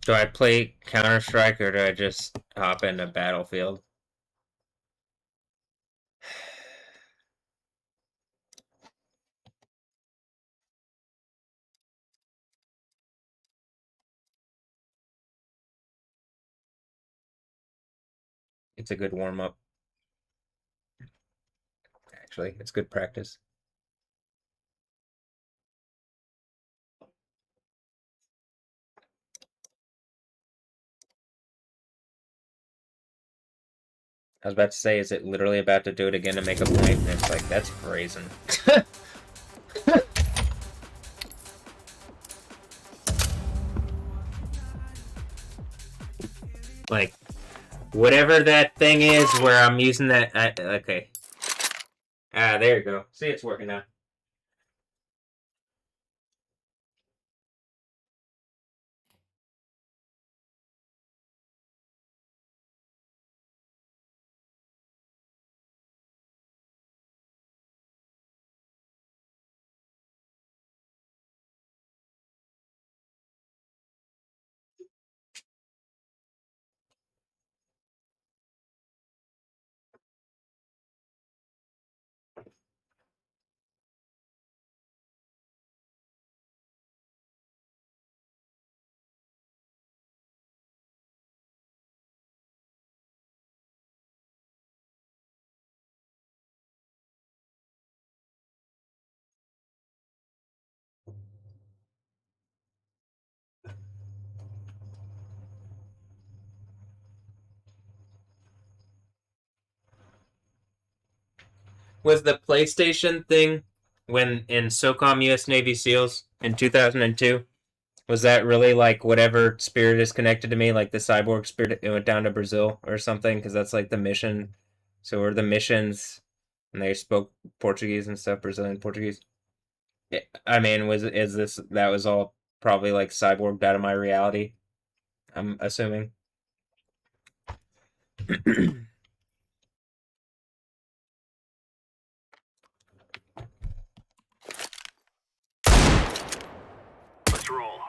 Do I play Counter-Strike or do I just hop into Battlefield? It's a good warm-up. Actually, it's good practice. I was about to say, is it literally about to do it again to make a point? And it's like, that's brazen. Like, whatever that thing is where I'm using that... okay. Ah, there you go. See, it's working now. Was the PlayStation thing when in SOCOM US Navy SEALs in 2002? Was that really like whatever spirit is connected to me, like the cyborg spirit? It went down to Brazil or something because that's like the mission. So were the missions, and they spoke Portuguese and stuff, Brazilian Portuguese. I mean, is this that was all probably like cyborged out of my reality? I'm assuming. Let's roll.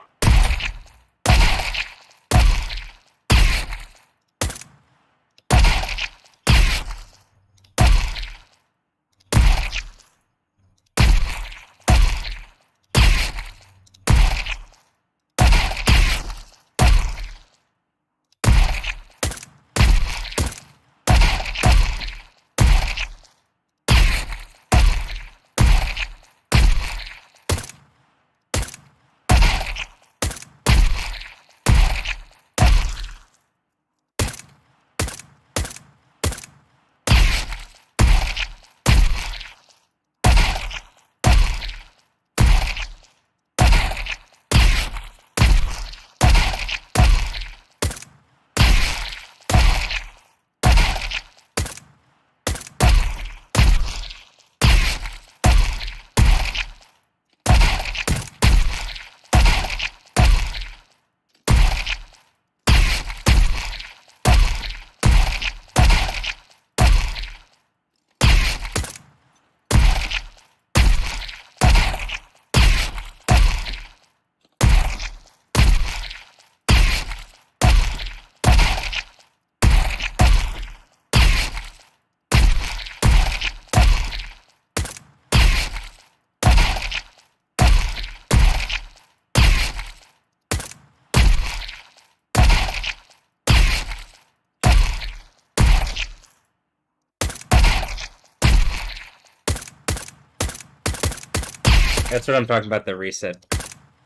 That's what I'm talking about, the reset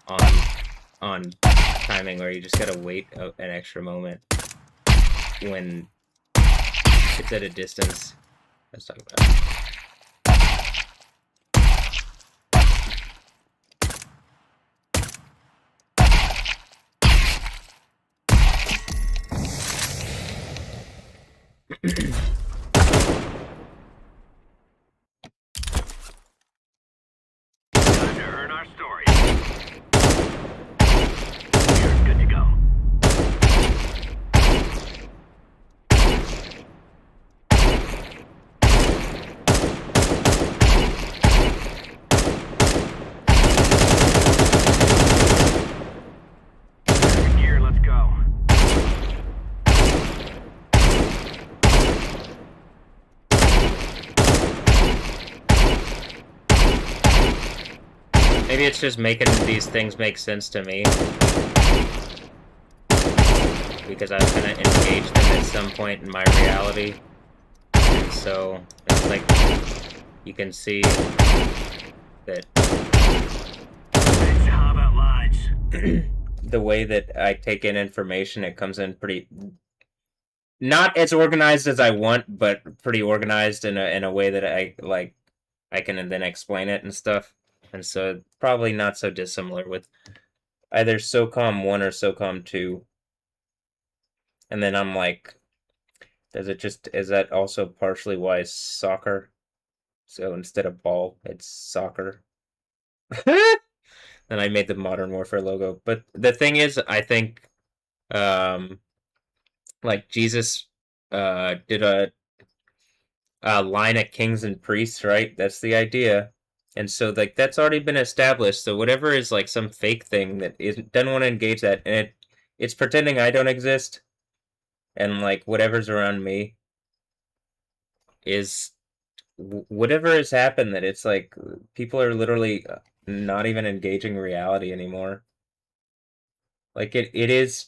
on timing, where you just gotta wait an extra moment when it's at a distance. Let's talk about it. Time to earn our story. You're good to go. Gear, let's go. maybe it's just making these things make sense to me. Because I've kind of engaged them at some point in my reality. And so, it's like, you can see that Let's have it, lads. the way that I take in information, it comes in pretty... Not as organized as I want, but pretty organized in a way that I can then explain it and stuff. And so, probably not so dissimilar with either SOCOM 1 or SOCOM 2. And then I'm like, is that also partially why soccer? So instead of ball, it's soccer. And I made the Modern Warfare logo. But the thing is, I think, like Jesus did a line of kings and priests, right? That's the idea. And so, like, that's already been established. So whatever is, like, some fake thing that doesn't want to engage that, and it's pretending I don't exist, and, like, whatever's around me is whatever has happened, that it's like people are literally not even engaging reality anymore. Like it is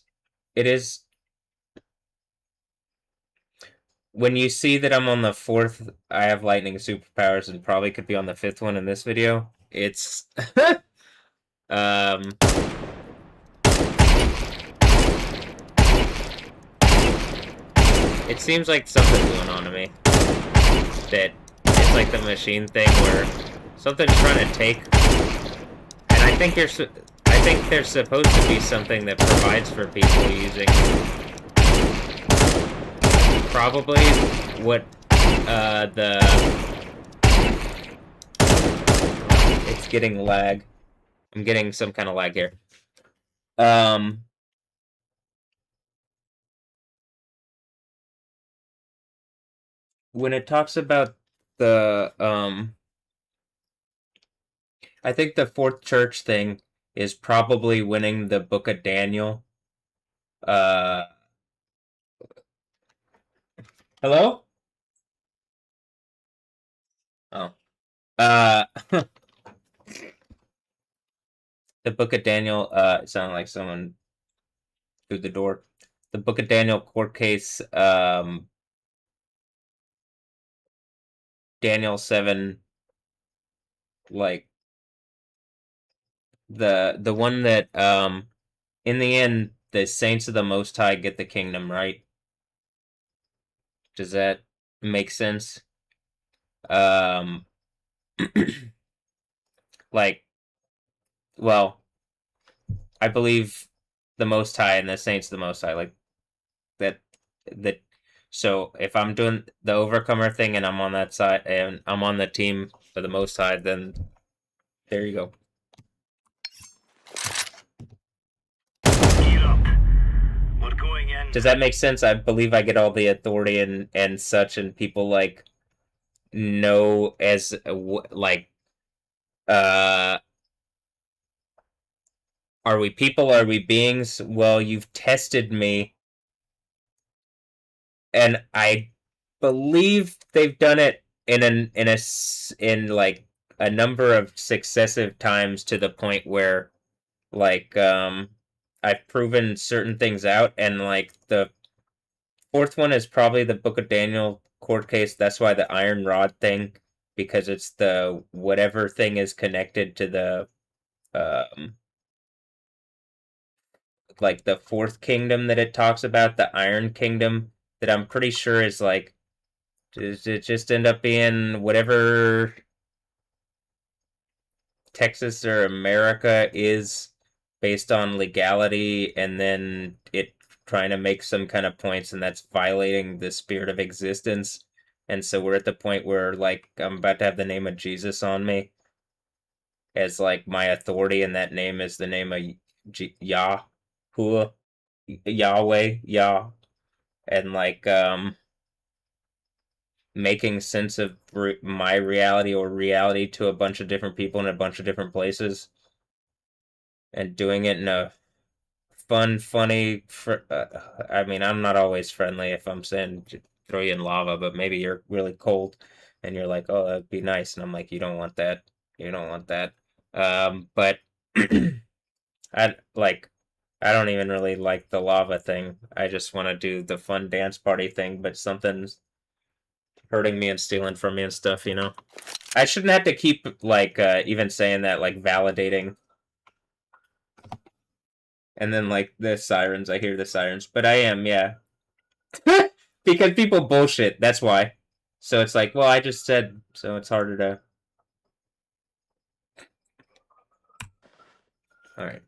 when you see that I'm on the 4th, I have lightning superpowers and probably could be on the 5th one in this video. It's it seems like something's going on to me. That it's like the machine thing where something's trying to take, and I think there's supposed to be something that provides for people using probably what it's getting lag. I'm getting some kind of lag here. When it talks about the I think the 4th church thing is probably winning the Book of Daniel. Hello? Oh. The Book of Daniel, it sounded like someone through the door. The Book of Daniel court case, Daniel 7, like, the one that, in the end, the saints of the Most High get the kingdom, right? Does that make sense? Like, well, I believe the Most High and the saints of the Most High, like, that, so if I'm doing the Overcomer thing and I'm on that side, and I'm on the team for the Most High, then there you go. Gear up. We're going in. Does that make sense? I believe I get all the authority and such, and people, like, know as, like, are we people? Are we beings? Well, you've tested me, and I believe they've done it in like a number of successive times, to the point where, like, I've proven certain things out, and, like, the 4th one is probably the Book of Daniel court case. That's why the iron rod thing, because it's the whatever thing is connected to the like the 4th kingdom that it talks about, the Iron Kingdom, that I'm pretty sure is like, does it just end up being whatever Texas or America is based on legality, and then it trying to make some kind of points, and that's violating the spirit of existence. And so we're at the point where, like, I'm about to have the name of Jesus on me as, like, my authority, and that name is the name of Yahuwah, Yahweh, Yah, and, like, making sense of my reality or reality to a bunch of different people in a bunch of different places, and doing it in a fun, funny. I mean, I'm not always friendly if I'm saying throw you in lava, but maybe you're really cold, and you're like, oh, that'd be nice, and I'm like, you don't want that. You don't want that. But I like I don't even really like the lava thing. I just want to do the fun dance party thing, but something's hurting me and stealing from me and stuff, you know? I shouldn't have to keep, like, even saying that, like, validating. And then, like, the sirens, I hear the sirens. But I am, yeah. Because people bullshit, that's why. So it's like, well, I just said, so it's harder to... Alright.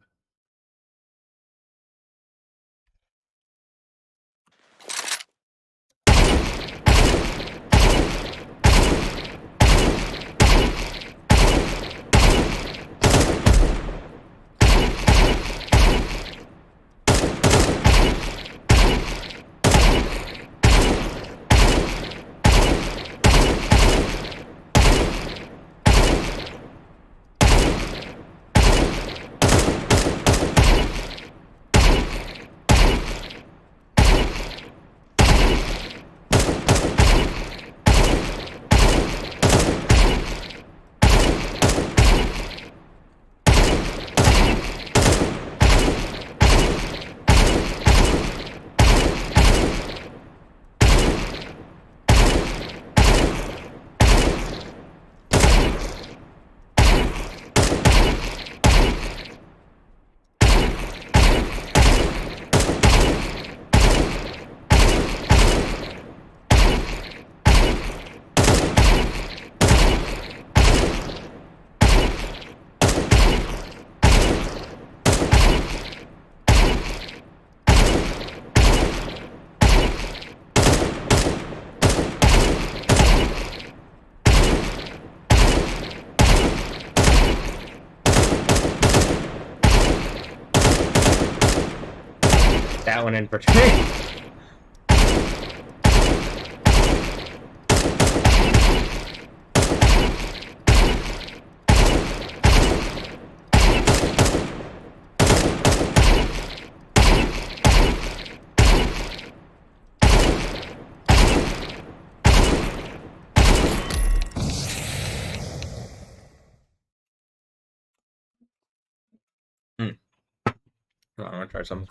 That one in particular. I want to try something.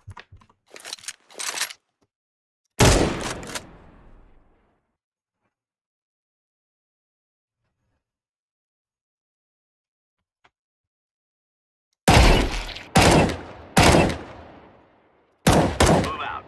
Move out.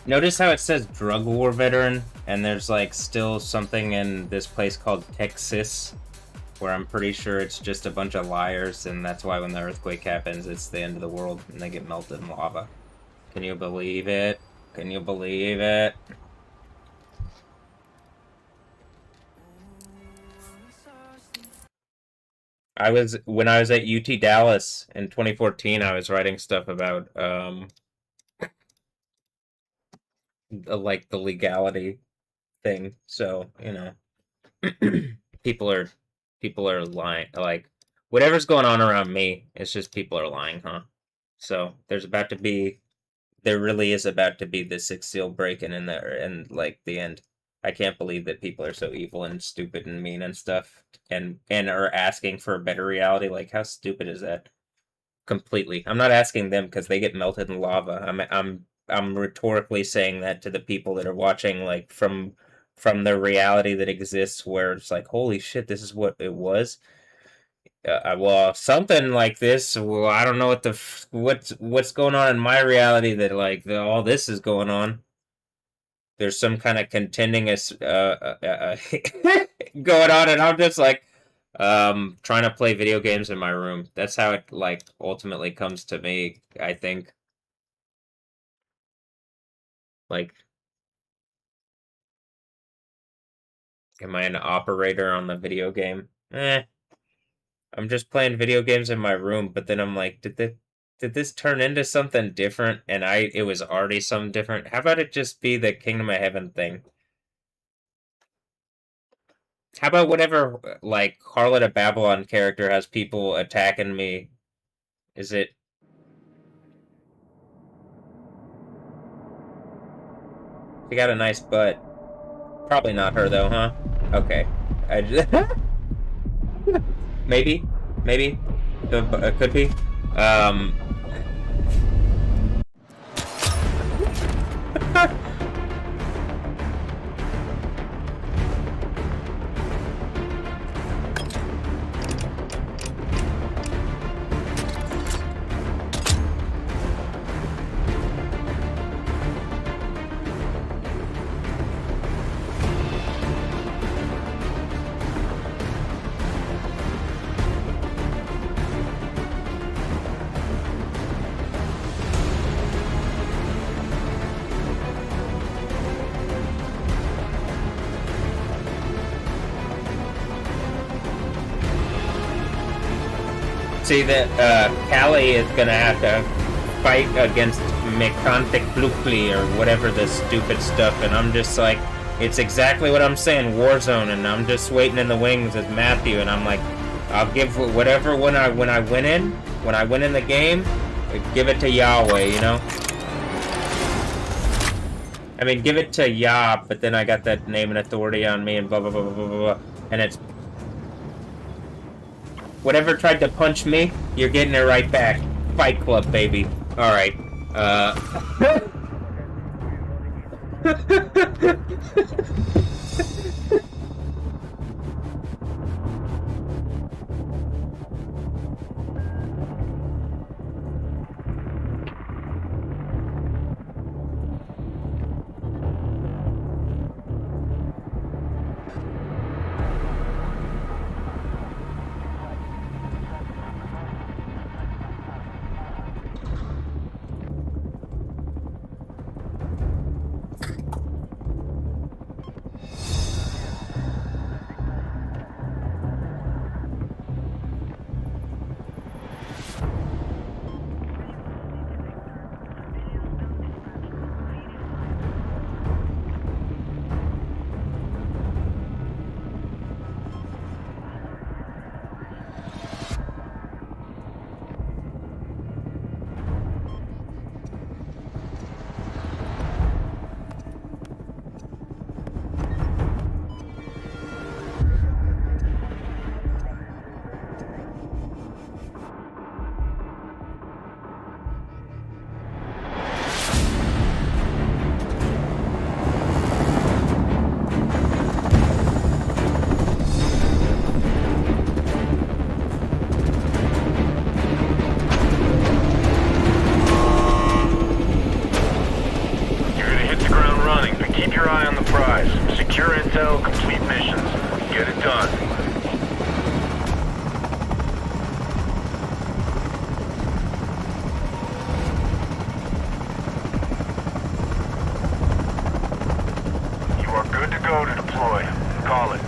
Notice how it says drug war veteran, and there's like still something in this place called Texas, where I'm pretty sure it's just a bunch of liars, and that's why when the earthquake happens, it's the end of the world, and they get melted in lava. Can you believe it? Can you believe it? When I was at UT Dallas in 2014, I was writing stuff about, like the legality thing, so, you know. people are lying. Like whatever's going on around me, it's just people are lying, huh? So there really is about to be the sixth seal breaking in there, and like the end. I can't believe that people are so evil and stupid and mean and stuff, and are asking for a better reality. Like how stupid is that? Completely. I'm not asking them because they get melted in lava. I'm rhetorically saying that to the people that are watching, like from the reality that exists, where it's like, holy shit, this is what it was. Well, something like this. Well, I don't know what's going on in my reality that like all this is going on. There's some kind of contending going on, and I'm just like trying to play video games in my room. That's how it like ultimately comes to me, I think. Like, am I an operator on the video game? I'm just playing video games in my room, but then I'm like, did this turn into something different? And it was already something different. How about it just be the Kingdom of Heaven thing? How about whatever, like, Harlot of Babylon character has people attacking me? Is it... She got a nice butt. Probably not her, though, huh? Okay. I just... Maybe? Maybe? It could be? See that Callie is gonna have to fight against Mekantic Blukli or whatever the stupid stuff, and I'm just like, it's exactly what I'm saying, Warzone, and I'm just waiting in the wings as Matthew, and I'm like, I'll give whatever when I win in the game, give it to Yahweh, you know? I mean, give it to Yah, but then I got that name and authority on me and blah blah blah blah blah blah, and it's whatever tried to punch me, you're getting it right back. Fight Club, baby. Alright. Keep your eye on the prize. Secure intel, complete missions. Get it done. You are good to go to deploy. Call it.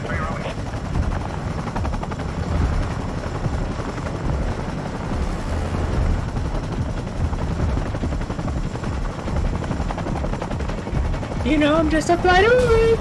You know, I'm just a flight away.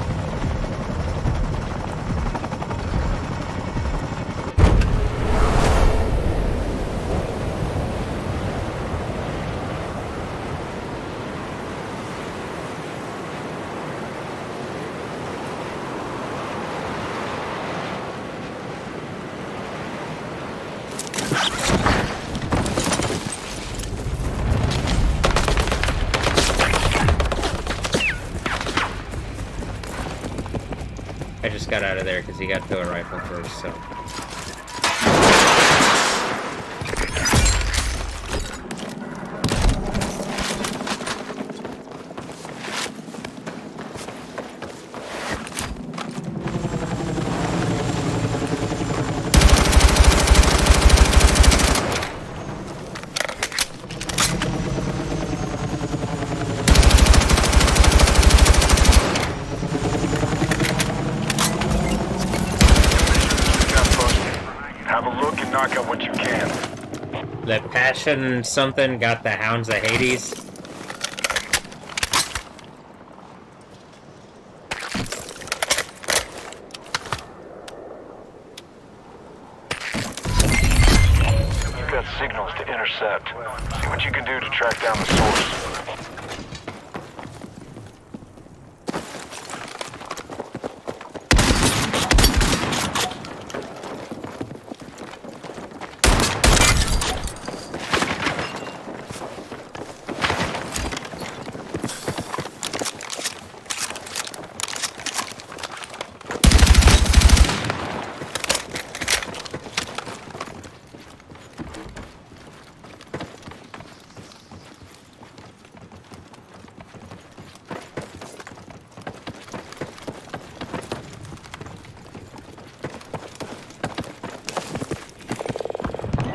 I just got out of there because he got to a rifle first, so. Knock out what you can. The Passion something got the Hounds of Hades. You've got signals to intercept. See what you can do to track down the source.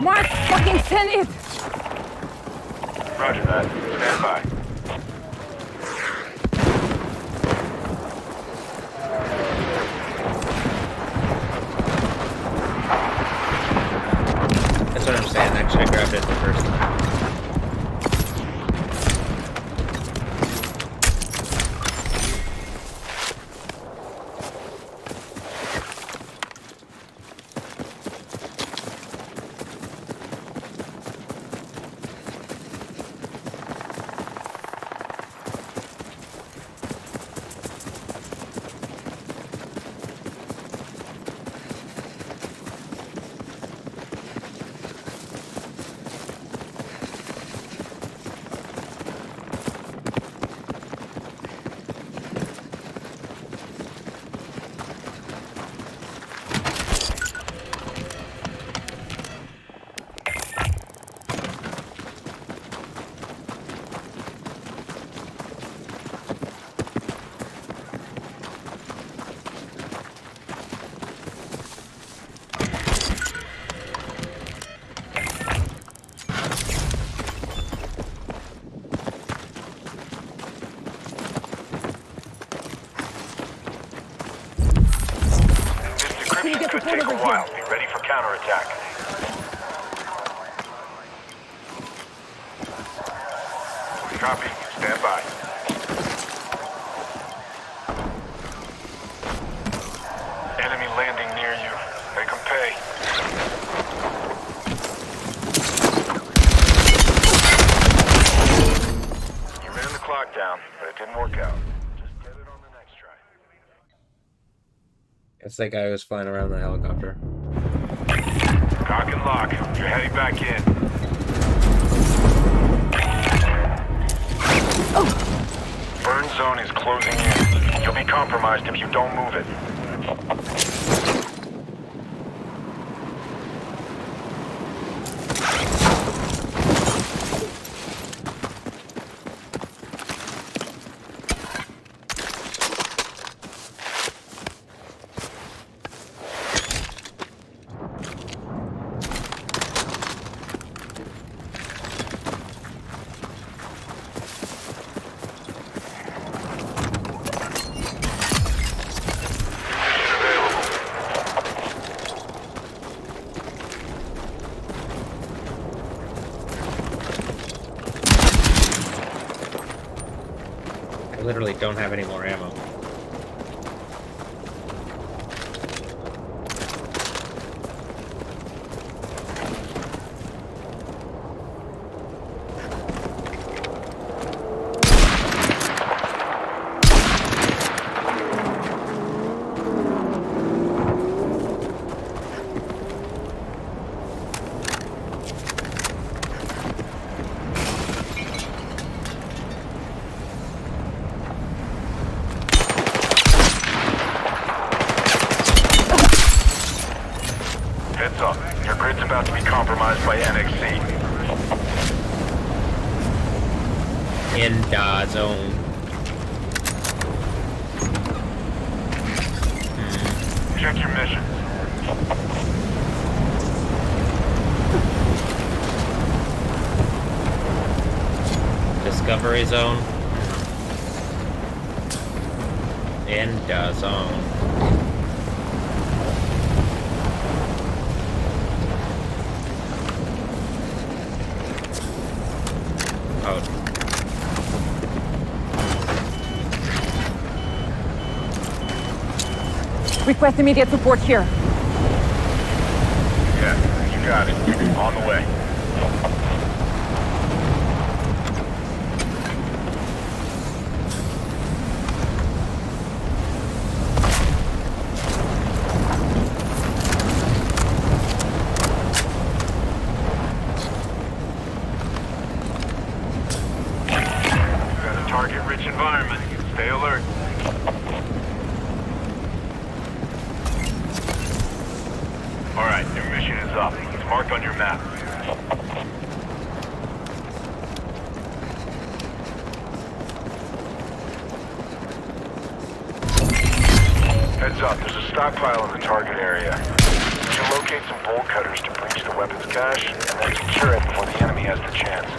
Mark, fucking send it! Roger that. Stand by. That's what I'm saying. I should have grabbed it the first time. Could take a while. Be ready for counterattack. Copy. Stand by. Enemy landing near you. Make them pay. You ran the clock down, but it didn't work out. Just get it on the next try. It's that guy who was flying around the helicopter. Cock and lock. You're heading back in. Burn zone is closing in. You'll be compromised if you don't move it. literally don't have any more ammo. Heads up. Your grid's about to be compromised by NXC. In the zone. Check your mission. Discovery zone. In the zone. Oh. Request immediate support here. Yeah, you got it. On the way. Got a target-rich environment. Stay alert. All right, your mission is up. It's marked on your map. Heads up, there's a stockpile in the target area. You should locate some bolt cutters to breach the weapons cache, and then secure it before the enemy has the chance.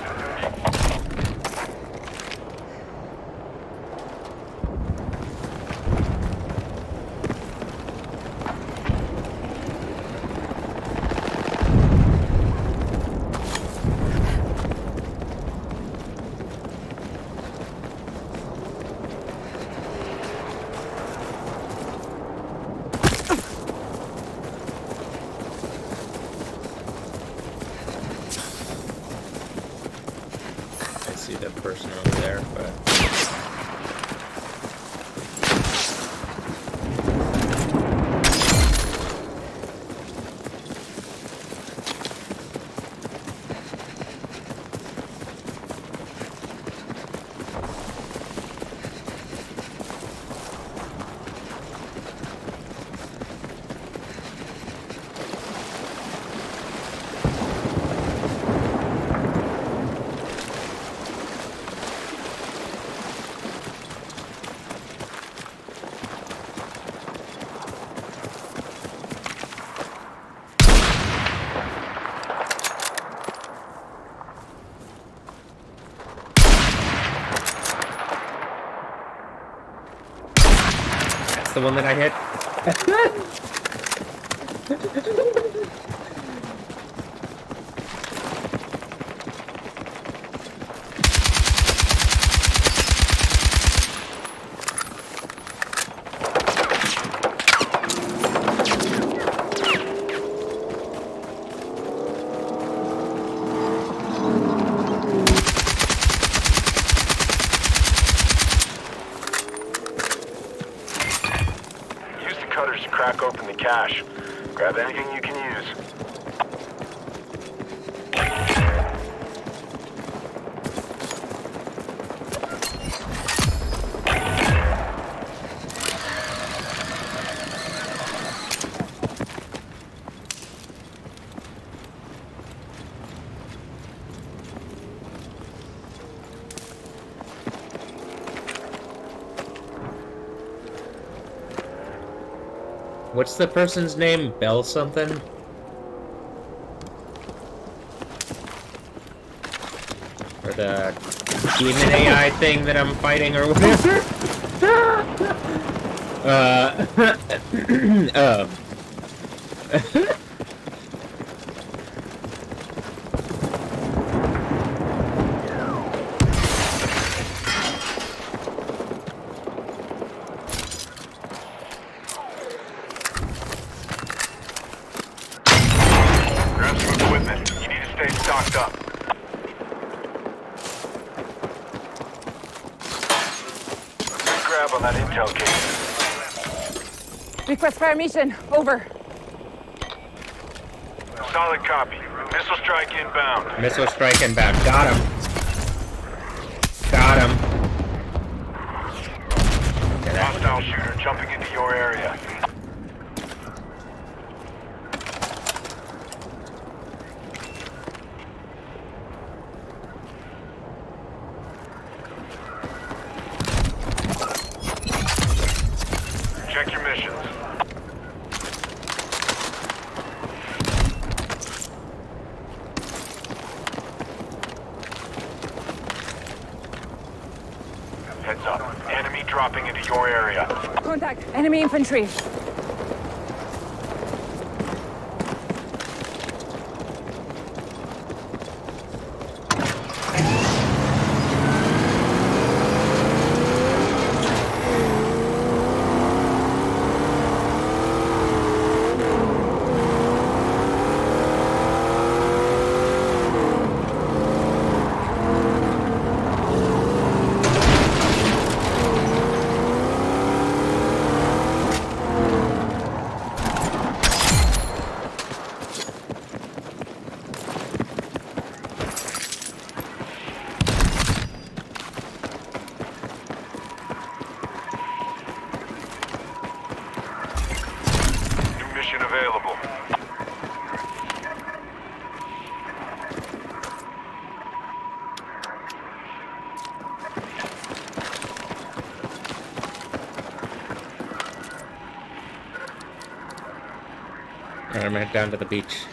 I see the person over there, but... the one that I hit. Cutters to crack open the cache. Grab anything you can use. What's the person's name? Bell something? Or the demon AI thing that I'm fighting or whatever? grab on that intel case. Request fire mission. Over. Solid copy. Missile strike inbound. Missile strike inbound. Got him. Got him. Hostile shooter jumping into your area. Check your missions. Heads up. Enemy dropping into your area. Contact. Enemy infantry. Mission available. Alright, I'm gonna head down to the beach.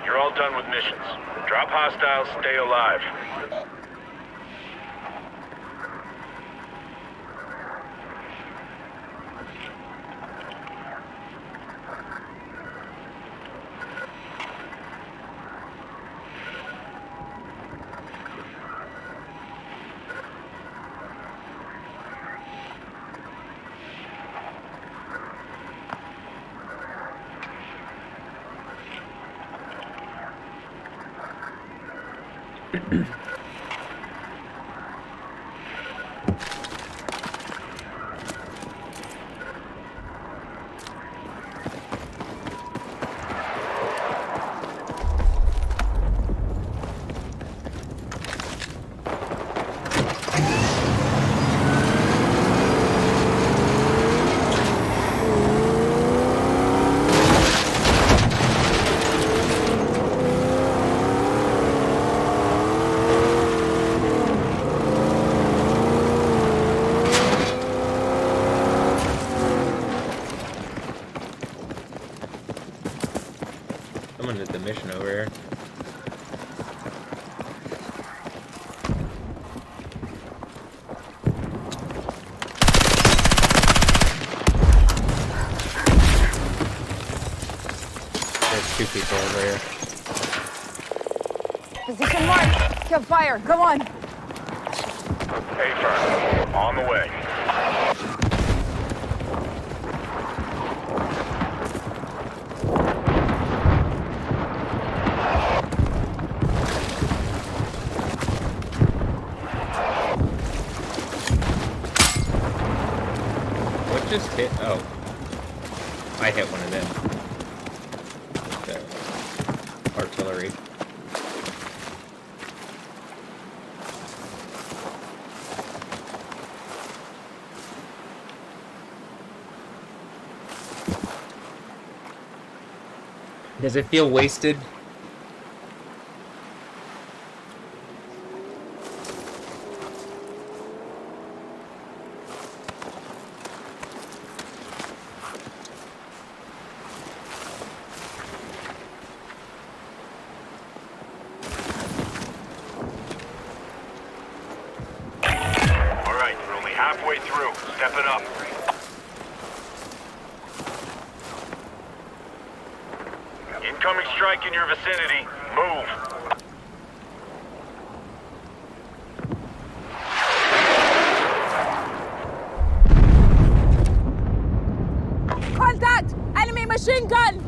You're all done with missions. Drop hostiles, stay alive. Someone did the mission over here. There's two people over here. Position marked. Kill fire. Go on. A-firm, on the way. What just hit? Oh. I hit one of them. The artillery. Does it feel wasted? halfway through. Step it up. Incoming strike in your vicinity. Move. Contact! Enemy machine gun!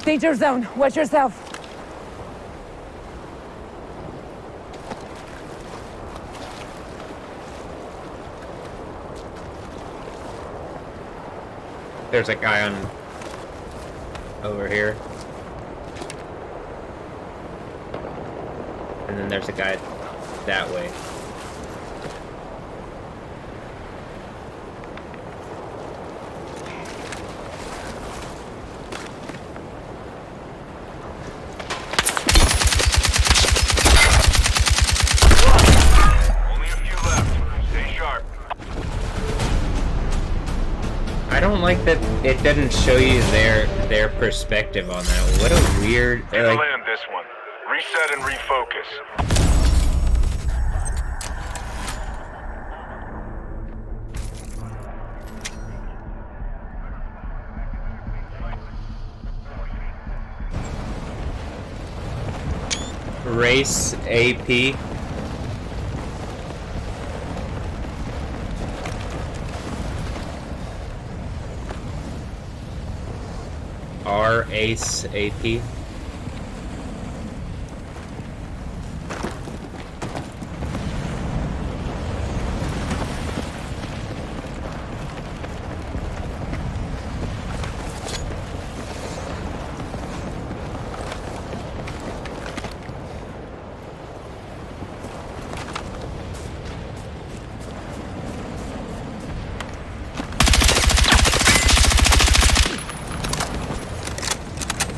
Danger zone. Watch yourself. There's a guy on over here. And then there's a guy that way. Only a few left. Stay sharp. I don't like that it doesn't show you their perspective on that. What a weird You'll like land this one. Reset and refocus. race AP. Ace AP.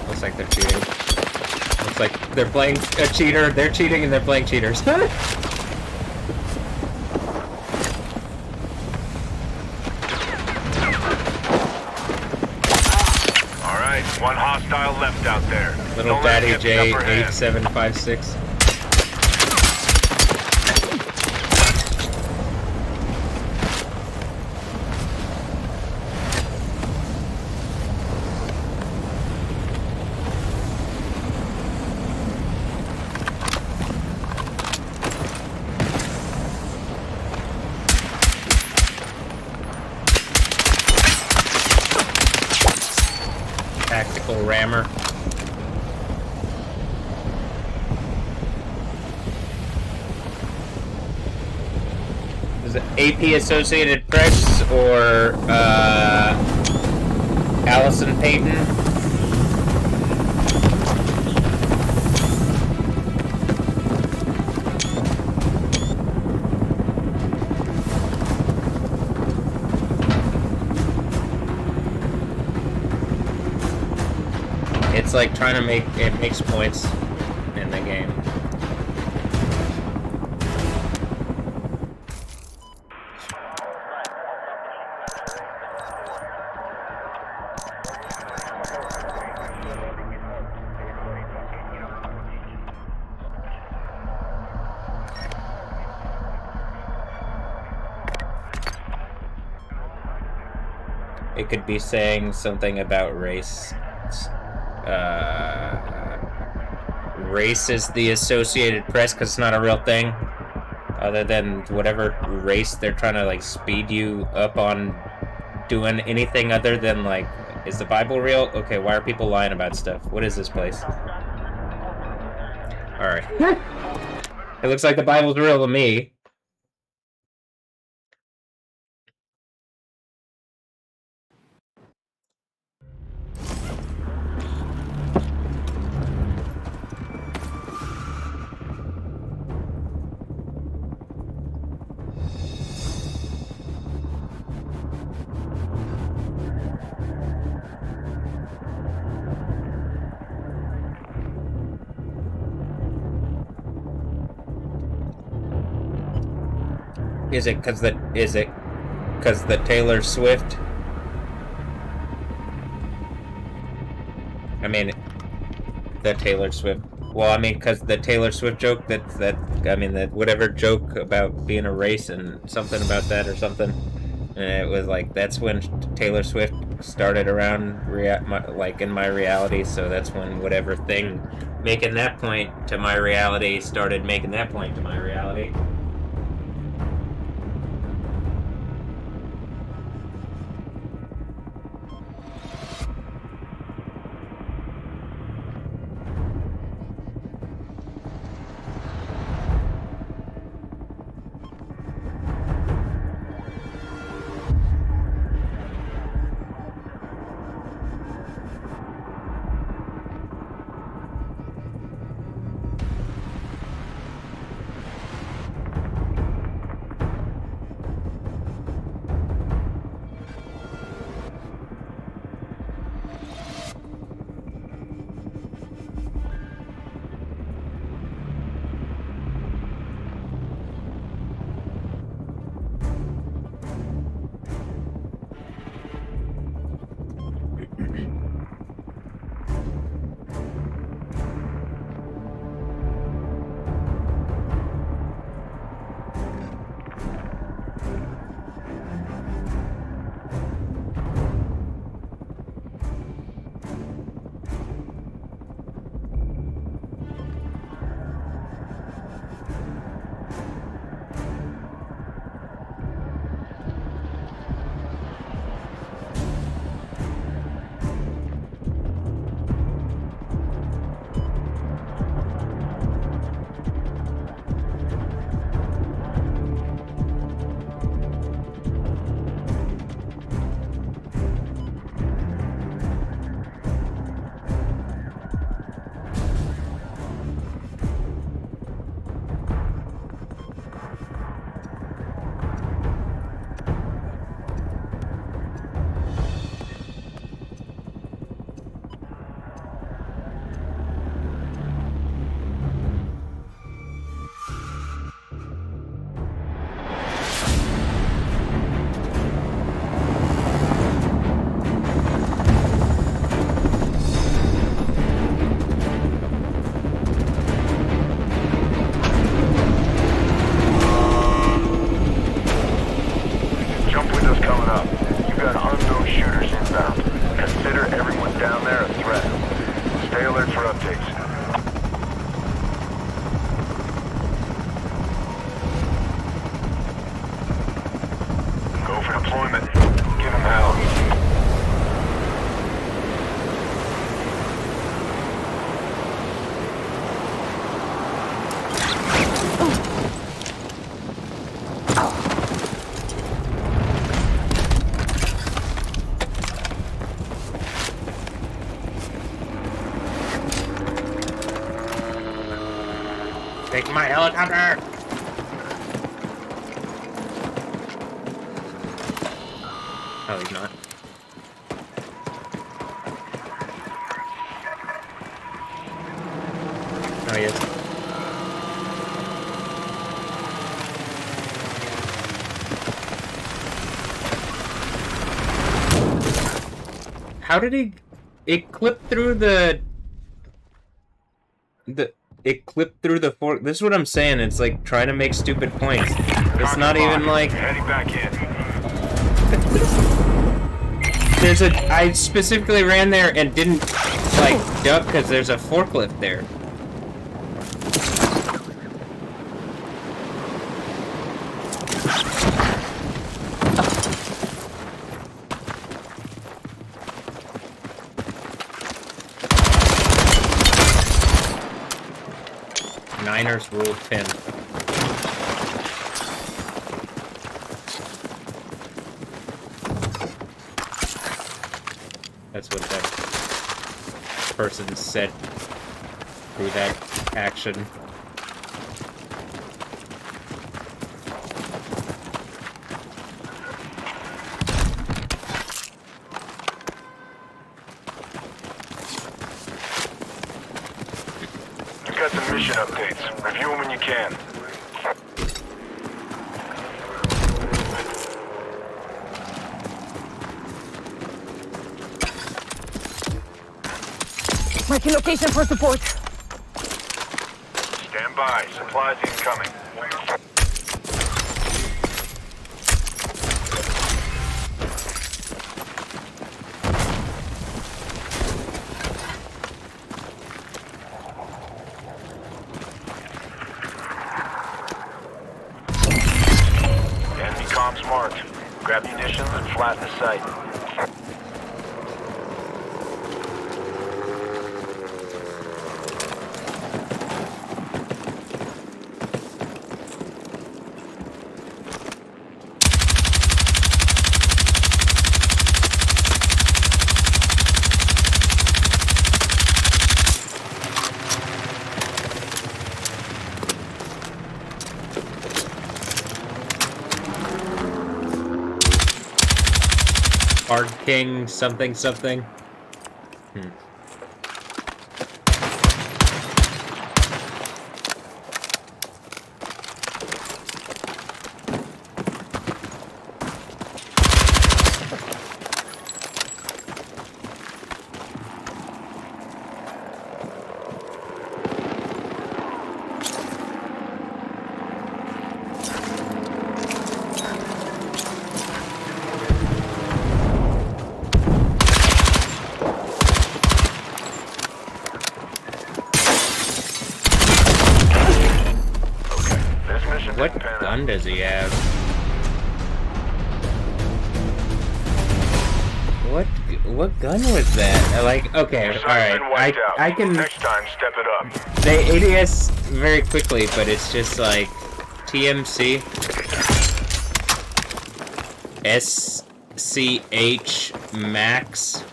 Looks like they're cheating. Looks like they're playing a cheater. They're cheating and they're playing cheaters. Alright, one hostile left out there. Little Don't let Daddy it get the upper hand. J8756. Tactical rammer. Is it AP Associated Press or Allison Payton? It's like trying to make it makes points in the game. It could be saying something about race. Race is the Associated Press because it's not a real thing, other than whatever race they're trying to like speed you up on doing anything other than like, is the Bible real? Okay, why are people lying about stuff? What is this place? Alright. It looks like the Bible's real to me. Is it because the Taylor Swift? I mean, the Taylor Swift Well, I mean, because the Taylor Swift joke, that whatever joke about being a race and something about that or something, and it was like, that's when Taylor Swift started around, in my reality, so that's when whatever thing making that point to my reality started making that point to my reality. Take my helicopter! Oh, he's not. Oh, he is. How did he... It clipped through it clipped through the fork. This is what I'm saying. It's like trying to make stupid points. It's not even like... Heading back in. I specifically ran there and didn't, like, duck because there's a forklift there. Niners rule 10. That's what that person said through that action. You've got some mission updates. Review them when you can. Marking location for support. Stand by. Supplies incoming. Enemy comms marked. Grab munitions and flatten the site. Hard King something something. What gun does he have? What gun was that? Like, okay, alright. I can... Next time, step it up. They ADS very quickly, but it's just like... TMC... SCH Max...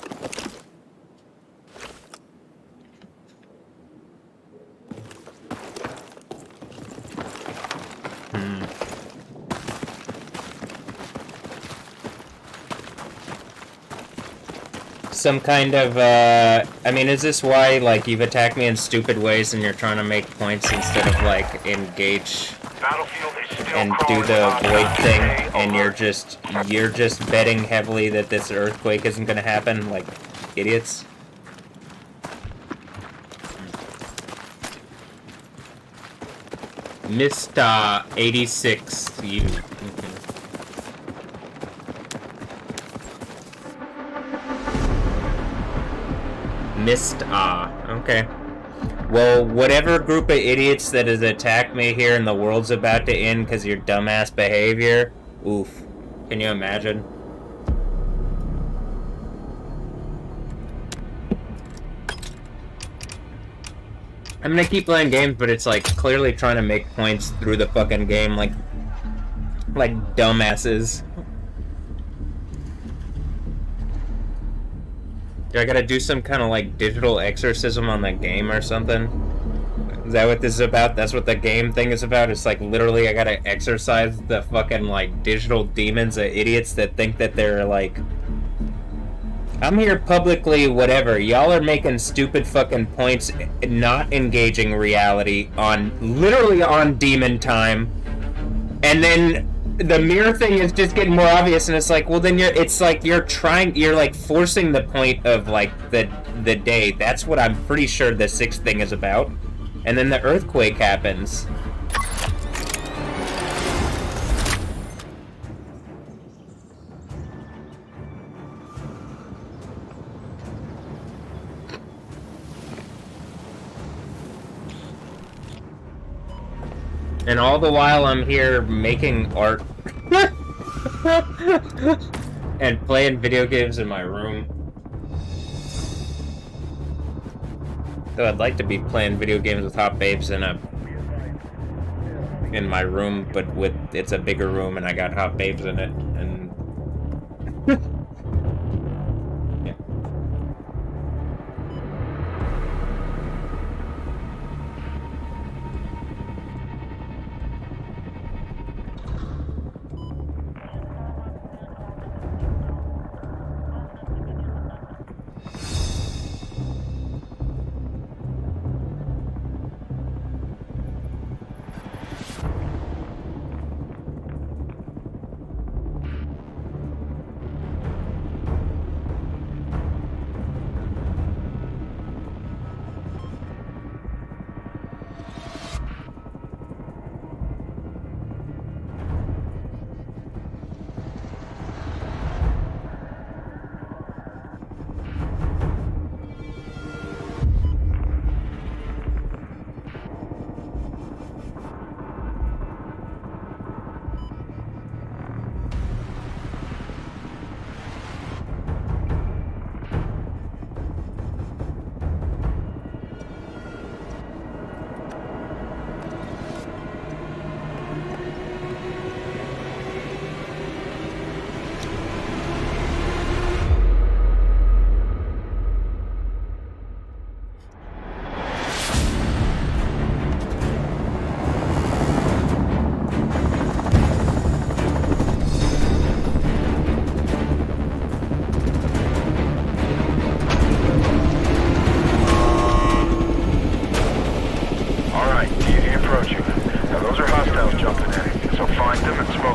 Some kind of, I mean, is this why, like, you've attacked me in stupid ways and you're trying to make points instead of, like, engage and do the void thing, and you're just betting heavily that this earthquake isn't gonna happen, like idiots? Mr. 86, you. Okay. Well, whatever group of idiots that has attacked me here and the world's about to end because of your dumbass behavior, oof. Can you imagine? I'm gonna keep playing games, but it's like clearly trying to make points through the fucking game like dumbasses. Do I gotta do some kind of like digital exorcism on the game or something? Is that what this is about? That's what the game thing is about? It's like literally I gotta exorcise the fucking like digital demons of idiots that think that they're like... I'm here publicly, whatever. Y'all are making stupid fucking points, not engaging reality on... literally on demon time. And then... the mirror thing is just getting more obvious, and it's like, well, then it's like you're like forcing the point of like the day. That's what I'm pretty sure the sixth thing is about. And then the earthquake happens. And all the while I'm here making art and playing video games in my room. Though I'd like to be playing video games with hot babes in my room, but it's a bigger room and I got hot babes in it, and yeah.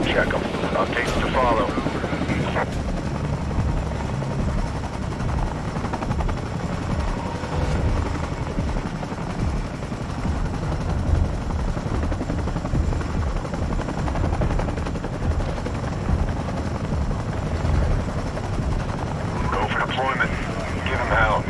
I'll check them. Updates to follow. Go for deployment. Give him hell.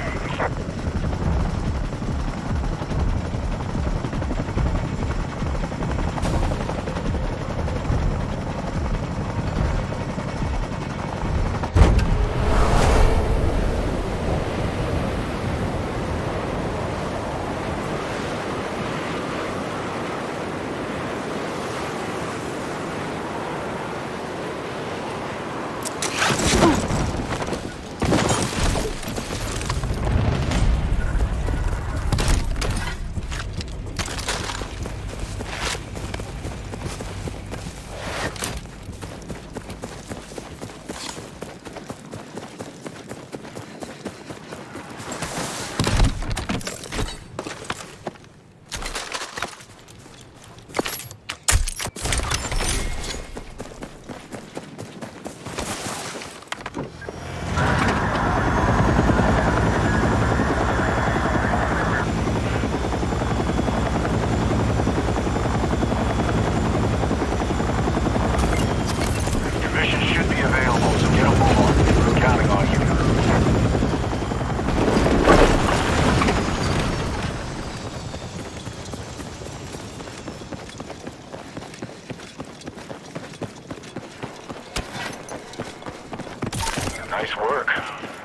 Nice work.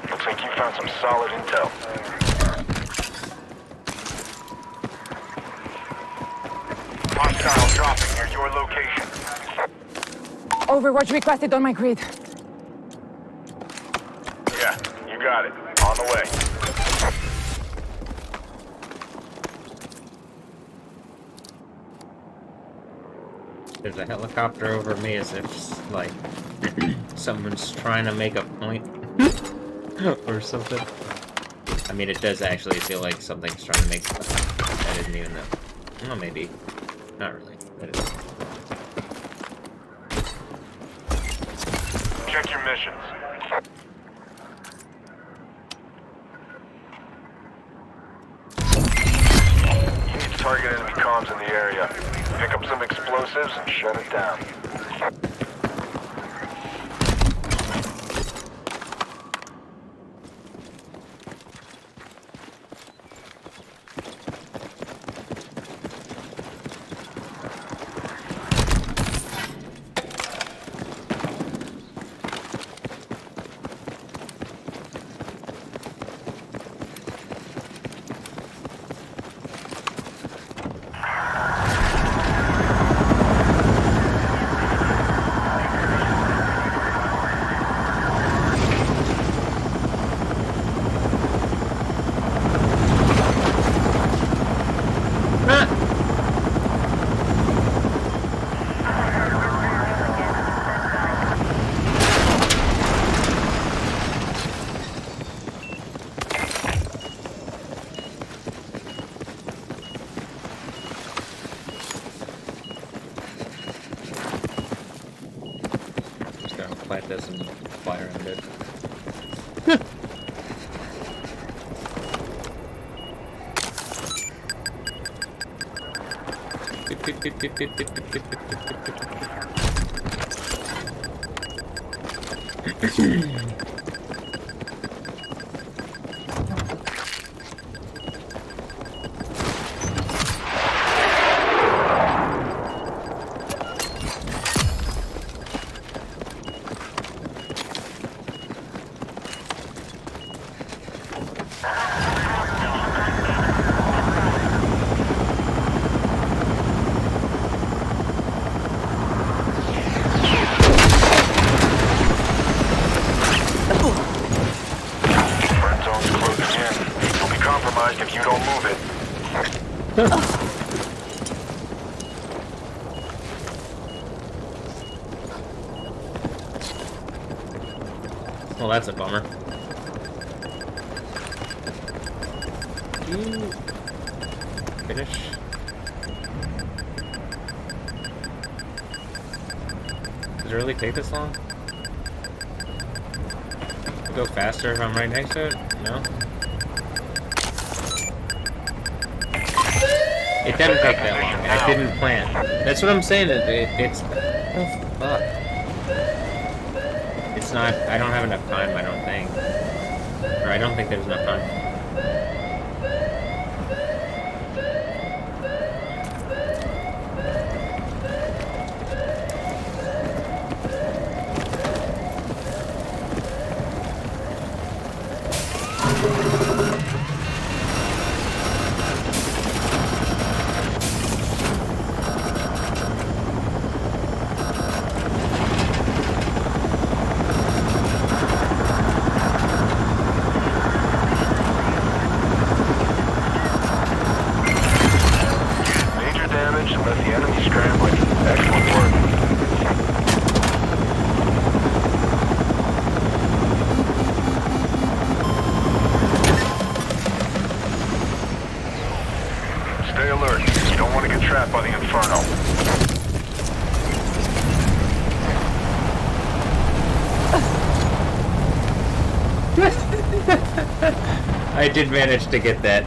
Looks like you found some solid intel. Hostile dropping near your location. Overwatch requested on my grid. Yeah, you got it. On the way. There's a helicopter over me as if, like, someone's trying to make a point. Or something. I mean, it does actually feel like something's trying to make a point. I didn't even know. Well, maybe. Not really. But it is. Check your missions. You need to target enemy comms in the area. Pick up some explosives and shut it down. Plant this and fly around it. If you don't move it. Well, that's a bummer. Finish. Does it really take this long? Go faster if I'm right next to it? No? It doesn't take that long, and it didn't plant. That's what I'm saying, it's... Oh, fuck. It's not... I don't have enough time, I don't think. Or I don't think there's enough time. Stay alert. You don't want to get trapped by the Inferno. I did manage to get that.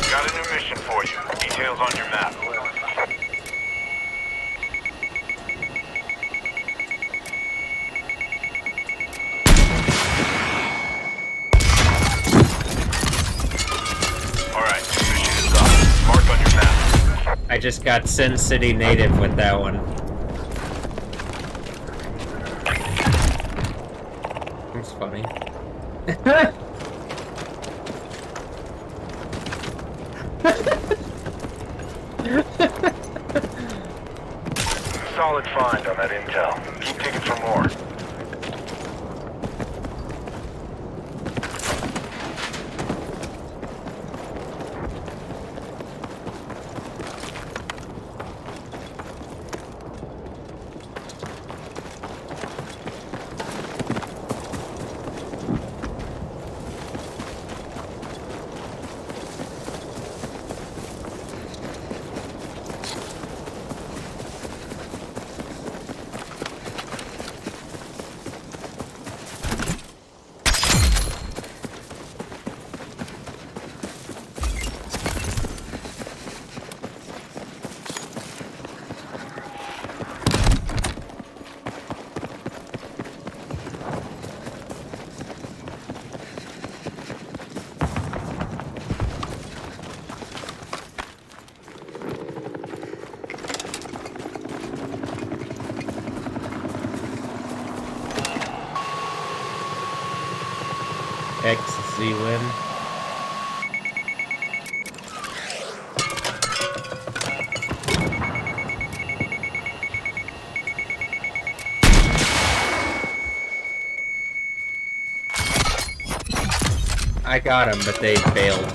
Got a new mission for you. Details on your map. Alright, mission is up. Mark on your map. I just got Sin City native with that one. It's funny. Solid find on that intel. Keep digging for more. ASYLUM. I got him, but they failed.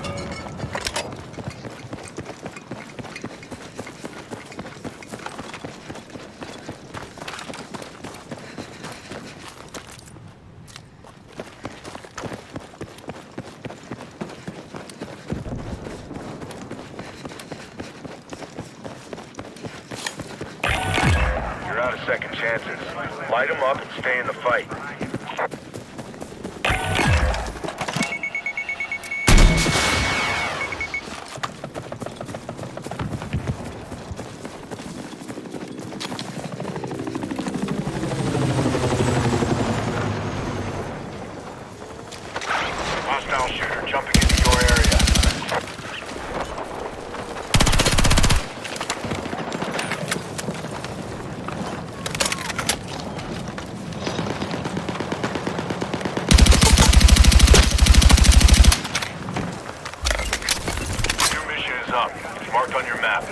You're out of second chances. Light them up and stay in the fight. Hostile shooter jumping into your area. marked on your map.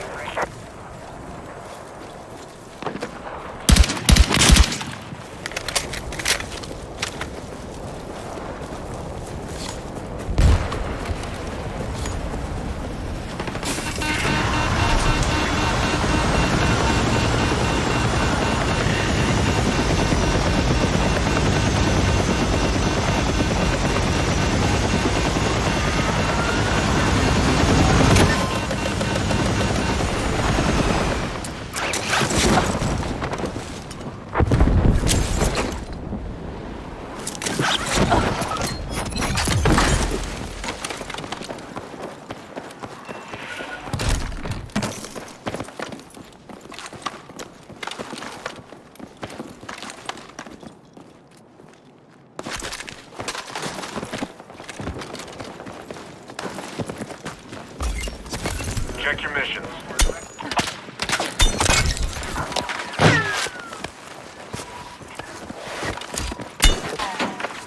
Check your missions.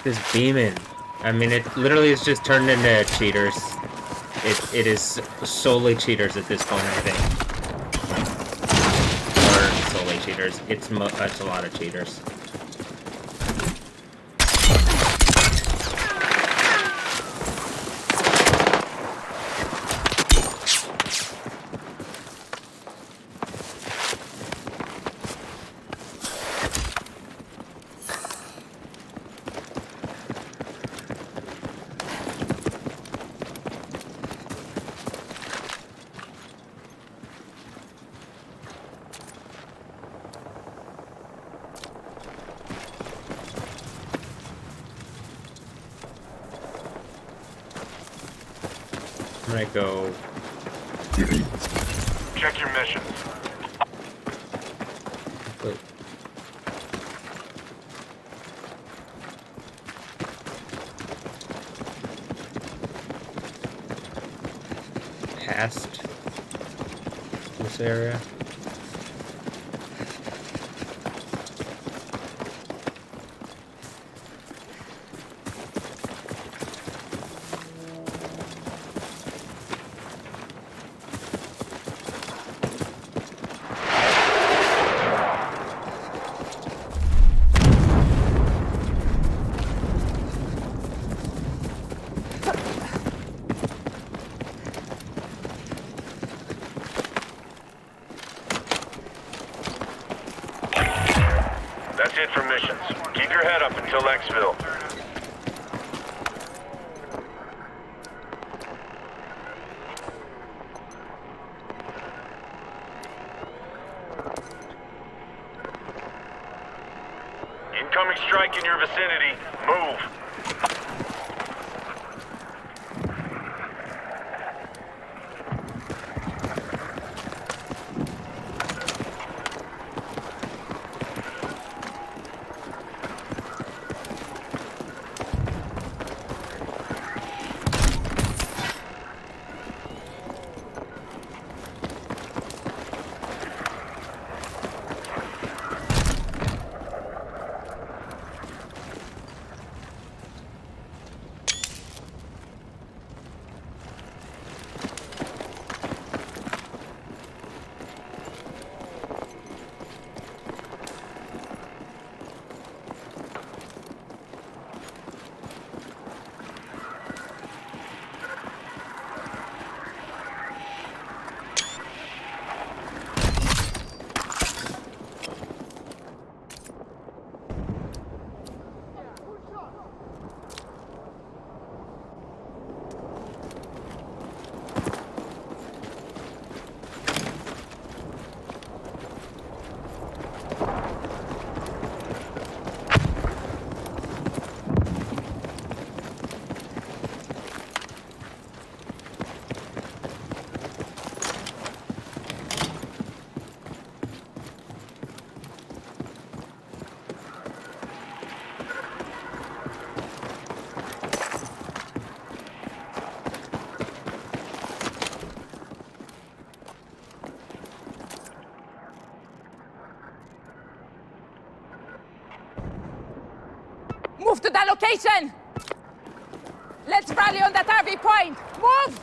This beaming. I mean, it literally is just turned into cheaters. It is solely cheaters at this point, I think. Or solely cheaters. It's a lot of cheaters. I'm gonna go. Check your missions. Wait. Past this area. That's it for missions. Keep your head up until Xville. Incoming strike in your vicinity. Move. Move to that location! Let's rally on that RV point! Move!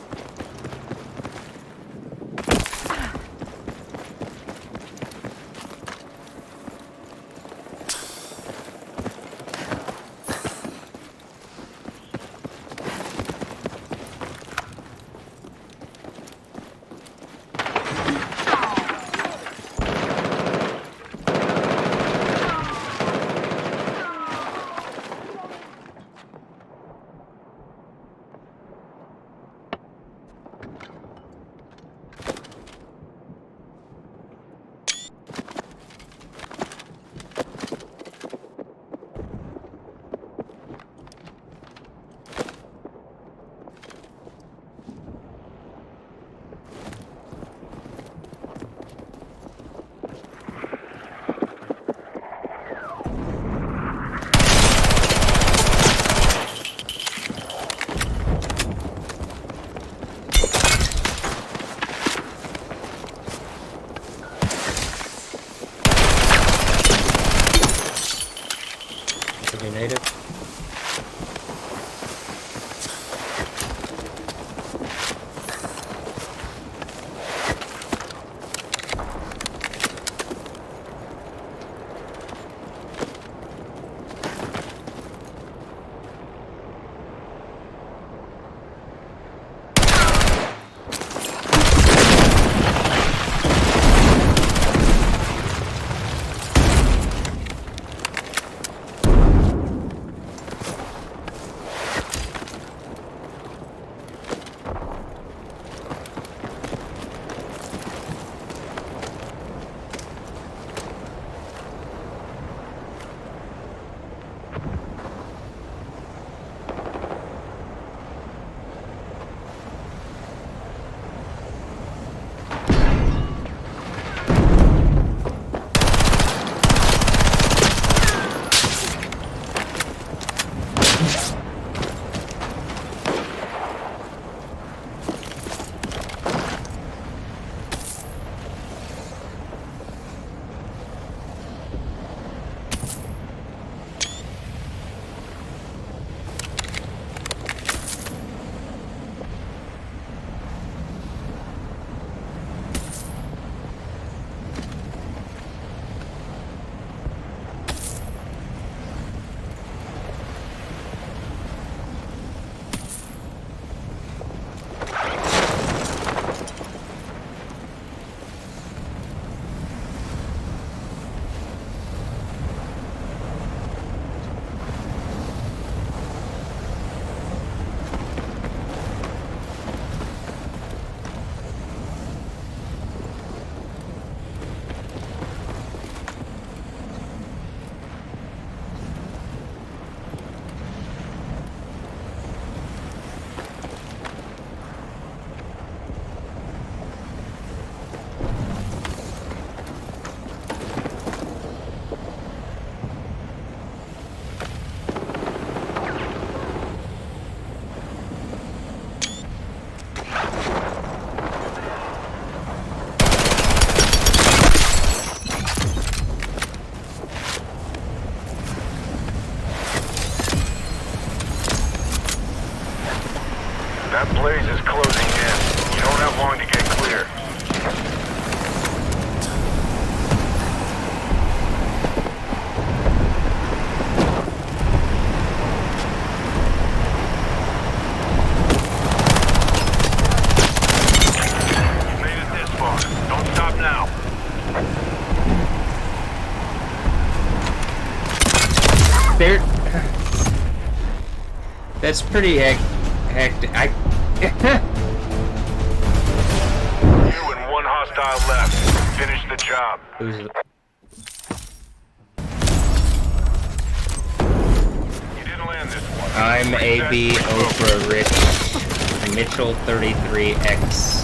That blaze is closing in. You don't have long to get clear. You made it this far. Don't stop now. There. That's pretty hectic. You and one hostile left. Finish the job. Who's You didn't land this one. I'm AB Oprah Rich Mitchell 33X.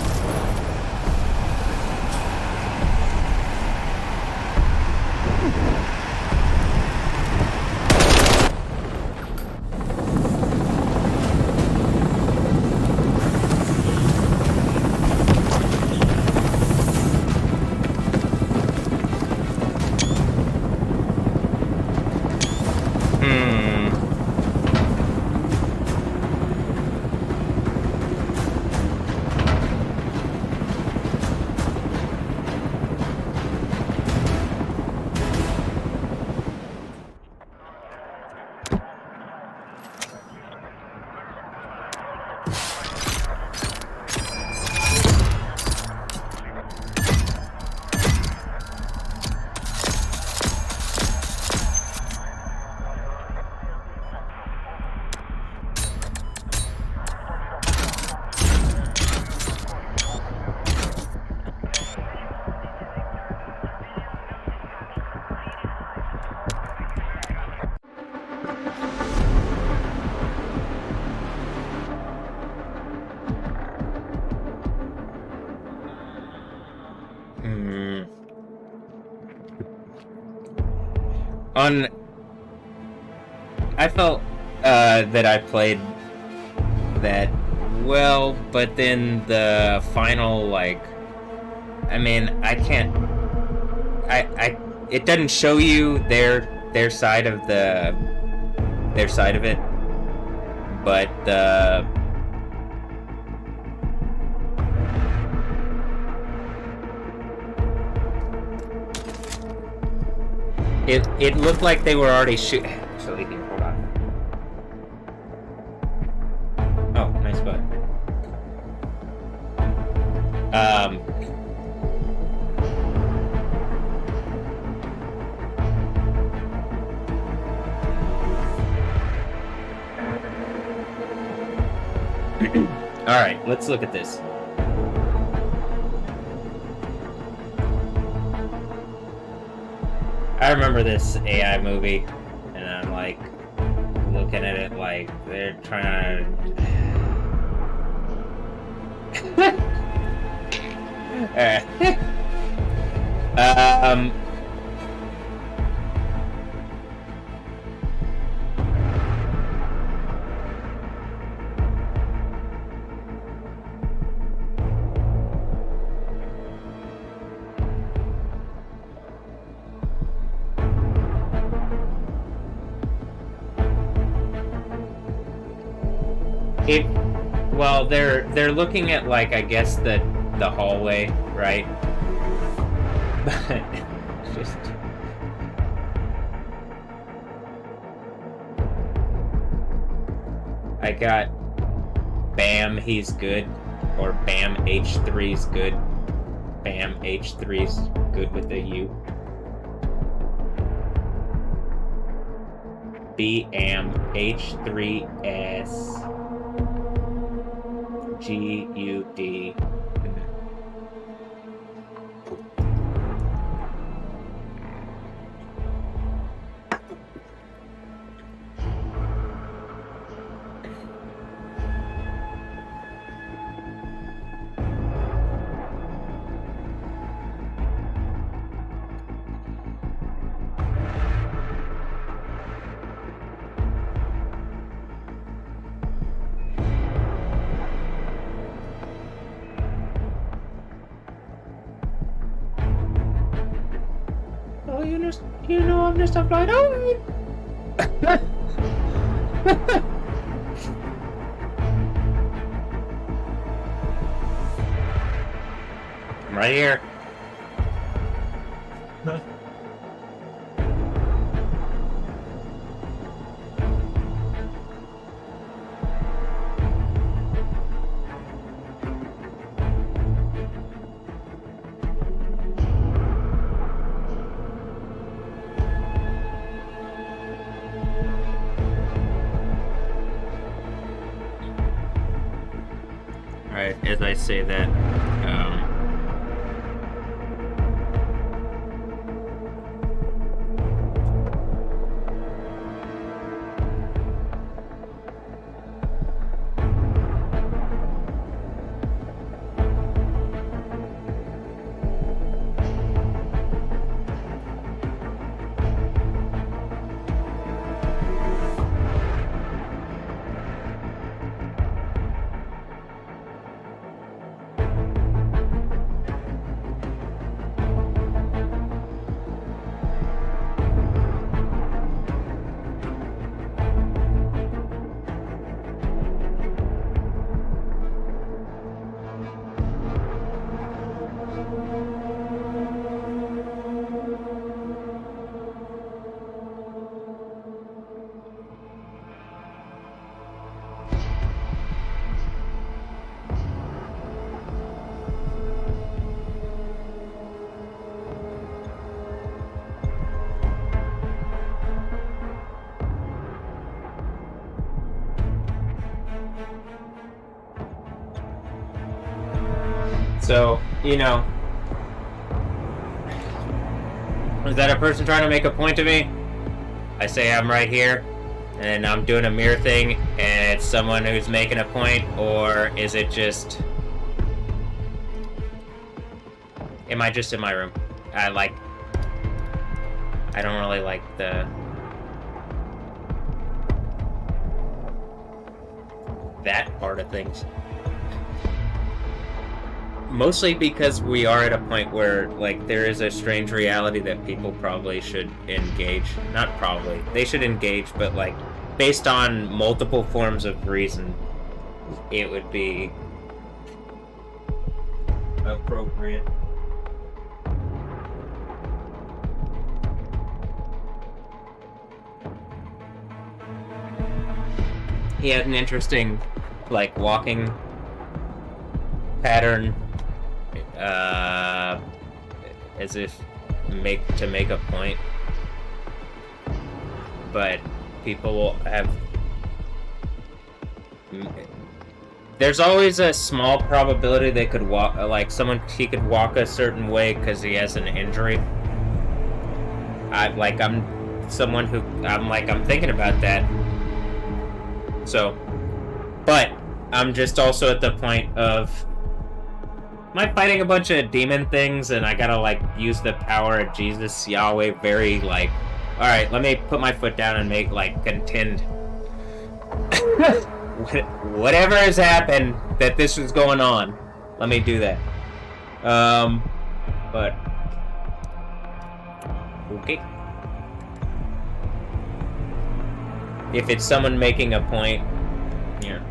I felt that I played that well, but then the final, like, I mean, I can't, it doesn't show you their side of it, but it looked like they were already shooting. Actually, here, hold on. Oh, nice butt. All right, let's look at this. I remember this AI movie, and I'm like looking at it like they're trying to. Well, they're looking at, like, I guess the hallway, right? But just I got Bam, he's good, or Bam H3's good. Bam H3's good with the U. BAM H3S GUD. Oh, you know I'm just a flight over. right here. Alright, as I say that, so, you know, is that a person trying to make a point to me? I say I'm right here, and I'm doing a mirror thing, and it's someone who's making a point, or is it just... Am I just in my room? I don't really like that part of things. Mostly because we are at a point where, like, there is a strange reality that people probably should engage. Not probably. They should engage, but, like, based on multiple forms of reason, it would be appropriate. He had an interesting, like, walking pattern, as if to make a point, but people have... There's always a small probability they could walk, like, he could walk a certain way because he has an injury. I'm thinking about that. So, but I'm just also at the point of, am I fighting a bunch of demon things and I gotta, like, use the power of Jesus, Yahweh, very, like, alright, let me put my foot down and make, like, contend. Whatever has happened that this was going on, let me do that. But, okay. If it's someone making a point, yeah.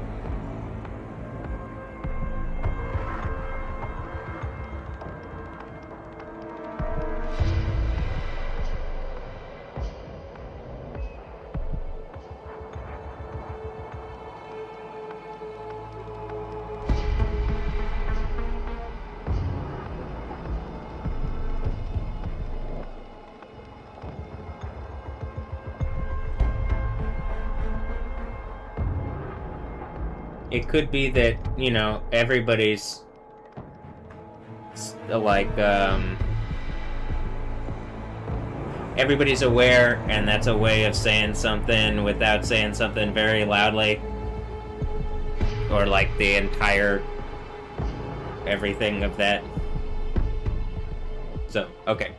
It could be that, you know, everybody's, like, everybody's aware, and that's a way of saying something without saying something very loudly. Or, like, the entire everything of that. So, okay.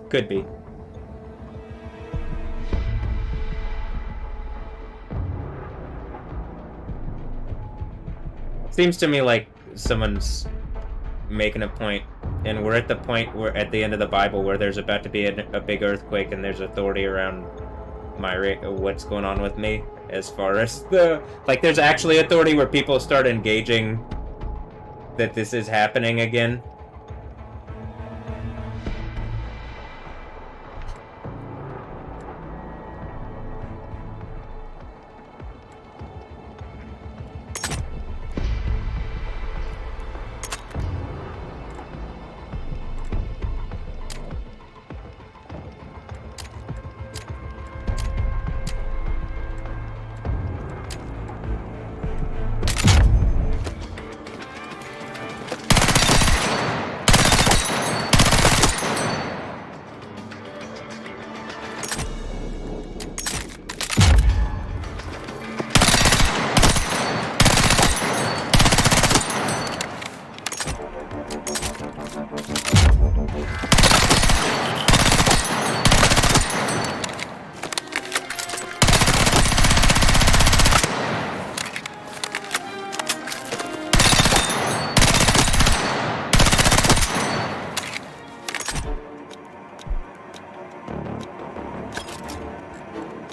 Could be. Seems to me like someone's making a point, and we're at the point where, at the end of the Bible, where there's about to be a big earthquake and there's authority around what's going on with me as far as the like. There's actually authority where people start engaging that this is happening again.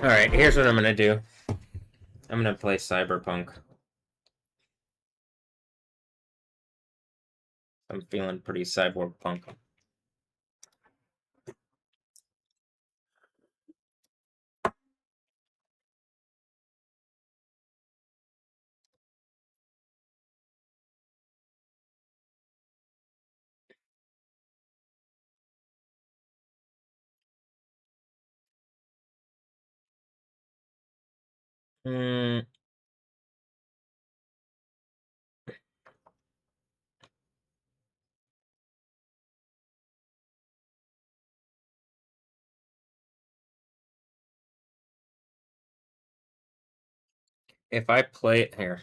Alright, here's what I'm gonna do. I'm gonna play Cyberpunk. I'm feeling pretty cyborg punk. If I play it here.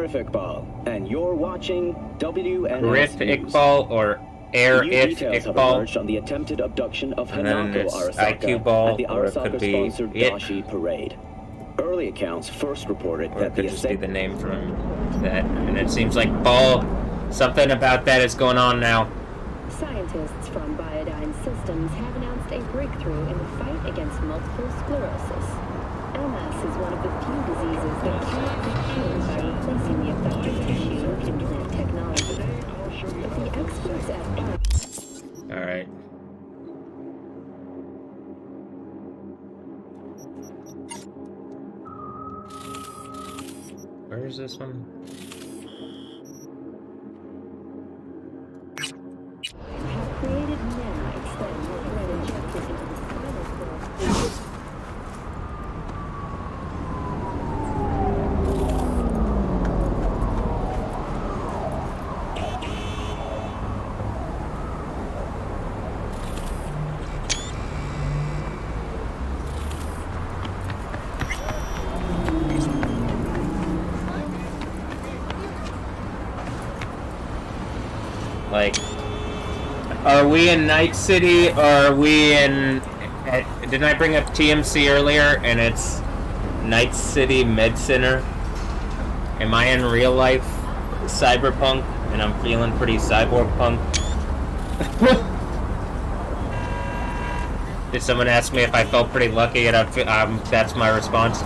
Iqbal, and you're watching WNS Rift News. Iqbal or Air New If details have Iqbal. emerged on the attempted abduction of And then Hanako there's Arasaka IQ Ball, at the or it could be Arasaka-sponsored it. Dashi parade. Early accounts first reported Or it that could the just be the name from that. And it seems like Ball, something about that is going on now. Scientists from Biodyne Systems have announced a breakthrough in the fight against multiple sclerosis. MS is one of the few diseases that cannot be cured by replacing the affected tissue with implant technology. But the experts at Alright. Where is this one? have created nanites that when injected into the spinal cord. Like, are we in Night City, or are we in... Didn't I bring up TMC earlier, and it's Night City Med Center? Am I in real life cyberpunk, and I'm feeling pretty cyborg punk? Did someone ask me if I felt pretty lucky, and that's my response?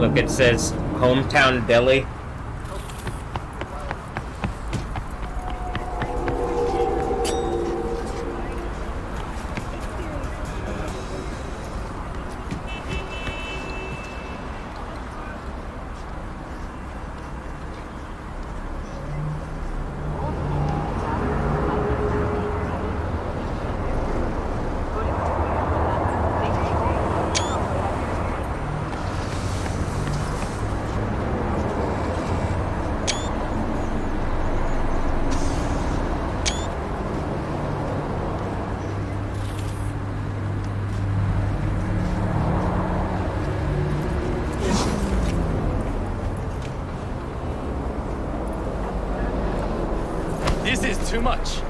Look, it says Hometown Deli. This is too much.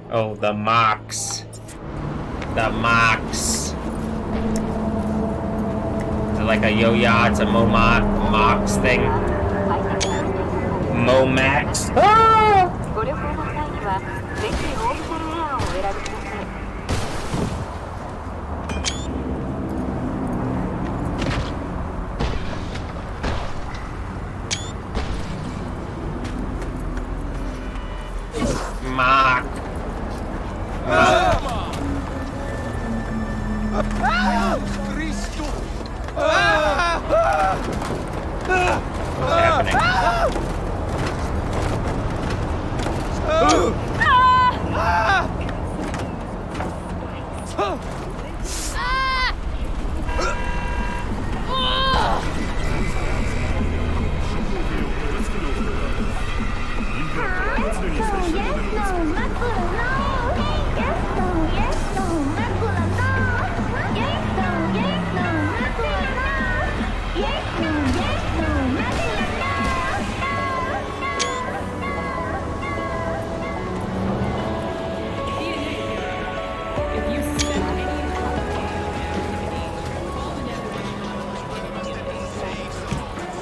Oh, the mocks. The mocks. Is it like a yo-ya? It's a mox thing. Momax. Ah! ご旅行の際にはぜひオープンエアをお選びください。Mock. What's happening?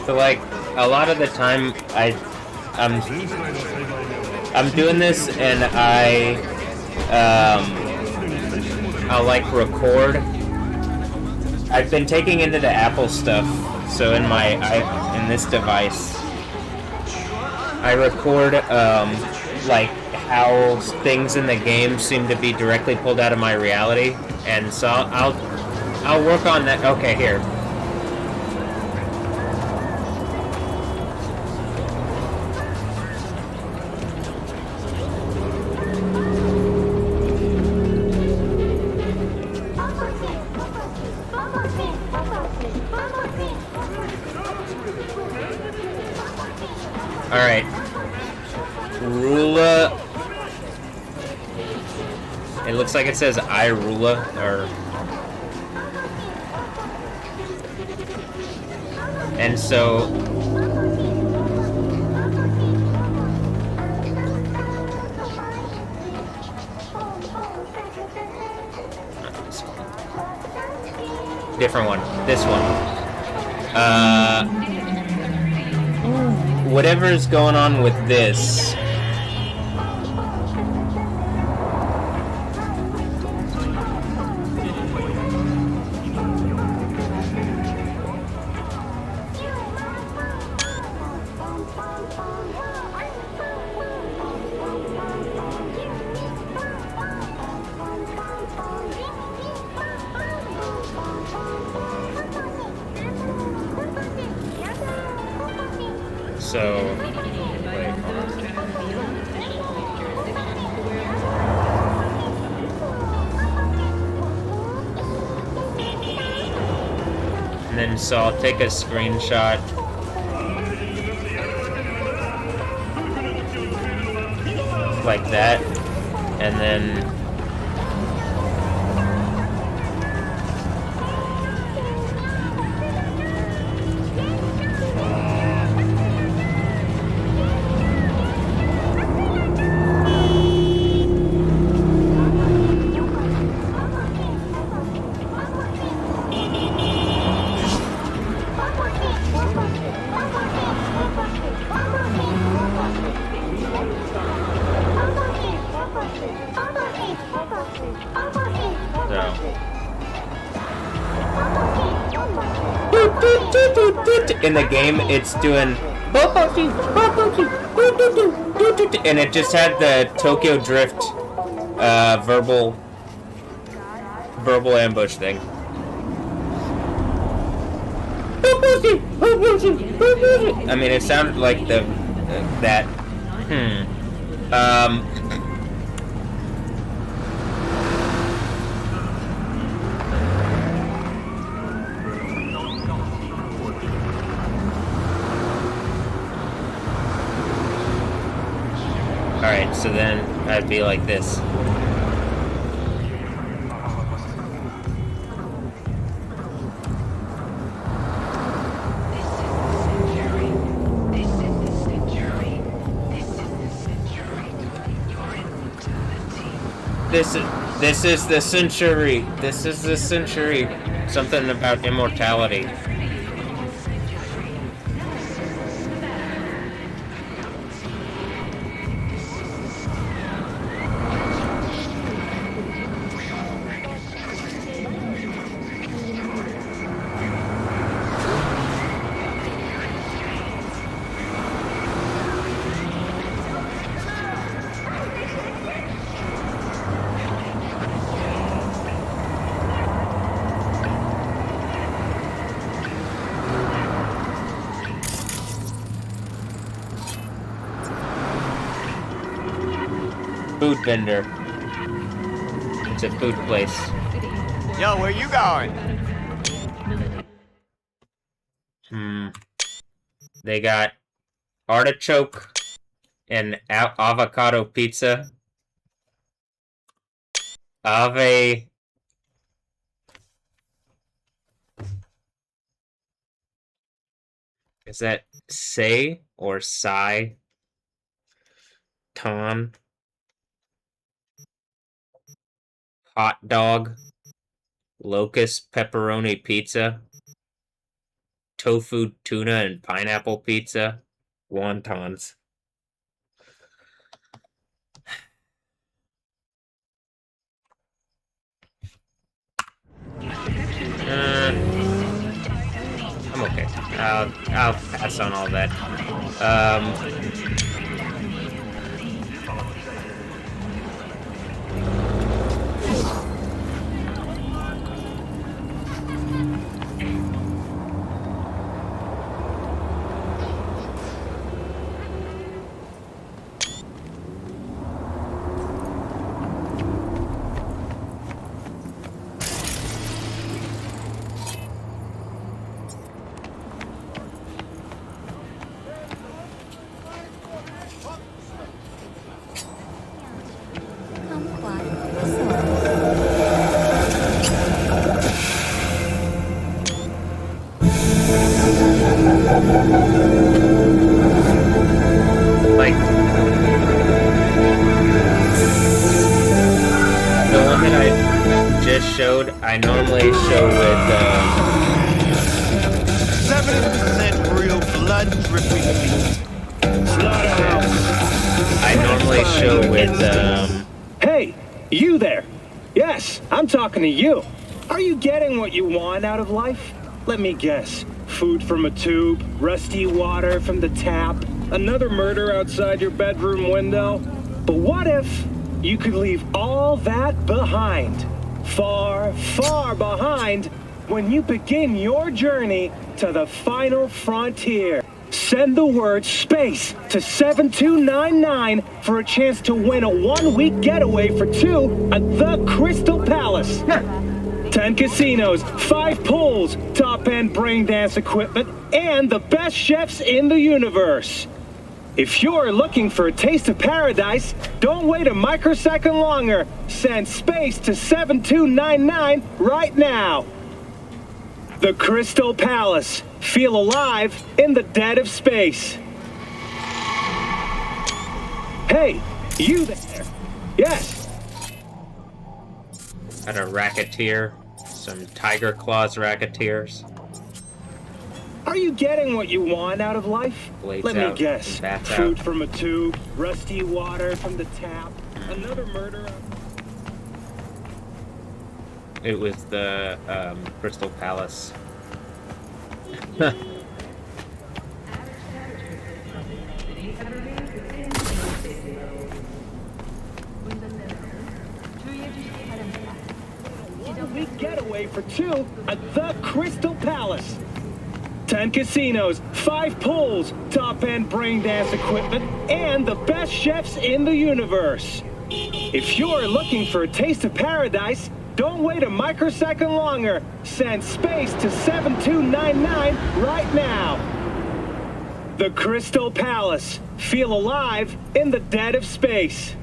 So like a lot of the time I'm doing this and I'll like record. I've been taking into the Apple stuff, so in this device I record like how things in the game seem to be directly pulled out of my reality, and so I'll work on that. Okay, here. Alright. Rula. It looks like it says I Rula, or. And so. Different one. This one. Whatever's going on with this. So, wait, hold on. And then, so I'll take a screenshot. like that, and then in the game, it's doing, and it just had the Tokyo Drift verbal ambush thing. I mean, it sounded like that. Alright, so then I'd be like this. This is the century. This is the century. Something about immortality. Food vendor. It's a food place. Yo, where you going? They got artichoke and avocado pizza. Ave. Is that say or sai? Ton. Hot dog, locust pepperoni pizza, tofu tuna and pineapple pizza, wontons. I'm okay. I'll pass on all that. Like, the one that I just showed, I normally show with, 70% real blood dripping meat. I normally show with, Hey, you there. Yes, I'm talking to you. Are you getting what you want out of life? Let me guess. Food from a tube, rusty water from the tap, another murder outside your bedroom window. But what if you could leave all that behind? Far, far behind when you begin your journey to the final frontier. Send the word SPACE to 7299 for a chance to win a one-week getaway for two at the Crystal Palace. 10 casinos, 5 pools, top-end brain dance equipment, and the best chefs in the universe. If you're looking for a taste of paradise, don't wait a microsecond longer. Send space to 7299 right now. The Crystal Palace. Feel alive in the dead of space. Hey, you there? Yes. Got a racketeer. Some Tiger Claws racketeers. Are you getting what you want out of life? Blades Let me out, guess. bats Food out. from a tube, rusty water from the tap, another murder. It was the Crystal Palace. Weekend getaway for two at the Crystal Palace. 10 casinos, 5 pools, top-end brain dance equipment, and the best chefs in the universe. If you're looking for a taste of paradise, don't wait a microsecond longer. Send space to 7299 right now. The Crystal Palace. Feel alive in the dead of space.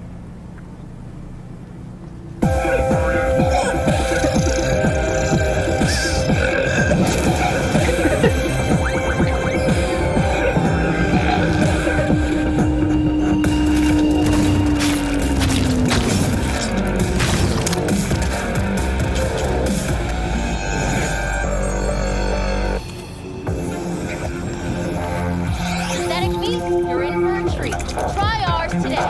Synthetic meat, you're in for a treat. Try ours today.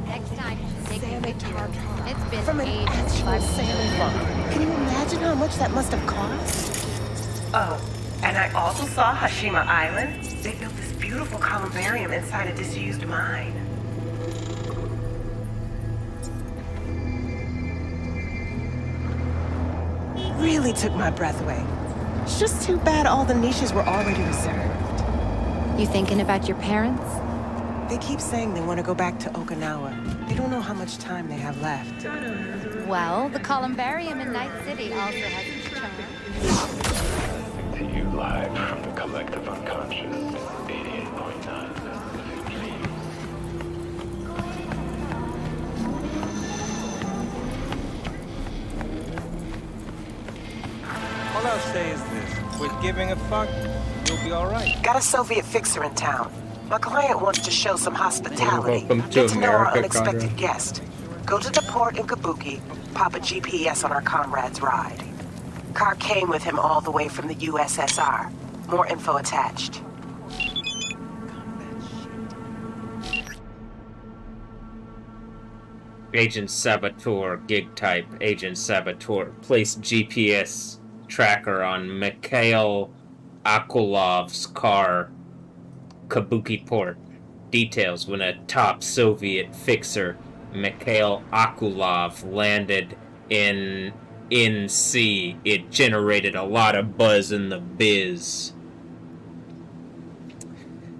Next time, take me with you. It's been From an ages. actual salmon farm. Can you imagine how much that must have cost? Oh, and I also saw Hashima Island. They built this beautiful columbarium inside a disused mine. Really took my breath away. It's just too bad all the niches were already reserved. You thinking about your parents? They keep saying they want to go back to Okinawa. They don't know how much time they have left. Well, the columbarium in Night City also has its charm. To you live from the collective unconscious, 88.9 Pacific Dreams. All I'll say is this. With giving a fuck, you'll be alright. Got a Soviet fixer in town. My client wants to show some hospitality. Welcome to Get to know our America, unexpected Conrad. guest. Go to the port in Kabuki, pop a GPS on our comrade's ride. Car came with him all the way from the USSR. More info attached. Agent Saboteur, gig type, Agent Saboteur. Place GPS tracker on Mikhail Akulov's car, Kabuki Port. Details: when a top Soviet fixer, Mikhail Akulov, landed in sea, it generated a lot of buzz in the biz.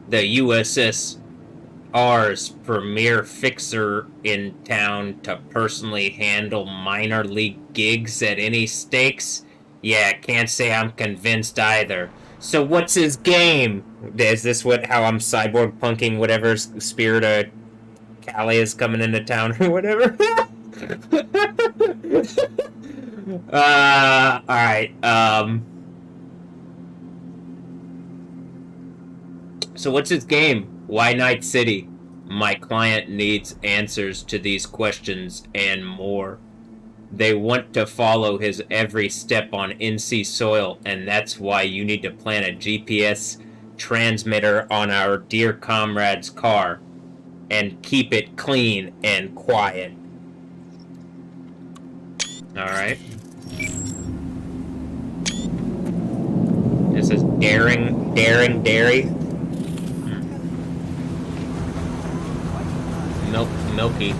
The USSR's premier fixer in town to personally handle minor league gigs at any stakes? Yeah, can't say I'm convinced either. So what's his game? Is this how I'm cyborg punking whatever spirit of Cali is coming into town or whatever? Alright, so what's his game? Why Night City? My client needs answers to these questions and more. They want to follow his every step on NC soil, and that's why you need to plant a GPS transmitter on our dear comrade's car and keep it clean and quiet. Alright. This is daring dairy. Milky.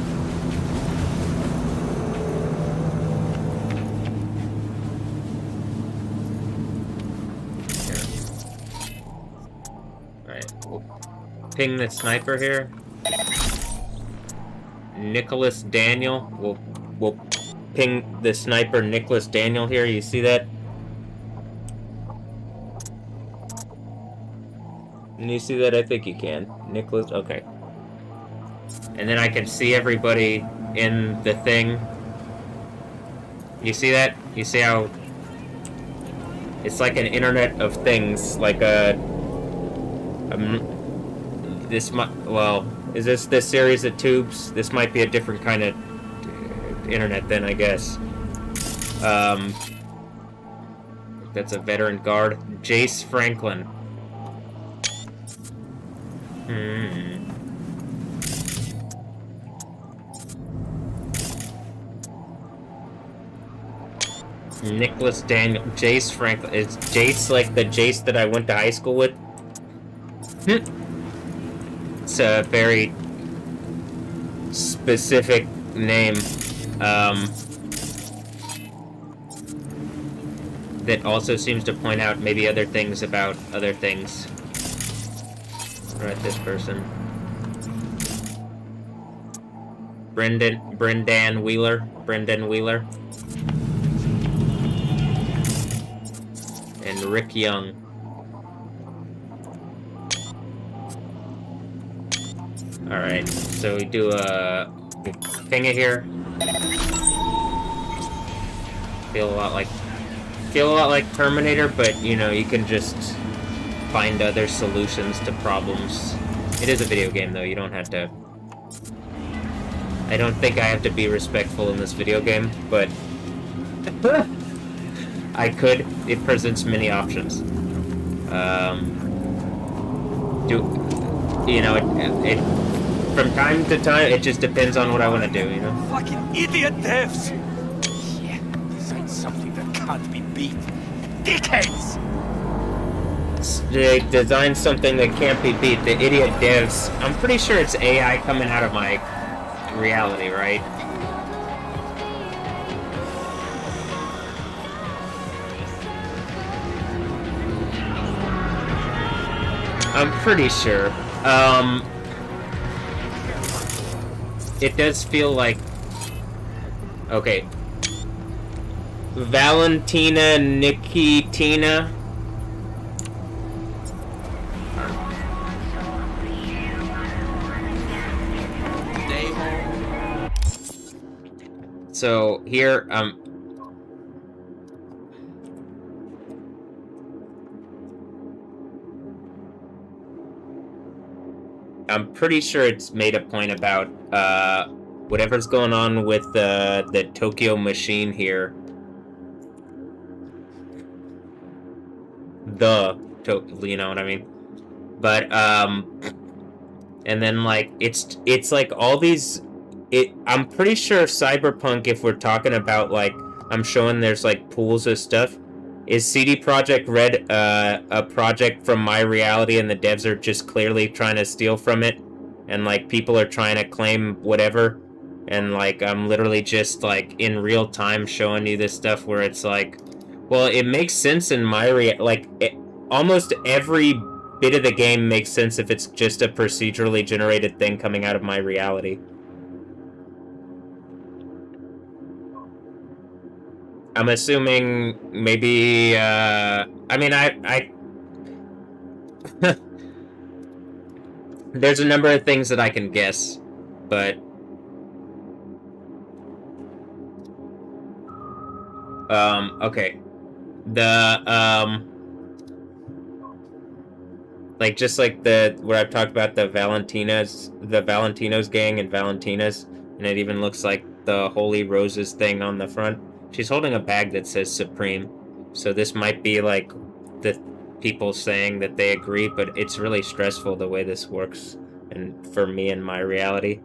ping the sniper here. Nicholas Daniel. We'll ping the sniper Nicholas Daniel here. You see that? Can you see that? I think you can. Nicholas. Okay. And then I can see everybody in the thing. You see that? You see how it's like an internet of things, like this might, well, is this series of tubes? This might be a different kind of internet then, I guess. That's a veteran guard. Jace Franklin. Nicholas Daniel. Jace Franklin. Is Jace like the Jace that I went to high school with? It's a very specific name. That also seems to point out maybe other things about other things. Right, this person. Brendan Wheeler. And Rick Young. Alright, so we do a thing here. Feel a lot like Terminator, but you know, you can just find other solutions to problems. It is a video game though, you don't have to. I don't think I have to be respectful in this video game, but I could. It presents many options. It from time to time, it just depends on what I want to do, you know? Fucking idiot devs! Yeah, design something that can't be beat. Dickheads! They designed something that can't be beat. The idiot devs. I'm pretty sure it's AI coming out of my reality, right? I'm pretty sure. It does feel like... Okay. Valentina Nikitina. So here, I'm pretty sure it's made a point about whatever's going on with the Tokyo machine here. You know what I mean? But and then like it's like all these. I'm pretty sure Cyberpunk, if we're talking about like I'm showing there's like pools of stuff. Is CD Projekt Red a project from my reality and the devs are just clearly trying to steal from it? And like people are trying to claim whatever? And like I'm literally just like in real time showing you this stuff where it's like, well, it makes sense in my almost every bit of the game makes sense if it's just a procedurally generated thing coming out of my reality. I'm assuming maybe, I mean, there's a number of things that I can guess, but, okay. Like, just like where I've talked about the Valentinos gang and Valentinas, and it even looks like the Holy Roses thing on the front. She's holding a bag that says Supreme, so this might be like the people saying that they agree, but it's really stressful the way this works, and for me in my reality.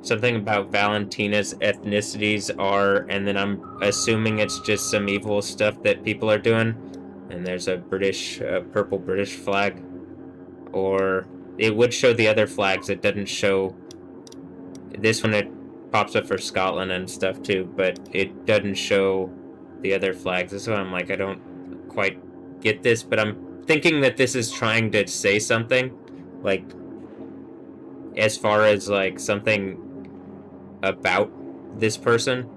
Something about Valentina's ethnicities are, and then I'm assuming it's just some evil stuff that people are doing, and there's a British, purple British flag. Or it would show the other flags. It doesn't show this one. It pops up for Scotland and stuff too, but it doesn't show the other flags. That's why I'm like, I don't quite get this, but I'm thinking that this is trying to say something, like, as far as, like, something about this person,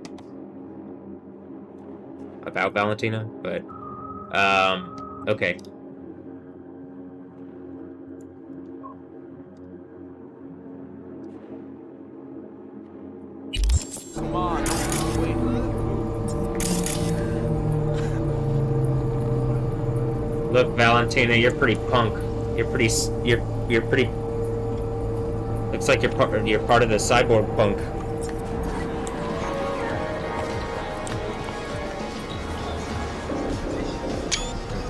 about Valentina, but, okay. Come on, wait. Look, Valentina, you're pretty punk. You're pretty. Looks like you're part of the cyborg punk.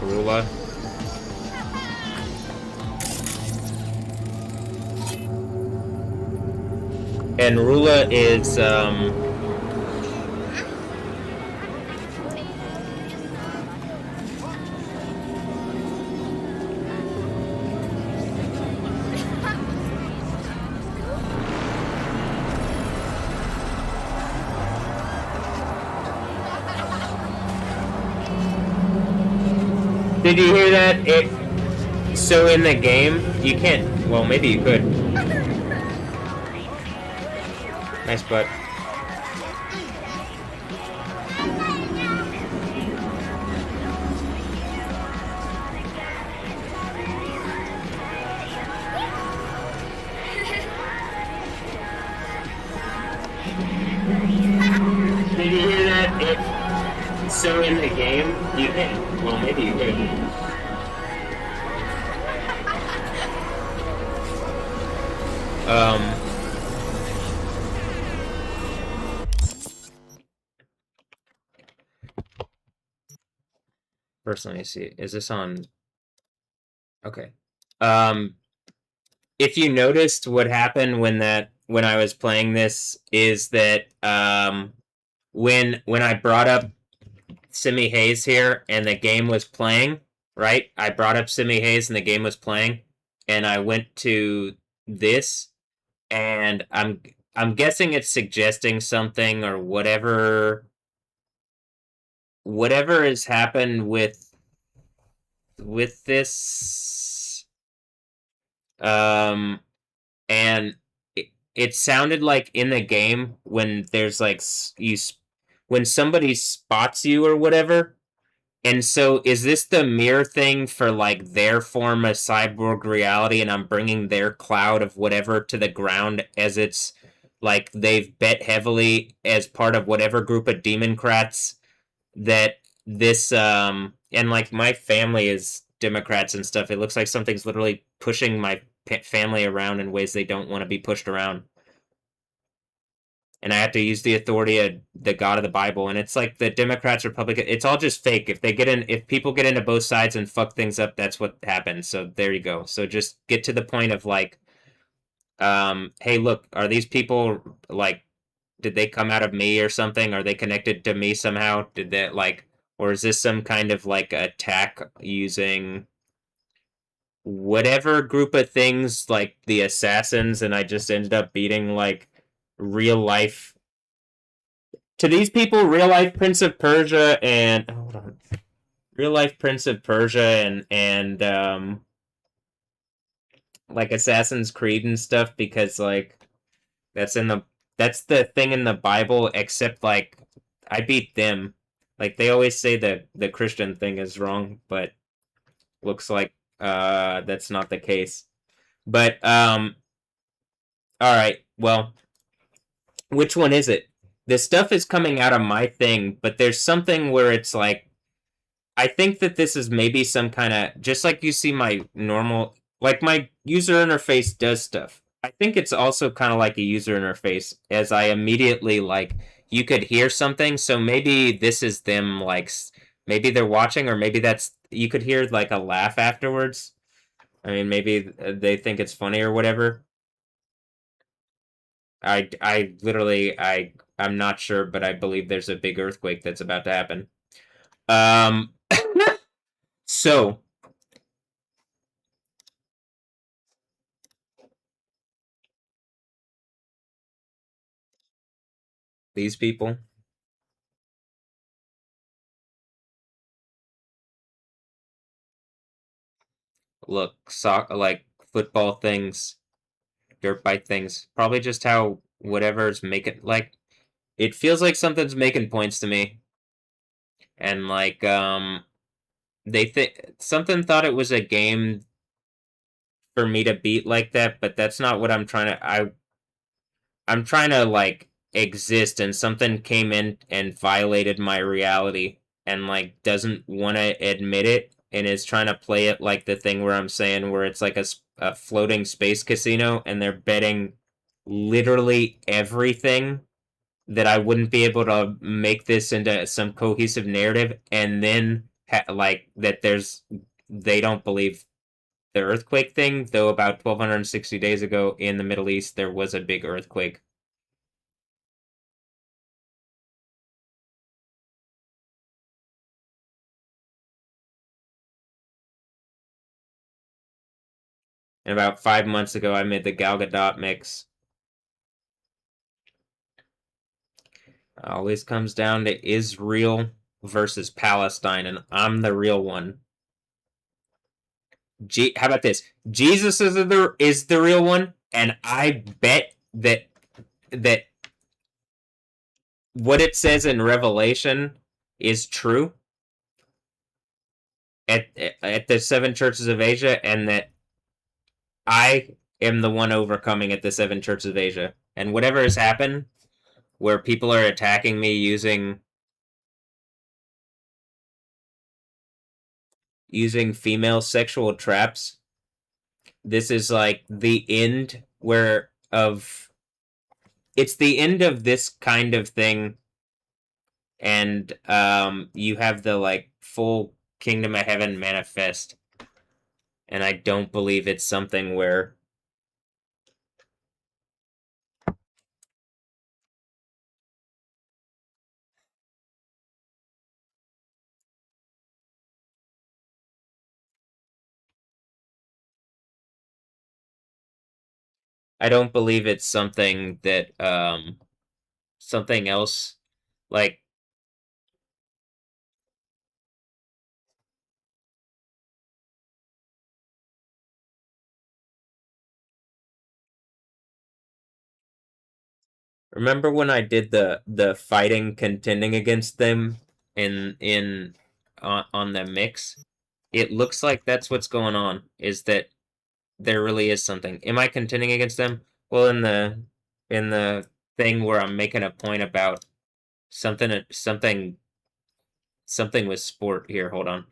Rula. And Rula is Did you hear that? So in the game, you can't. Well, maybe you could. Nice butt. Did you hear that? So in the game, you can't. Well, maybe you could. First, let me see. Is this on? Okay. If you noticed, what happened when I was playing this is that when I brought up Simi Hayes here and the game was playing, right? I brought up Simi Hayes and the game was playing, and I went to this, and I'm guessing it's suggesting something or whatever has happened with this, and it sounded like in the game when there's like when somebody spots you or whatever. And so is this the mirror thing for like their form of cyborg reality, and I'm bringing their cloud of whatever to the ground, as it's like they've bet heavily as part of whatever group of Democrats that this and like my family is Democrats and stuff. It looks like something's literally pushing my family around in ways they don't want to be pushed around. And I have to use the authority of the God of the Bible. And it's like the Democrats, Republicans, it's all just fake. If people get into both sides and fuck things up, that's what happens. So there you go. So just get to the point of like, hey, look, are these people like, did they come out of me or something? Are they connected to me somehow? Did that like, or is this some kind of like attack using whatever group of things like the assassins, and I just ended up beating like real life, to these people, real life Prince of Persia and hold on, real life Prince of Persia and like Assassin's Creed and stuff, because like that's the thing in the Bible, except like I beat them. Like they always say that the Christian thing is wrong, but looks like that's not the case. But all right, well, which one is it? This stuff is coming out of my thing, but there's something where it's like, I think that this is maybe some kind of, just like you see my normal, like my user interface does stuff. I think it's also kind of like a user interface, as I immediately, like, you could hear something, so maybe this is them, like, maybe they're watching, or maybe you could hear, like, a laugh afterwards. I mean, maybe they think it's funny or whatever. I'm not sure, but I believe there's a big earthquake that's about to happen. So, these people. Look, like football things, dirt bike things. Probably just how whatever's making, like, it feels like something's making points to me. And like, they think something thought it was a game for me to beat like that, but that's not what I'm trying to. I'm trying to like exist, and something came in and violated my reality, and like doesn't want to admit it, and is trying to play it like the thing where I'm saying where it's like a floating space casino, and they're betting literally everything that I wouldn't be able to make this into some cohesive narrative, and then like that they don't believe the earthquake thing, though about 1260 days ago in the Middle East there was a big earthquake. And about 5 months ago I made the Gal Gadot mix. Always comes down to Israel versus Palestine, and I'm the real one. How about this? Jesus is the real one, and I bet that what it says in Revelation is true at the seven churches of Asia, and that I am the one overcoming at the seven churches of Asia. And whatever has happened, where people are attacking me using female sexual traps, this is like the end it's the end of this kind of thing, and you have the like full kingdom of heaven manifest, and I don't believe it's something where I don't believe it's something that something else, like, remember when I did the fighting contending against them in on the mix? It looks like that's what's going on, is that there really is something. Am I contending against them? Well, in the thing where I'm making a point about something with sport here, hold on.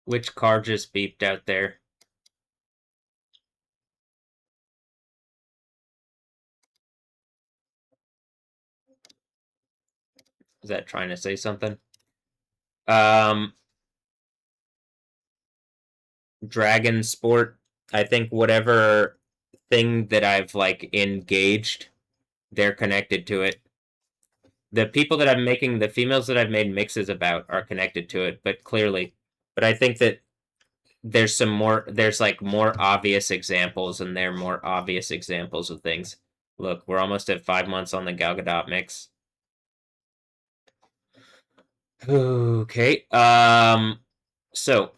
Which car just beeped out there? Is that trying to say something? Dragon Sport. I think whatever thing that I've like engaged, they're connected to it. The people that I'm making, the females that I've made mixes about are connected to it, but clearly. But I think that there's like more obvious examples, and they're more obvious examples of things. Look, we're almost at 5 months on the Gal Gadot mix. Okay, so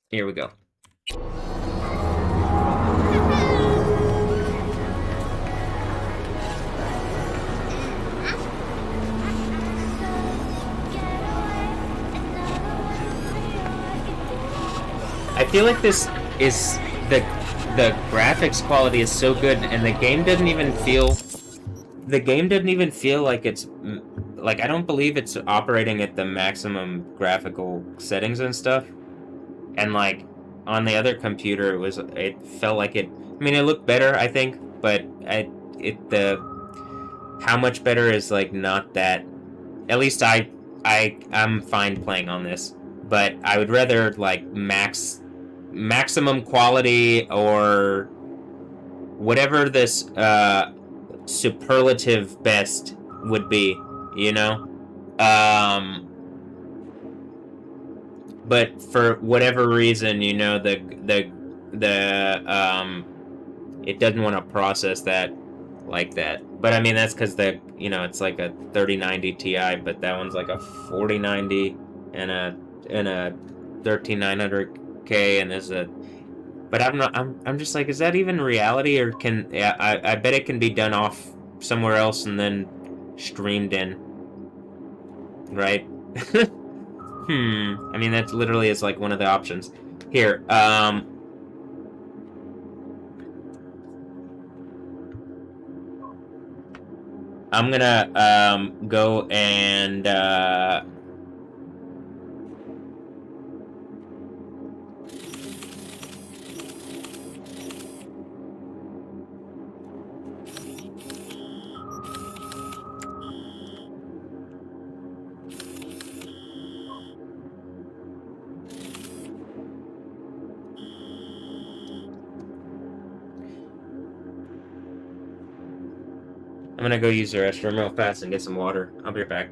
here we go. I feel like this is the graphics quality is so good, and the game doesn't even feel like it's like, I don't believe it's operating at the maximum graphical settings and stuff. And like on the other computer, it felt like it. I mean, it looked better, I think, but how much better is like not that. At least I'm fine playing on this, but I would rather like maximum quality or whatever this superlative best would be, you know? But for whatever reason, you know, it doesn't want to process that like that. But I mean, that's because it's like a 3090 Ti, but that one's like a 4090 and a 13900K, and there's a. But I'm just like, is that even reality, or I bet it can be done off somewhere else and then streamed in, right? I mean, that literally is like one of the options. Here, I'm gonna go and go use the restroom real fast and get some water. I'll be right back.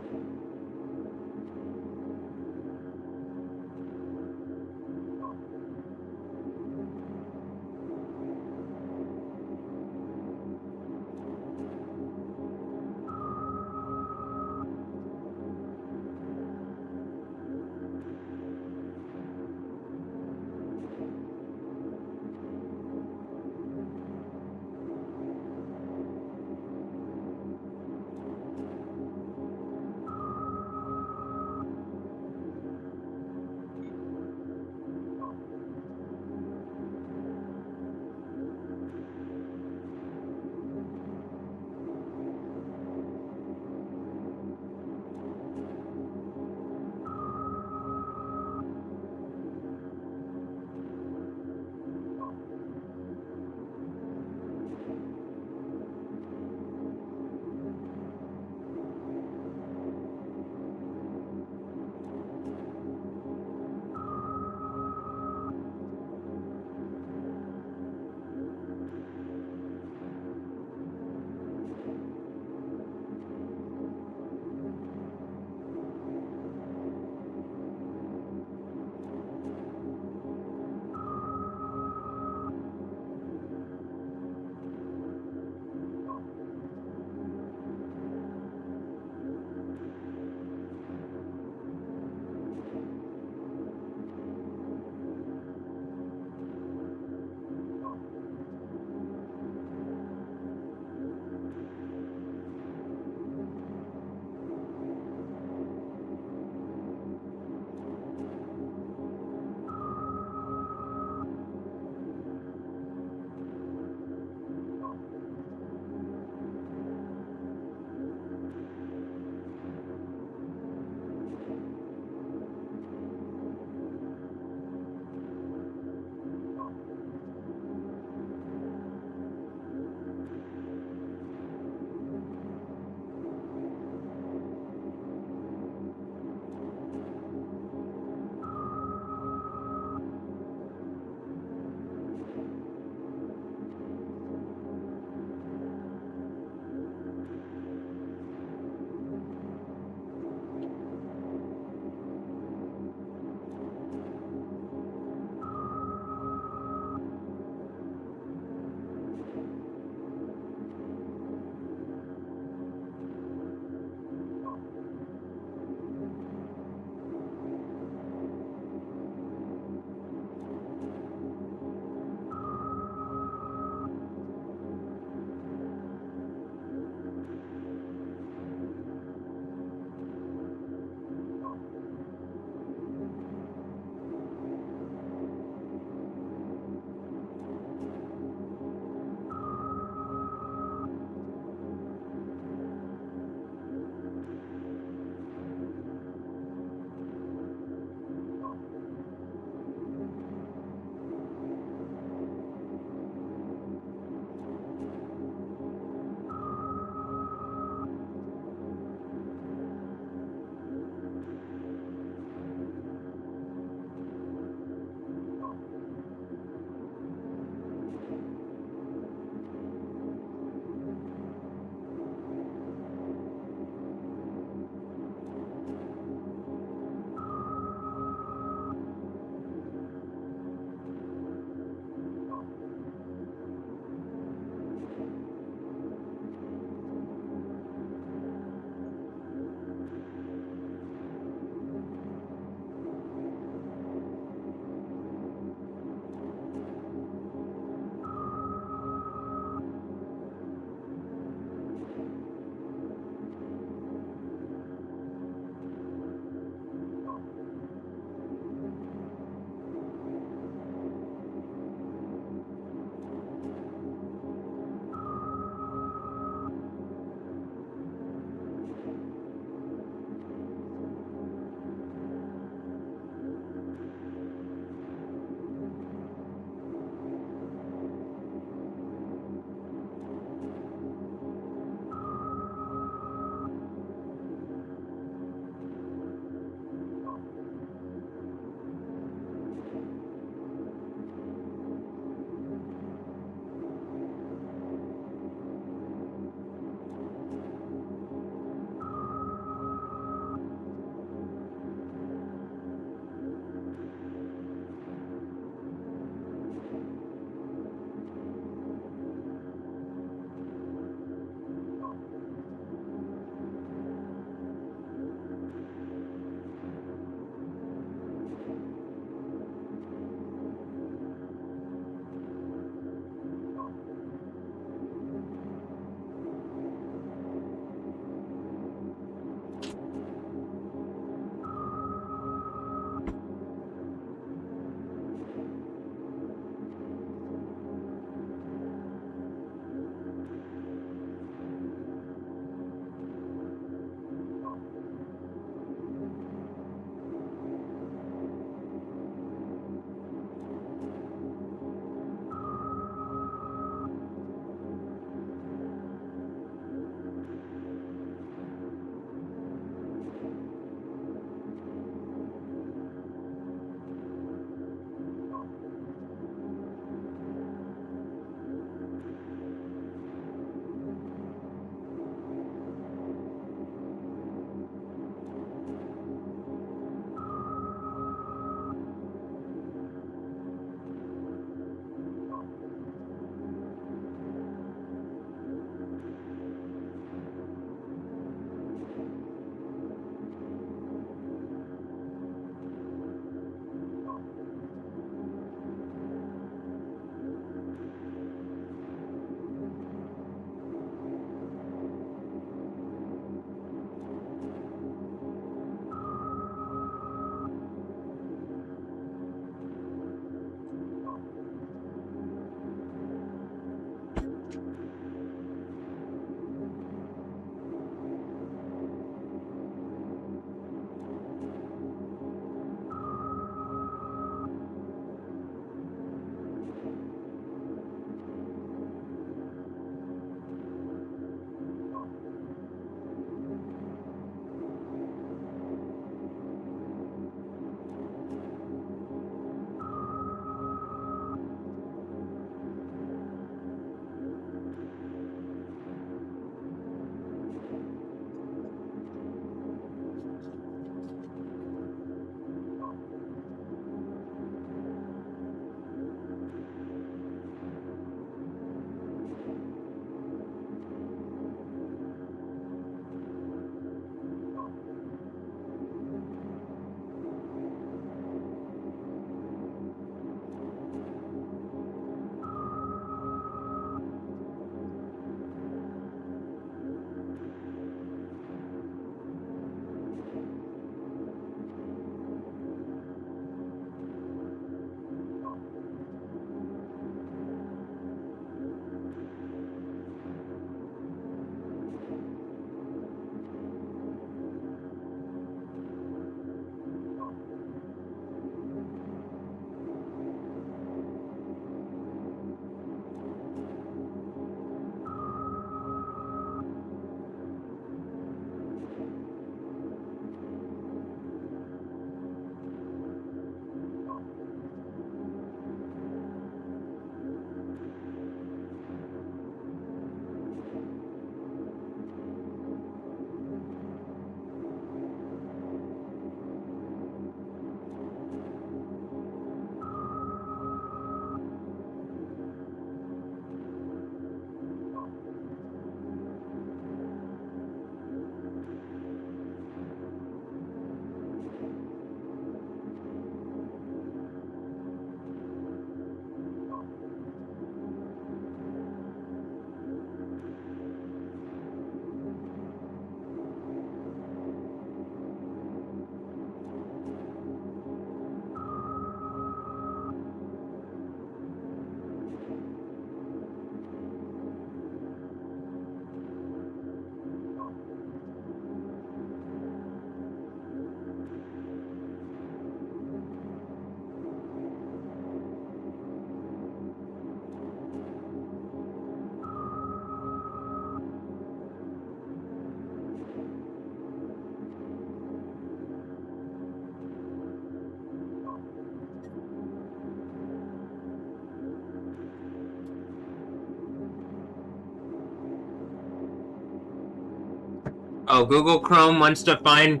Oh, Google Chrome wants to find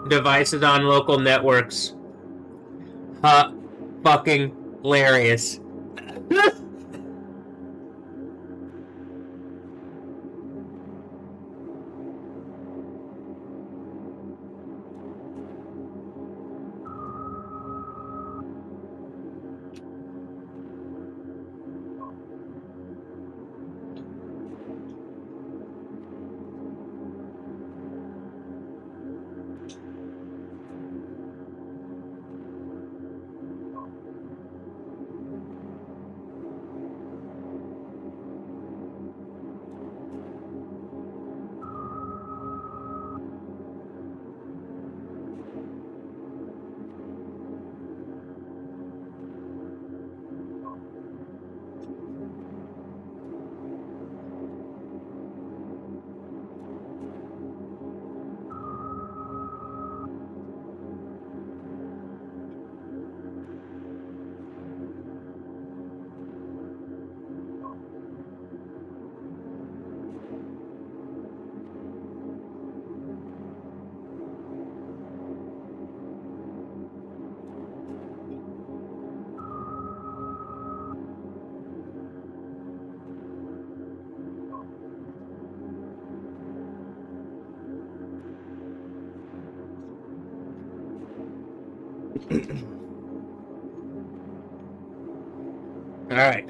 devices on local networks. Fucking hilarious. All right.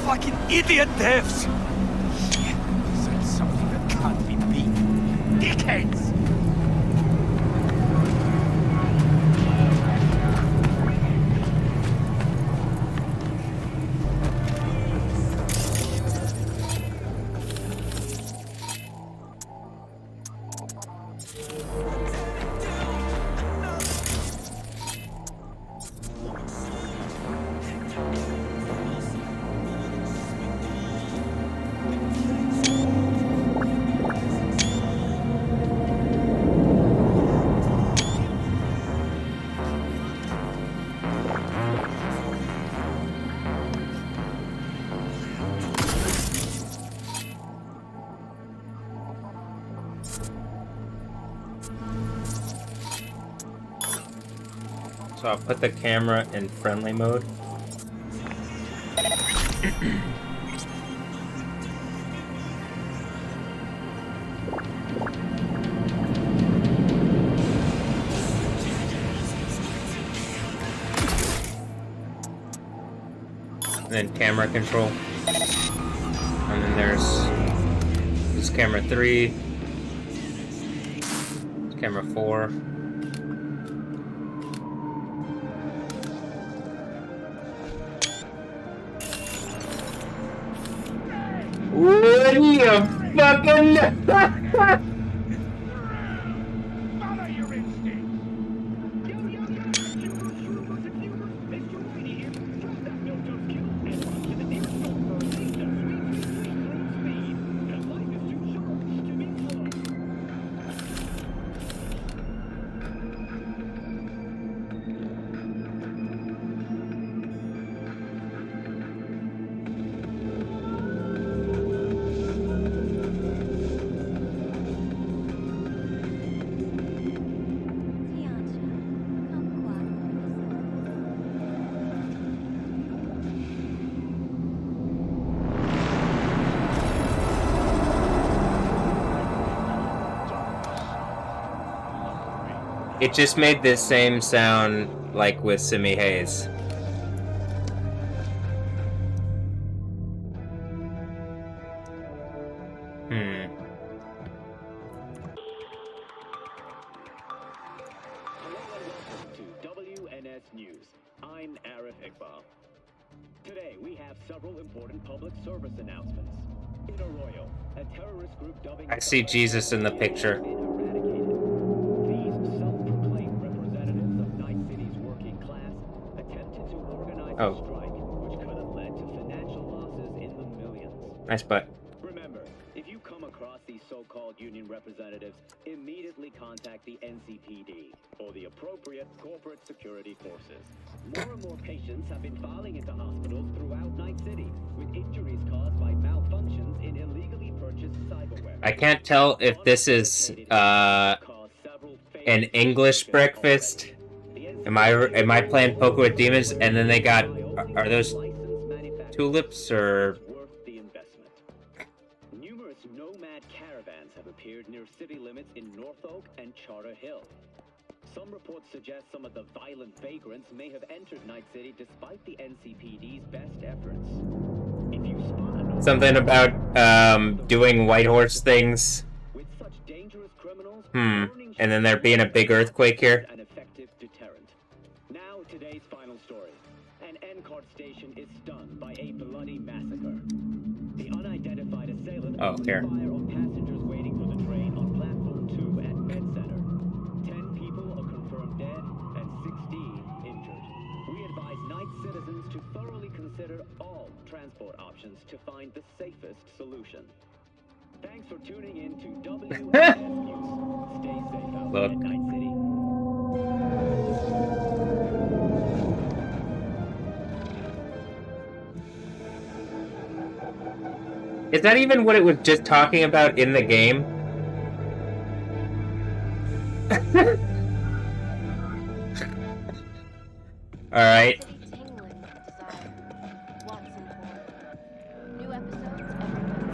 Fucking idiot devs! Shit, that's something that can't be beat. Dickheads! So I'll put the camera in friendly mode. And then camera control. And then there's this camera 3. This camera 4. What you fucking Follow your instincts! It just made the same sound like with Simi Hayes. To several important public service announcements. In Arroyo, a terrorist group dubbing I see Jesus in the picture. been eradicated. These self-proclaimed representatives of Night City's working class attempted to organize a strike, which could have led to financial losses in the millions. Nice butt. Remember, if you come across these so-called union representatives, immediately contact the NCPD or the appropriate corporate security forces. More and more patients have been filing into hospitals throughout Night City with injuries caused by malfunctions in illegally purchased cyberware. I can't tell if this is an English breakfast. Am I playing Poker with Demons and then they got are those tulips or Numerous nomad caravans have appeared near city limits in North Oak and Charter Hill. Some reports suggest some of the violent vagrants may have entered Night City despite the NCPD's best efforts. If you spot something about doing white horse things? with such dangerous criminals, And then there being a big earthquake here. an effective deterrent. Now today's final story. An N-card station is stunned by a bloody massacre. The unidentified assailant opened here. fire on passengers waiting for the train on platform 2 at Med Center. 10 people are confirmed dead and 16 injured. We advise Night citizens to thoroughly consider all transport options to find the safest solution. Thanks for tuning in to WNS News. Stay safe out Look. at Night City. Is that even what it was just talking about in the game? Alright. City tingling with desire. Watson Ford. New episodes every Wednesday.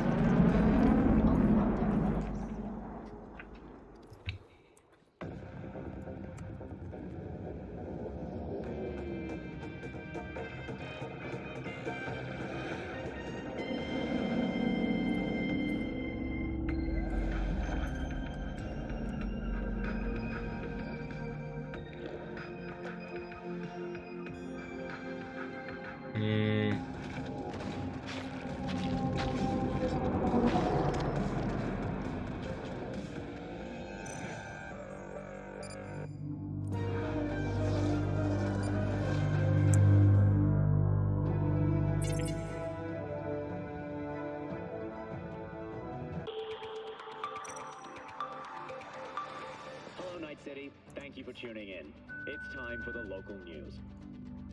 Only on Daredevil. Hello, Night City. Thank you for tuning in. It's time for the local news.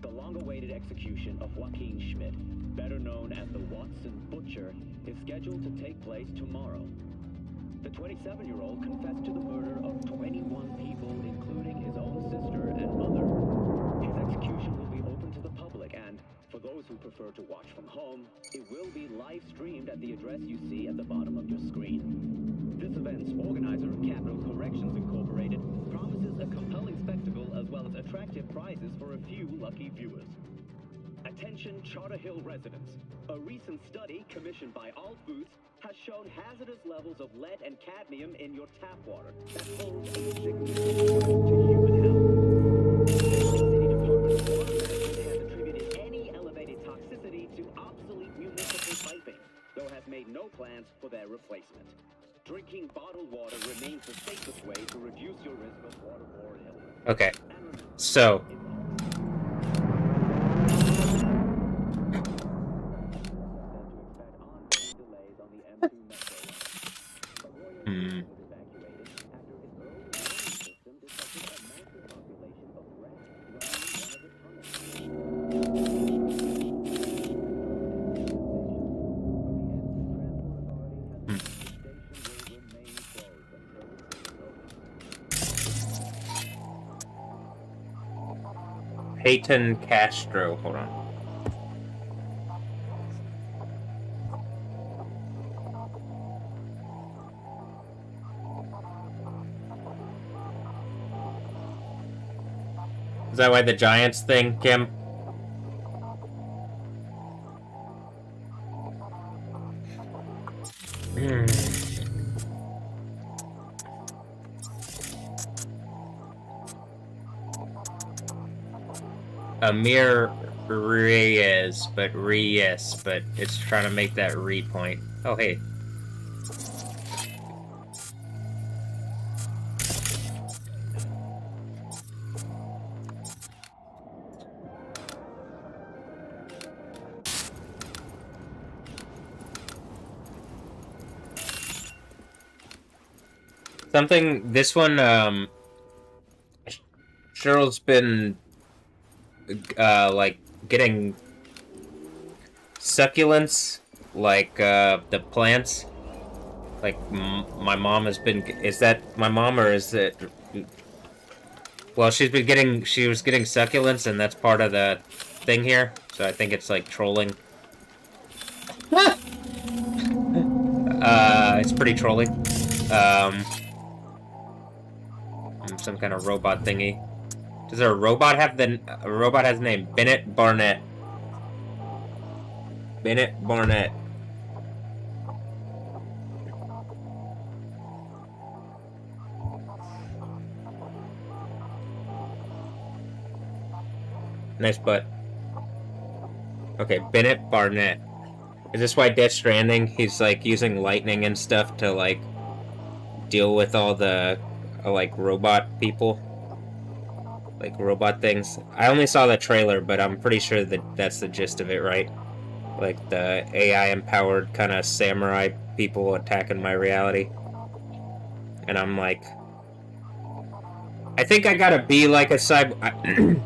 The long-awaited execution of Joaquin Schmidt, better known as the Watson Butcher, is scheduled to take place tomorrow. The 27-year-old confessed to the murder of 21 people, including his own sister and mother. His execution will be open to the public, and for those who prefer to watch from home, it will be live-streamed at the address you see at the bottom of your screen. This event's organizer, Capital Corrections Incorporated, promises a compelling spectacle as well as attractive prizes for a few lucky viewers. Attention Charter Hill residents. A recent study commissioned by Alt Foods has shown hazardous levels of lead and cadmium in your tap water that pose a significant threat to human health. The City Department of Water Management has attributed any elevated toxicity to obsolete municipal piping, though has made no plans for their replacement. Drinking bottled water remains the safest way to reduce your risk of waterborne illness. Okay. So. Peyton Castro, hold on. Is that why the Giants thing, Kim? Amir Reyes, but it's trying to make that re point. Oh, hey. This one, Cheryl's been, like, getting succulents, like, the plants. Like, my mom has been, is that my mom, or is it, well, she was getting succulents, and that's part of the thing here, so I think it's, like, trolling. It's pretty trolling. Some kind of robot thingy. Does a robot have a robot has the name Bennett Barnett? Bennett Barnett. Nice butt. Okay, Bennett Barnett. Is this why Death Stranding, he's like using lightning and stuff to like deal with all the like robot people? Like robot things? I only saw the trailer, but I'm pretty sure that that's the gist of it, right? Like the AI empowered kind of samurai people attacking my reality. And I'm like, I think I gotta be like a cyborg.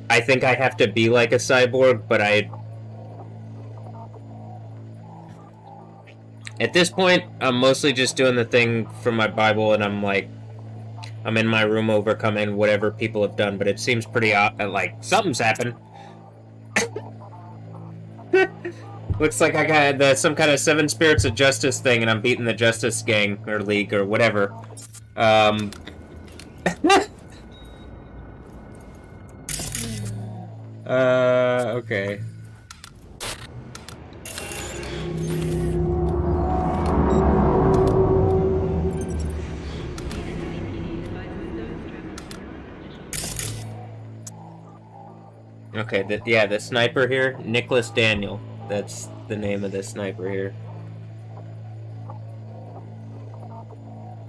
I think I have to be like a cyborg, but at this point, I'm mostly just doing the thing from my Bible, and I'm like, I'm in my room overcoming whatever people have done, but it seems pretty like something's happened. Looks like I got some kind of 7 Spirits of Justice thing, and I'm beating the Justice Gang, or League, or whatever. Okay. Okay, yeah, the sniper here, Nicholas Daniel. That's the name of the sniper here.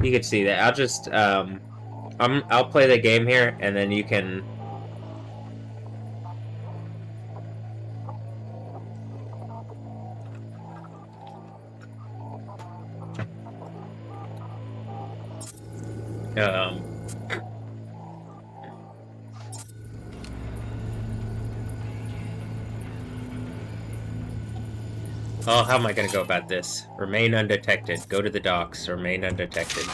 You can see that. I'll just, I'll play the game here, and then you can... Oh, how am I gonna go about this? Remain undetected. Go to the docks. Remain undetected.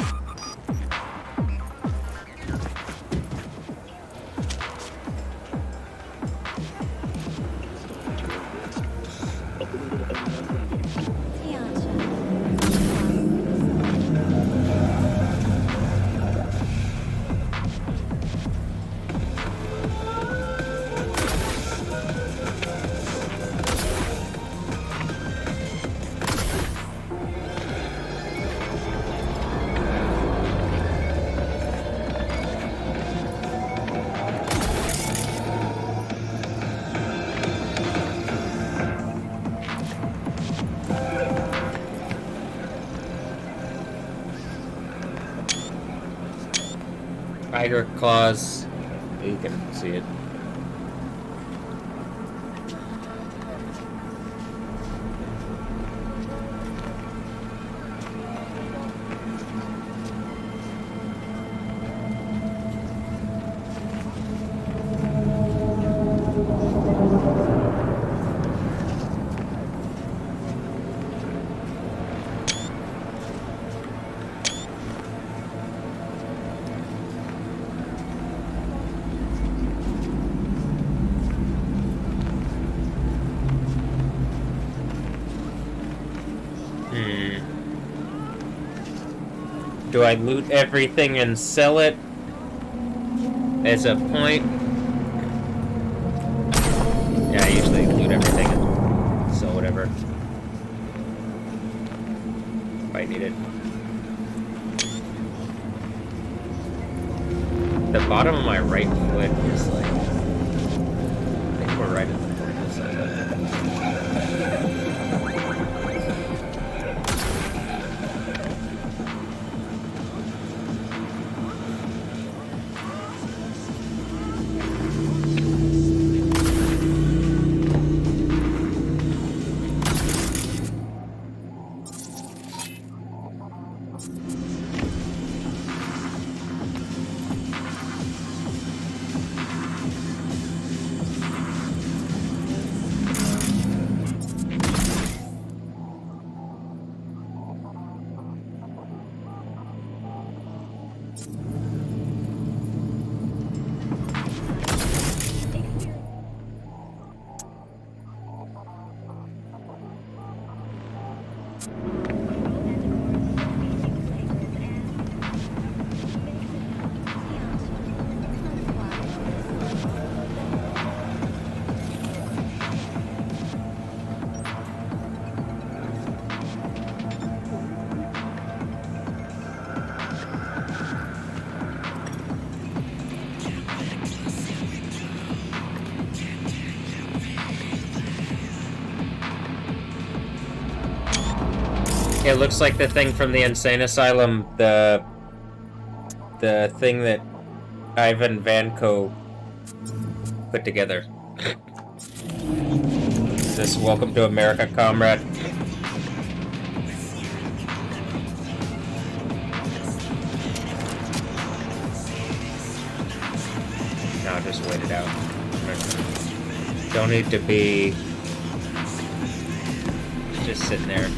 Tiger claws. You can see it. Do I loot everything and sell it as a point? Yeah, I usually loot everything and sell whatever if I need it. The bottom of my right foot is like, I think we're right at the point. It looks like the thing from the Insane Asylum, the thing that Ivan Vanko put together. This Welcome to America, comrade. No, just wait it out. Don't need to be just sitting there.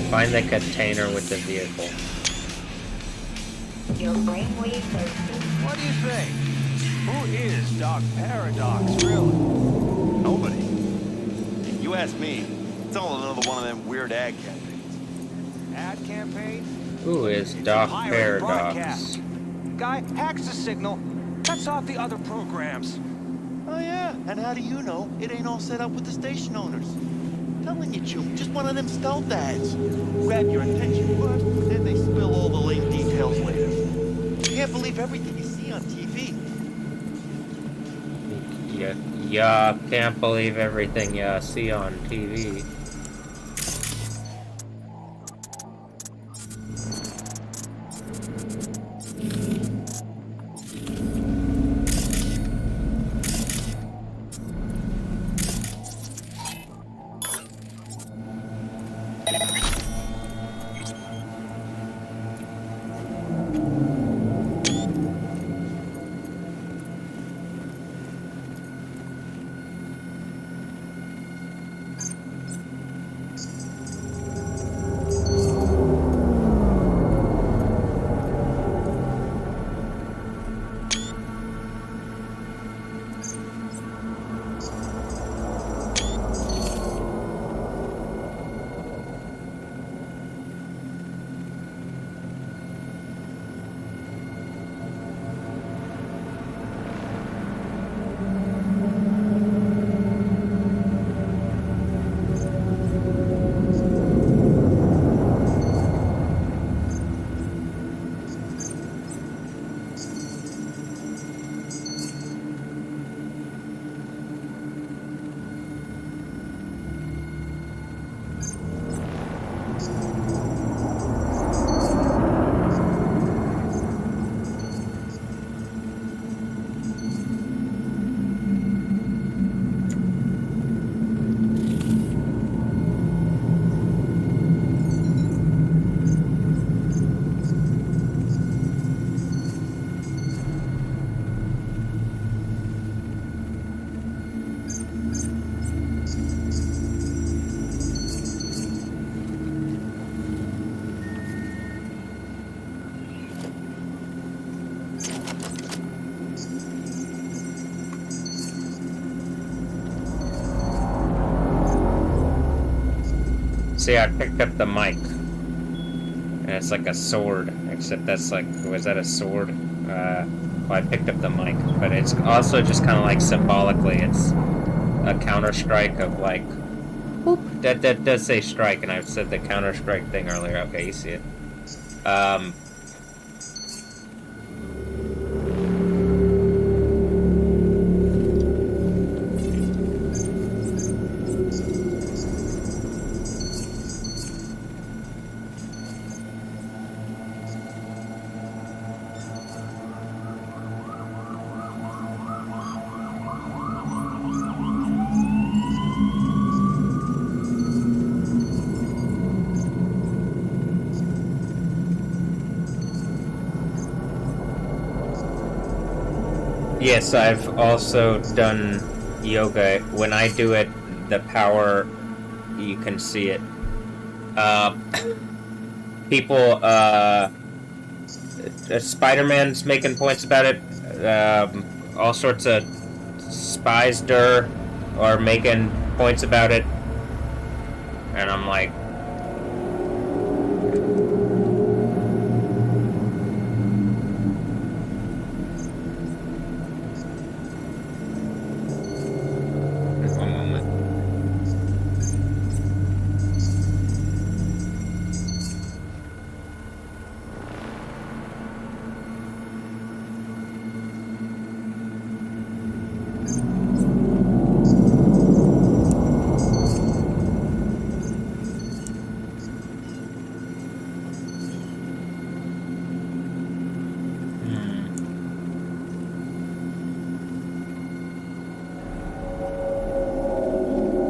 Find the container with the vehicle. Your brainwaves are... What do you think? Who is Doc Paradox, really? Nobody. If you ask me, it's all another one of them weird ad campaigns. Ad campaign? Who is Doc Pirate Paradox? broadcast. Guy hacks the signal, cuts off the other programs. Oh yeah, and how do you know it ain't all set up with the station owners? Telling you, Chum, just one of them stealth ads. Grab your attention first, then they spill all the lame details later. You can't believe everything you see on TV. Yeah, can't believe everything you see on TV. See, I picked up the mic. And it's like a sword, except that's like, was that a sword? Well, I picked up the mic, but it's also just kind of like symbolically, it's a counter-strike of like, whoop, that does say strike, and I've said the counter-strike thing earlier. Okay, you see it. Yes, I've also done yoga. When I do it, the power, you can see it. People, Spider-Man's making points about it. All sorts of spies are making points about it. And I'm like... One moment.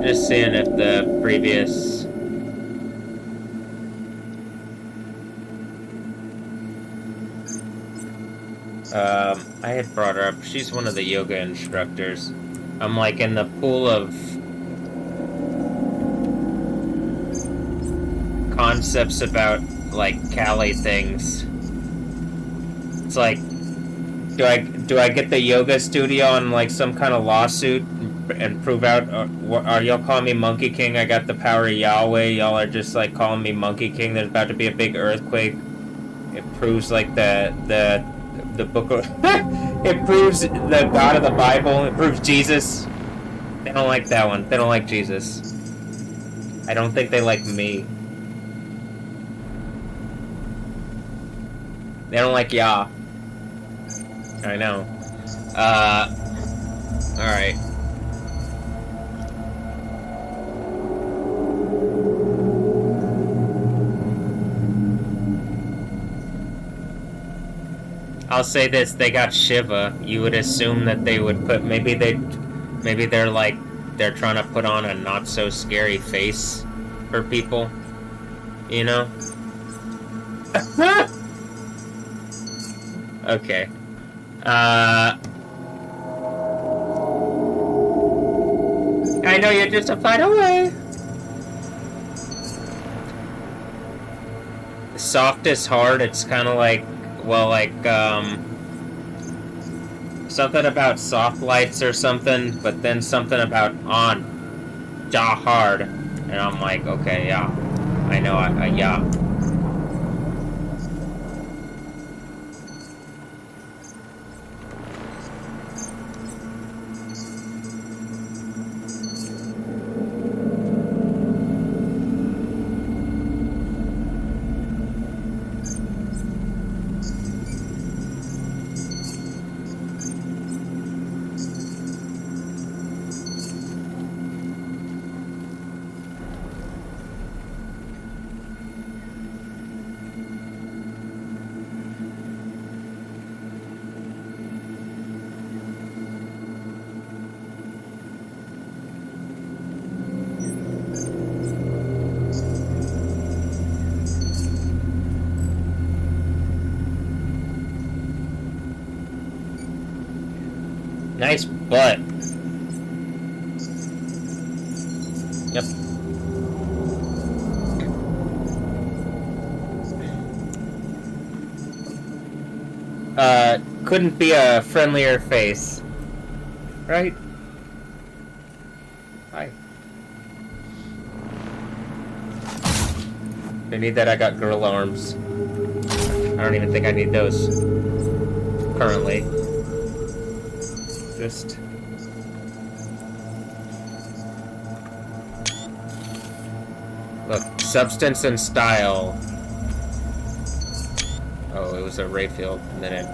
Just seeing if the previous... I had brought her up. She's one of the yoga instructors. I'm like in the pool of concepts about like Cali things. It's like, do I get the yoga studio on like some kind of lawsuit and prove out, are y'all calling me Monkey King? I got the power of Yahweh. Y'all are just like calling me Monkey King. There's about to be a big earthquake. It proves like the book of it proves the God of the Bible. It proves Jesus. They don't like that one. They don't like Jesus. I don't think they like me. They don't like Yah. I know. Alright. I'll say this, they got Shiva. You would assume that they would put, maybe they're like, they're trying to put on a not so scary face for people. You know? Okay. I know you're just a fight away. Soft is hard, it's kinda like, well, like, something about soft lights or something, but then something about on jaw hard. And I'm like, okay, yeah. I know, yeah. Nice butt. Yep. Couldn't be a friendlier face. Right? Hi. If I need that, I got girl arms. I don't even think I need those. Currently. Just... Look, substance and style. Oh, it was a Rayfield, and then it...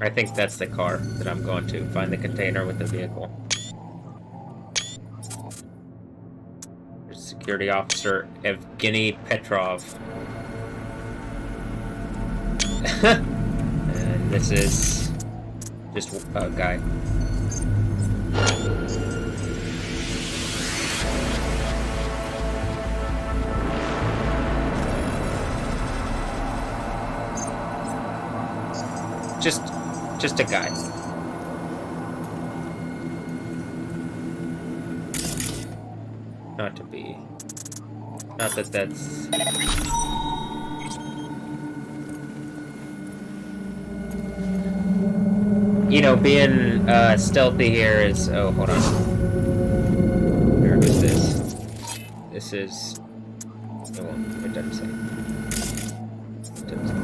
I think that's the car that I'm going to. Find the container with the vehicle. There's Security Officer Evgeny Petrov. this is just a guy. Just a guy. Not to be. Not that that's. You know, being stealthy here is. Oh, hold on. Where is this? This is. Oh, it doesn't say. It doesn't say.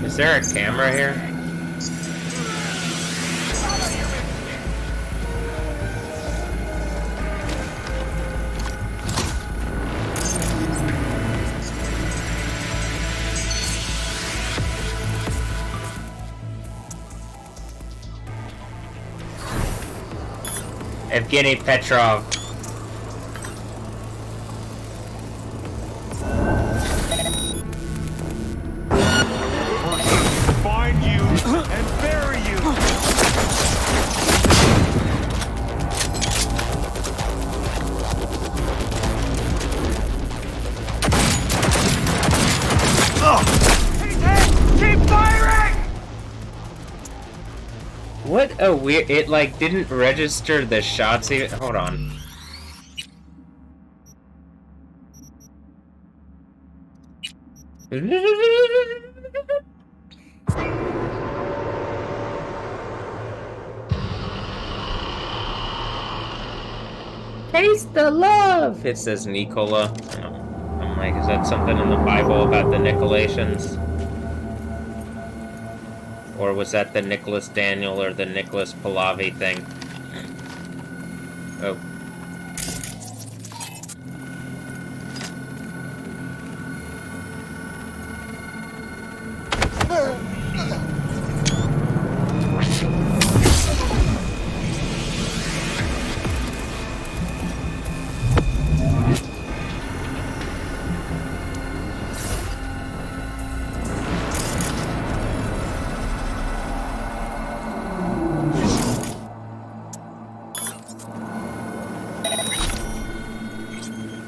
Is there a camera here? Evgeny Petrov. Find you and bury you. He's hit! Keep firing! What a weird. It like didn't register the shots even. Hold on. Taste the love! It says Nicola. I'm like, is that something in the Bible about the Nicolaitans? Or was that the Nicholas Daniel or the Nicholas Pahlavi thing? Oh.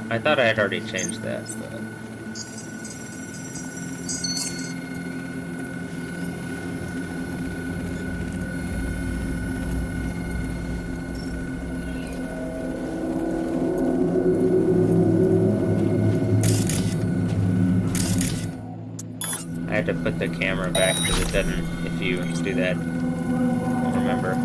I thought I had already changed that, but... I had to put the camera back because it doesn't, if you do that, I don't remember.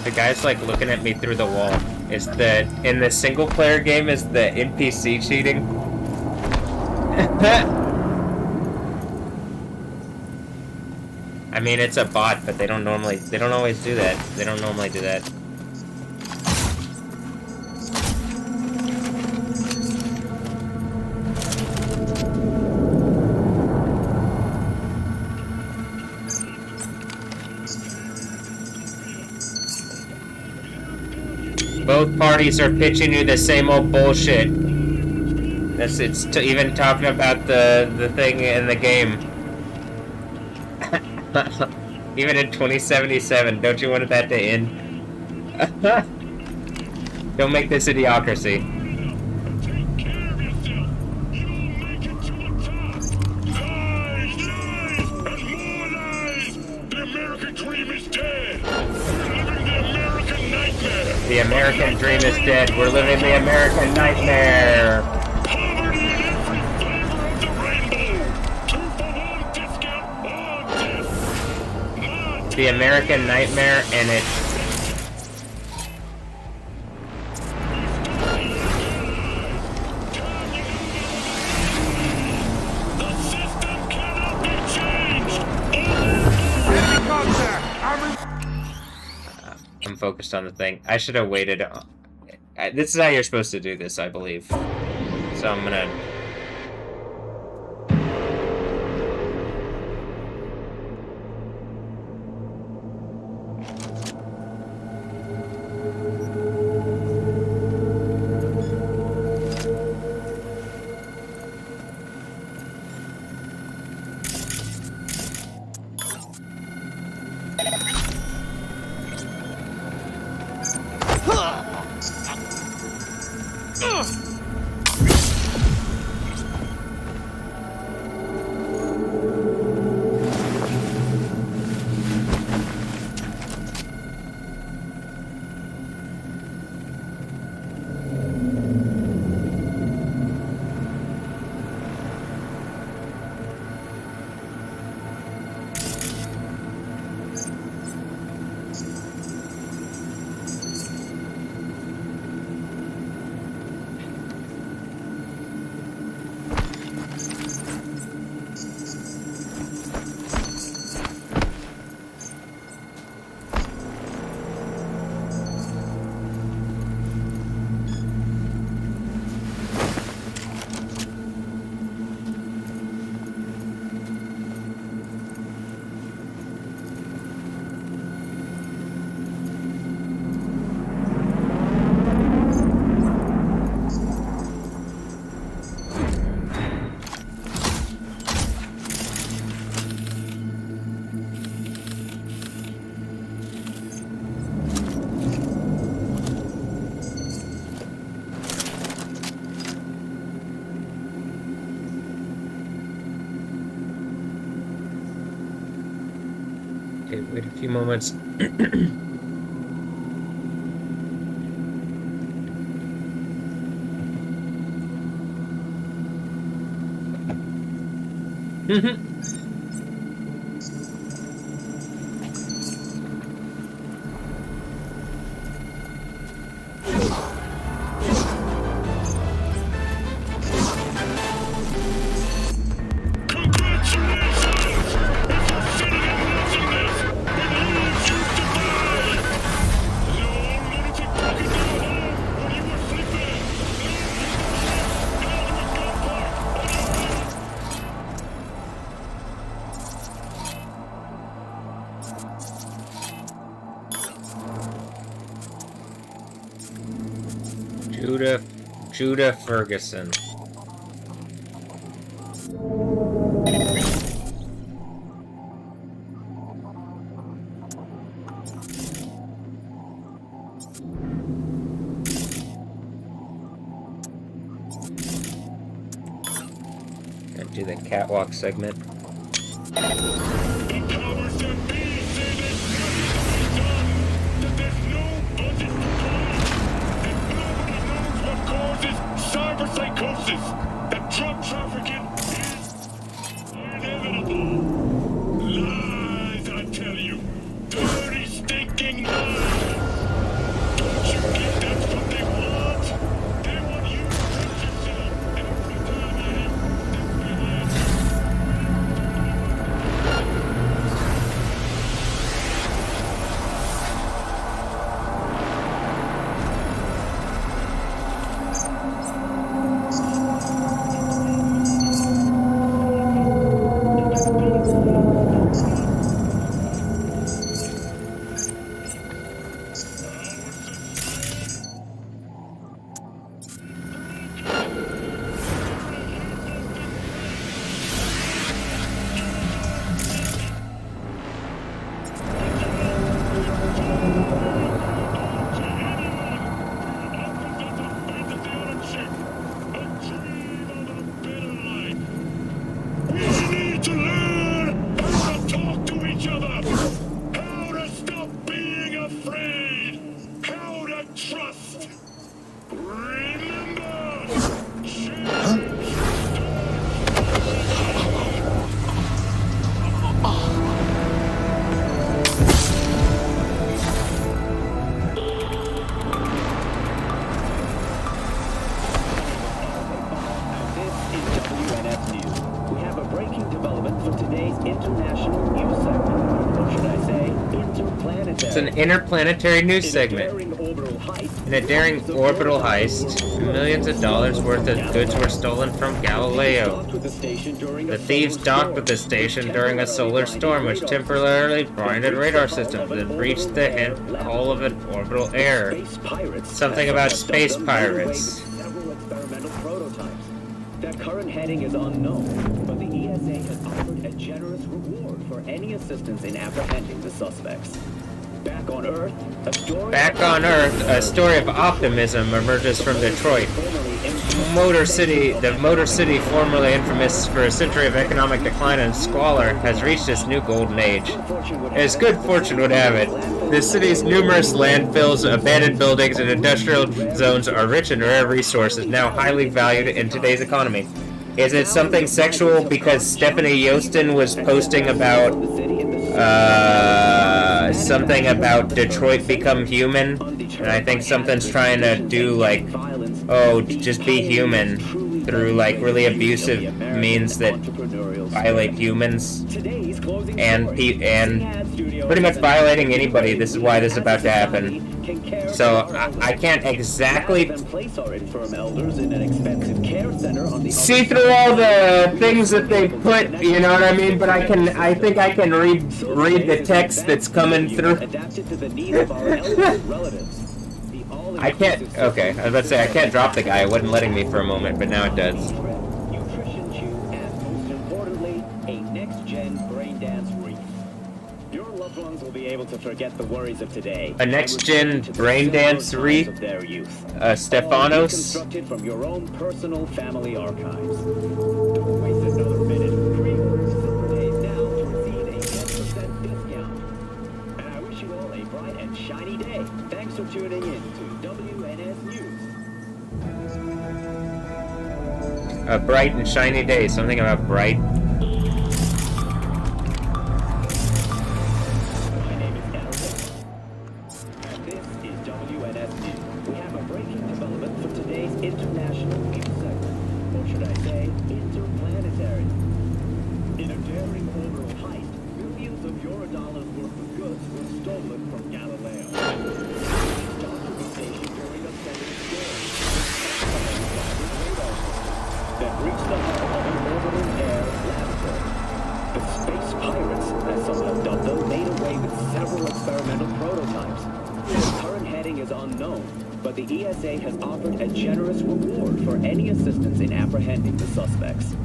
The guy's like looking at me through the wall. Is the in the single player game is the NPC cheating? I mean it's a bot, but they don't always do that. They don't normally do that. Both parties are pitching you the same old bullshit. It's even talking about the thing in the game. Even in 2077, don't you want that to end? Don't make this idiocracy. Take care of yourself. You'll make it to the top. Lies, lies, and more lies. The American dream is dead. We're living the American nightmare. Poverty in every flavor of the rainbow. 2-for-1 discount on this. The American nightmare, and it's The system cannot be changed. I'm focused on the thing. I should have waited. This is how you're supposed to do this, I believe. So I'm gonna. Okay, wait a few moments. Judah Ferguson. Gonna do the catwalk segment. Cyberpsychosis. That drug trafficking is inevitable. Lies, I tell you. Dirty, stinking lies. Don't you get that's what they want? They want you to hurt yourself every time you have It's an interplanetary news segment. In a daring orbital heist, millions of dollars worth of goods were stolen from Galileo. The thieves docked with the station during a solar storm which temporarily blinded radar systems and breached the hull of an orbital error. Something about space pirates. Several experimental prototypes. Their current heading is unknown, but the ESA has offered a generous reward for any assistance in apprehending the suspects. Back on Earth, a story of optimism emerges from Detroit. The Motor City, formerly infamous for a century of economic decline and squalor, has reached its new golden age. As good fortune would have it, the city's numerous landfills, abandoned buildings, and industrial zones are rich in rare resources, now highly valued in today's economy. Is it something sexual because Stephanie Yostin was posting about something about Detroit become human? And I think something's trying to do like, oh, just be human through like really abusive means that violate humans and pretty much violating anybody. This is why this is about to happen. So I can't exactly see through all the things that they put, you know what I mean? But I think I can read the text that's coming through. I can't. Okay, I was about to say I can't drop the guy. It wasn't letting me for a moment, but now it does. Will be able to forget the worries of today. A next-gen brain dance wreath. Stefanos. Constructed from your own personal family archives. Don't waste another minute. Pre-order Silver Days now to receive a 10% discount. And I wish you all a bright and shiny day. Thanks for tuning in to WNS News. A bright and shiny day. Something about bright. International news segment, or should I say, interplanetary. In a daring orbital heist, millions of Eurodollars worth of goods were stolen from Galileo. Docked to the station during a sudden storm. That reached the hull of an orbital air laboratory. The space pirates, as some have dubbed them, made away with several experimental prototypes. The current heading is unknown, but the ESA has offered a generous reward for any assistance in apprehending the suspects.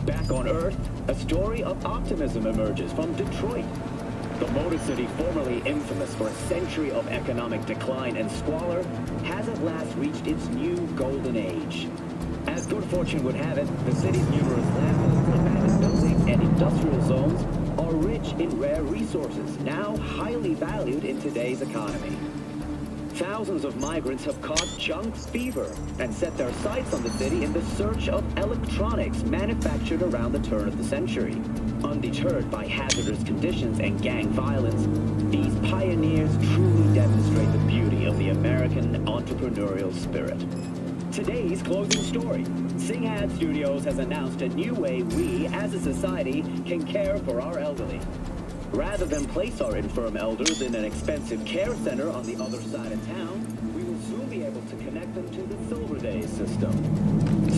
Back on Earth, a story of optimism emerges from Detroit. The Motor City, formerly infamous for a century of economic decline and squalor, has at last reached its new golden age. As good fortune would have it, the city's numerous landfills, abandoned buildings, and industrial zones are rich in rare resources, now highly valued in today's economy. Thousands of migrants have caught junk fever and set their sights on the city in the search of electronics manufactured around the turn of the century. Undeterred by hazardous conditions and gang violence, these pioneers truly demonstrate the beauty of the American entrepreneurial spirit. Today's closing story. Singhad Studios has announced a new way we, as a society, can care for our elderly. Rather than place our infirm elders in an expensive care center on the other side of town, we will soon be able to connect them to the Silver Days system.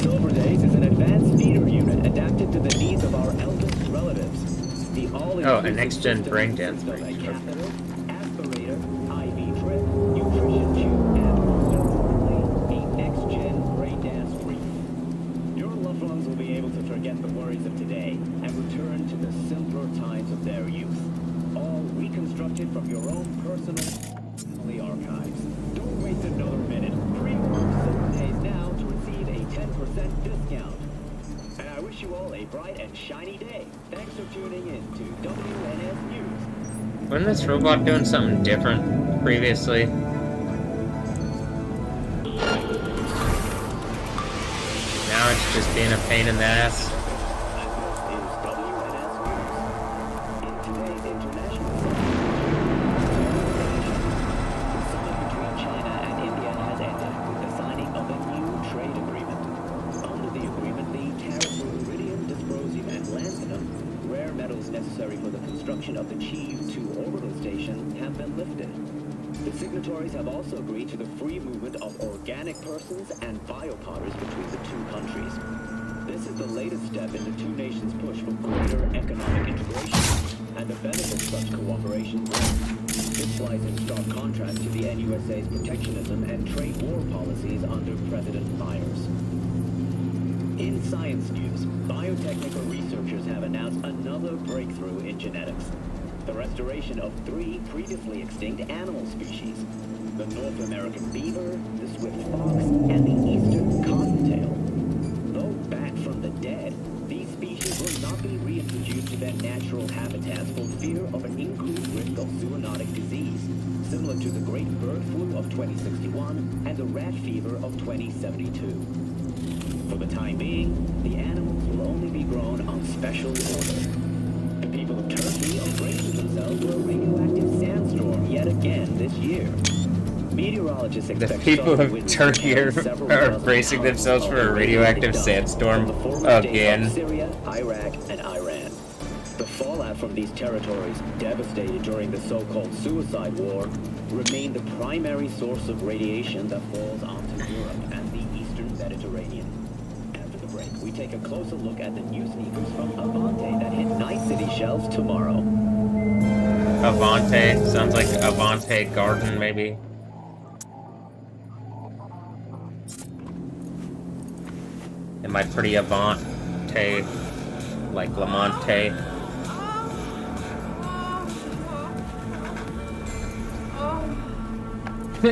Silver Days is an advanced feeder unit adapted to the needs of our eldest relatives. The a next-gen brain dance. A catheter, aspirator, IV drip, nutrition tube, and most importantly, a next-gen brain dance wreath. Your loved ones will be able to forget the worries of today and return to the simpler times of their youth. All reconstructed from your own personal family archives. Don't waste another minute. Pre-order Silver Days now to receive a 10% discount. And I wish you all a bright and shiny day. Thanks for tuning in to WNS News. Wasn't this robot doing something different previously? Now it's just being a pain in the ass. Necessary for the construction of the Chief 2 orbital station have been lifted. The signatories have also agreed to the free movement of organic persons and biopodders between the two countries. This is the latest step in the two nations' push for greater economic integration and the benefits such cooperation brings. This flies in stark contrast to the NUSA's protectionism and trade war policies under President Myers. In science news, biotechnical researchers have announced another breakthrough in genetics. The restoration of 3 previously extinct animal species: the North American beaver, the swift fox, and the eastern cottontail. Though back from the dead, these species will not be reintroduced to their natural habitats for fear of an increased risk of zoonotic disease, similar to the great bird flu of 2061 and the rat fever of 2072. For the time being, the animals will only be grown on special order. The people of Turkey are bracing themselves for a radioactive sandstorm yet again this year. Meteorologists expect The people of Turkey are bracing themselves for a radioactive sandstorm again. Syria, Iraq, and Iran. The fallout from these territories, devastated during the so-called suicide war, remain the primary source of radiation that falls onto Europe and the eastern Mediterranean. After the break, we take a closer look at the new sneakers from Avante that hit Night City shelves tomorrow. Avante sounds like Avante Garden, maybe. Am I pretty Avante, like Lamonte? I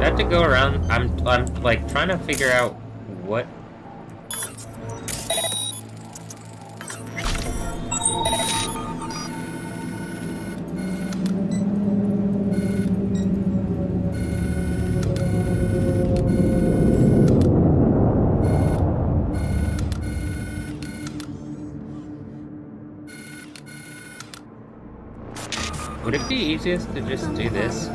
have to go around. I'm like trying to figure out what. Would it be easiest to just do this?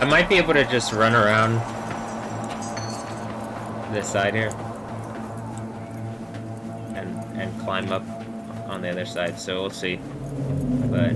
I might be able to just run around this side here and climb up on the other side, so we'll see. But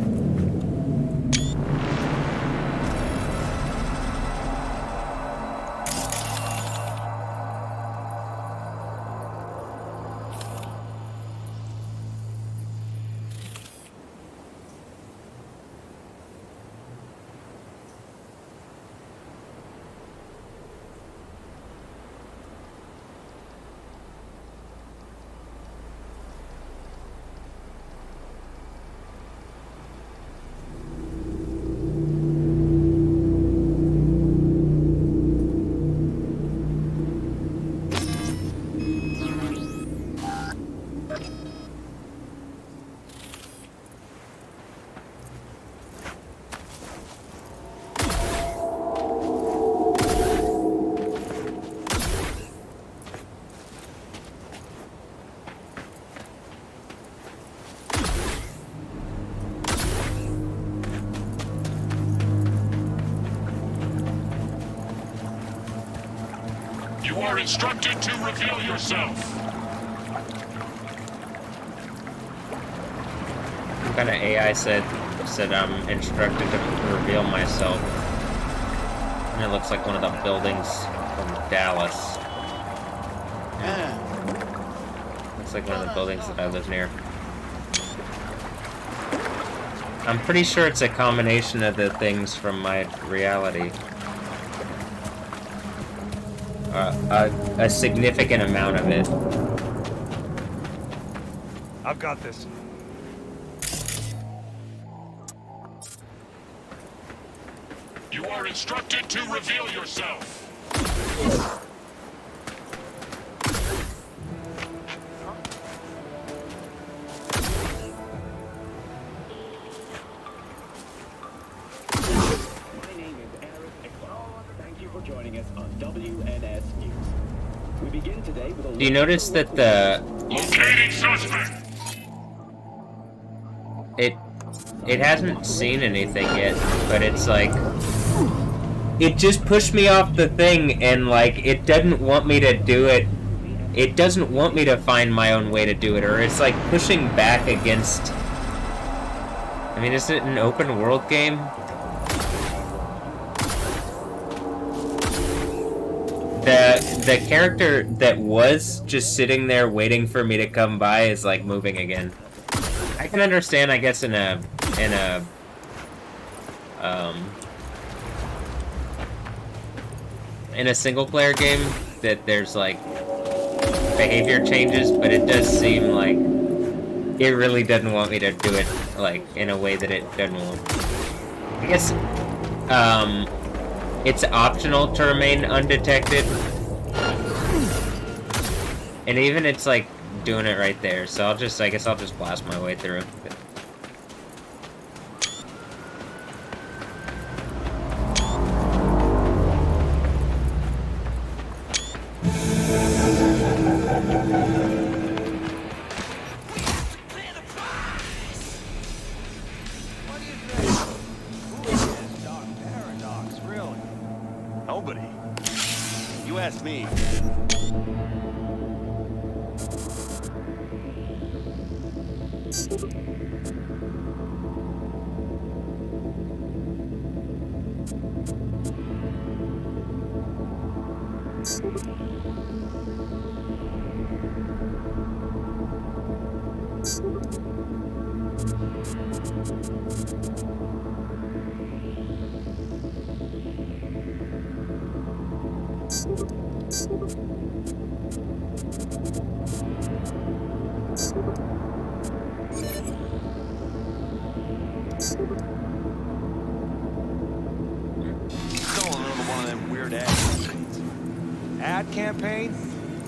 You are instructed to reveal yourself. what kind of AI said I'm instructed to reveal myself? And it looks like one of the buildings from Dallas. Looks like one of the buildings that I live near. I'm pretty sure it's a combination of the things from my reality. A significant amount of it. I've got this. You are instructed to reveal yourself. My name is Eric Exxon. Thank you for joining us on WNS News. We begin today with a... Do you notice that the... Locating suspect! It hasn't seen anything yet, but it's like... It just pushed me off the thing, and like, it doesn't want me to do it. It doesn't want me to find my own way to do it, or it's like pushing back against... I mean, is it an open world game? The character that was just sitting there waiting for me to come by is like moving again. I can understand, I guess, in a single player game that there's like behavior changes, but it does seem like it really doesn't want me to do it like in a way that it doesn't want. I guess it's optional to remain undetected, and even it's like doing it right there, so I guess I'll just blast my way through. Nobody. You ask me. Ad campaign?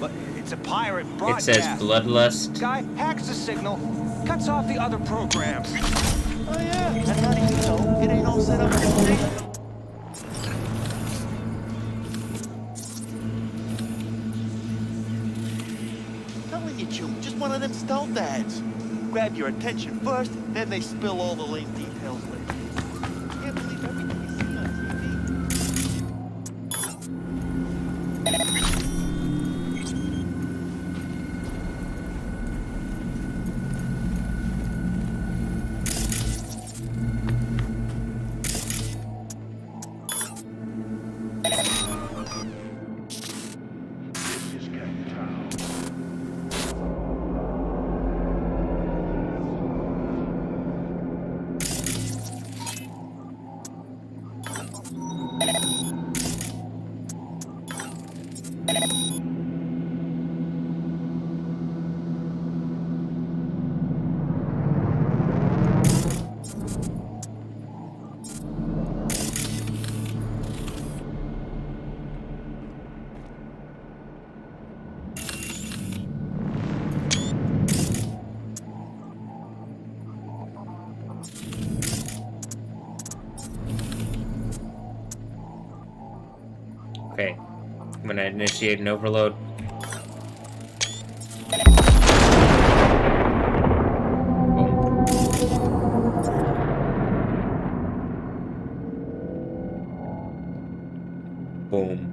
But it's a pirate It broadcast. says Bloodlust. Guy hacks the signal, cuts off the other programs. Oh yeah, and how do you know it ain't all set up with the station? Telling you, Chum, just one of them stealth ads. Grab your attention first, then they spill all the lame details later. Can't believe everything you see on TV. Okay, I'm gonna initiate an overload. Boom.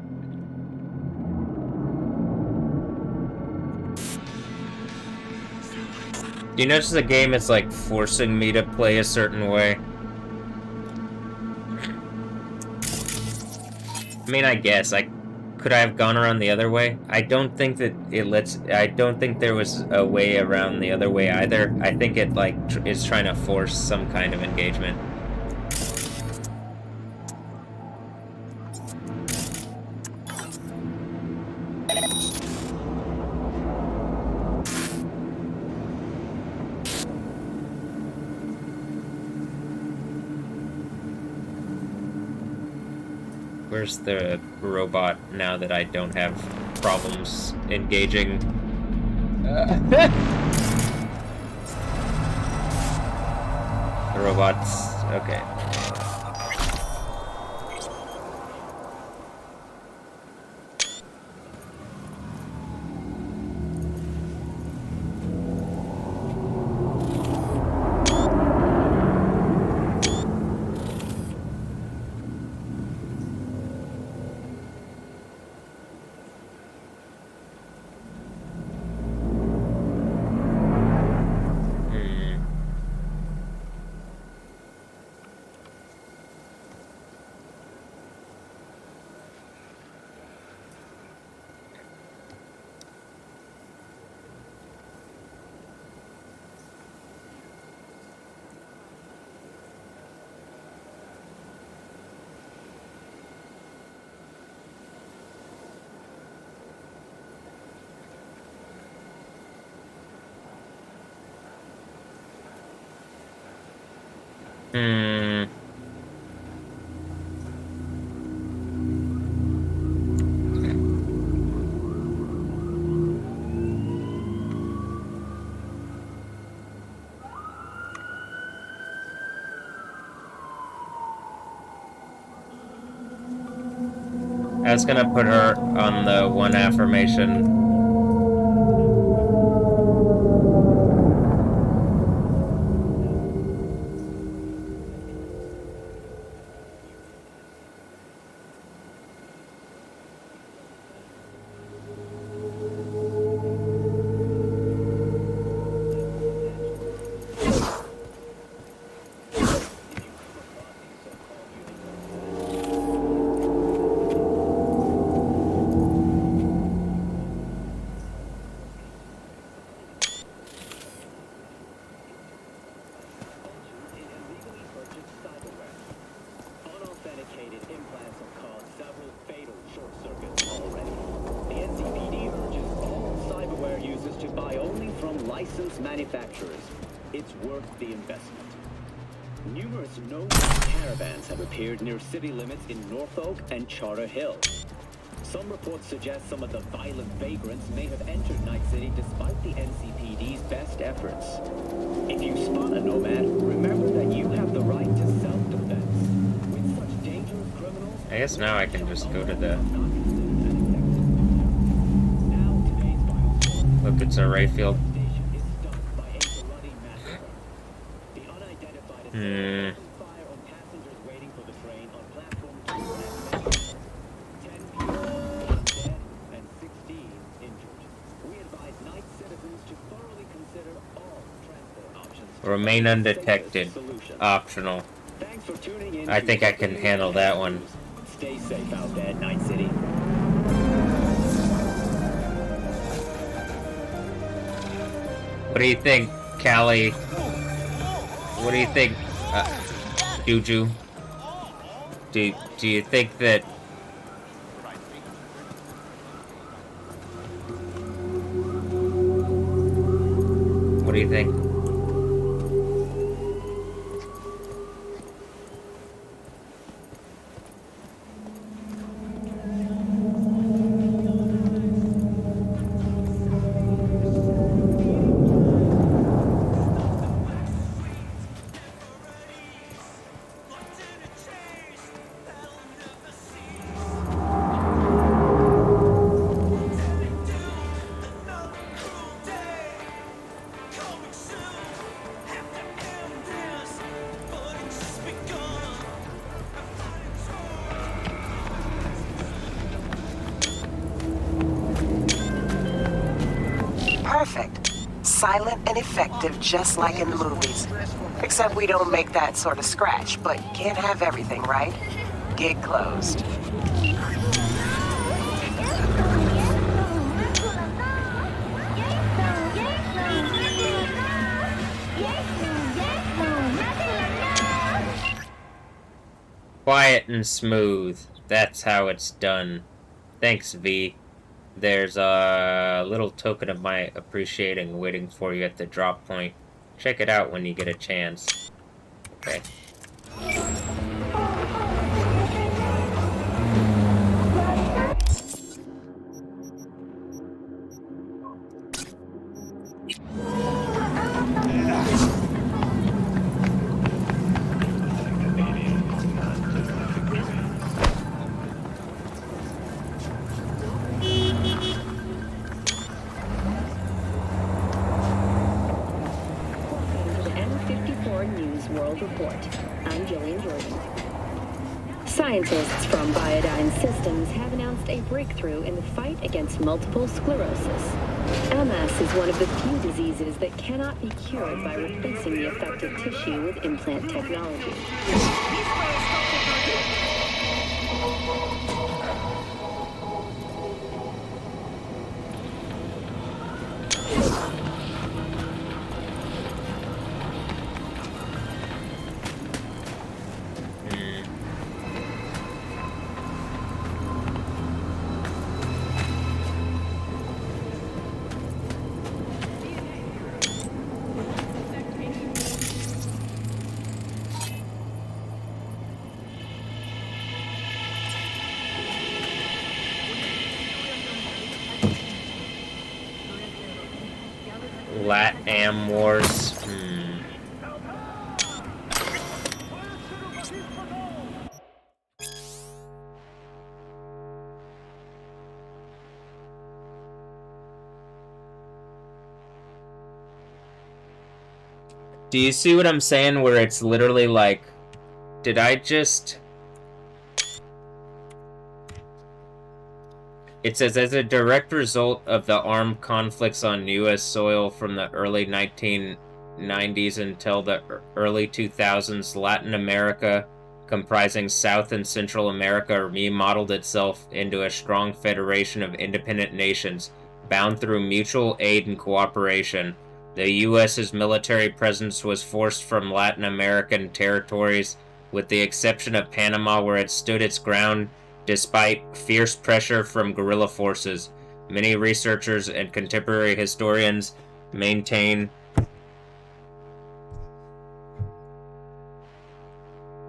Do you notice the game is like forcing me to play a certain way? I mean, I guess I Could I have gone around the other way? I don't think that it lets... I don't think there was a way around the other way either. I think it, like, is trying to force some kind of engagement. Where's the robot now that I don't have problems engaging? The robot's... okay. I was gonna put her on the one affirmation. Manufacturers, it's worth the investment. Numerous known caravans have appeared near city limits in Norfolk and Charter Hill. Some reports suggest some of the violent vagrants may have entered Night City despite the NCPD's best efforts. If you spot a nomad, remember that you have the right to self-defense. With such dangerous criminals... I guess now I can just go to the... Look, it's a right field. Remain undetected. Optional. I think I can handle that one. Stay safe out there, Night City. What do you think, Callie? What do you think, Juju? Do you think that... What do you think? Perfect. Silent and effective, just like in the movies. Except we don't make that sort of scratch, but you can't have everything, right? Gig closed. quiet and smooth. That's how it's done. Thanks, V. There's a little token of my appreciating waiting for you at the drop point. Check it out when you get a chance. Okay. Scientists from Biodyne Systems have announced a breakthrough in the fight against multiple sclerosis. MS is one of the few diseases that cannot be cured by replacing the affected tissue with implant technology. Lat-Am Wars. Do you see what I'm saying? Where it's literally like, did I just... It says, as a direct result of the armed conflicts on U.S. soil from the early 1990s until the early 2000s, Latin America, comprising South and Central America, remodeled itself into a strong federation of independent nations, bound through mutual aid and cooperation. The U.S.'s military presence was forced from Latin American territories, with the exception of Panama, where it stood its ground despite fierce pressure from guerrilla forces. Many researchers and contemporary historians maintain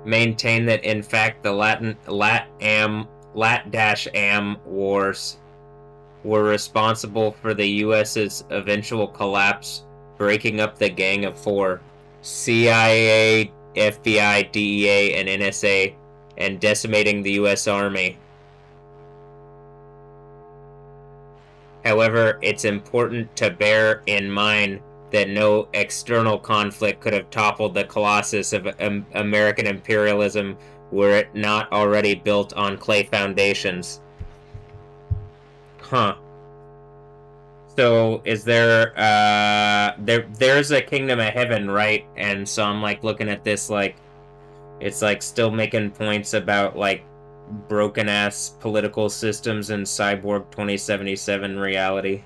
that in fact the Lat-Am wars were responsible for the US's eventual collapse, breaking up the Gang of Four, CIA, FBI, DEA, and NSA, and decimating the U.S. Army. However, it's important to bear in mind that no external conflict could have toppled the colossus of American imperialism were it not already built on clay foundations. Huh. So, is there, there's a kingdom of heaven, right? And so I'm, like, looking at this, like, it's like still making points about like broken ass political systems in Cyborg 2077 reality.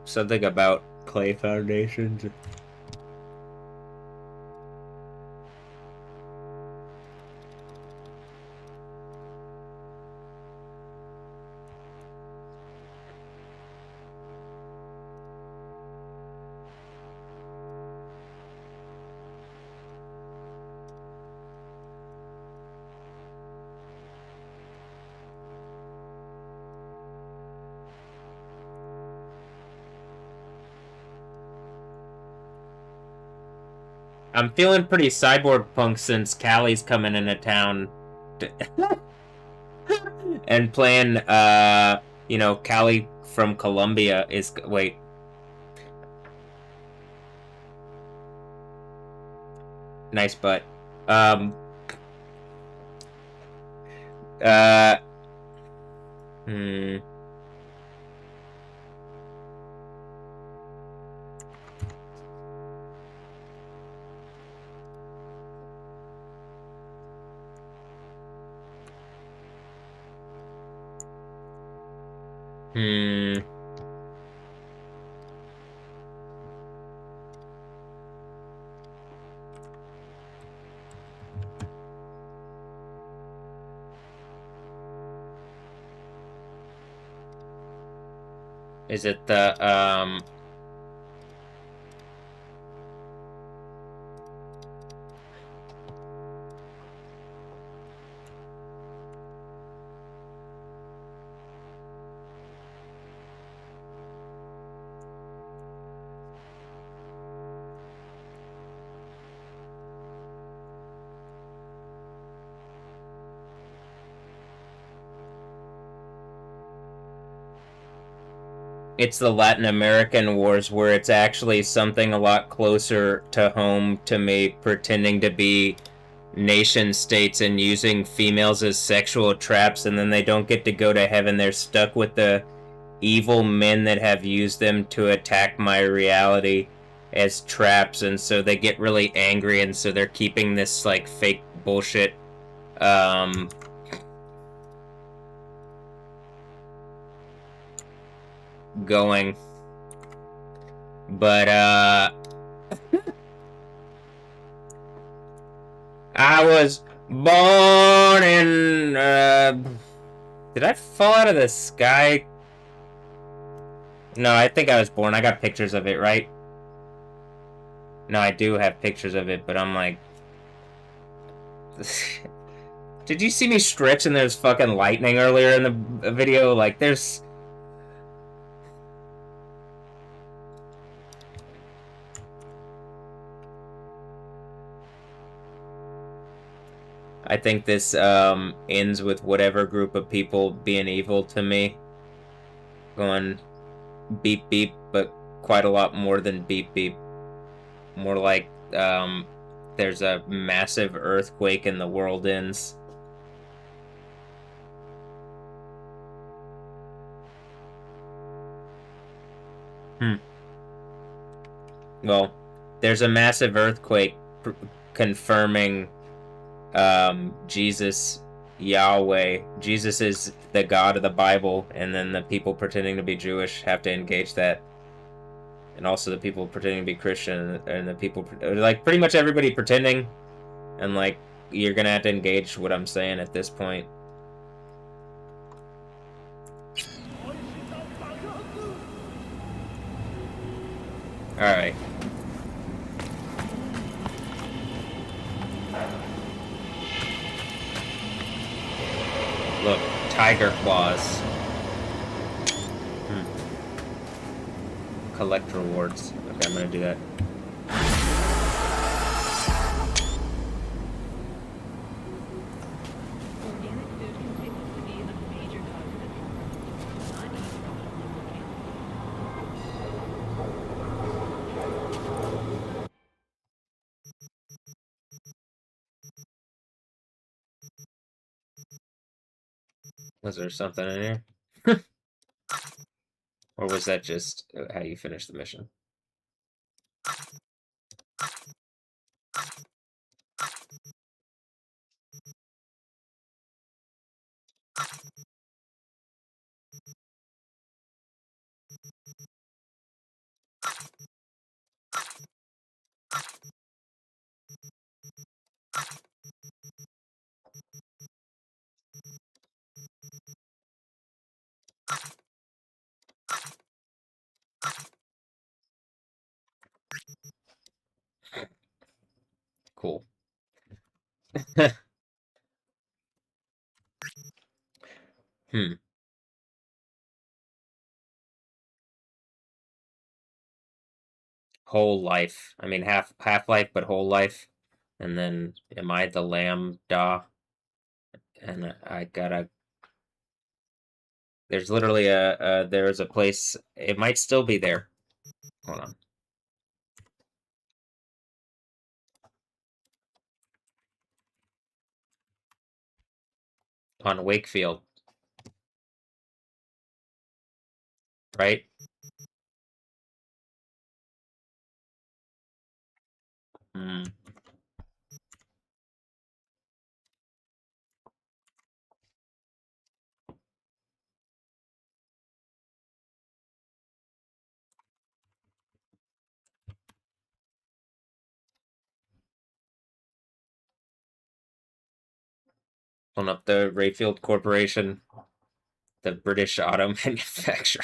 Something about clay foundations. I'm feeling pretty cyborg punk since Callie's coming into town and playing, you know, Callie from Colombia is, wait. Nice butt. Is it the, it's the Latin American wars, where it's actually something a lot closer to home to me, pretending to be nation states and using females as sexual traps, and then they don't get to go to heaven. They're stuck with the evil men that have used them to attack my reality as traps, and so they get really angry, and so they're keeping this like fake bullshit going. But I was born in did I fall out of the sky? No, I think I was born. I got pictures of it, right? No, I do have pictures of it, but I'm like did you see me stretch and there's fucking lightning earlier in the video? Like, there's... I think this ends with whatever group of people being evil to me. Going beep beep, but quite a lot more than beep beep. More like there's a massive earthquake and the world ends. Well, there's a massive earthquake confirming Jesus, Yahweh. Jesus is the God of the Bible, and then the people pretending to be Jewish have to engage that. And also the people pretending to be Christian, and the people, like, pretty much everybody pretending, and, like, you're gonna have to engage what I'm saying at this point. Alright. Look, tiger claws. Collect rewards. Okay, I'm gonna do that. Was there something in here? Or was that just how you finish the mission? Cool. Whole life. I mean, half-life, but whole life. And then, am I the lamb? Da. And I gotta... There's literally there's a place... It might still be there. Hold on. On Wakefield. Right? On up the Rayfield Corporation. The British auto manufacturer.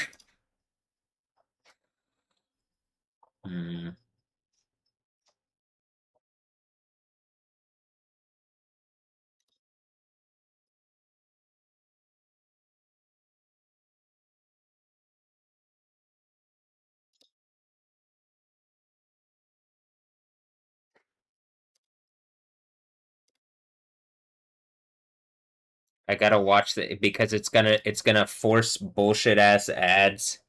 I gotta watch it because it's gonna force bullshit ass ads.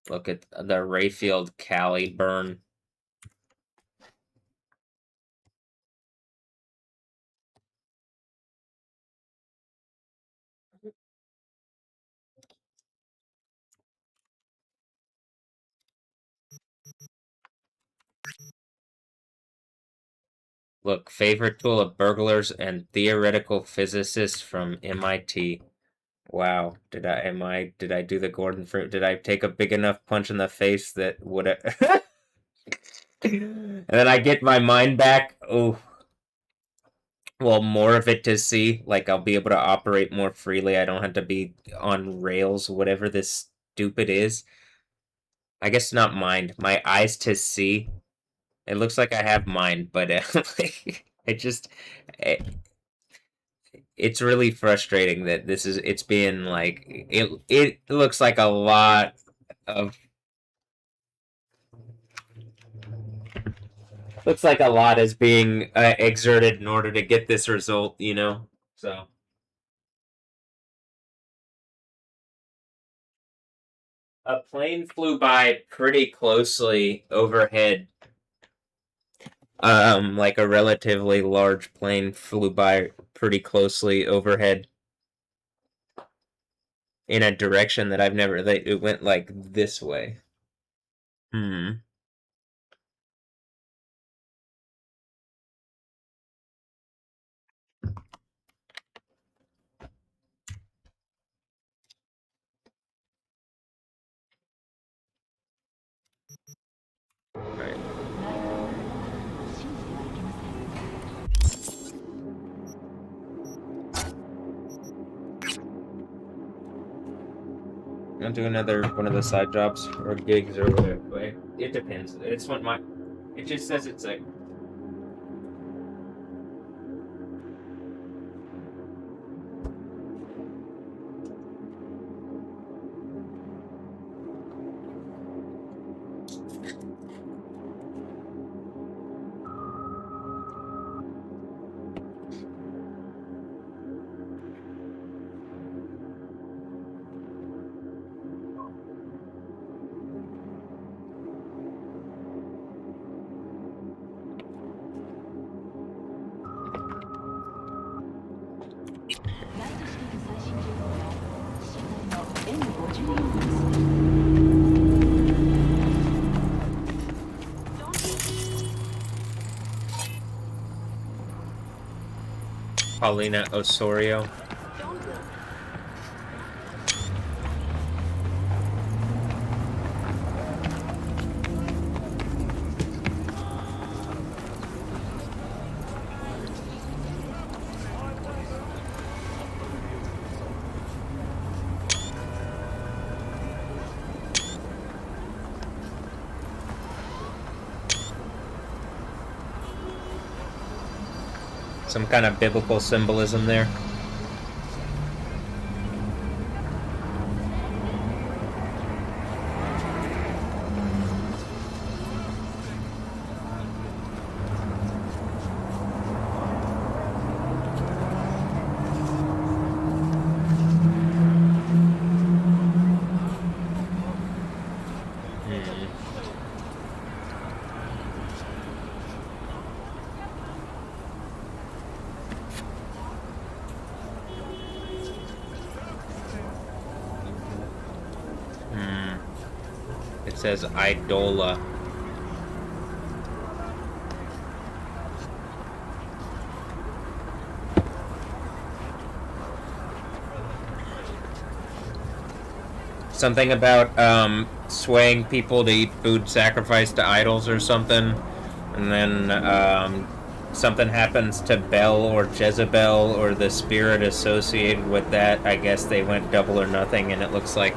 Look at the Rayfield Cali burn. Look, favorite tool of burglars and theoretical physicists from MIT. Wow, did I do the Gordon fruit? Did I take a big enough punch in the face that would and then I get my mind back? Oh, well, more of it to see. Like, I'll be able to operate more freely. I don't have to be on rails, whatever this stupid is. I guess not mind. My eyes to see. It looks like I have mind, but it just... it's really frustrating that it's being like... It looks like a lot of... Looks like a lot is being exerted in order to get this result, you know? So... A plane flew by pretty closely overhead. Like a relatively large plane flew by pretty closely overhead in a direction that I've never... It went like this way. Hmm. Right. I'll do another one of the side jobs or gigs or whatever. It depends. It's what my... It just says it's like... Paulina Osorio. Some kind of biblical symbolism there. It says Idola. Something about swaying people to eat food sacrificed to idols or something, and then something happens to Bel or Jezebel or the spirit associated with that. I guess they went double or nothing, and it looks like...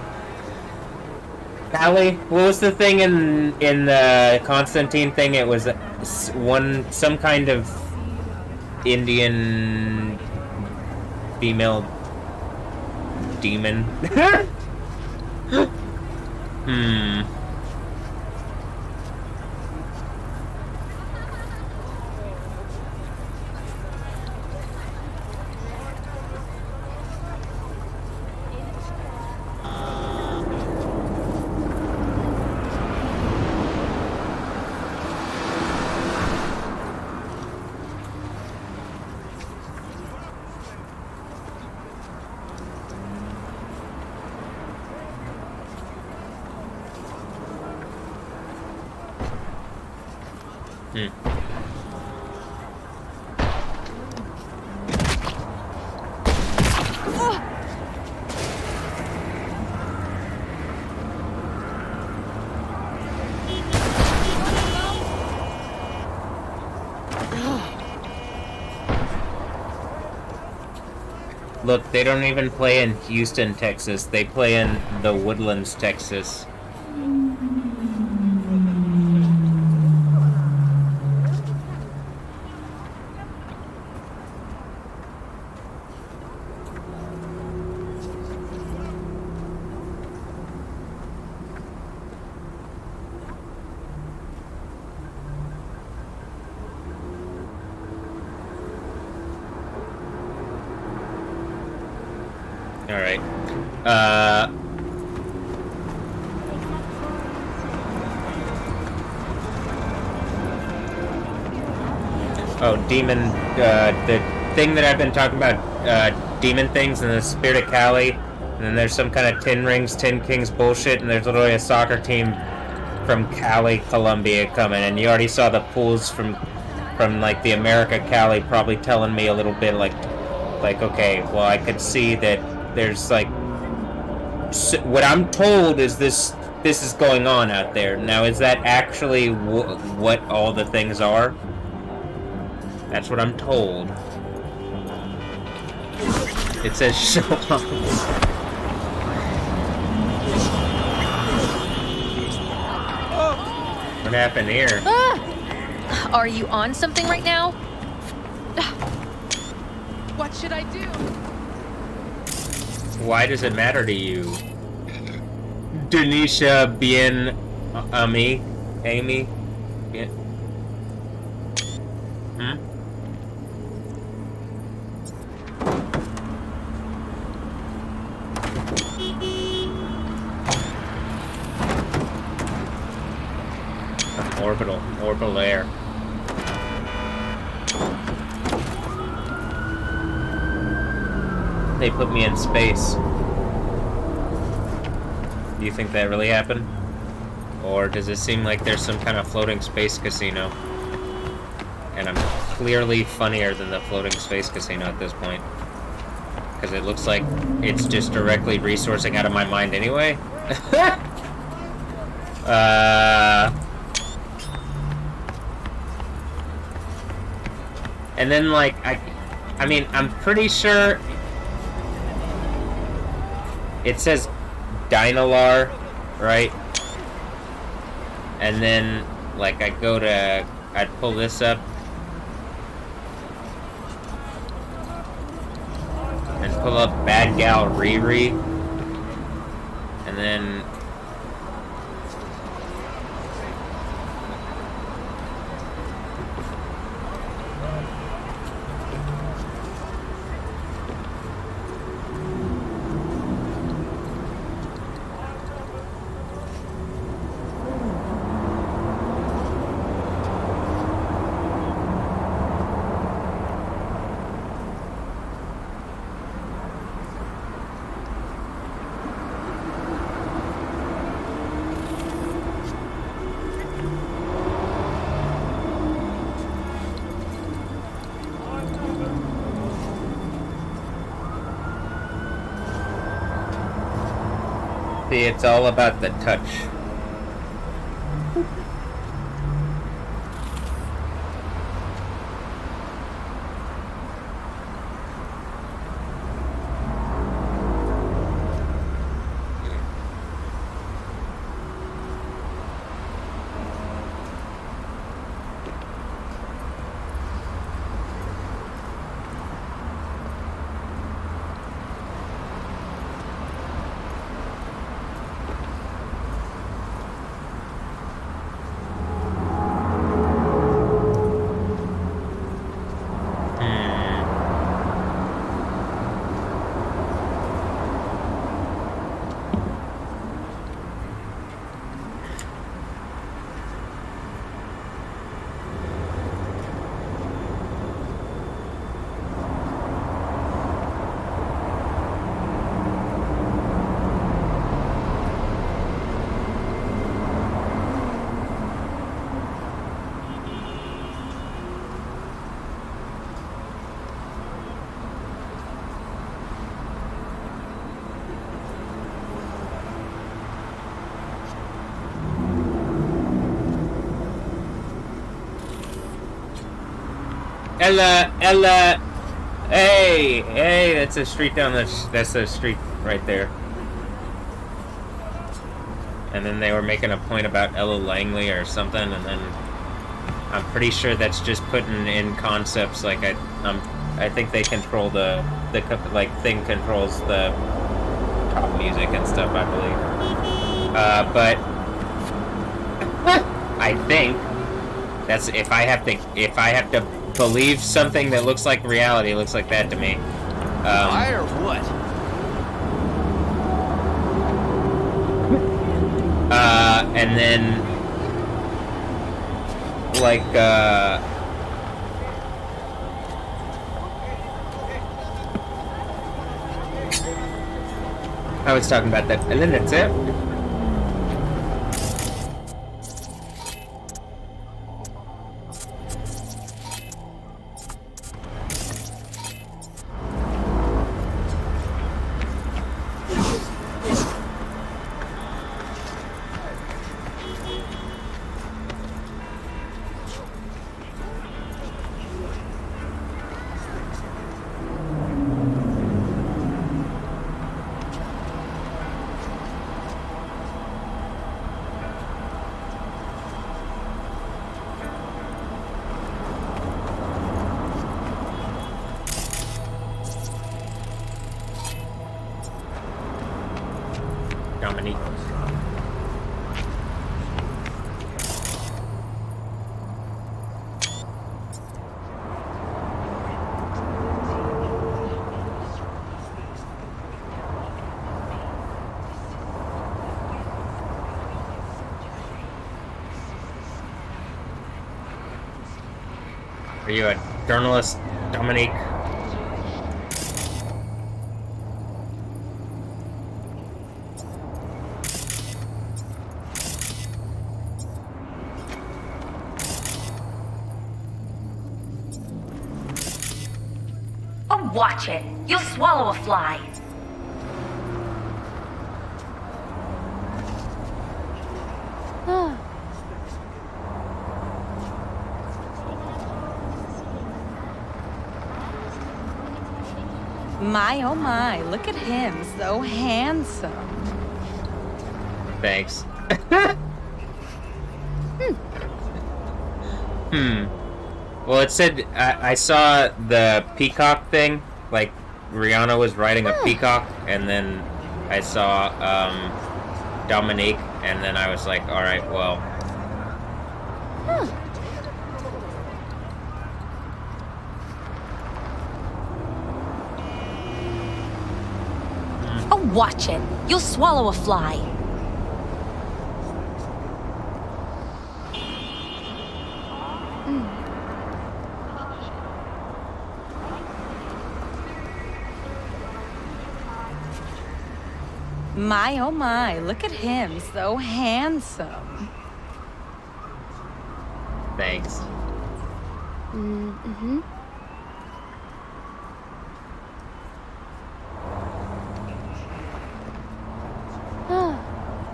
Callie, what was the thing in the Constantine thing? It was some kind of Indian female demon. Hmm. Look, they don't even play in Houston, Texas. They play in the Woodlands, Texas. Alright. Oh, demon, the thing that I've been talking about, demon things and the Spirit of Cali, and then there's some kind of Tin Rings, Tin Kings bullshit, and there's literally a soccer team from Cali, Colombia coming, and you already saw the pools from like, the America Cali probably telling me a little bit, like, okay, well, I could see that there's, like, what I'm told is this is going on out there. Now, is that actually what all the things are? That's what I'm told. It says show off. What happened here? Are you on something right now? What should I do? Why does it matter to you? Denisha bien ami? Amy? Bien. Orbital air. They put me in space. Do you think that really happened? Or does it seem like there's some kind of floating space casino? And I'm clearly funnier than the floating space casino at this point. Because it looks like it's just directly resourcing out of my mind anyway. And then, like, I mean, I'm pretty sure it says Dynalar, right? And then, like, I'd pull this up and pull up Bad Gal Riri, and then see, it's all about the touch. Ella. Hey, that's a street down that's a street right there. And then they were making a point about Ella Langley or something, and then I'm pretty sure that's just putting in concepts like I think they control the thing controls the top music and stuff, I believe. But I think that's if I have to believe something that looks like reality, it looks like that to me. Why or what? And then like I was talking about that, and then that's it. Dominique. Are you a journalist, Dominique? Oh, watch it. You'll swallow a fly. My, oh my, look at him, so handsome. Thanks. Well, it said, I saw the peacock thing, like Rihanna was riding a peacock, and then I saw Dominique, and then I was like, alright, well. Oh, watch it. You'll swallow a fly. My, oh my, look at him, so handsome. Thanks. Mm-hmm.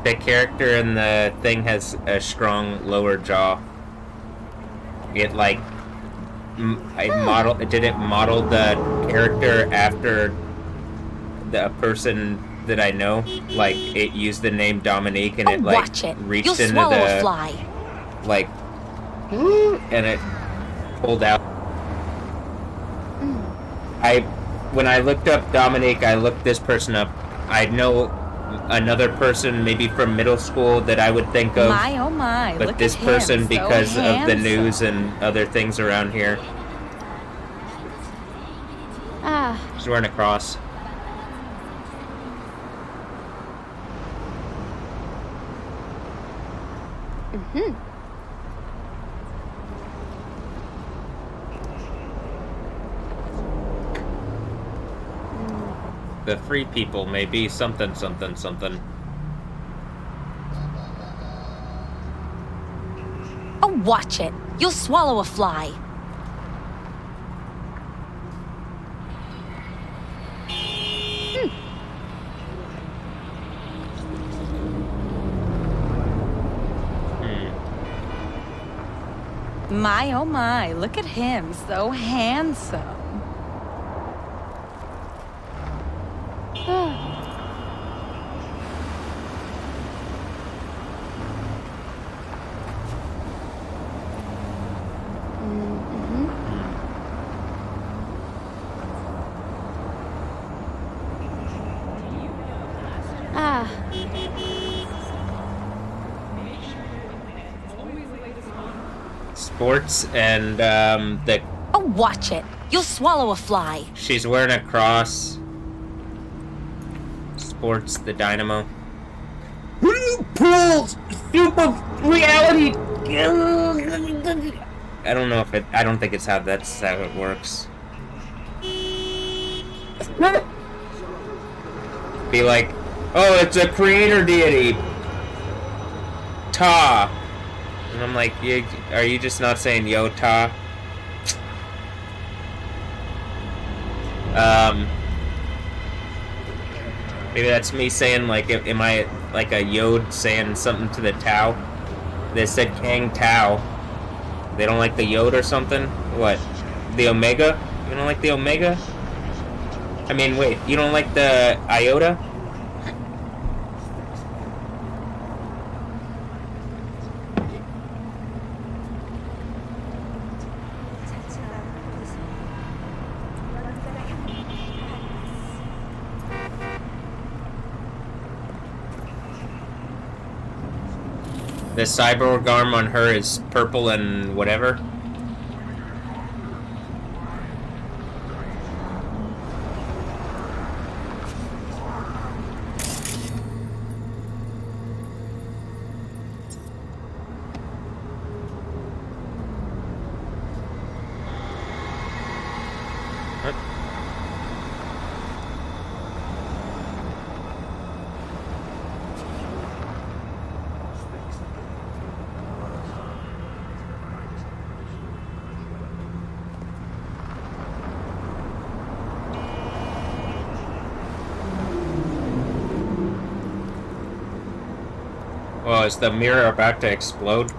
The character in the thing has a strong lower jaw. It like, did it model the character after a person that I know? Like, it used the name Dominique and it like reached You'll into swallow the a fly. like, and it pulled out. When I looked up Dominique, I looked this person up. I know another person maybe from middle school that I would think of. My, oh my, but look this at him, person, so because of the handsome. news and other things around here. She's wearing a cross. The free people may be something, something, something. Oh, watch it. You'll swallow a fly. My, oh my, look at him, so handsome. Sports and the. Oh, watch it. You'll swallow a fly. She's wearing a cross. Sports the dynamo. Pulls super reality. I don't know if it. I don't think it's how that's how it works. Be like, oh, it's a creator deity. Ta. And I'm like, are you just not saying yo ta? Maybe that's me saying, like, am I like a Yod saying something to the Tau? They said Kang Tao. They don't like the Yod or something? What? The Omega? You don't like the Omega? I mean, wait, you don't like the Iota? The cyborg arm on her is purple and whatever. Oh, is the mirror about to explode?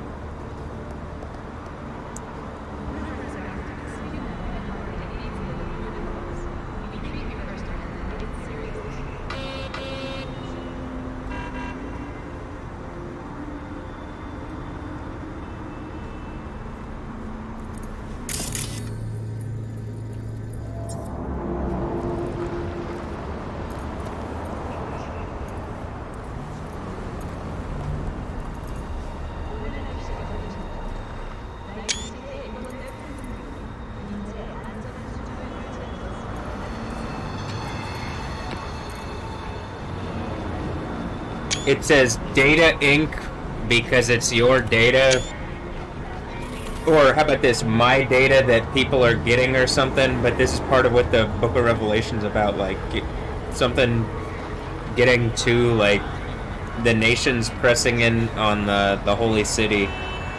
It says Data Inc. because it's your data. Or how about this, my data that people are getting or something, but this is part of what the Book of Revelation's about, like, something getting to, like, the nations pressing in on the holy city,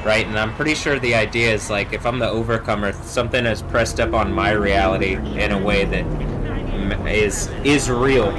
right? And I'm pretty sure the idea is, like, if I'm the overcomer, something is pressed up on my reality in a way that is real.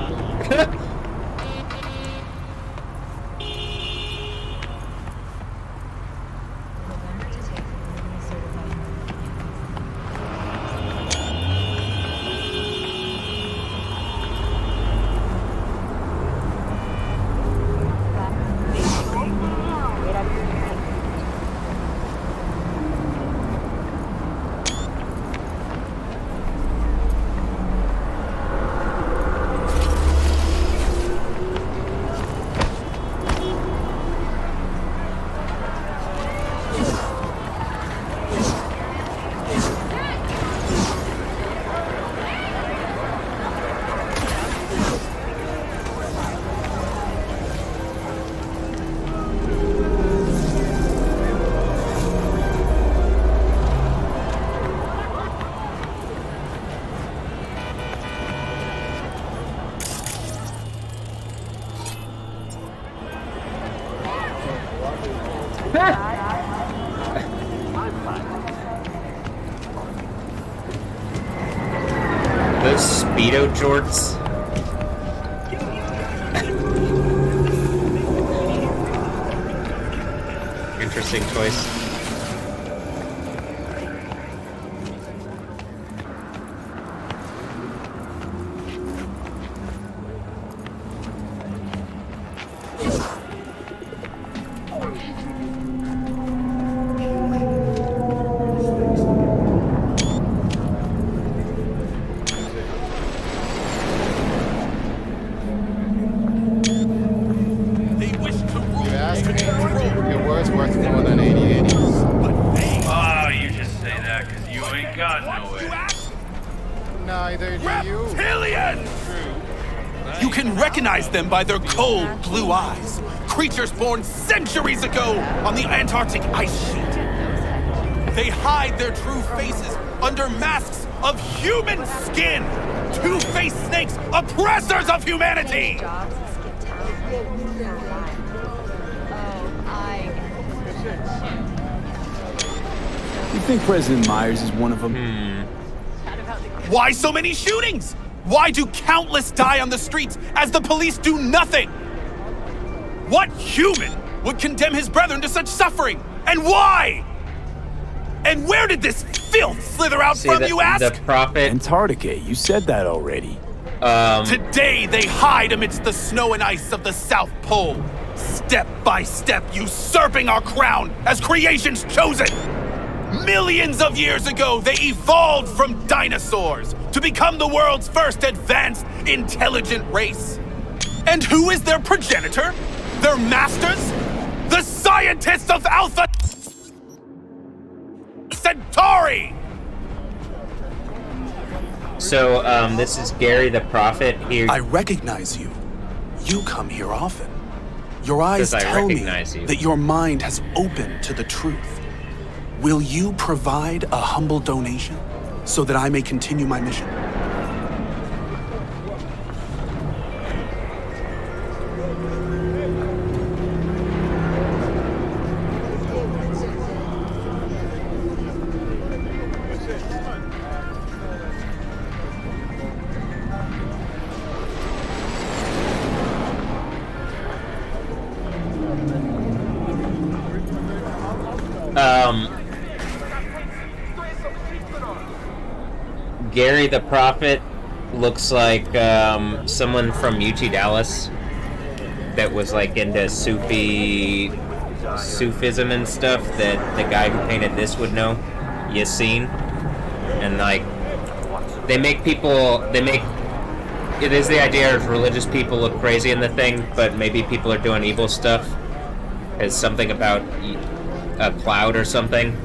Those Speedo jorts. Interesting choice. You can recognize them by their cold blue eyes. Creatures born centuries ago on the Antarctic ice sheet. They hide their true faces under masks of human skin. Two-faced snakes, oppressors of humanity! You think President Myers is one of them? Why so many shootings? Why do countless die on the streets as the police do nothing? What human would condemn his brethren to such suffering? And why? And where did this filth slither out from, you ask? The prophet. Antarctica, you said that already. Today they hide amidst the snow and ice of the South Pole, step by step usurping our crown as creation's chosen. Millions of years ago, they evolved from dinosaurs to become the world's first advanced, intelligent race. And who is their progenitor? Their masters? The scientists of Alpha Centauri! So, this is Gary the Prophet here. I recognize you. You come here often. Your eyes I tell me recognize you? that your mind has opened to the truth. Will you provide a humble donation so that I may continue my mission? Gary the Prophet looks like someone from UT Dallas that was like into Sufism and stuff that the guy who painted this would know, Yassine. And like, it is the idea of religious people look crazy in the thing, but maybe people are doing evil stuff. It's something about a cloud or something.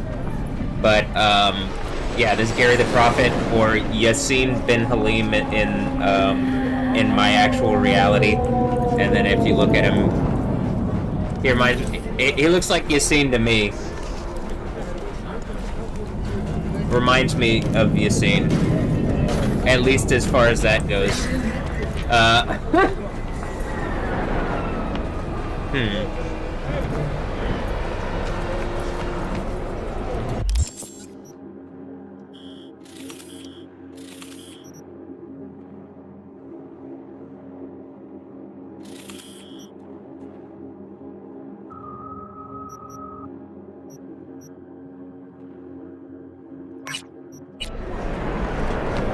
But, yeah, this is Gary the Prophet, or Yassine bin Halim in my actual reality. And then if you look at him, he looks like Yassine to me. Reminds me of Yassine, at least as far as that goes.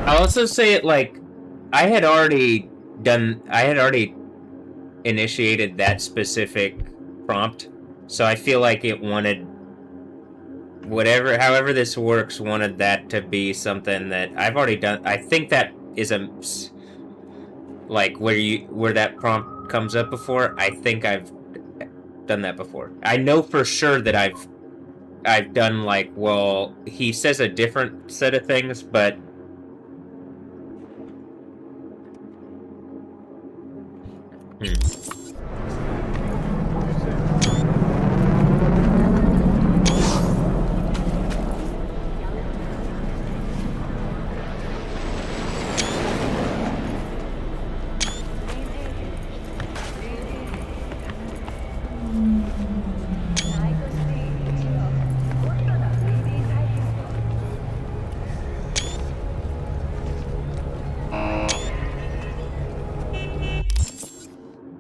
I'll also say it like I had already initiated that specific prompt, so I feel like it wanted however this works, wanted that to be something that I've already done. I think that is like where that prompt comes up before. I think I've done that before. I know for sure that I've done like, well, he says a different set of things, but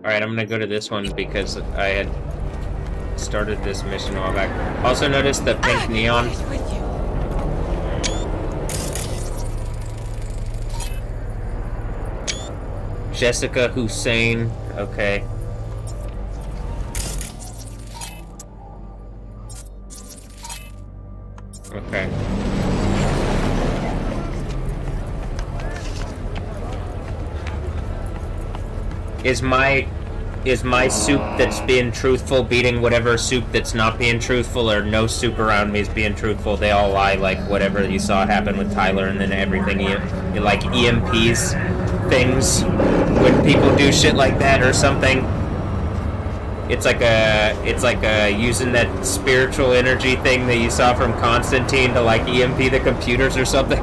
Alright, I'm gonna go to this one because I had started this mission a while back. Also notice the pink neon. Jessica Hussein. Okay. Okay. Is my soup that's being truthful beating whatever soup that's not being truthful, or no soup around me is being truthful? They all lie, like whatever you saw happen with Tyler, and then everything like EMPs things when people do shit like that or something. It's like a using that spiritual energy thing that you saw from Constantine to like EMP the computers or something.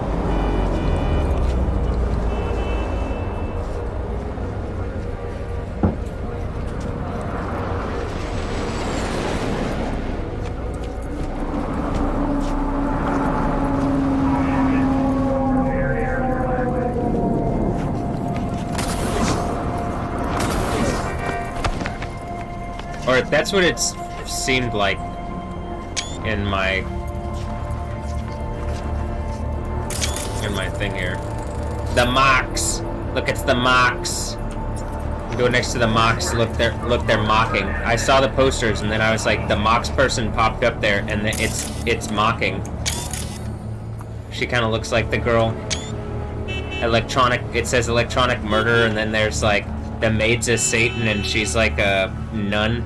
Or that's what it seemed like in my thing here. The mocks. Look, it's the mocks. Go next to the mocks. Look, they're mocking. I saw the posters, and then I was like, the mocks person popped up there, and it's mocking. She kind of looks like the girl. Electronic. It says electronic murder, and then there's like the maid's a Satan, and she's like a nun.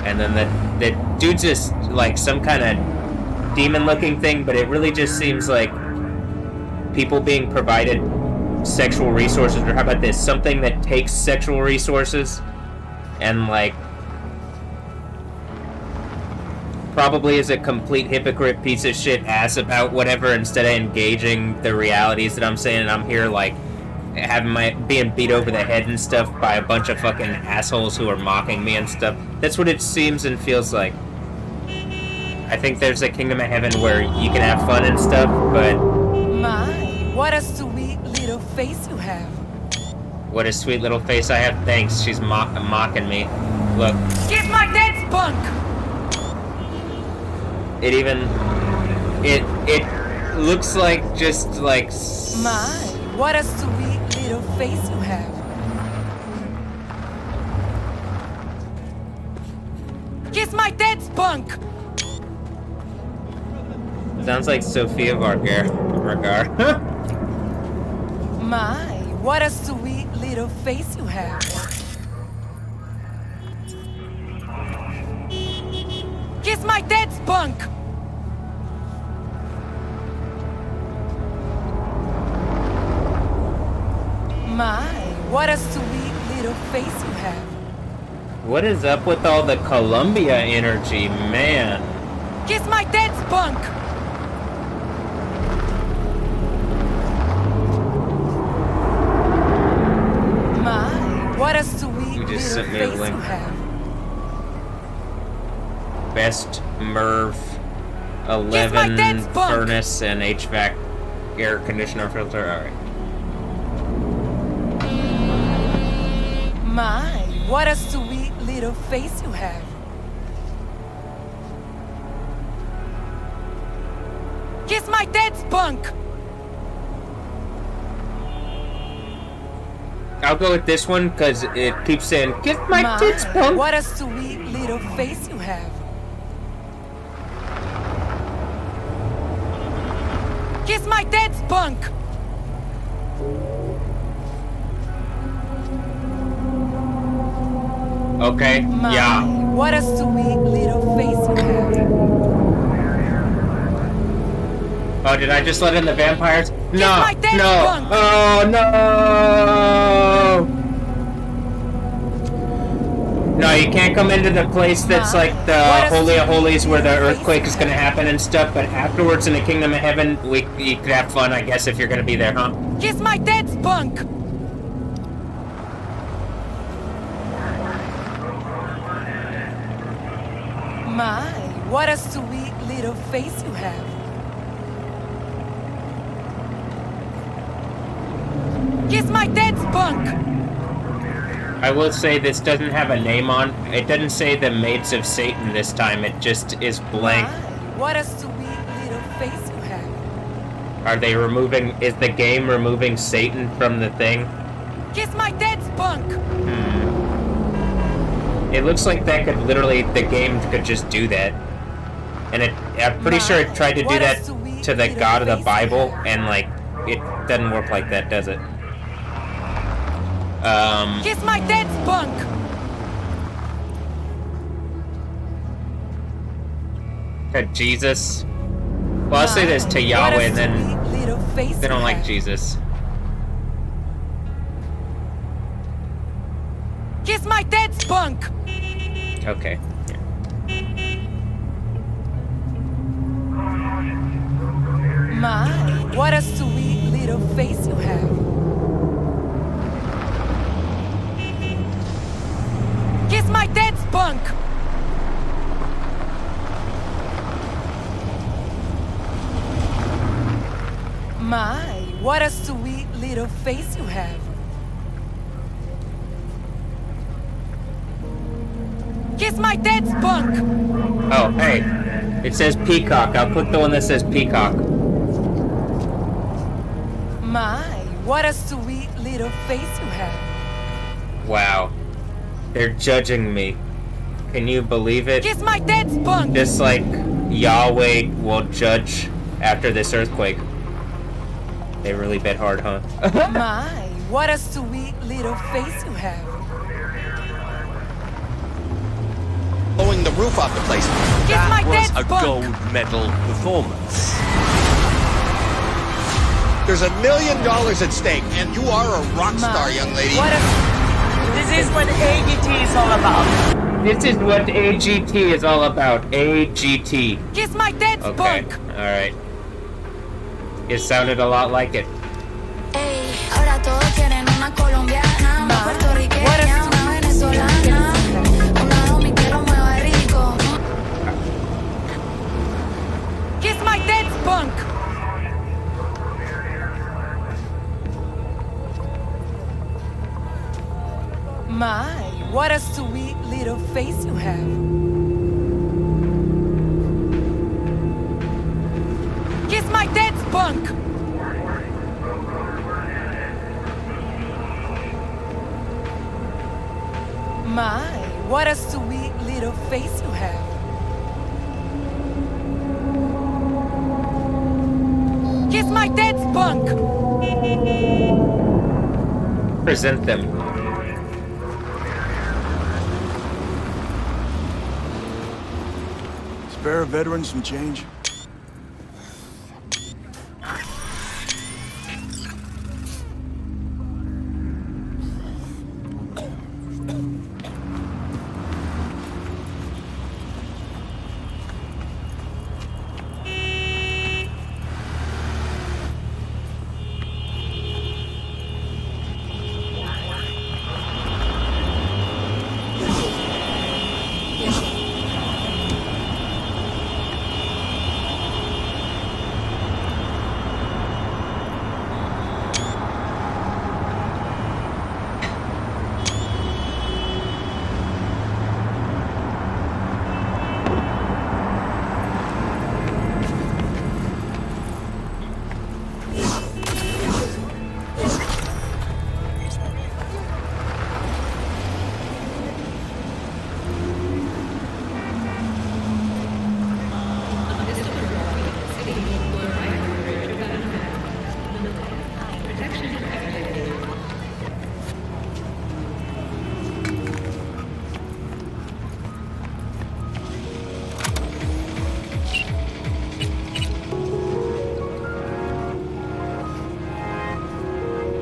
And then the dude's just like some kind of demon-looking thing, but it really just seems like people being provided sexual resources, or how about this? Something that takes sexual resources and like probably is a complete hypocrite piece of shit ass about whatever instead of engaging the realities that I'm saying, and I'm here like being beat over the head and stuff by a bunch of fucking assholes who are mocking me and stuff. That's what it seems and feels like. I think there's a kingdom of heaven where you can have fun and stuff, but... My, what a sweet little face you have. What a sweet little face I have. Thanks, she's mocking me. Look. Get my dead spunk! It even... It looks like just like... My, what a sweet little face you have. Kiss my dead spunk! Sounds like Sofia Vergara. My, what a sweet little face you have. Kiss my dead spunk! My, what a sweet little face you have. What is up with all the Columbia energy, man? Kiss my dead spunk! My, what a sweet You just little sent me a face link. you have. Best MERV 11 furnace and HVAC air conditioner filter. Alright. My, what a sweet little face you have. Kiss my dead spunk! I'll go with this one because it keeps saying, "Kiss my dead spunk." What a sweet little face you have. Kiss my dead spunk! Okay, yeah. What a sweet little face you have. Oh, did I just let in the vampires? No, my dead no. spunk. Oh, no. No, you can't come into the place that's like the Holy of Holies where the earthquake is going to happen and stuff, but afterwards in the Kingdom of Heaven, you could have fun, I guess, if you're going to be there, huh? Kiss my dead spunk! My, what a sweet little face you have. Kiss my dead spunk! I will say this doesn't have a name on. It doesn't say the Maids of Satan this time. It just is blank. What a sweet little face you have. Are they removing... Is the game removing Satan from the thing? Kiss my dead spunk! It looks like that could literally... The game could just do that. And I'm pretty sure it tried to do that to the God of the Bible, and like, it doesn't work like that, does it? Kiss my dead spunk! To Jesus. Well, I'll say this to Yahweh, and then little face they don't you like have. Jesus. Kiss my dead spunk! Okay. My, what a sweet little face you have. Kiss my dead spunk! My, what a sweet little face you have. Kiss my dead spunk! Oh, hey. It says peacock. I'll click the one that says peacock. My, what a sweet little face you have. Wow. They're judging me. Can you believe it? Kiss my dead spunk! Just like Yahweh will judge after this earthquake. They really bit hard, huh? My, what a sweet little face you have. Blowing the roof off the place. That was a gold medal performance. There's $1 million at stake, and you are a rock star, young lady. This is what AGT is all about. This is what AGT is all about. AGT. Kiss my dead Okay, spunk! alright. It sounded a lot like it. Ahora todos quieren una colombiana, una puertorriqueña, una venezolana, una homie que lo mueva rico. Kiss my dead spunk! My, what a sweet little face you have. Kiss my dead spunk! My, what a sweet little face you have. Kiss my dead spunk! Present them. Spare a veteran some change?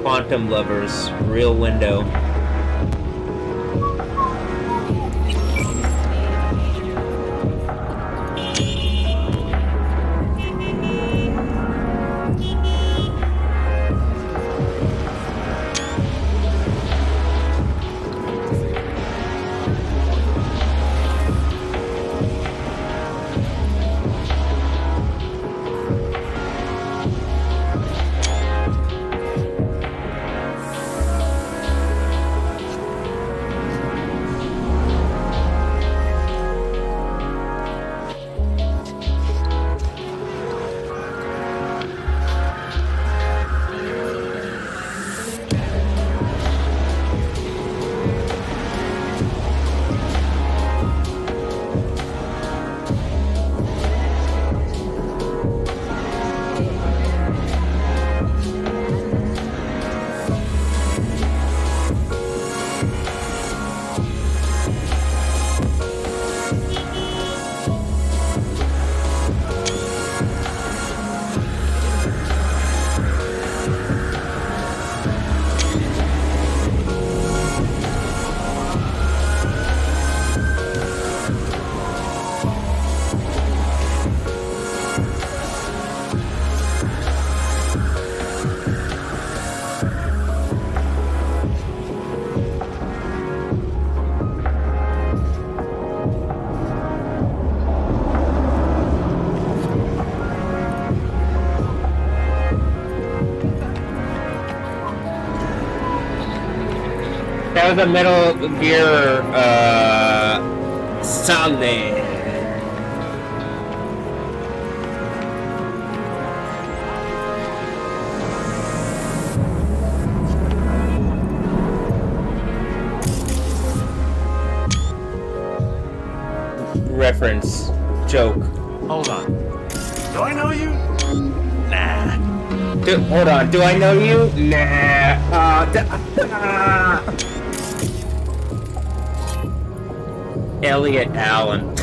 Quantum Lovers, Real Window. That was a Metal Gear, Solid. Reference. Joke. Hold on. Do I know you? Nah. Hold on. Do I know you? Nah. Elliot Allen.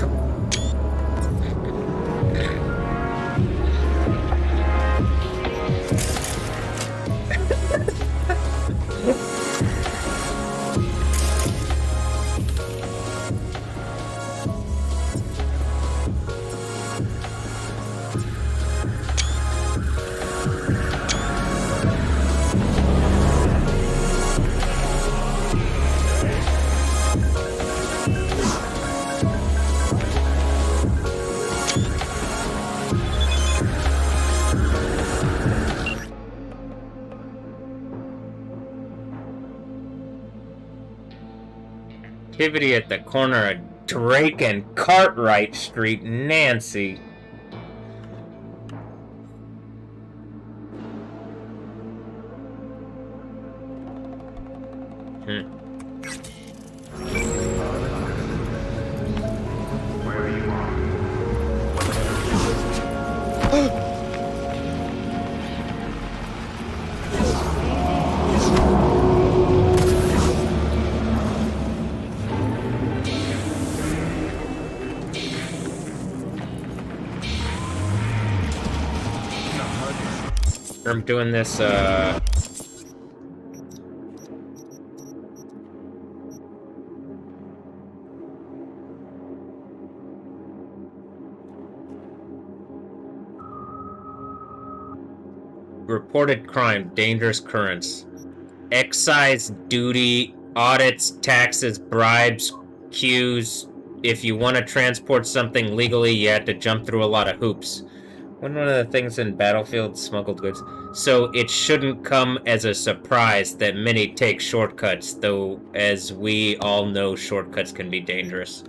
Activity at the corner of Drake and Cartwright Street, Nancy. I'm doing this, reported crime, dangerous currents, excise duty, audits, taxes, bribes, queues. If you want to transport something legally, you have to jump through a lot of hoops. One of the things in Battlefield, smuggled goods. So it shouldn't come as a surprise that many take shortcuts, though as we all know, shortcuts can be dangerous.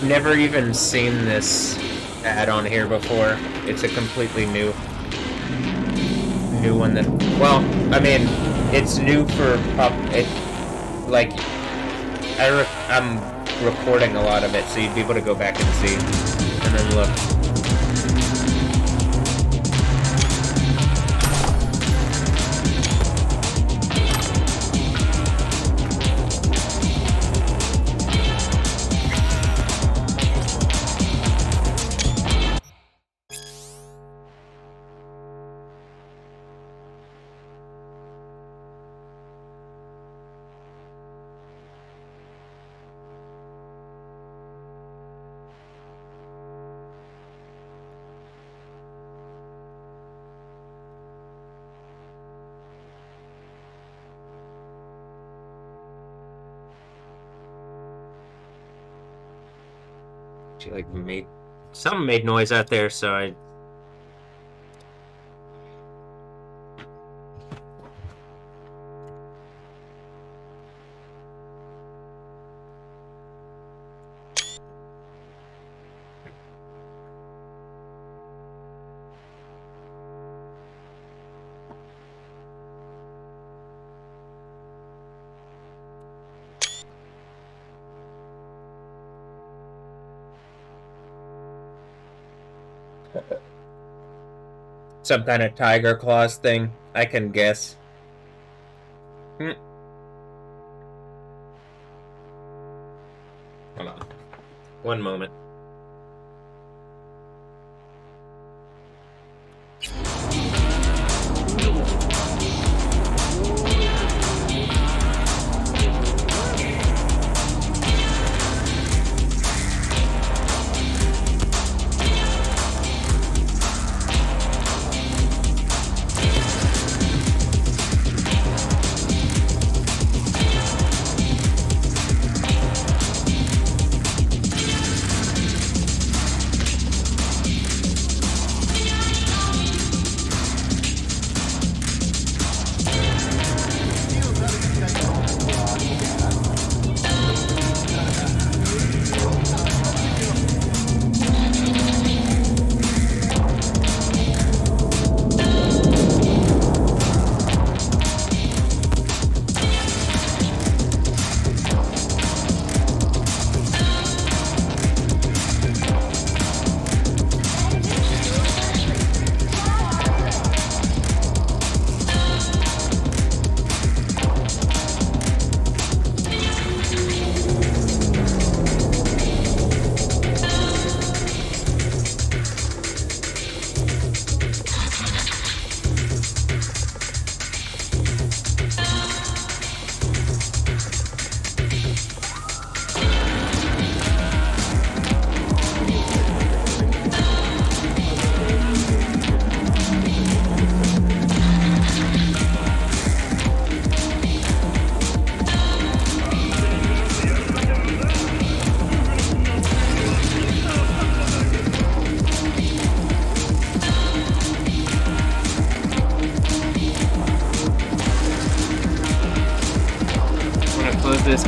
Never even seen this ad on here before. It's a completely new one that, well, I mean, it's new for like, I'm recording a lot of it, so you'd be able to go back and see, and then look. She like something made noise out there, so I. Some kind of tiger claws thing, I can guess. Hold on. One moment.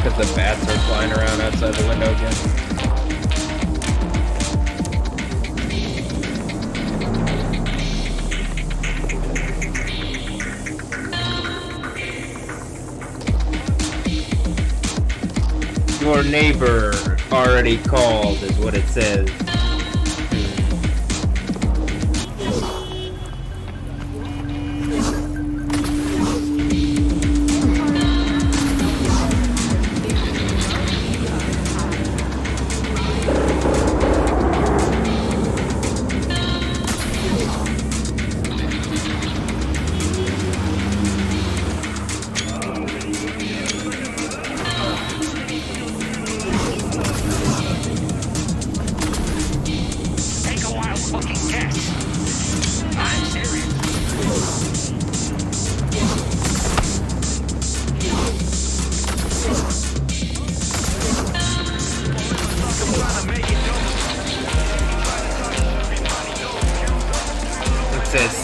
Because the bats are flying around outside the window again. Your neighbor already called, is what it says.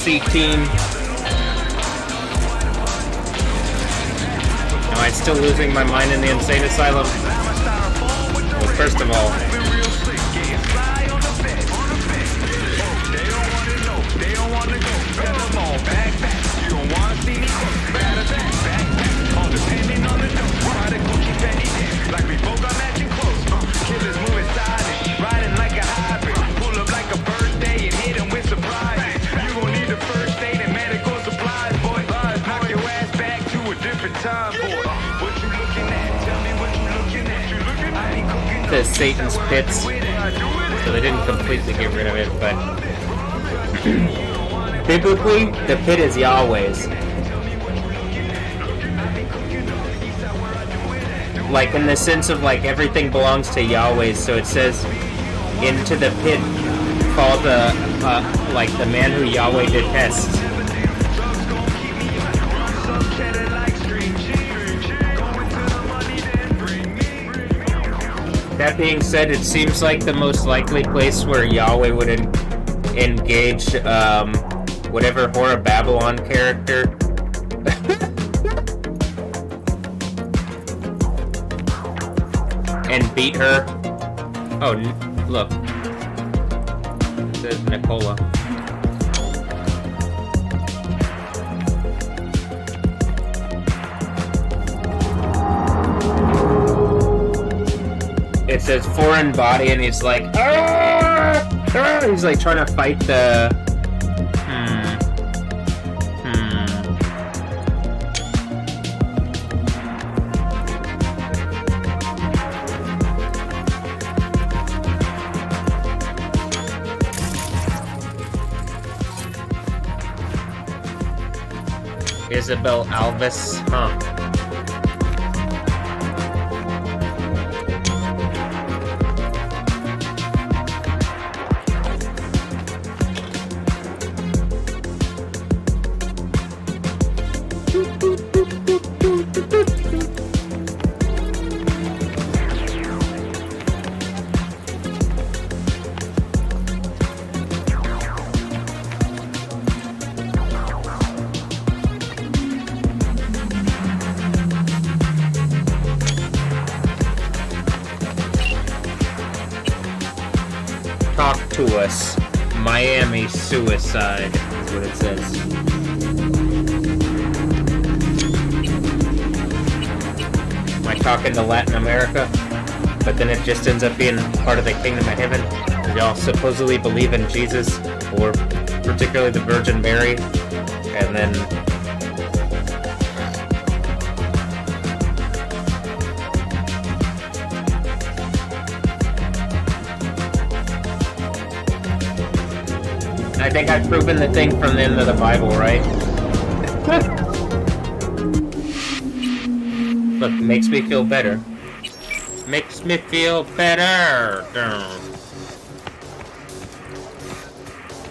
C-Team. Am I still losing my mind in the insane asylum? Well, first of all, the Satan's pits, so they didn't completely get rid of it, but biblically, the pit is Yahweh's. Like, in the sense of, like, everything belongs to Yahweh, so it says, into the pit fall the, like, the man who Yahweh detests. That being said, it seems like the most likely place where Yahweh would engage whatever Whore of Babylon character. And beat her. Oh, look. It says Nicola. It says foreign body, and he's like, he's like trying to fight the. Isabel Alves, huh? Talk to us. Miami suicide is what it says. Am I talking to Latin America? But then it just ends up being part of the kingdom of heaven. Y'all supposedly believe in Jesus, or particularly the Virgin Mary, and then I think I've proven the thing from the end of the Bible, right? Look, makes me feel better. Makes me feel better.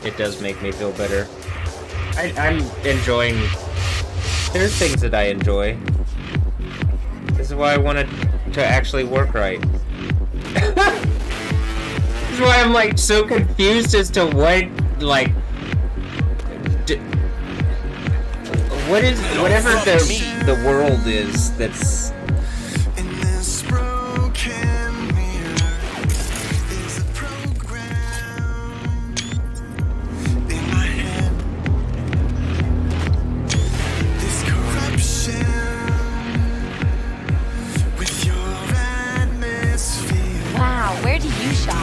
It does make me feel better. I'm enjoying. There's things that I enjoy. This is why I wanted to actually work right. This is why I'm like so confused as to what. Like, what is whatever the world is that's you shop?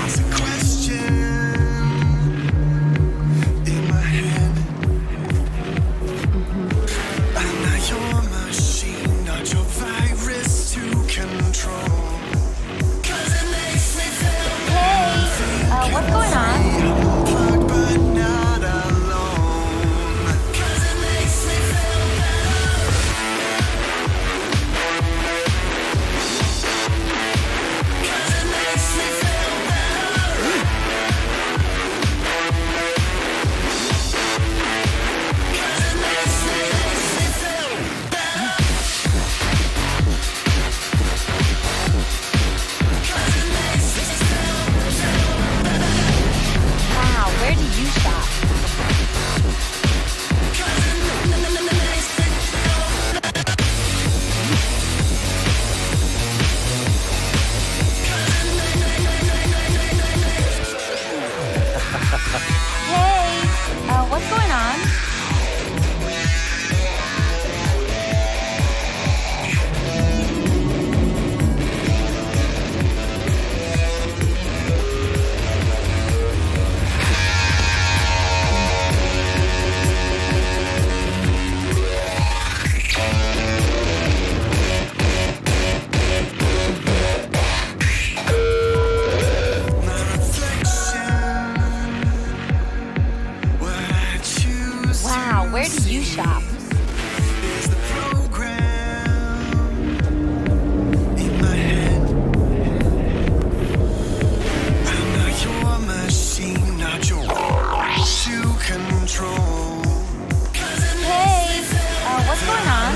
What's going on? Wow, where do you shop? Hey, what's going on?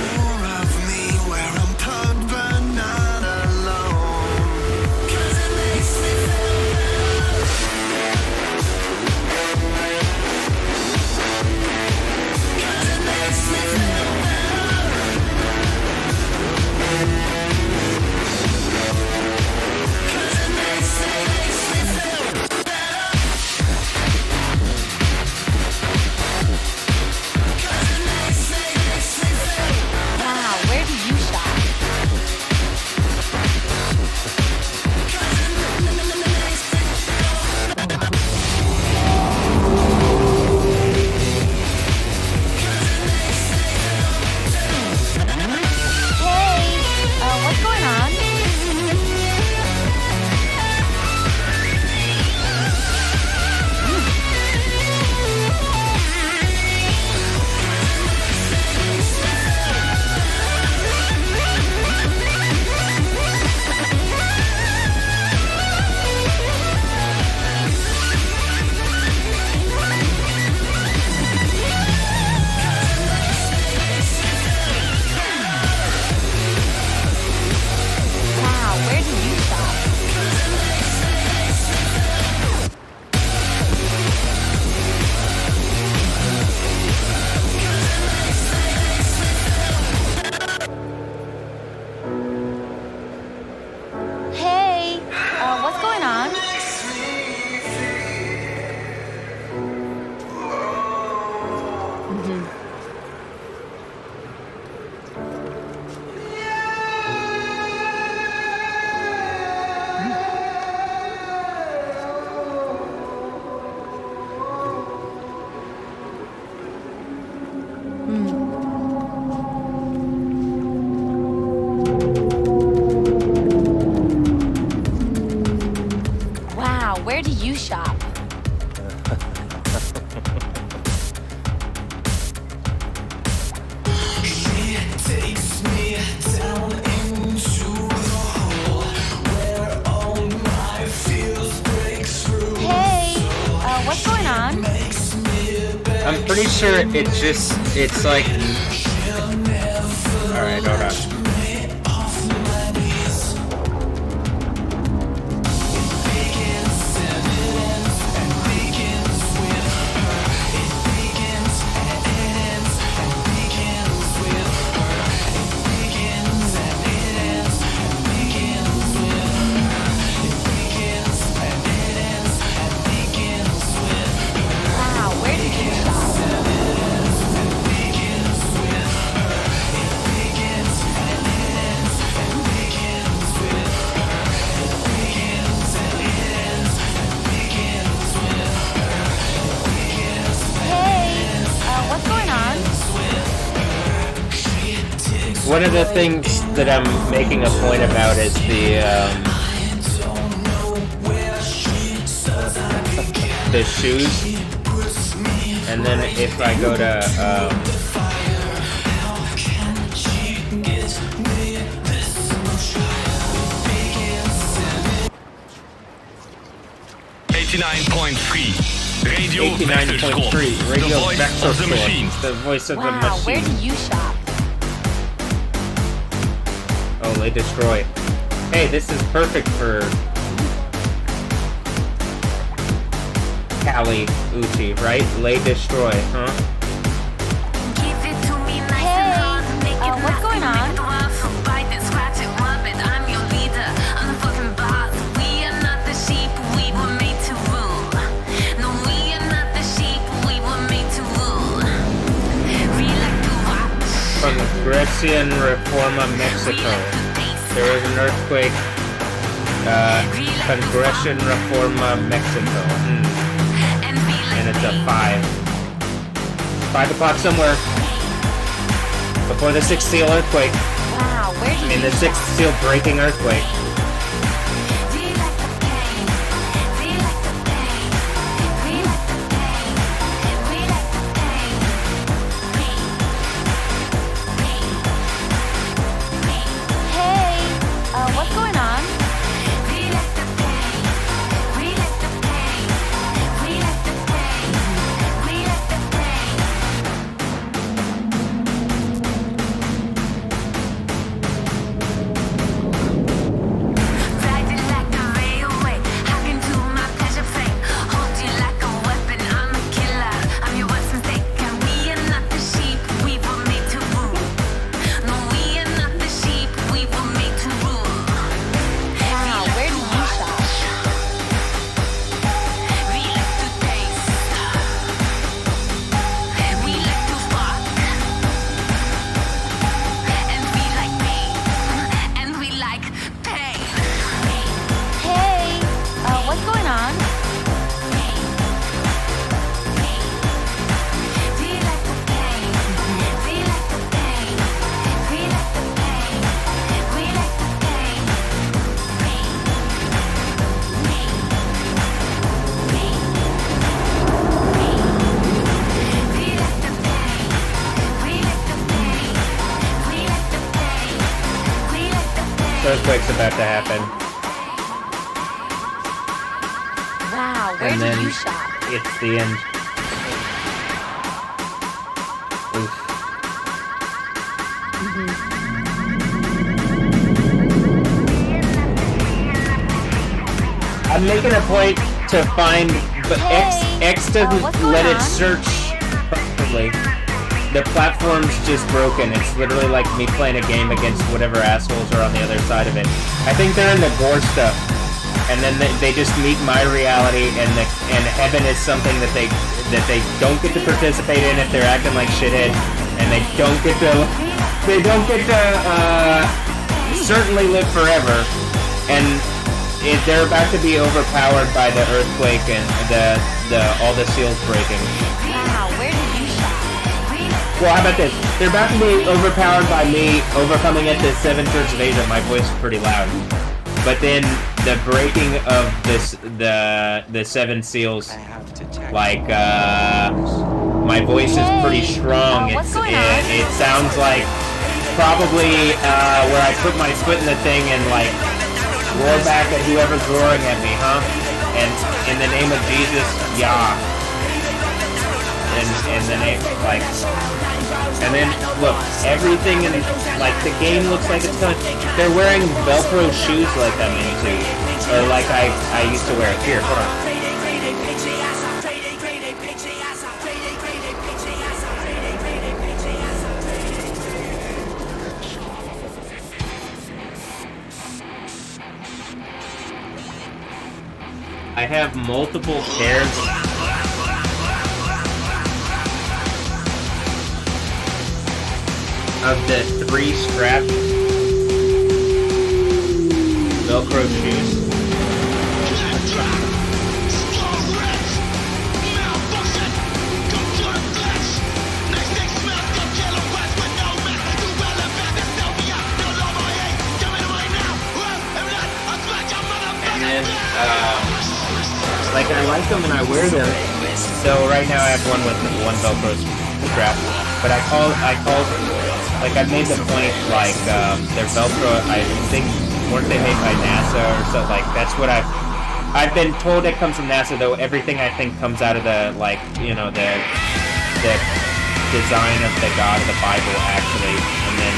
Wow, where do you shop? Hey, what's going on? Wow, where do you shop? Hey, what's going on? Wow, where do you shop? Hey, what's going on? Wow, where do you shop? Hey, what's going on? I'm pretty sure it's like. Alright, hold on. Wow, where do you shop? One of the things that I'm making a point about is the shoes. And then if I go to 89.3 Radio Vector 89.3 Radio The voice Vector of the machine. The voice of the Wow, machine. where do you shop? Oh, they destroy. Hey, this is perfect for Cali Uchi, right? Lay destroy, huh? Hey, what's going on? Congresion Reforma, Mexico. There was an earthquake. Congresion Reforma, Mexico. And it's a 5. 5 o'clock somewhere. Before the 6th seal earthquake. Wow, where do you the 6th seal breaking earthquake. What's going on? Earthquake's about to happen. Wow, where And did then you shop? it's the end. Oof. I'm making a point to find, but X doesn't let it search properly. The platform's just broken. It's literally like me playing a game against whatever assholes are on the other side of it. I think they're in the gore stuff, and then they just meet my reality, and heaven is something that they don't get to participate in if they're acting like shithead, and they don't get to certainly live forever, and they're about to be overpowered by the earthquake and all the seals breaking. Wow, where did you shop? Well, how about this? They're about to be overpowered by me overcoming at the 7 Church of Asia. My voice is pretty loud. But then the breaking of the 7 seals, like, my voice is pretty strong. It sounds like probably where I put my foot in the thing and, like, roar back at whoever's roaring at me, huh? And in the name of Jesus, Yah. In the name, like... And then, look, everything in, like, the game looks like it's done. They're wearing Velcro shoes like I'm into. Or like I used to wear. Here, hold on. I have multiple pairs of the 3 strap Velcro shoes. Like, I like them and I wear them. So right now I have one with one Velcro strap. But I called, like, I made the point, like, they're Velcro, I think, weren't they made by NASA or something? Like, that's what I've been told it comes from NASA, though everything I think comes out of the, like, you know, the design of the God of the Bible, actually. And then,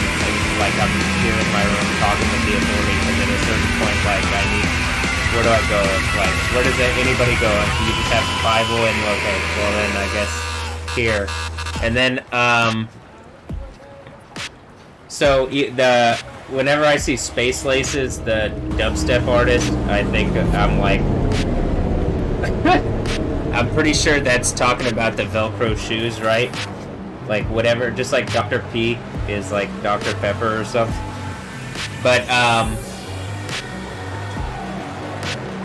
like, I'm here in my room talking with the authorities, and then at a certain point, like, where do I go? Like, where does anybody go? You just have the Bible, and okay, well then, I guess, here. And then, so, whenever I see Space Laces, the dubstep artist, I think I'm like, I'm pretty sure that's talking about the Velcro shoes, right? Like, whatever, just like Dr. P is like Dr. Pepper or something. But,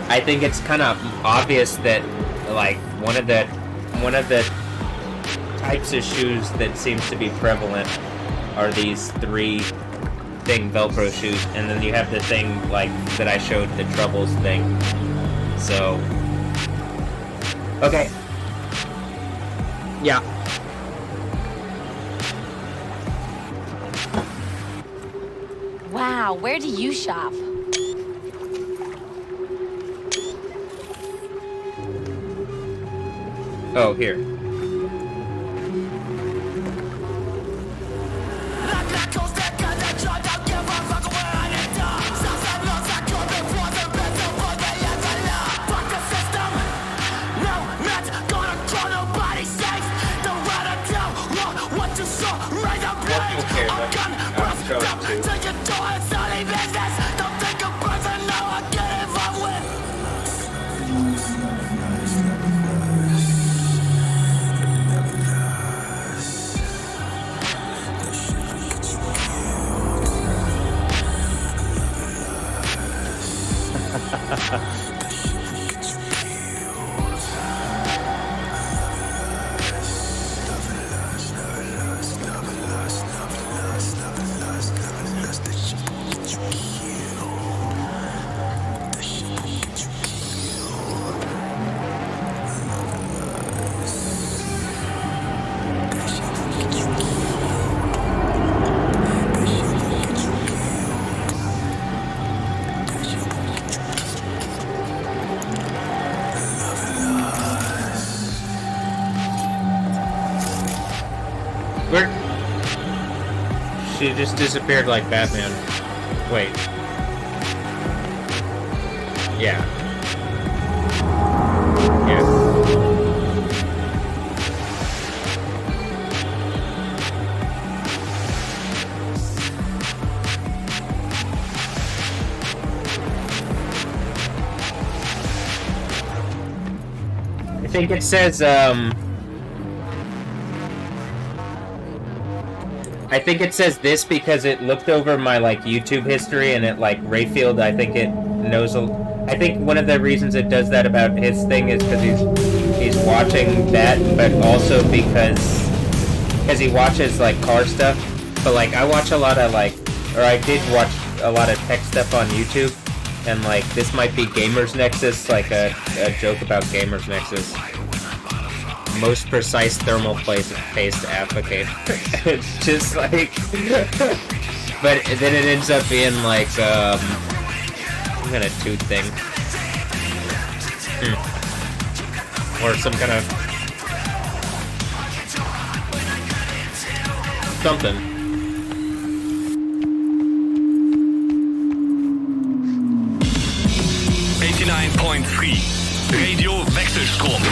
I think it's kind of obvious that, like, one of the types of shoes that seems to be prevalent are these three-thing Velcro shoes, and then you have the thing, like, that I showed, the Troubles thing. So, okay. Yeah. Wow, where do you shop? Oh, here. She just disappeared like Batman. Wait. Yeah. Yeah. I think it says, I think it says this because it looked over my, like, YouTube history, and it, like, Rayfield, I think it knows I think one of the reasons it does that about his thing is because he's watching that, but also because he watches, like, car stuff. But, like, I watch a lot of, like, or I did watch a lot of tech stuff on YouTube, and, like, this might be Gamers Nexus, like a joke about Gamers Nexus. Most precise thermal paste applicator. It's just like, but then it ends up being like some kind of tooth thing, or some kind of something. Radio Wechselstrom.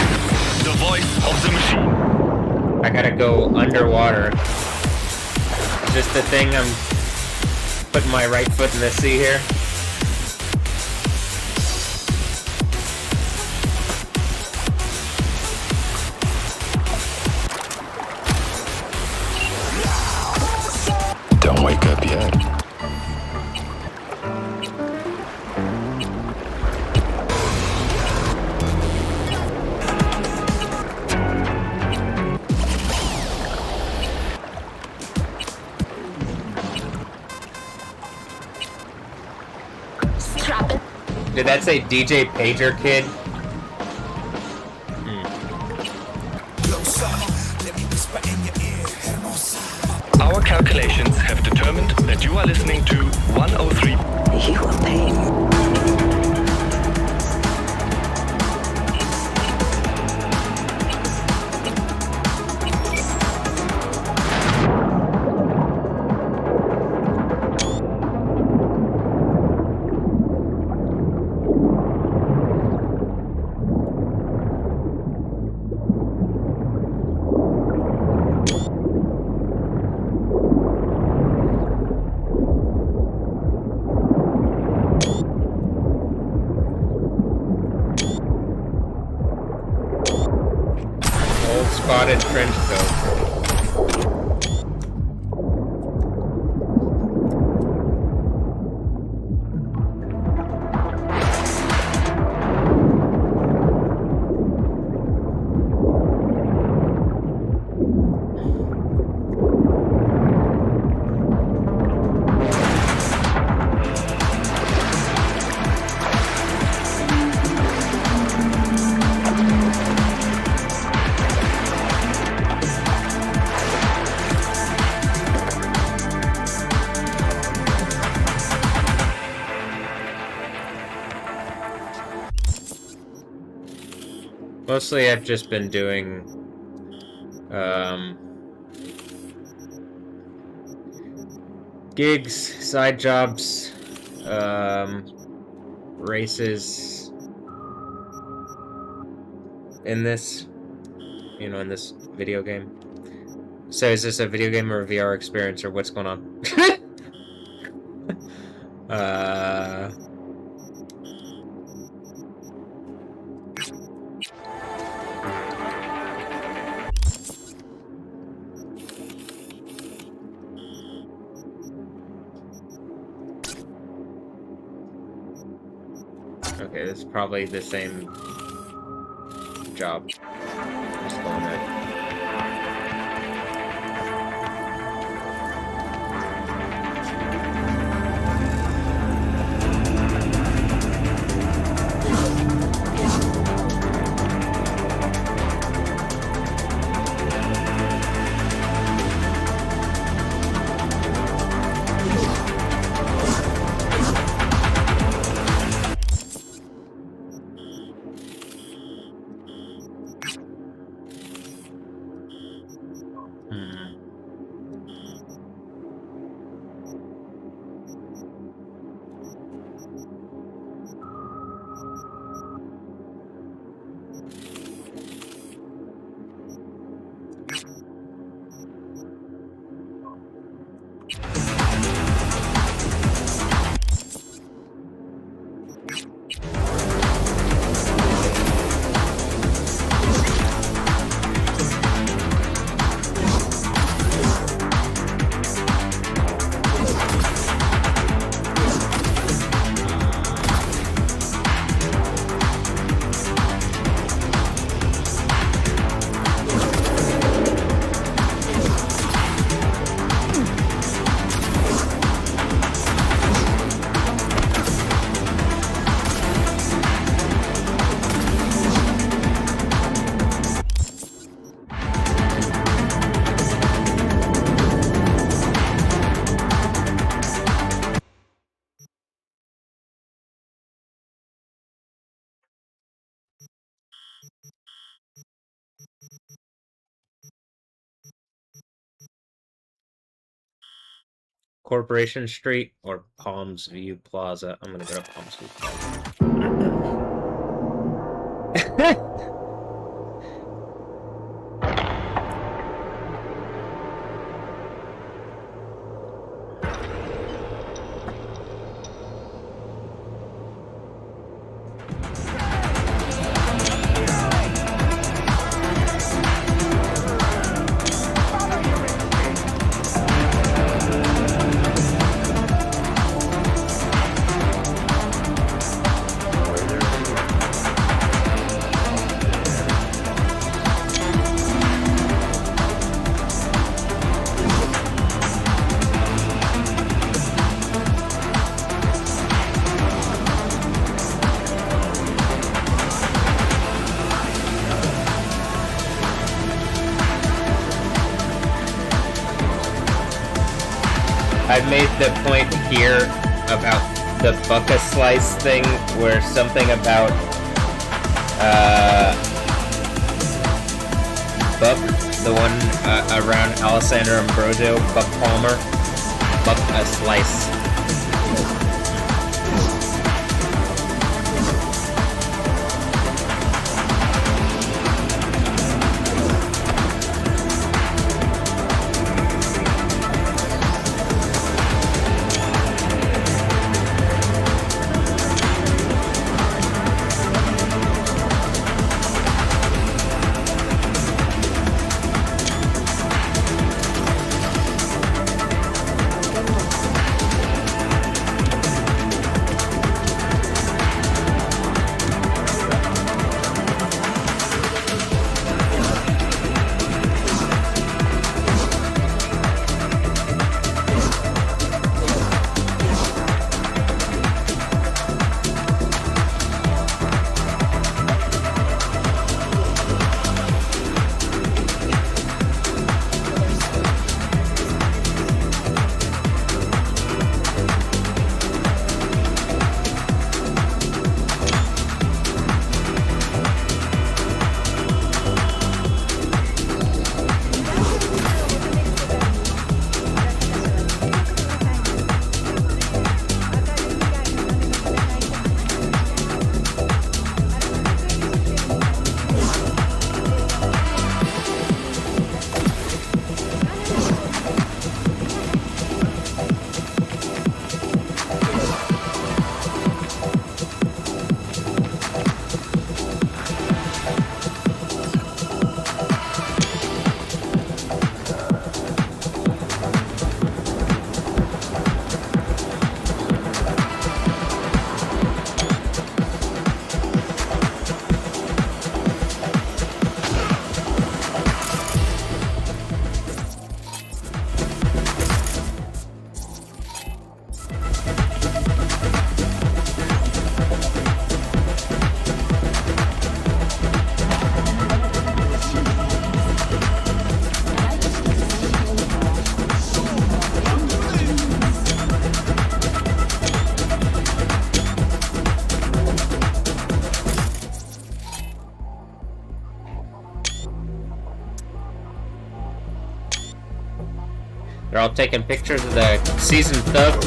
The voice of the machine. I gotta go underwater. Is this the thing? I'm putting my right foot in the sea here. Don't wake up yet. Did that say DJ Pager Kid? Our calculations have determined that you are listening to 103. You are paying. Old spotted trench coat. Mostly I've just been doing gigs, side jobs, races in this, you know, in this video game. So is this a video game or a VR experience or what's going on? Okay, this is probably the same job. Just going there. Corporation Street or Palms View Plaza. I'm gonna go to Palms View Plaza. I've made the point here about the bucka slice thing, where something about Buck, the one around Alessandro Ambrosio, Buck Palmer, Buck a slice. They're all taking pictures of the seasoned thug.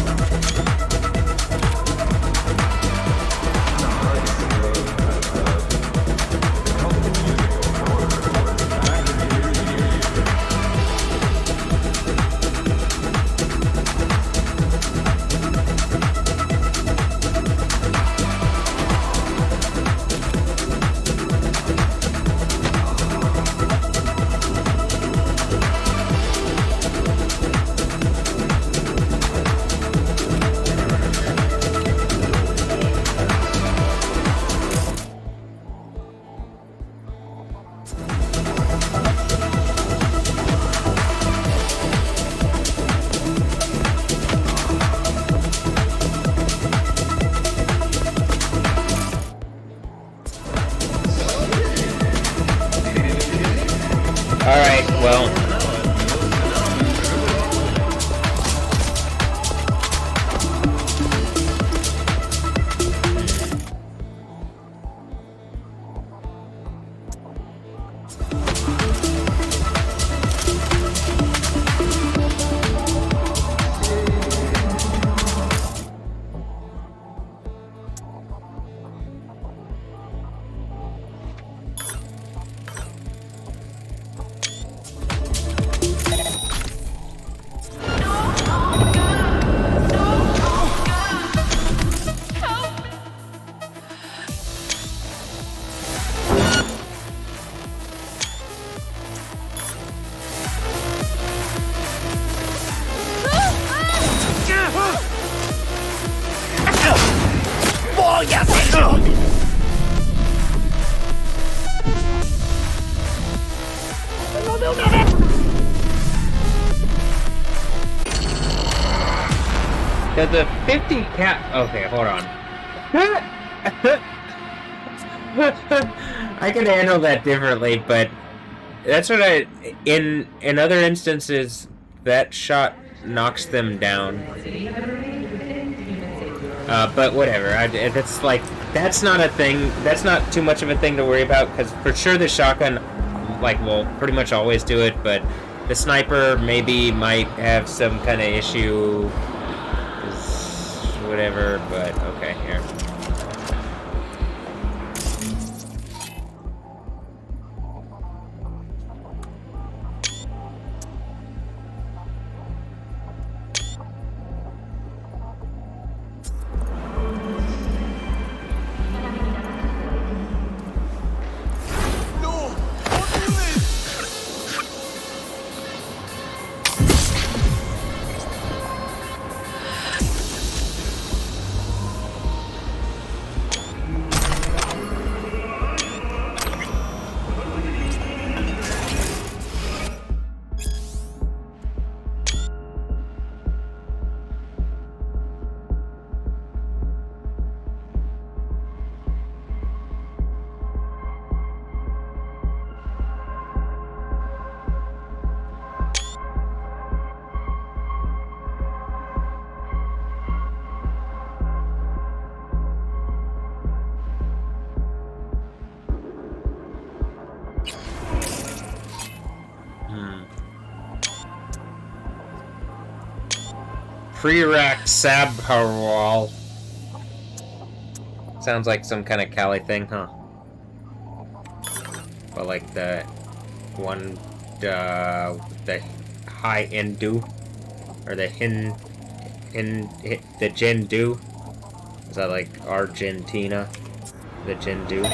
Alright, well. Does a 50 cat? Okay, hold on. I can handle that differently, but that's what in other instances that shot knocks them down. But whatever. That's like, that's not a thing. That's not too much of a thing to worry about, because for sure the shotgun, like, will pretty much always do it, but the sniper maybe might have some kind of issue, whatever, but okay, here. Pre-racked Sabharwal. Sounds like some kind of Cali thing, huh? But like the one, the high Hindu, or the the Jindu. Is that like Argentina? The Jindu.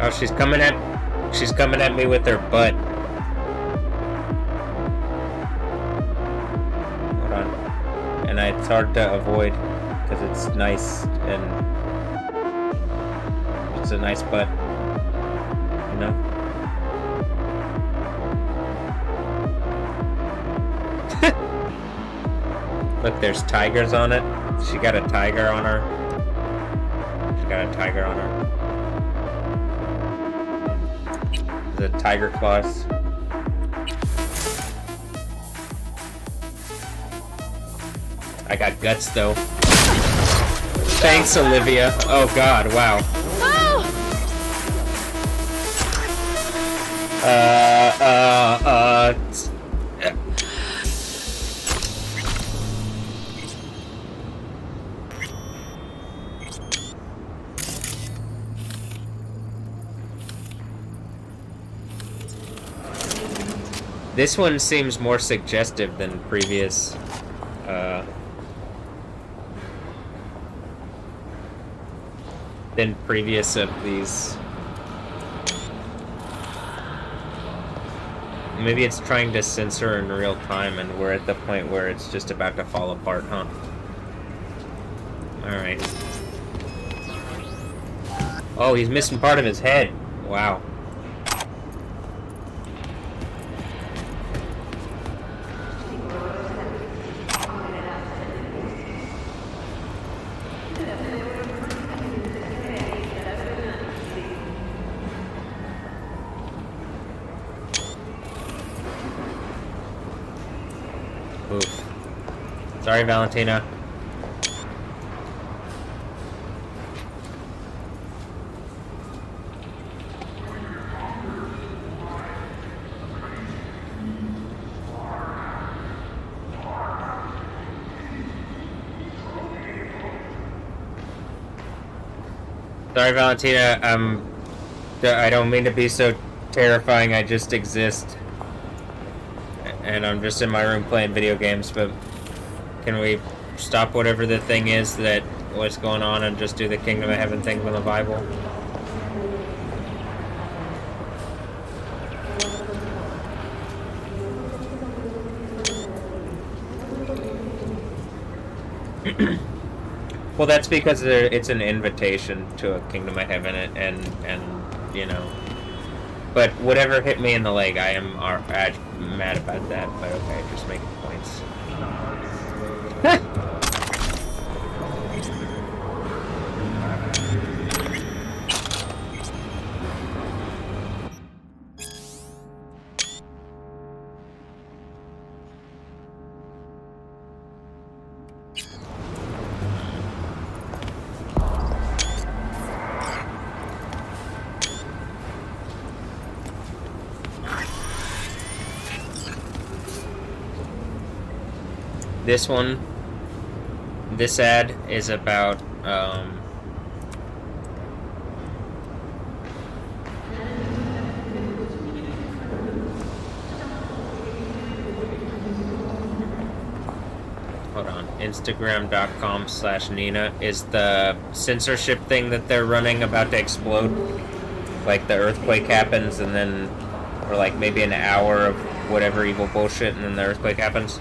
Oh, she's coming at me with her butt. Hold on. And it's hard to avoid because it's nice and it's a nice butt, you know? Look, there's tigers on it. She got a tiger on her. She got a tiger on her. The tiger claws. I got guts though. Thanks, Olivia. Oh god, wow. This one seems more suggestive than previous, of these. Maybe it's trying to censor in real time and we're at the point where it's just about to fall apart, huh? Alright. Oh, he's missing part of his head. Wow. Oof. Sorry, Valentina. Sorry, Valentina. I don't mean to be so terrifying. I just exist, and I'm just in my room playing video games. But can we stop whatever the thing is that what's going on and just do the Kingdom of Heaven thing from the Bible? Well, that's because it's an invitation to a Kingdom of Heaven, and you know. But whatever hit me in the leg, I am mad about that. But okay, just making points. This ad is about, hold on, Instagram.com/Nina is the censorship thing that they're running about to explode. Like the earthquake happens and then, or like maybe an hour of whatever evil bullshit and then the earthquake happens.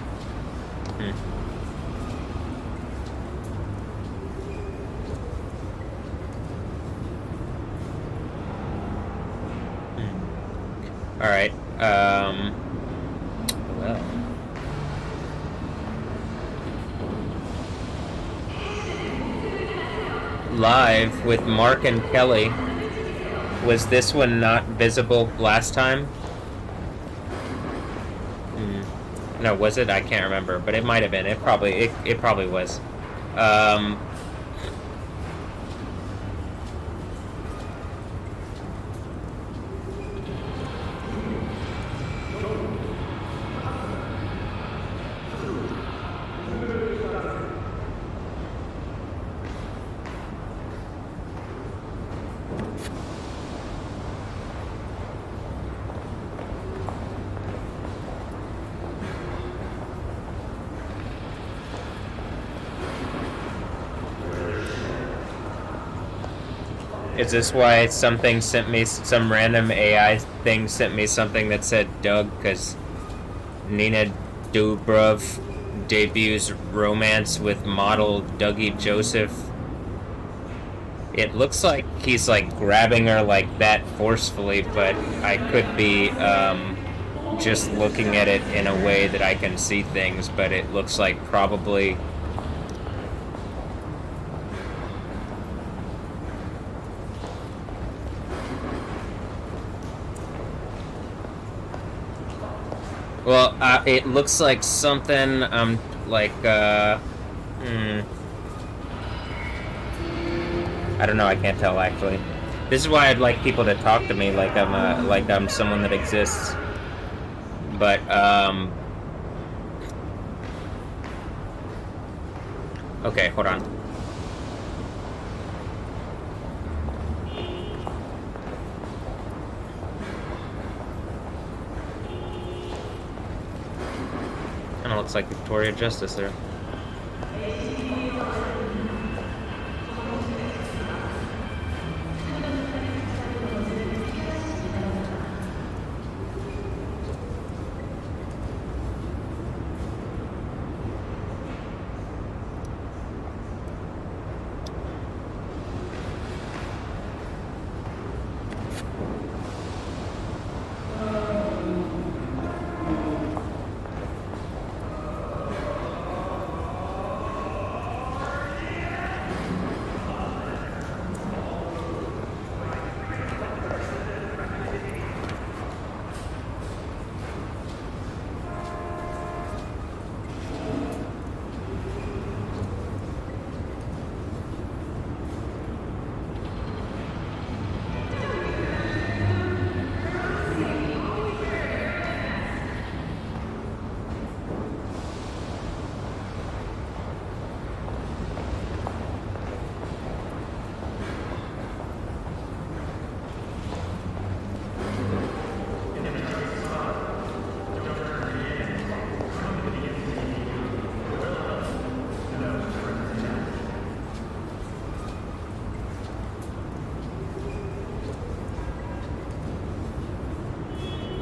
Alright, well. Live with Mark and Kelly. Was this one not visible last time? No, was it? I can't remember, but it might have been. It probably was. Is this why something sent me, some random AI thing sent me something that said Doug? Because Nina Dobrev debuts romance with model Dougie Joseph. It looks like he's like grabbing her like that forcefully, but I could be just looking at it in a way that I can see things, but it looks like probably... Well, it looks like something, like, I don't know, I can't tell, actually. This is why I'd like people to talk to me like I'm someone that exists. But, okay, hold on. Kinda looks like Victoria Justice there.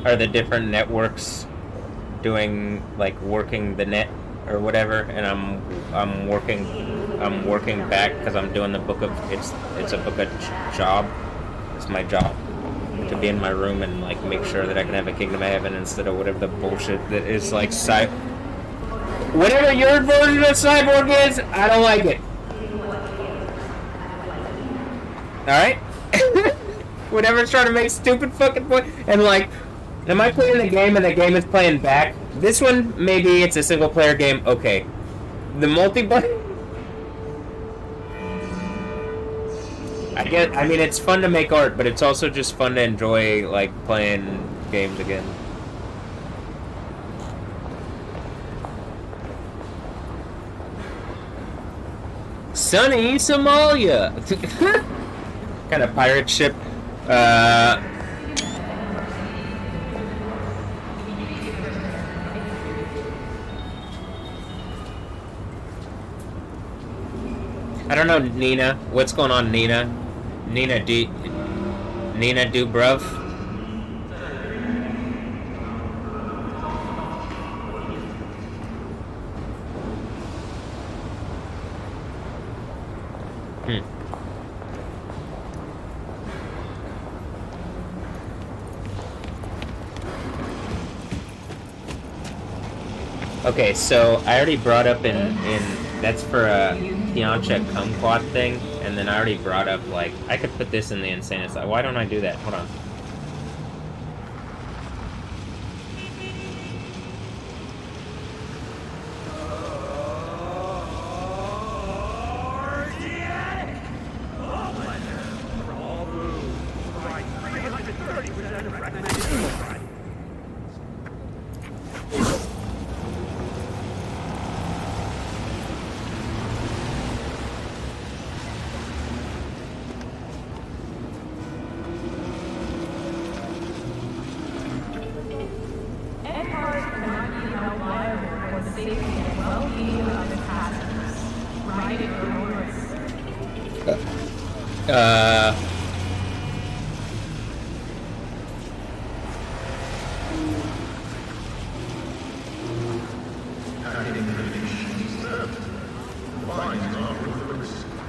are the different networks doing, like, working the net or whatever, and I'm working back because I'm doing the book of it's a book of job. It's my job to be in my room and like make sure that I can have a kingdom of heaven instead of whatever the bullshit that is like whatever your version of cyborg is. I don't like it. All right. Whatever's trying to make stupid fucking point and like. Am I playing the game and the game is playing back? This one, maybe it's a single player game. Okay. The multiplayer... I mean, it's fun to make art, but it's also just fun to enjoy, like, playing games again. Sunny Somalia! Kind of pirate ship. I don't know, Nina. What's going on, Nina? Nina Dubruv? Okay, so I already brought up in that's for a Tiancha kumquat thing, and then I already brought up, like, I could put this in the insane asylum. Why don't I do that? Hold on.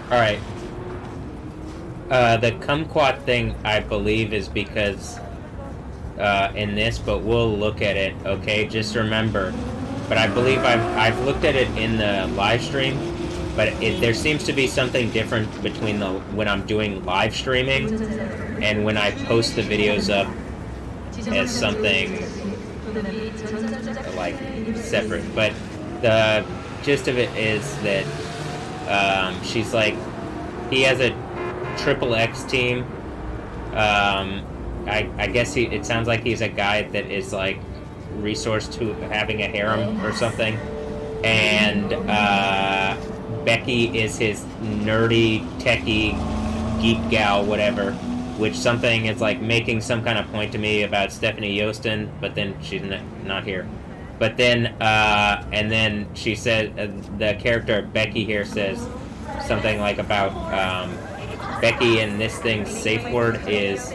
Alright. The kumquat thing, I believe, is because in this, but we'll look at it, okay? Just remember. But I believe I've looked at it in the live stream, but there seems to be something different between when I'm doing live streaming and when I post the videos up as something like separate. But the gist of it is that she's like, he has a XXX team. I guess it sounds like he's a guy that is like resourced to having a harem or something, and Becky is his nerdy, techie, geek gal, whatever, which something is like making some kind of point to me about Stephanie Yostin, but then she's not here. But then, and then she said, the character Becky here says something like about, Becky and this thing's safe word is,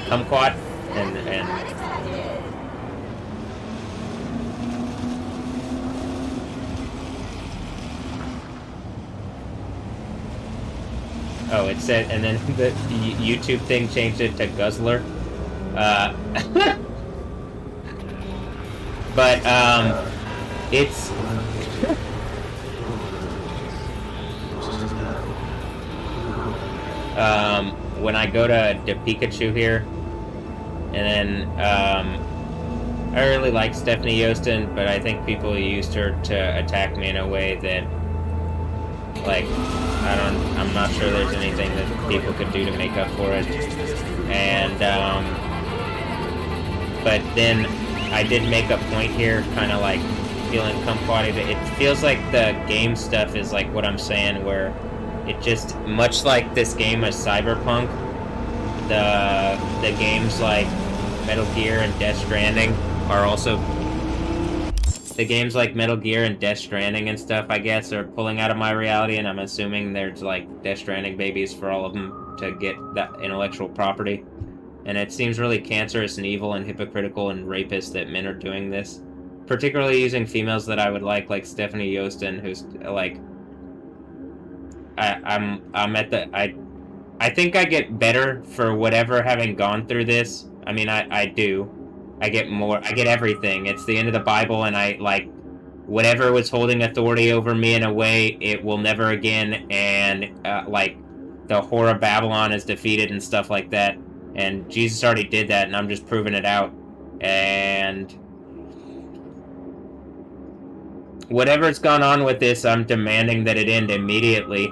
kumquat, and oh, it said, and then the YouTube thing changed it to Guzzler. But, it's... when I go to Pikachu here, and then, I really like Stephanie Yostin, but I think people used her to attack me in a way that, like, I'm not sure there's anything that people could do to make up for it. And, but then I did make a point here, kind of like feeling kumquatty. It feels like the game stuff is like what I'm saying, where it just, much like this game is Cyberpunk, the games like Metal Gear and Death Stranding are also, the games like Metal Gear and Death Stranding and stuff, I guess, are pulling out of my reality, and I'm assuming there's like Death Stranding babies for all of them to get that intellectual property. And it seems really cancerous and evil and hypocritical and rapist that men are doing this. Particularly using females that I would like Stephanie Yostin, who's like... I think I get better for whatever having gone through this. I mean, I do. I get everything. It's the end of the Bible, and I, like, whatever was holding authority over me in a way, it will never again, and, like, the whore of Babylon is defeated and stuff like that. And Jesus already did that, and I'm just proving it out. And whatever's gone on with this, I'm demanding that it end immediately.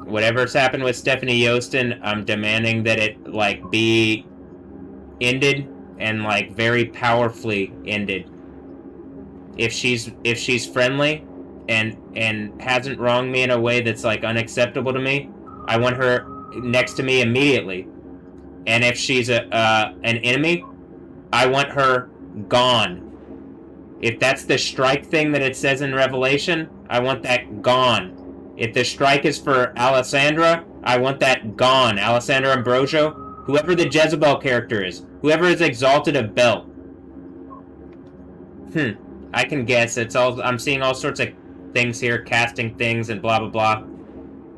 Whatever's happened with Stephanie Yostin, I'm demanding that it, like, be ended, and, like, very powerfully ended. If she's friendly and hasn't wronged me in a way that's, like, unacceptable to me, I want her next to me immediately. And if she's an enemy, I want her gone. If that's the strike thing that it says in Revelation, I want that gone. If the strike is for Alessandra, I want that gone. Alessandra Ambrosio, whoever the Jezebel character is, whoever is exalted of Bel. I can guess. It's all. I'm seeing all sorts of things here, casting things and blah blah blah.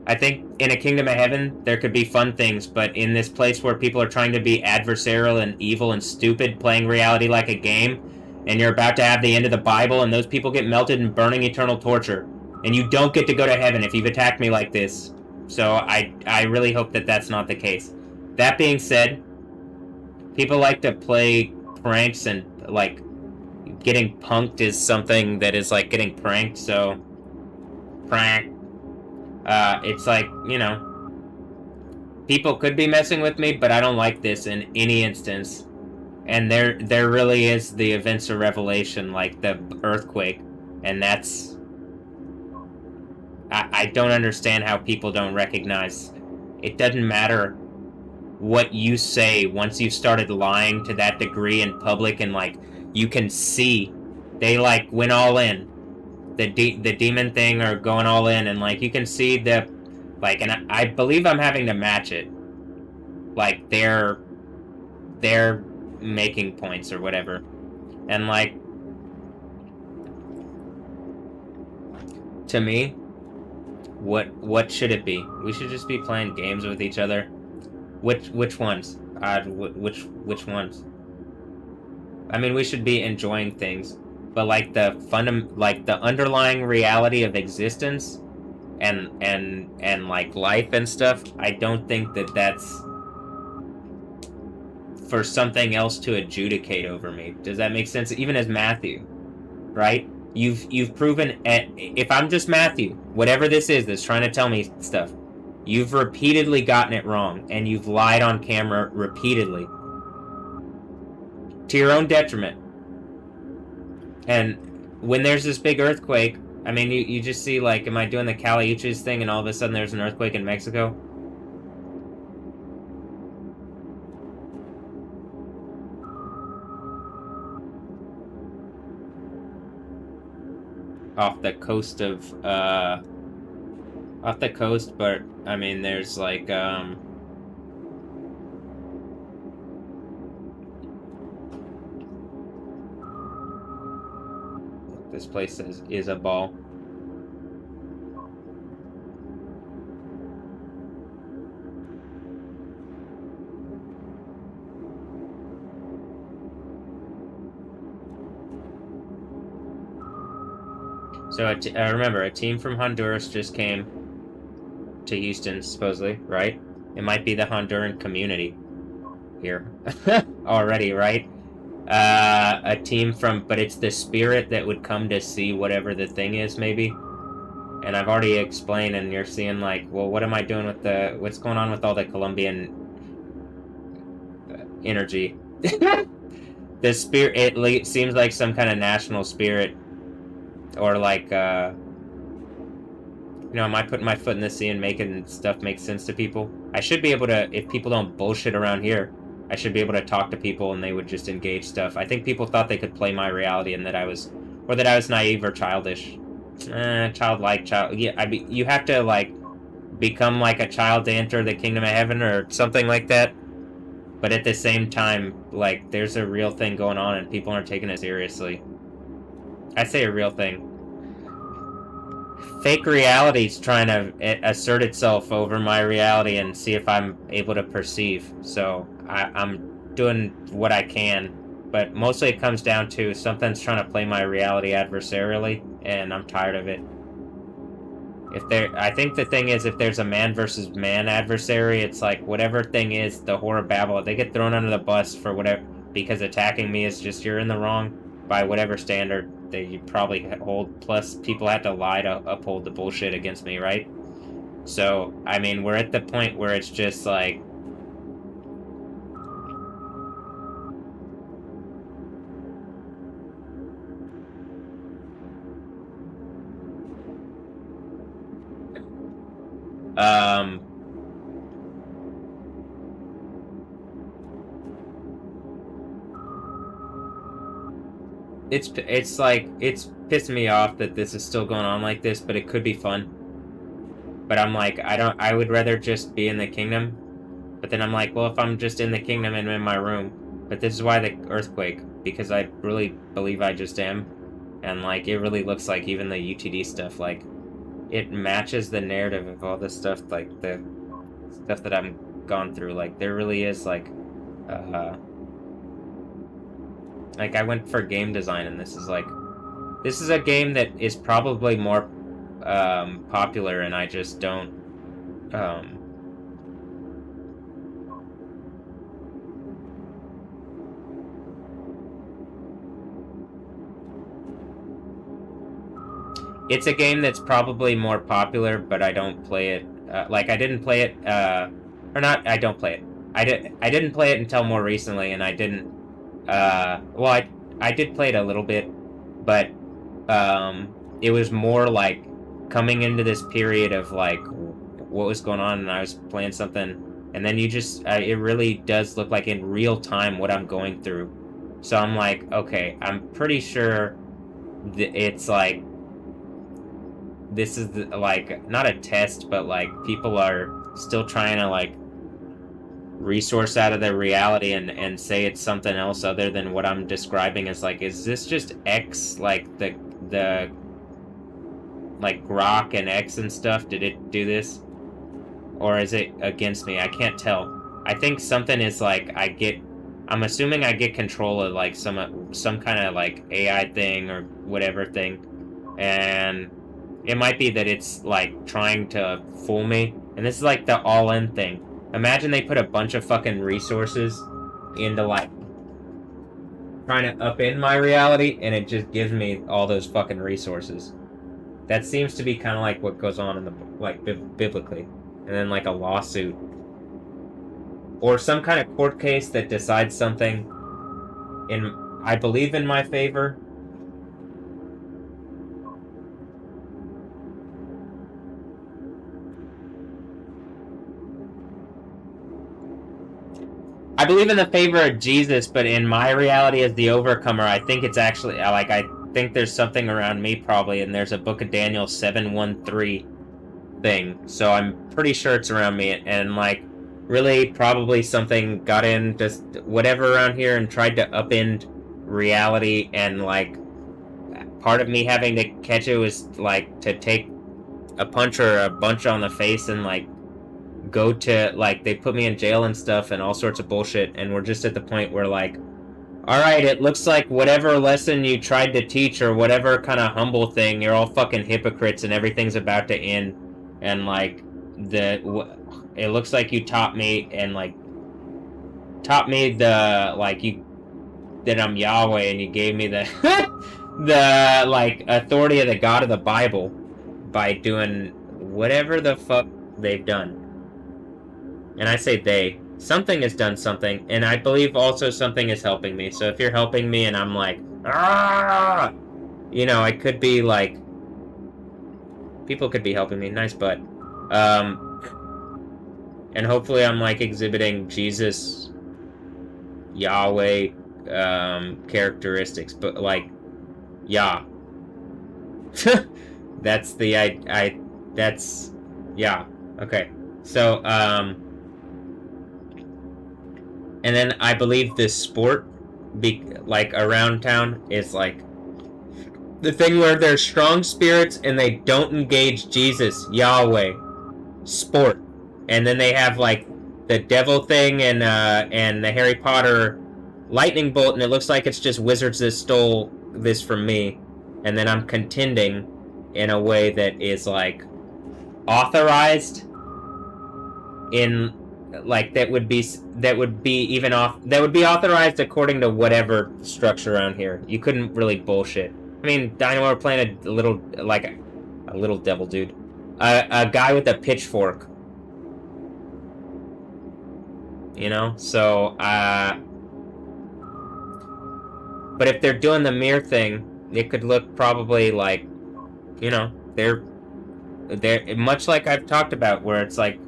I think in a kingdom of heaven there could be fun things, but in this place where people are trying to be adversarial and evil and stupid, playing reality like a game, and you're about to have the end of the Bible, and those people get melted in burning eternal torture. And you don't get to go to heaven if you've attacked me like this. So I really hope that that's not the case. That being said, people like to play pranks, and, like, getting punked is something that is like getting pranked, so... Prank. It's like, you know... People could be messing with me, but I don't like this in any instance. And there really is the events of Revelation, like the earthquake. And that's... I don't understand how people don't recognize. It doesn't matter what you say once you've started lying to that degree in public, and, like, you can see they, like, went all in. The demon thing are going all in, and, like, you can see the, like, and I believe I'm having to match it. Like, they're making points or whatever. And, like, to me, what should it be? We should just be playing games with each other. Which ones? Which ones? I mean, we should be enjoying things, but, like, the underlying reality of existence and like life and stuff, I don't think that that's for something else to adjudicate over me. Does that make sense? Even as Matthew, right? You've proven, if I'm just Matthew, whatever this is that's trying to tell me stuff, you've repeatedly gotten it wrong, and you've lied on camera repeatedly. To your own detriment. And when there's this big earthquake, I mean, you just see, like, am I doing the Kali Uchis thing, and all of a sudden there's an earthquake in Mexico? Off the coast of, off the coast, but, I mean, there's, like, this place is a ball. So, remember, a team from Honduras just came to Houston, supposedly, right? It might be the Honduran community here already, right? A team from, but it's the spirit that would come to see whatever the thing is, maybe. And I've already explained, and you're seeing, like, well, what am I doing with what's going on with all the Colombian energy? The spirit, it seems like some kind of national spirit. Or, like, you know, am I putting my foot in the sea and making stuff make sense to people? I should be able to, if people don't bullshit around here, I should be able to talk to people and they would just engage stuff. I think people thought they could play my reality and that I was naive or childish. Childlike, yeah, you have to, like, become like a child to enter the kingdom of heaven or something like that. But at the same time, like, there's a real thing going on and people aren't taking it seriously. I say a real thing. Fake reality's trying to assert itself over my reality and see if I'm able to perceive. So I'm doing what I can, but mostly it comes down to something's trying to play my reality adversarially, and I'm tired of it. I think the thing is, if there's a man versus man adversary, it's like whatever thing is the whore of Babel, they get thrown under the bus for whatever, because attacking me is just, you're in the wrong by whatever standard that you probably hold, plus people have to lie to uphold the bullshit against me, right? So, I mean, we're at the point where it's just like, it's like, it's pissing me off that this is still going on like this, but it could be fun. But I'm like, I would rather just be in the kingdom. But then I'm like, well, if I'm just in the kingdom and in my room, but this is why the earthquake, because I really believe I just am. And like, it really looks like even the UTD stuff, like, it matches the narrative of all this stuff, like the stuff that I've gone through. Like, there really is like I went for game design, and this is a game that is probably more popular, and I just don't it's a game that's probably more popular, but I don't play it. Like, I didn't play it, or not, I don't play it. I didn't play it until more recently, and I didn't, well, I did play it a little bit, but, it was more like coming into this period of, like, what was going on, and I was playing something, and then you just, it really does look like in real time what I'm going through. So I'm like, okay, I'm pretty sure that it's like, this is like, not a test, but like, people are still trying to like resource out of their reality and say it's something else other than what I'm describing as like, is this just X, like the like Grok and X and stuff? Did it do this? Or is it against me? I can't tell. I think something is like, I'm assuming I get control of like some kind of like AI thing or whatever thing, and it might be that it's like trying to fool me. And this is like the all-in thing. Imagine they put a bunch of fucking resources into like trying to upend my reality, and it just gives me all those fucking resources. That seems to be kind of like what goes on in the, like, biblically. And then like a lawsuit or some kind of court case that decides something I believe in my favor. I believe in the favor of Jesus, but in my reality as the overcomer, I think it's actually, like, I think there's something around me probably, and there's a Book of Daniel 7:1-3 thing, so I'm pretty sure it's around me, and, like, really probably something got in, just whatever around here, and tried to upend reality, and, like, part of me having to catch it was, like, to take a punch or a bunch on the face and, like, go to, like, they put me in jail and stuff and all sorts of bullshit, and we're just at the point where, like, alright, it looks like whatever lesson you tried to teach or whatever kind of humble thing, you're all fucking hypocrites and everything's about to end, and, like, it looks like you taught me the, like, that I'm Yahweh, and you gave me the, the, like, authority of the God of the Bible by doing whatever the fuck they've done. And I say they. Something has done something, and I believe also something is helping me. So if you're helping me and I'm like, ah, you know, I could be like, people could be helping me. Nice butt. And hopefully I'm like exhibiting Jesus, Yahweh, characteristics, but like, yeah. That's the, that's, yeah. Okay, so, and then I believe this sport, like, around town is, like, the thing where they're strong spirits and they don't engage Jesus, Yahweh, sport. And then they have, like, the devil thing and the Harry Potter lightning bolt, and it looks like it's just wizards that stole this from me. And then I'm contending in a way that is, like, authorized in, like, that would be authorized according to whatever structure around here. You couldn't really bullshit. I mean, Dynamo are playing a little devil dude. A guy with a pitchfork. You know? So, but if they're doing the mirror thing, it could look probably like, you know, they're much like I've talked about, where it's like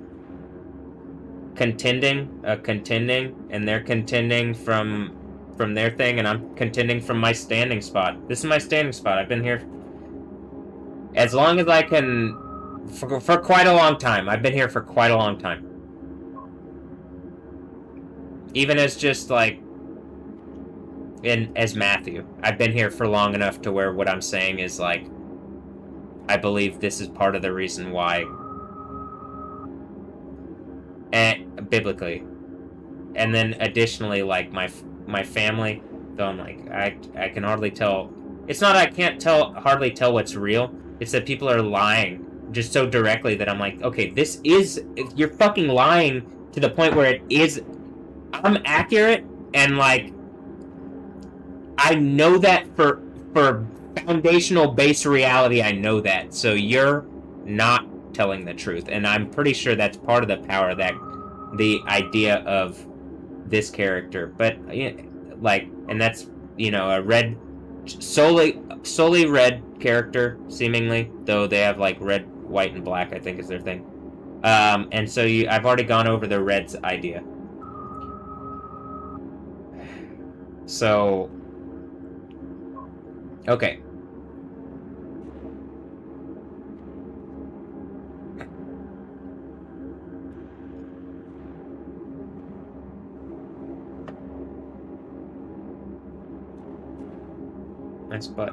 contending, and they're contending from their thing, and I'm contending from my standing spot. This is my standing spot. I've been here as long as I can, for quite a long time. I've been here for quite a long time. Even as just like, as Matthew, I've been here for long enough to where what I'm saying is like, I believe this is part of the reason why, and biblically, and then additionally, like my family, though I'm like, I can hardly tell. It's not I can't hardly tell what's real. It's that people are lying just so directly that I'm like, okay, you're fucking lying to the point where it is. I'm accurate, and like, I know that for foundational base reality, I know that. So you're not telling the truth, and I'm pretty sure that's part of the power, that the idea of this character. But like, and that's, you know, a red, solely red character, seemingly, though they have like red, white, and black, I think is their thing. And so I've already gone over the red's idea. So, okay. Nice butt.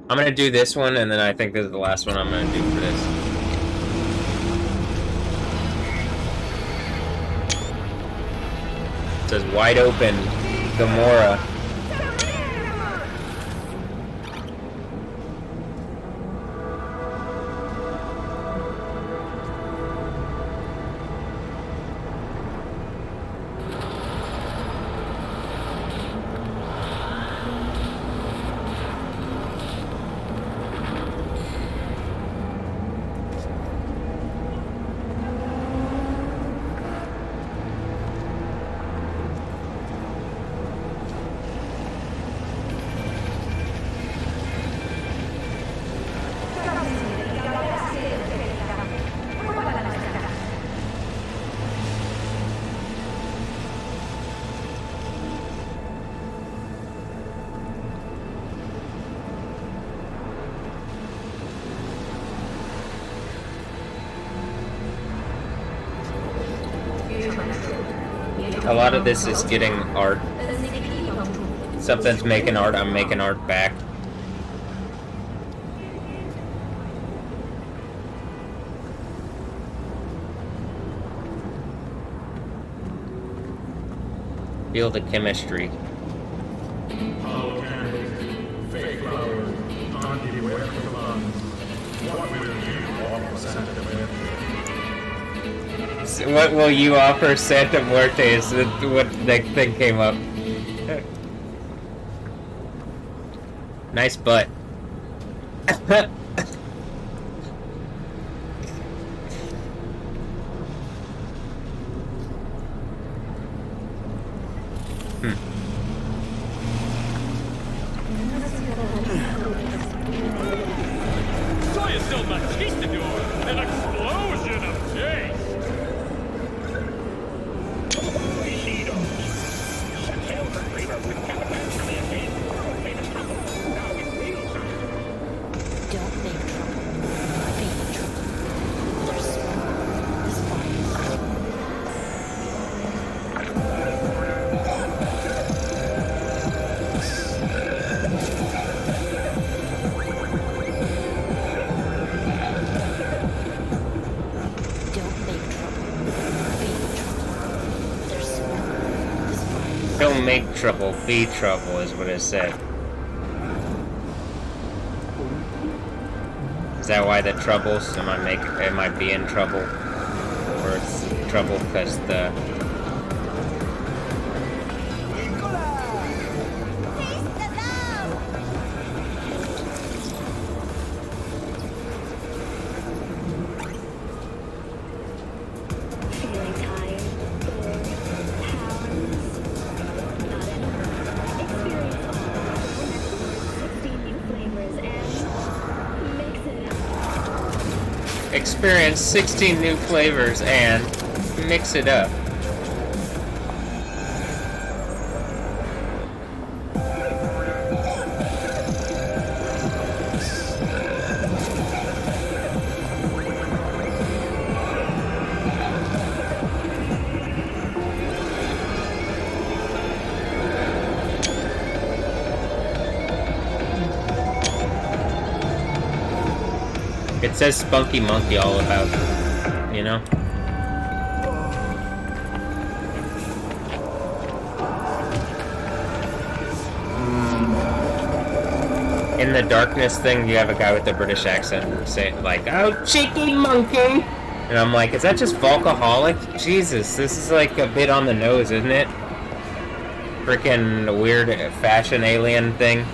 I'm gonna do this one, and then I think this is the last one I'm gonna do for this. It says wide open, Gamora. A lot of this is getting art. Something's making art, I'm making art back. Feel the chemistry. What will you offer Santa Muerte is what the thing came up. Nice butt. Soy es el conquistador, an explosion of taste. Don't make trouble. Be trouble. There's smoke. There's fire. Don't make trouble, be trouble is what it said. Is that why the troubles? Am I being trouble? Or it's trouble because the... Experience 16 new flavors and mix it up. It says Spunky Monkey all about, you know? In the darkness thing, you have a guy with a British accent say like, "Oh, cheeky monkey!" And I'm like, is that just Volcaholic? Jesus, this is like a bit on the nose, isn't it? Freaking weird fashion alien thing.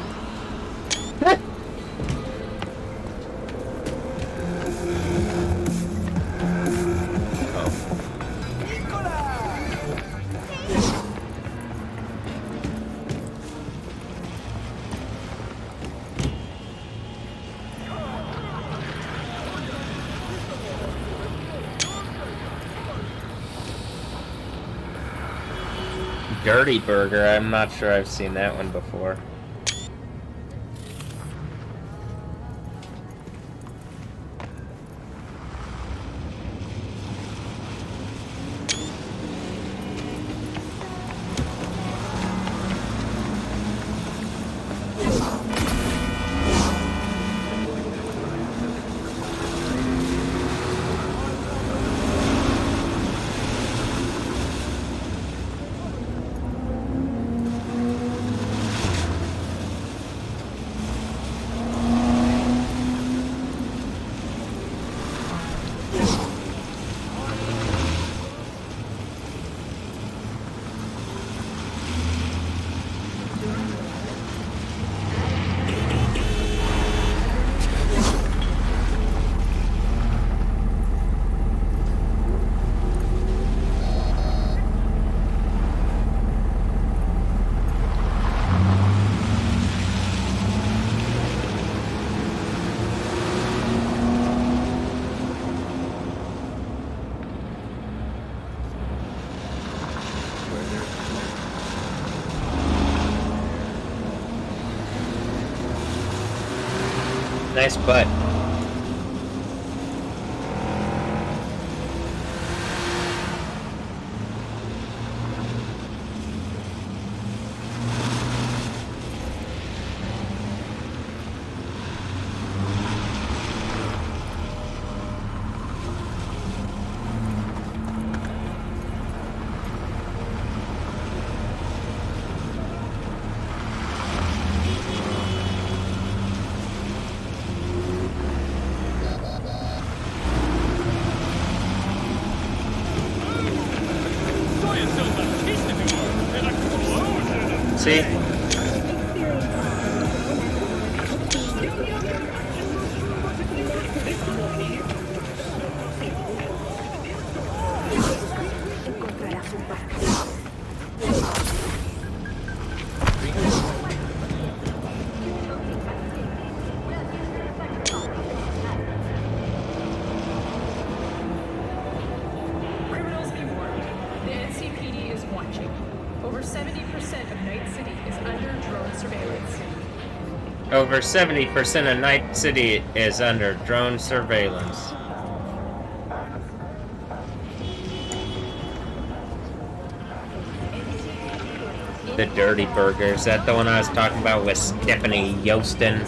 Dirty Burger, I'm not sure I've seen that one before. Nice butt. See? 70% of Night City is under drone surveillance. Over 70% of Night City is under drone surveillance. The Dirty Burger. Is that the one I was talking about with Stephanie Yostin?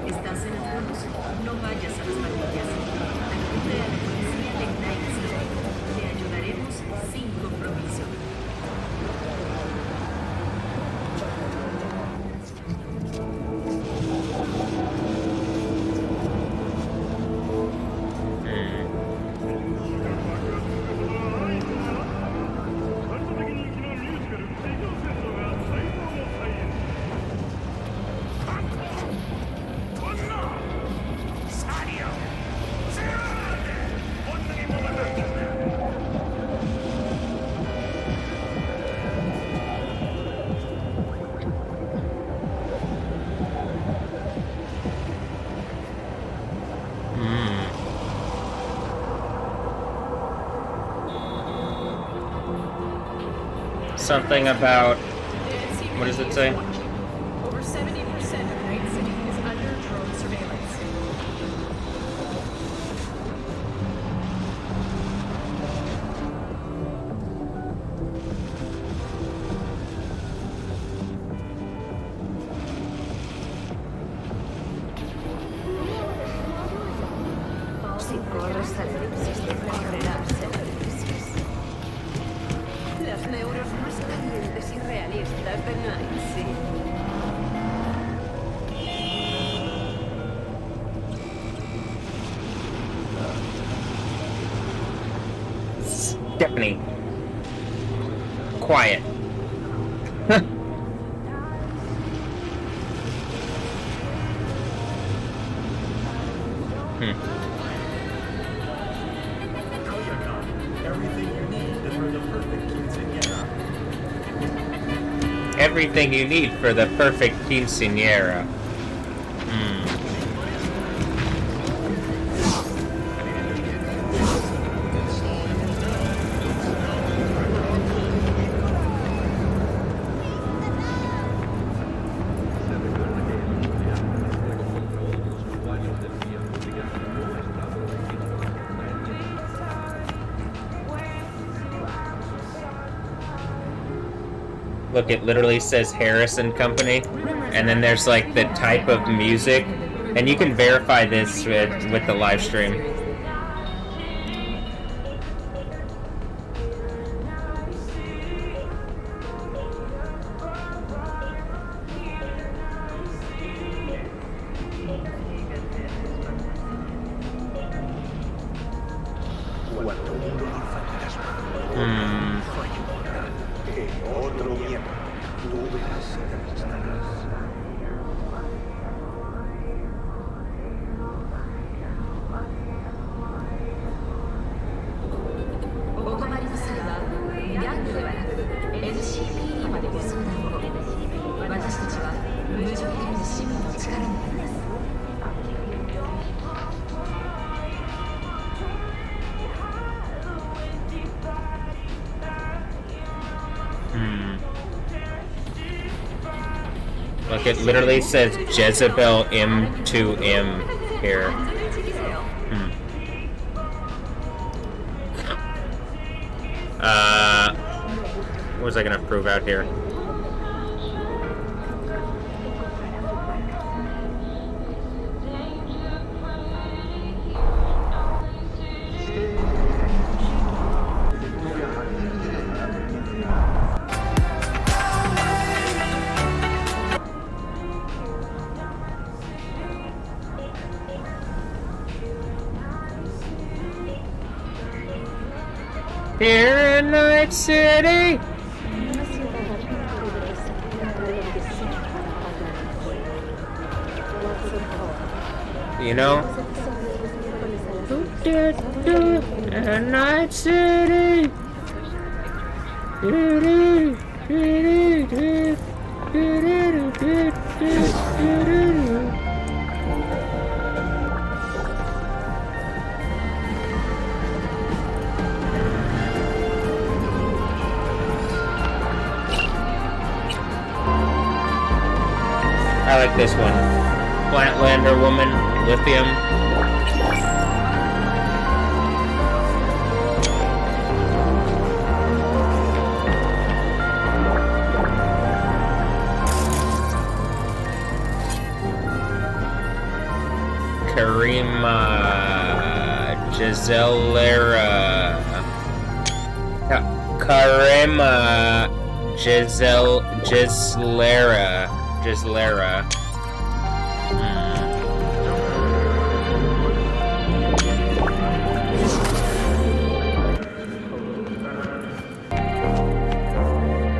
Estás en apuros. No vayas a las pandillas. Acude a la policía de Night City. Te ayudaremos sin compromiso. Something about... What does it say? Over 70% of Night City is under drone surveillance. Si corres al elipsis, te correrás el elipsis. Las neuros más calientes y realistas de Night City. Stephanie. Quiet. Everything you need for the perfect quinceañera. Look, it literally says Harrison Company, and then there's like the type of music, and you can verify this with the live stream. Look, it literally says Jezebel M2M here. What was I gonna prove out here? Here in Night City. You know? In Night City. I like this one. Plantlander woman, lithium. Karima Giselera. Karima Gislera.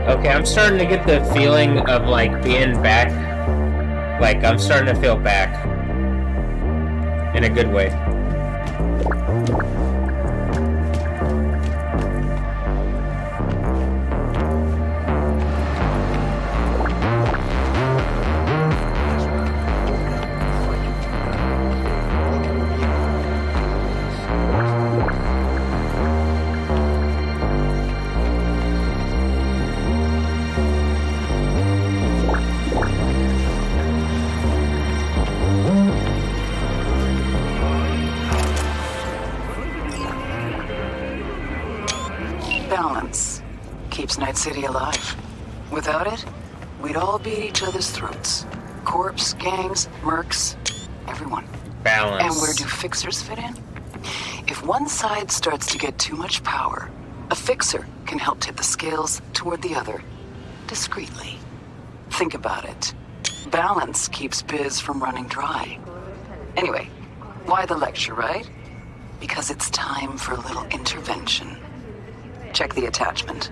Okay, I'm starting to get the feeling of, like, being back. Like, I'm starting to feel back. In a good way. Balance keeps Night City alive. Without it, we'd all beat each other's throats. Corps, gangs, mercs, everyone. Balance. And where do fixers fit in? If one side starts to get too much power, a fixer can help tip the scales toward the other, discreetly. Think about it. Balance keeps Biz from running dry. Anyway, why the lecture, right? Because it's time for a little intervention. Check the attachment.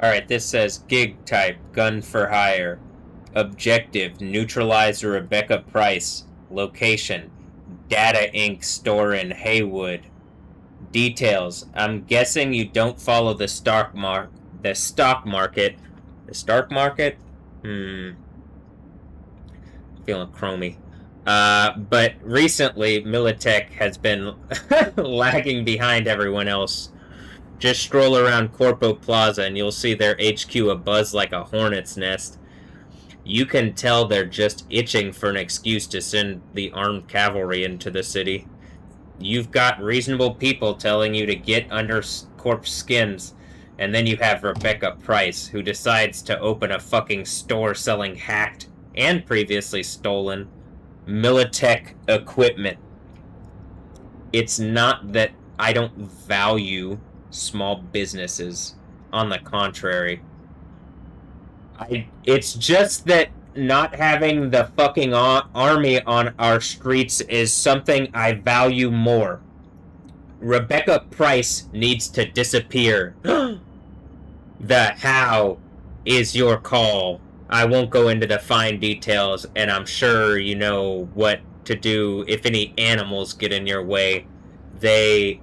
Alright, this says gig type, gun for hire. Objective, neutralize Rebecca Price. Location, Data Inc. store in Haywood. Details, I'm guessing you don't follow the stock market. The stock market? Feeling chromy. But recently, Militech has been lagging behind everyone else. Just stroll around Corpo Plaza and you'll see their HQ abuzz like a hornet's nest. You can tell they're just itching for an excuse to send the armed cavalry into the city. You've got reasonable people telling you to get under corpse skins, and then you have Rebecca Price, who decides to open a fucking store selling hacked and previously stolen Militech equipment. It's not that I don't value small businesses. On the contrary. It's just that not having the fucking army on our streets is something I value more. Rebecca Price needs to disappear. The how is your call. I won't go into the fine details, and I'm sure you know what to do if any animals get in your way. They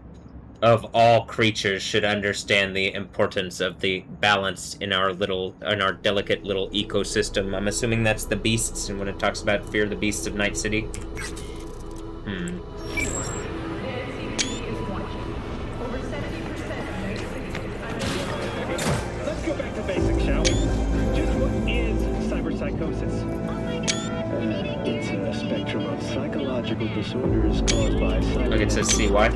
of all creatures should understand the importance of the balance in our delicate little ecosystem. I'm assuming that's the beasts, and when it talks about fear the beasts of Night City. Let's go back to basics, shall we? Just what is cyberpsychosis? It's a spectrum of psychological disorders caused by cyber. Look, it says CY.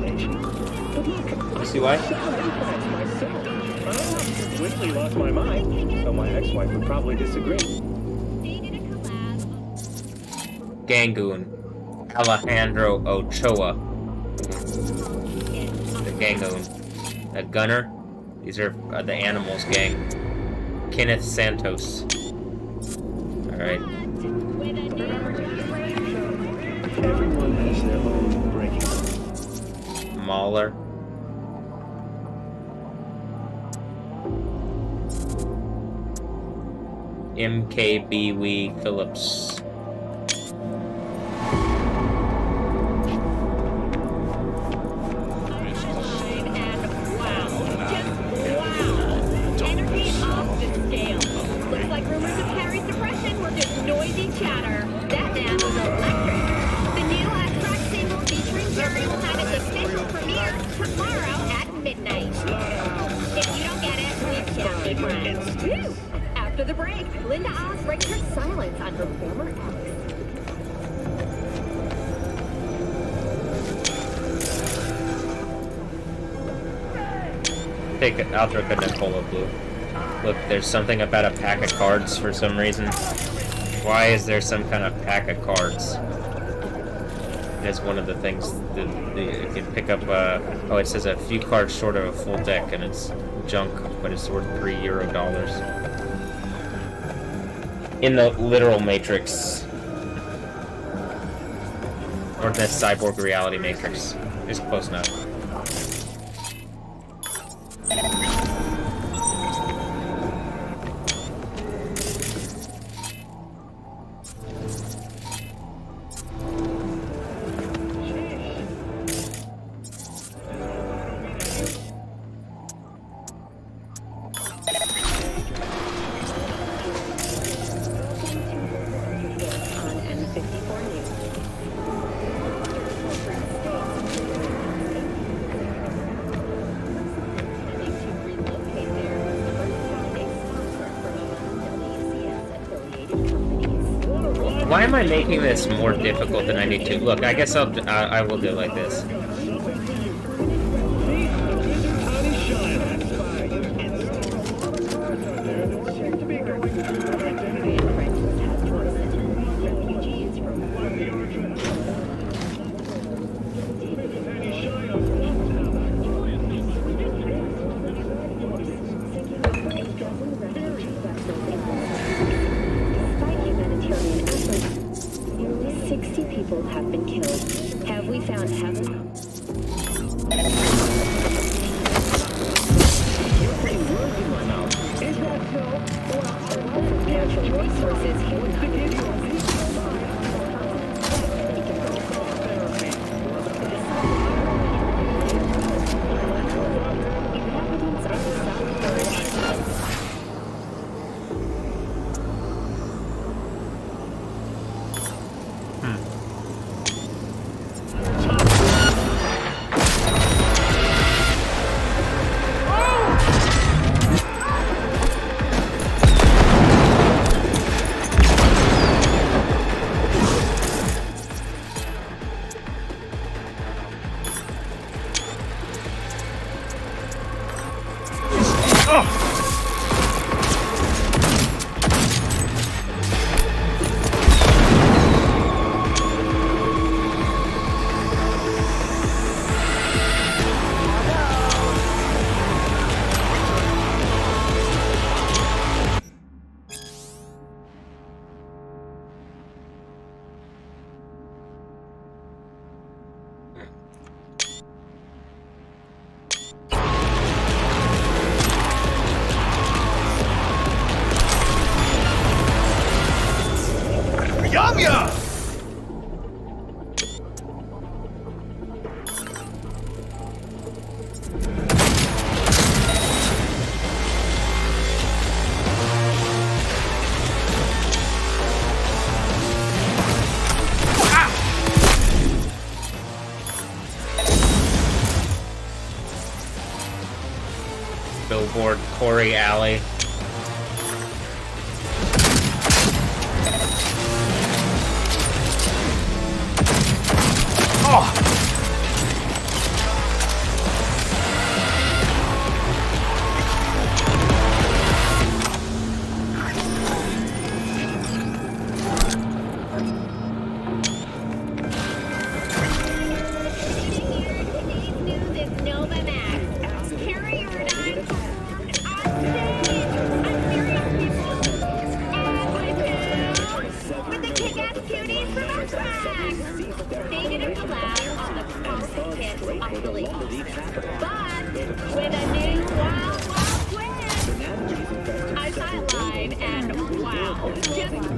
CY? I completely lost my mind, though my ex-wife would probably disagree. Gangoon. Alejandro Ochoa. The Gangoon. A gunner. These are the Animals gang. Kenneth Santos. Alright. Everyone has their own breaking point. Mahler. MKBW Phillips. Looks like rumors of Harry's depression were just noisy chatter. That man was electric. The new track single featuring Jerry will have its official premiere tomorrow at midnight. If you don't get it, we can't be friends. Woo! After the break, Linda Oz breaks her silence on her former ex. Take Ultra Cadet Polo Blue. Look, there's something about a pack of cards for some reason. Why is there some kind of pack of cards? That's one of the things that you can pick up. Oh, it says a few cards short of a full deck, and it's junk, but it's worth €3. In the literal Matrix. Or the Cyborg Reality Matrix. It's close enough. Why am I making this more difficult than I need to? Look, I guess I will do it like this. Nearly 60 people have been killed. Have we found heaven? Natural resources here. aboard Corey Alley.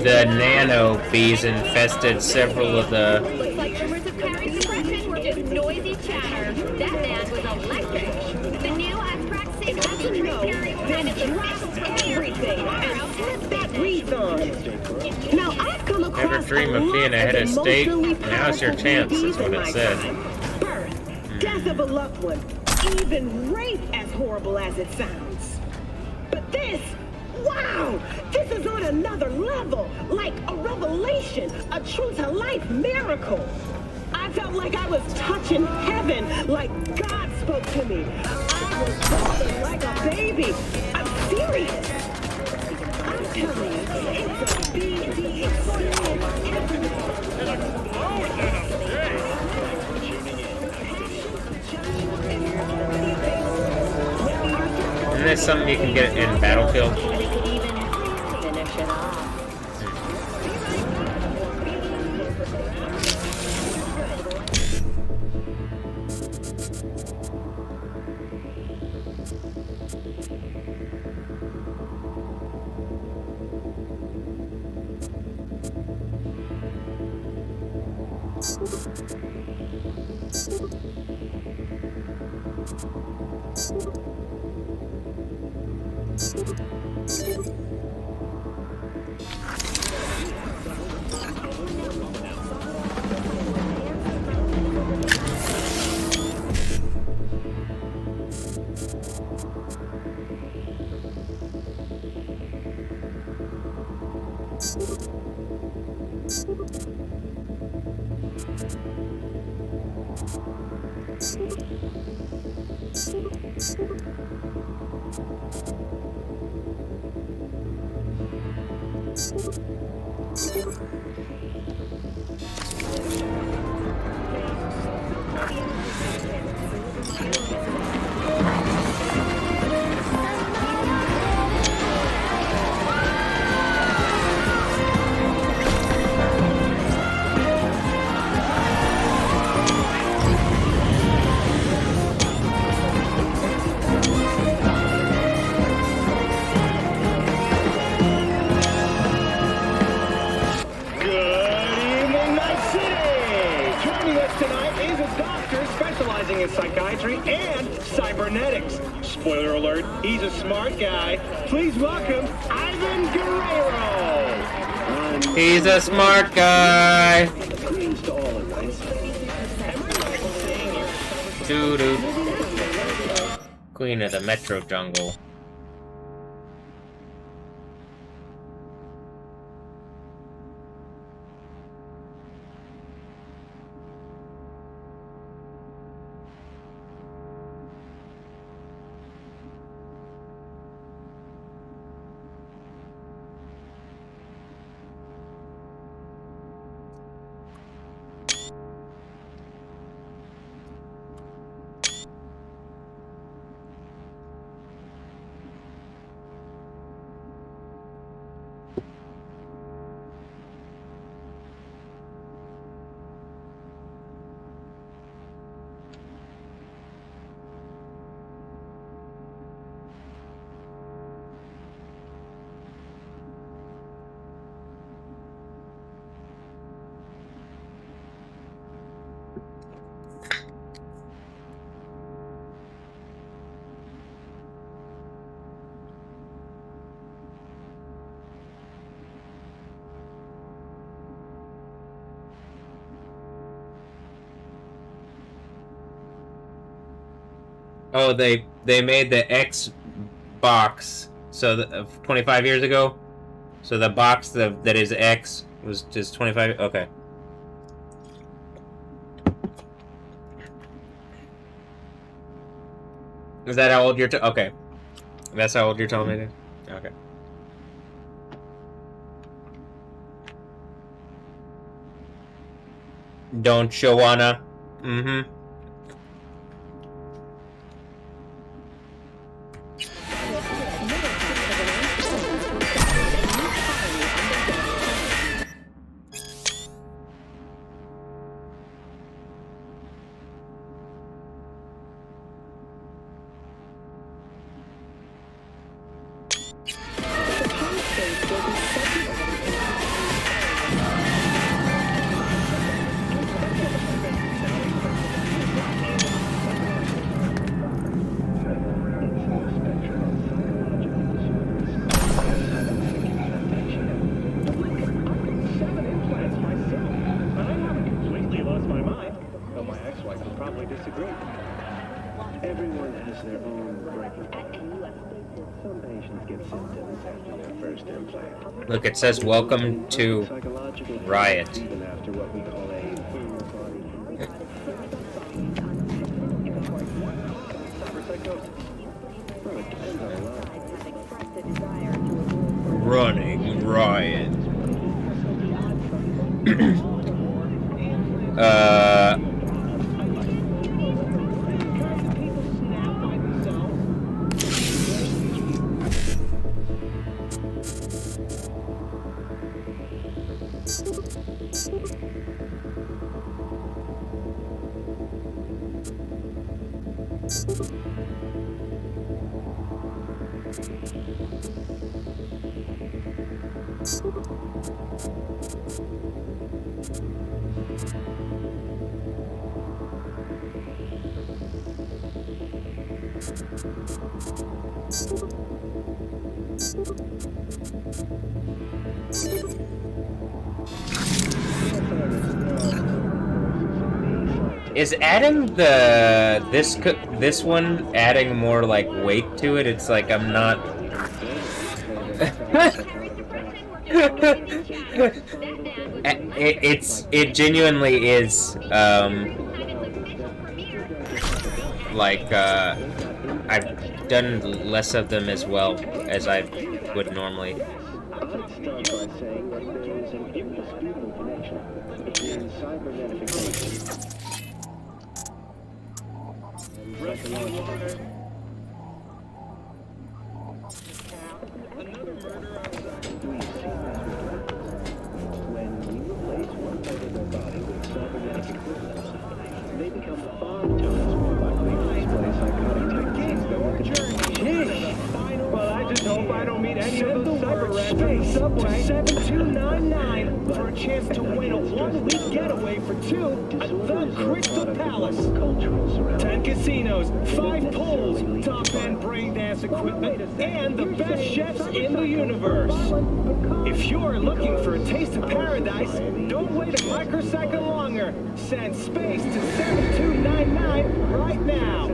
The nano bees infested several of the... Looks like rumors of Carrie's suppression were just noisy chatter. That man was electric. The new Atraxic Carrie will have everything and flip that wreath on. Now I've come across Never dream of being a head of state. Now's your chance, is what it said. Birth, death of a loved one, even rape as horrible as it sounds. But this, wow! This is on another level, like a revelation, a true-to-life miracle. I felt like I was touching heaven, like God spoke to me. I was falling like a baby. I'm serious. I'm telling you, it's a big Isn't this something you can get in Battlefield? Finish it off. Psychiatry and cybernetics. Spoiler alert, he's a smart guy. Please welcome Ivan Guerrero. He's a smart guy. Doo-doo. Queen of the Metro Jungle. Oh, they made the box. So of 25 years ago. So the box that is X was just 25. Okay. Is that how old you're? Okay. That's how old you're telling me. Okay. Don't you wanna? Mm-hmm. Look, it says welcome to Riot. Running Riot. Is adding this one adding more like weight to it? It's like I'm not. It genuinely is like I've done less of them as well as I would normally. I'd start by saying that there is an indisputable connection between cybernetification and psychological. Another murder outside. We've seen this before. When we replace one part of their body with cybernetic equivalents, they become 5 times more likely to display psychotic tendencies than what the journey. Well, I just hope I don't meet any of those cyber rats on the subway. 7299 for a chance to win a 1-week getaway for 2 at the Crystal Palace. 10 casinos, 5 pools, top-end brain dance equipment, and the best chefs in the universe. If you're looking for a taste of paradise, don't wait a microsecond longer. Send space to 7299 right now.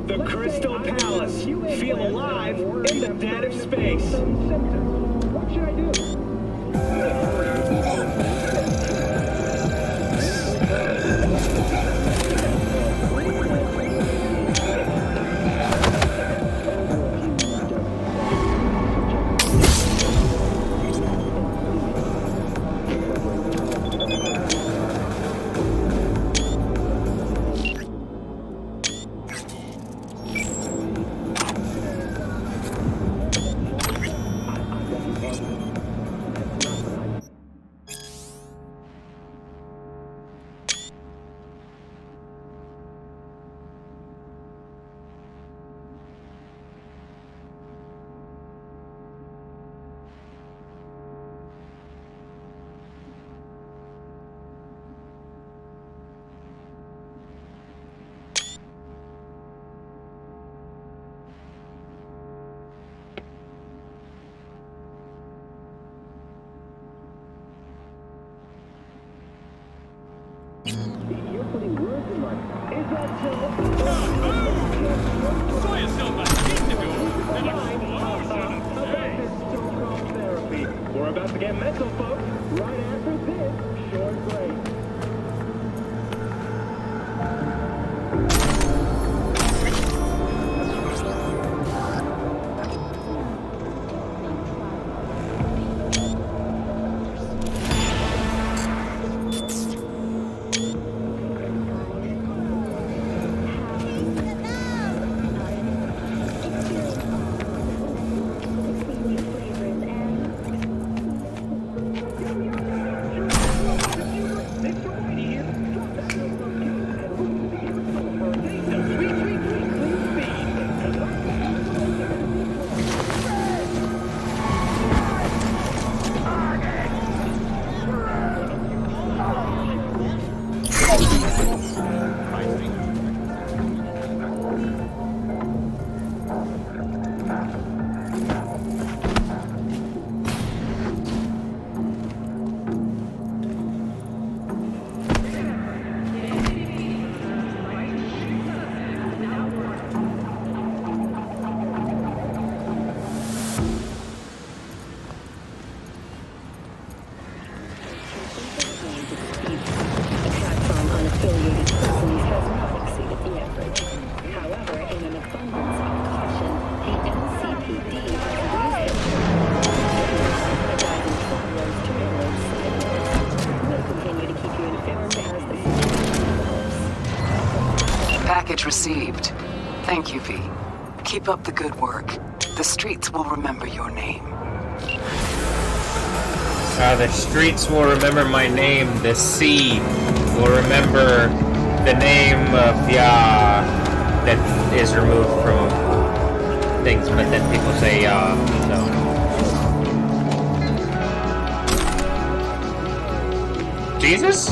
The Crystal Palace. Feel alive in the dead of space. What should I do? You're putting words in my mouth. Is that so? Saw yourself a hit to go. Get mental, folks. Right after this short break. Package received. Thank you, V. Keep up the good work. The streets will remember your name. The streets will remember my name. The sea will remember the name of Yah that is removed from things, but then people say Yah, so. Jesus?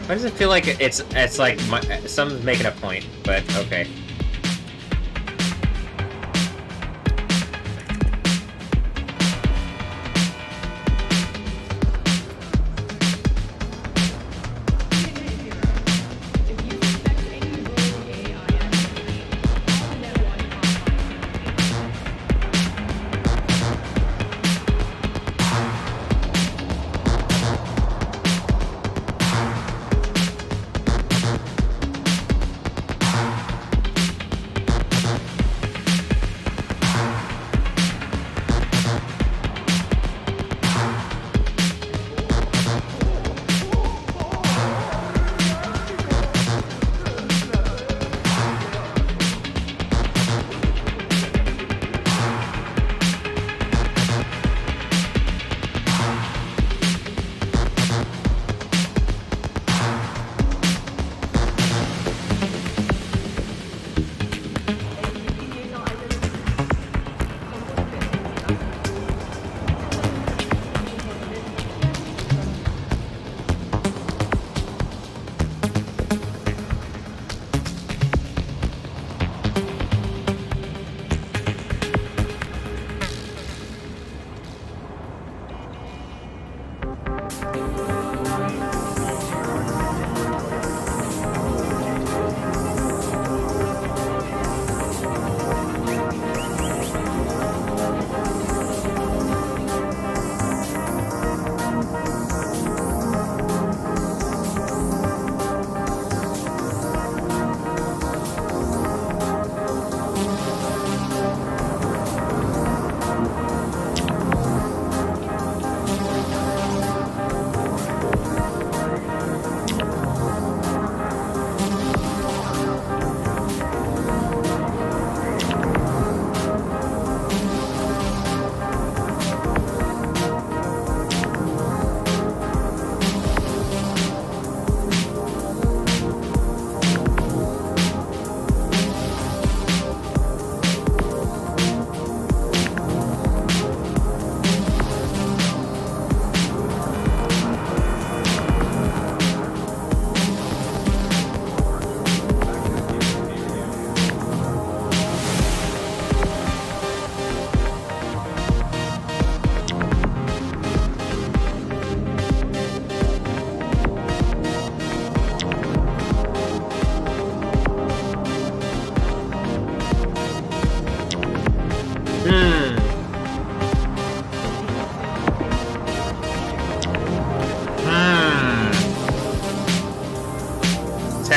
Why does it feel like it's like someone's making a point, but okay.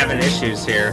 having issues here.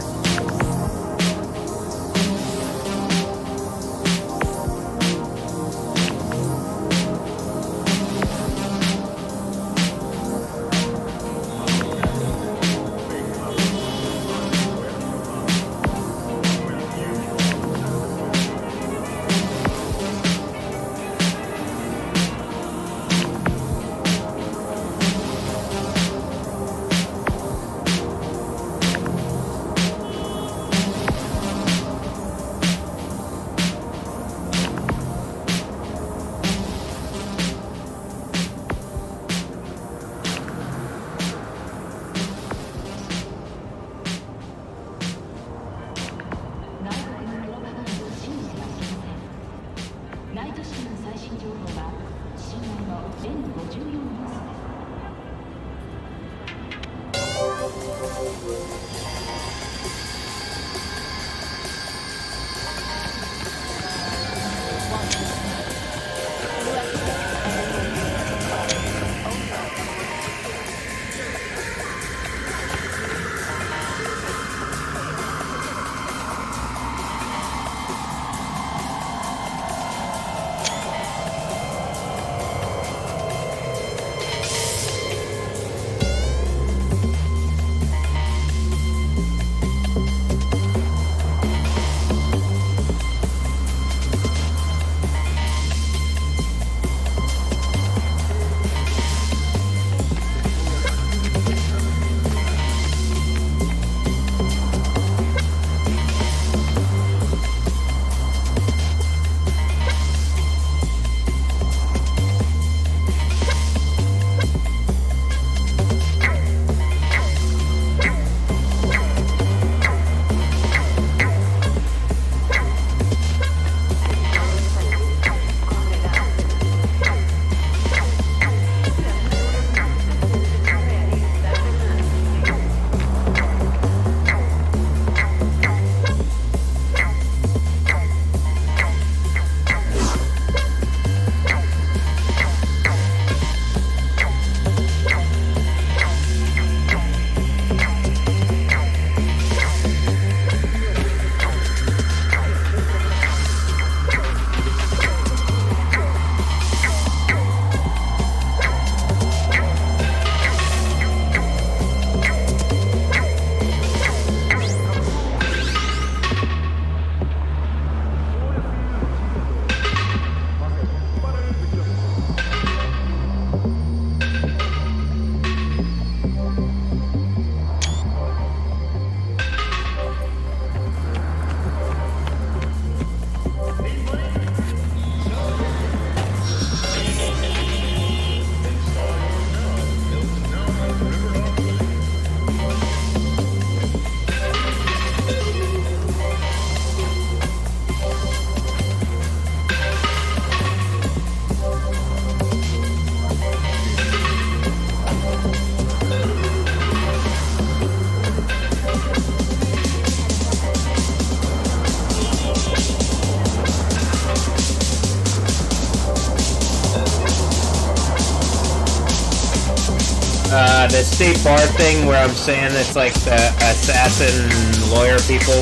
The State Bar thing where I'm saying it's like the assassin lawyer people,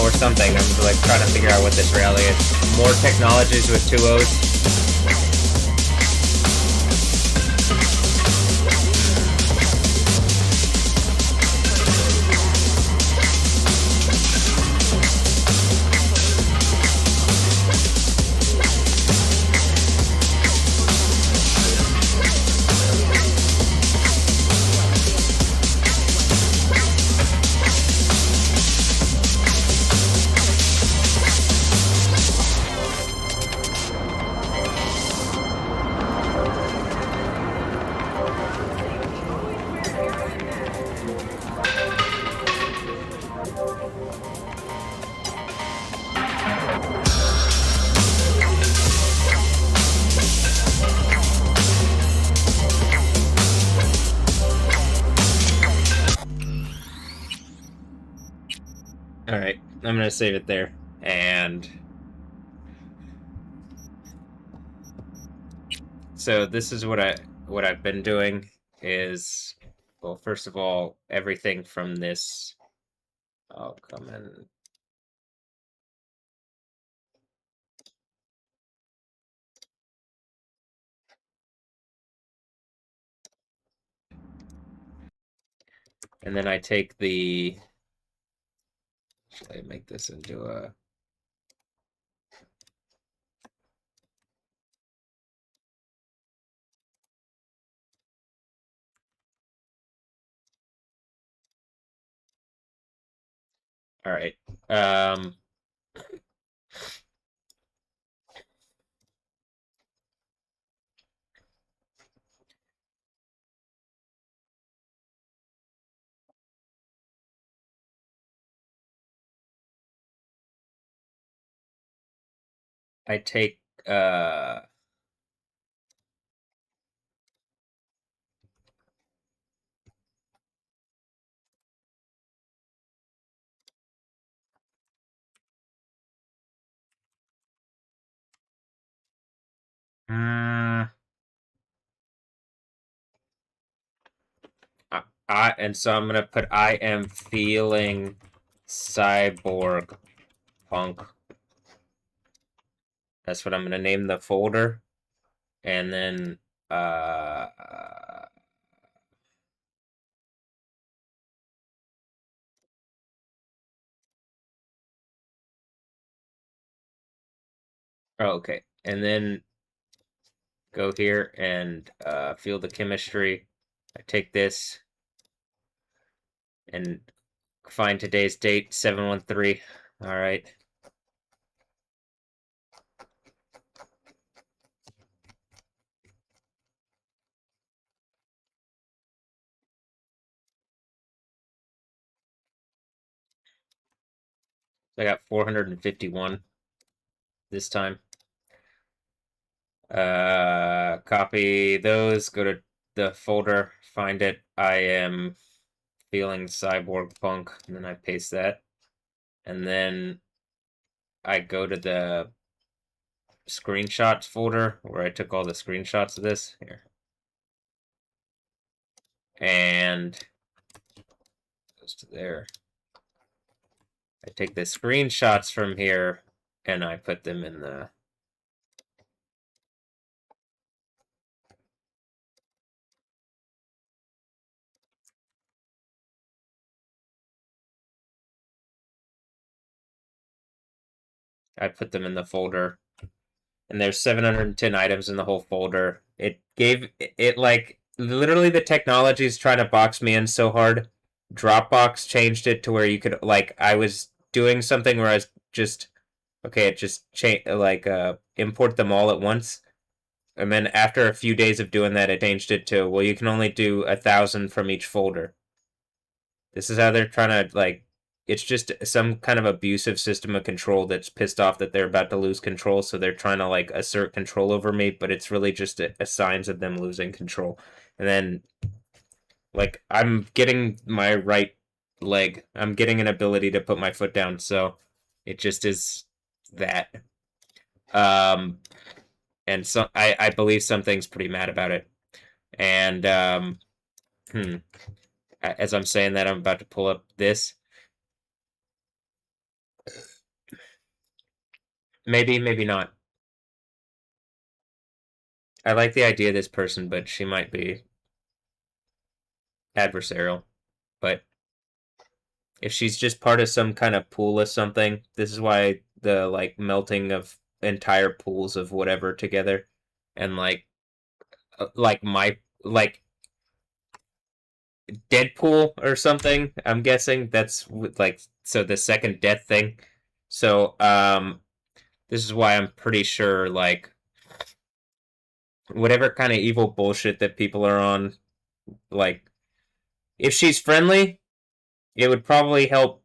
or something. I'm like trying to figure out what this rally is. More technologies with 2 O's. Alright, I'm gonna save it there. And so this is what I've been doing is Well, first of all, everything from this... I'll come in... And then I take the... Should I make this into a... All right. I take and so I'm gonna put I am feeling cyborg punk. That's what I'm gonna name the folder. And then okay. And then go here and feel the chemistry. I take this and find today's date, 7/13. All right. I got 451 this time. Copy those, go to the folder, find it. I am feeling cyborg punk, and then I paste that. And then I go to the screenshots folder where I took all the screenshots of this here. And goes to there. I take the screenshots from here and I put them in the folder. And there's 710 items in the whole folder. It gave it like literally the technology is trying to box me in so hard. Dropbox changed it to where you could like I was doing something where I was just okay, it just import them all at once. And then after a few days of doing that, it changed it to, well, you can only do 1,000 from each folder. This is how they're trying to, like, it's just some kind of abusive system of control that's pissed off that they're about to lose control, so they're trying to, like, assert control over me, but it's really just a signs of them losing control. And then, like, I'm getting my right leg. I'm getting an ability to put my foot down, so it just is that. And so I believe something's pretty mad about it. And as I'm saying that, I'm about to pull up this. Maybe, maybe not. I like the idea of this person, but she might be adversarial. But if she's just part of some kind of pool of something, this is why the like melting of entire pools of whatever together, and like my like Deadpool or something. I'm guessing that's like so the second death thing. So this is why I'm pretty sure like whatever kind of evil bullshit that people are on, like if she's friendly, it would probably help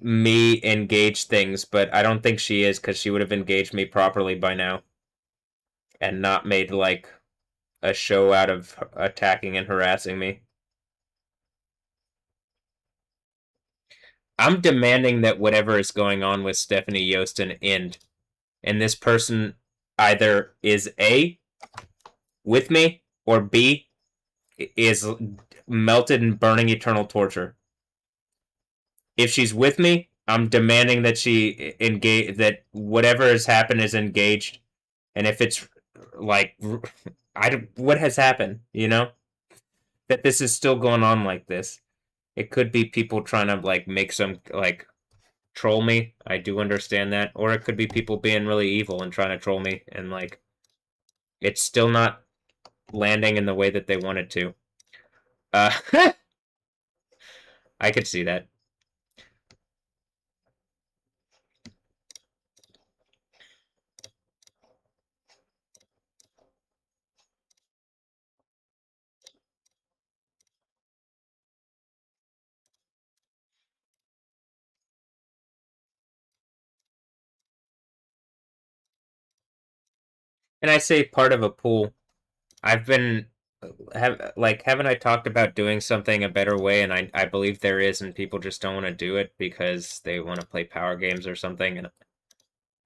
me engage things, but I don't think she is because she would have engaged me properly by now and not made like a show out of attacking and harassing me. I'm demanding that whatever is going on with Stephanie Yost end. And this person either is A, with me, or B, is melted in burning eternal torture. If she's with me, I'm demanding that she engage, that whatever has happened is engaged. And if it's like, what has happened, you know? That this is still going on like this. It could be people trying to like make some like troll me. I do understand that. Or it could be people being really evil and trying to troll me, and like it's still not landing in the way that they wanted to. I could see that. And I say part of a pool. I've been haven't I talked about doing something a better way, and I believe there is, and people just don't want to do it because they want to play power games or something, and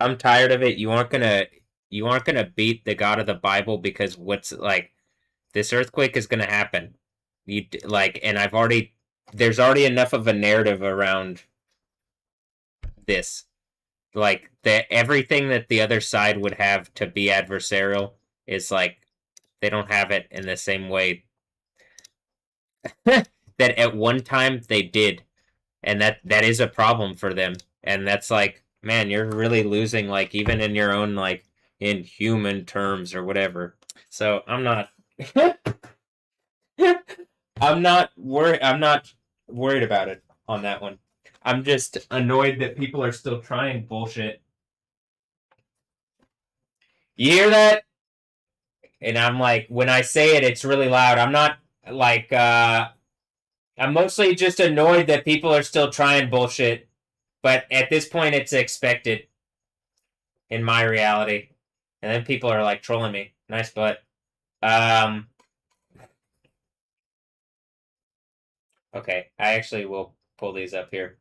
I'm tired of it. You aren't gonna beat the God of the Bible because what's like this earthquake is gonna happen. You like, and there's already enough of a narrative around this. Like everything that the other side would have to be adversarial is like they don't have it in the same way that at one time they did, and that is a problem for them. And that's like, man, you're really losing, like, even in your own, like, in human terms or whatever. So I'm not I'm not worried about it on that one. I'm just annoyed that people are still trying bullshit. You hear that? And I'm like, when I say it, it's really loud. I'm not like I'm mostly just annoyed that people are still trying bullshit. But at this point, it's expected in my reality. And then people are like trolling me. Nice butt. Okay, I actually will pull these up here.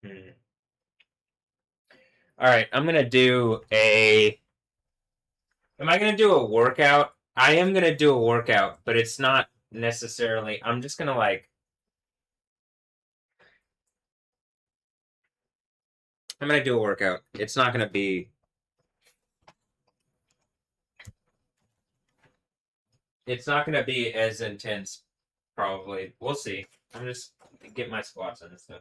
All right, I'm gonna do a. Am I gonna do a workout? I am gonna do a workout, but it's not necessarily. I'm just gonna like. I'm gonna do a workout. It's not gonna be. It's not gonna be as intense, probably. We'll see. I'm just get my squats in and stuff.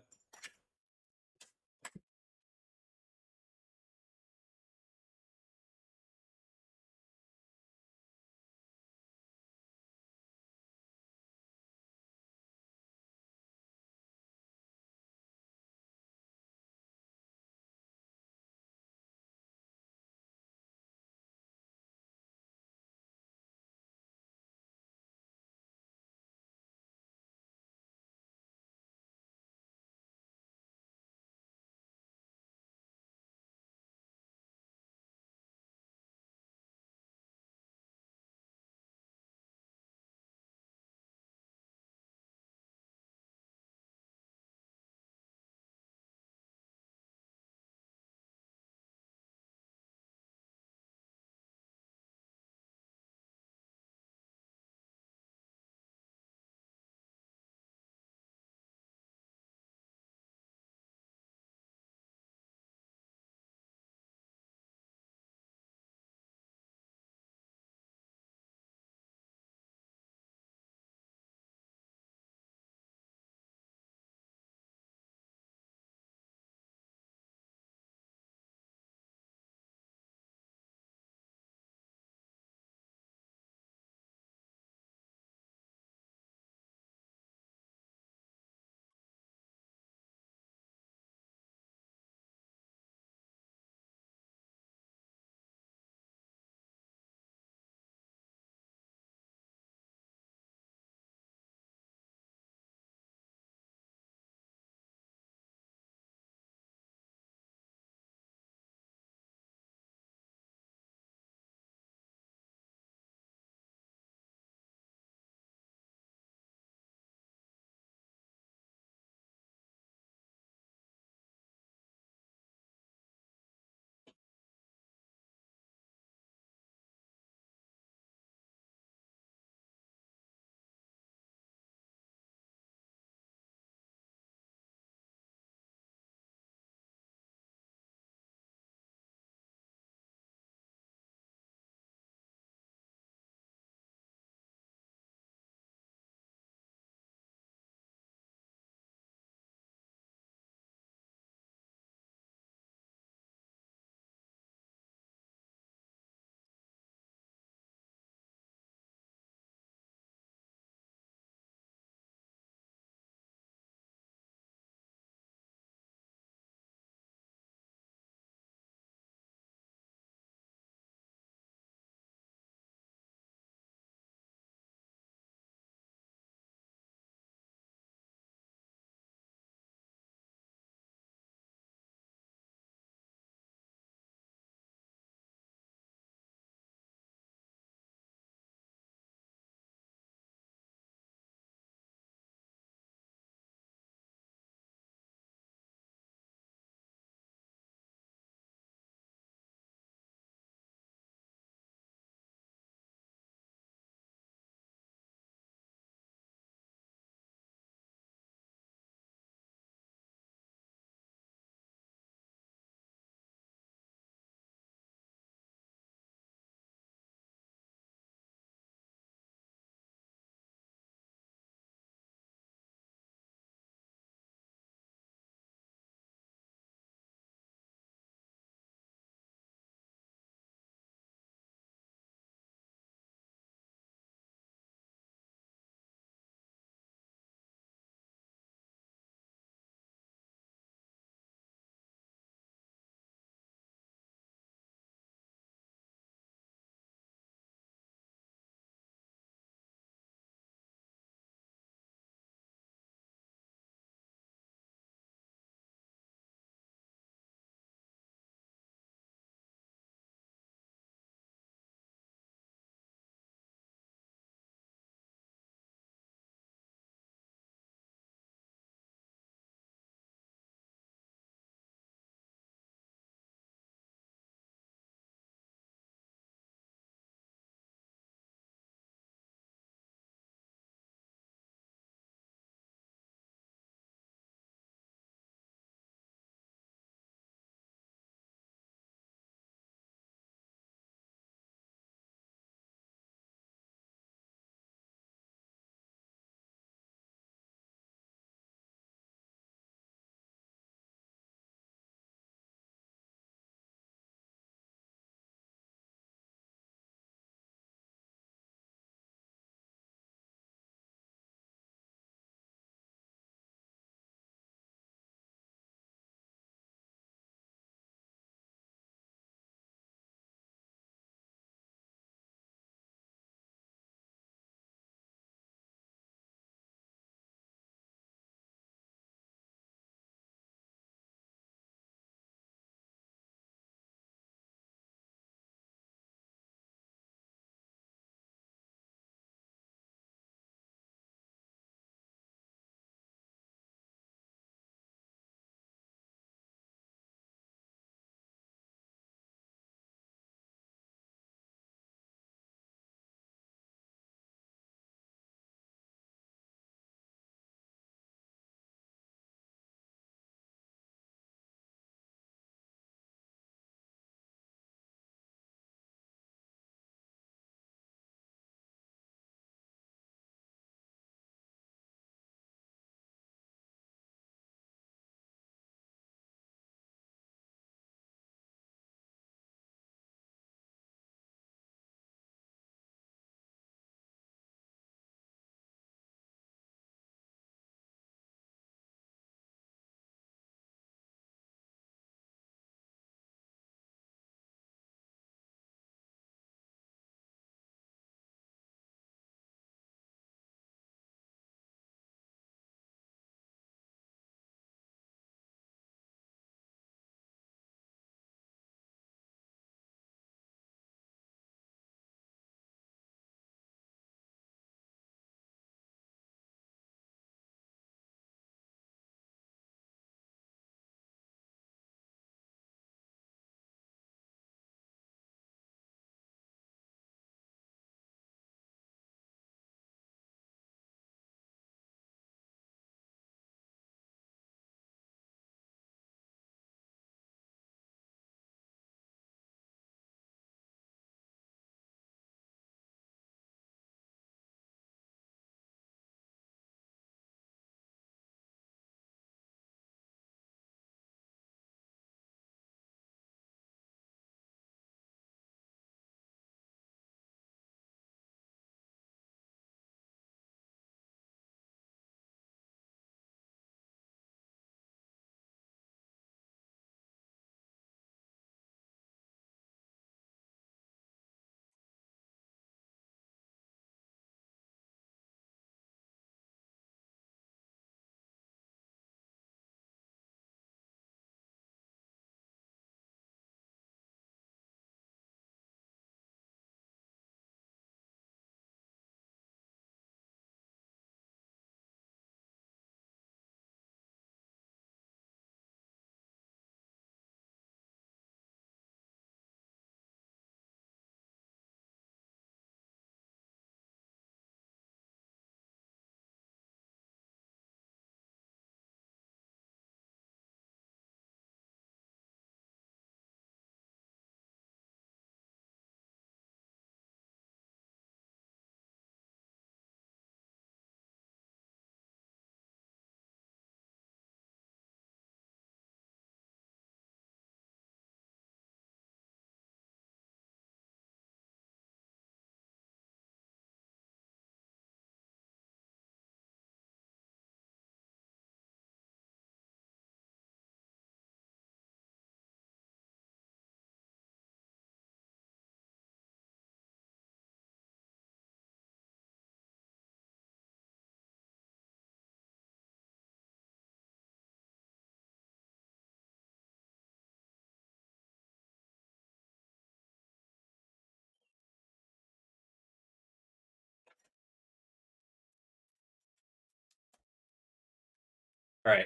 Right.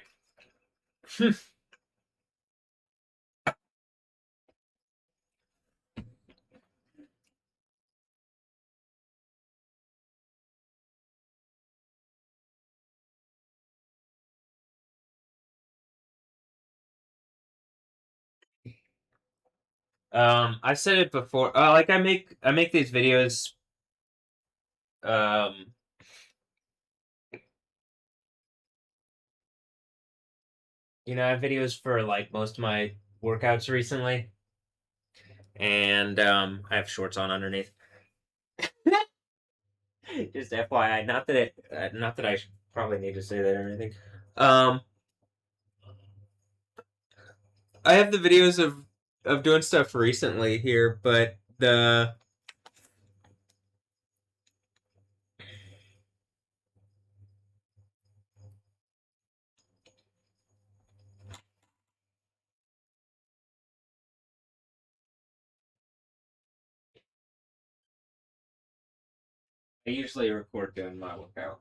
I said it before. Like I make these videos. Um, I have videos for like most of my workouts recently, and I have shorts on underneath. Just FYI, not that I should probably need to say that or anything. Um, I have the videos of doing stuff recently here, but I usually record doing my workout.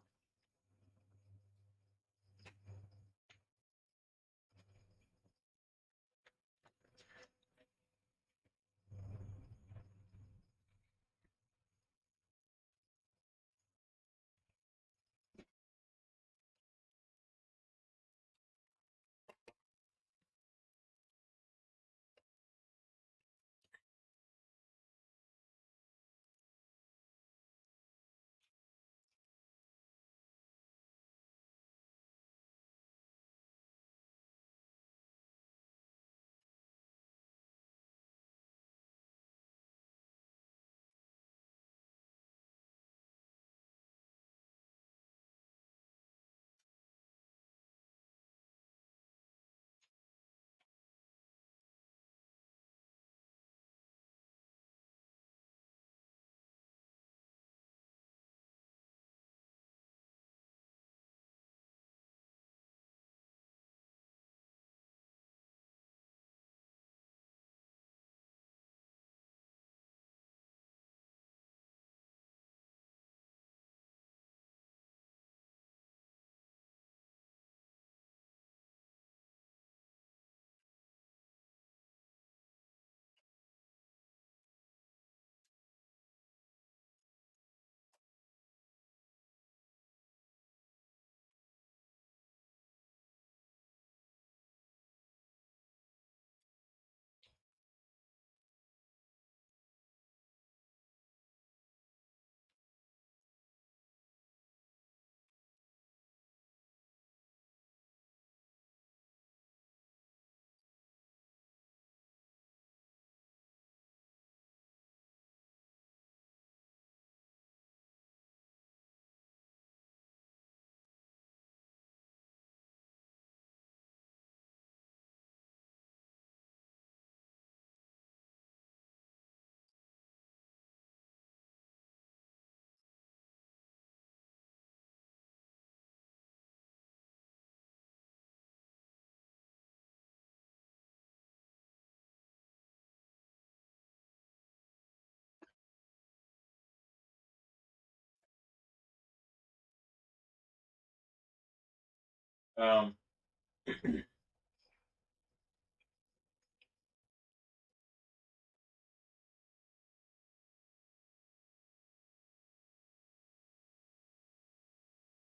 Um,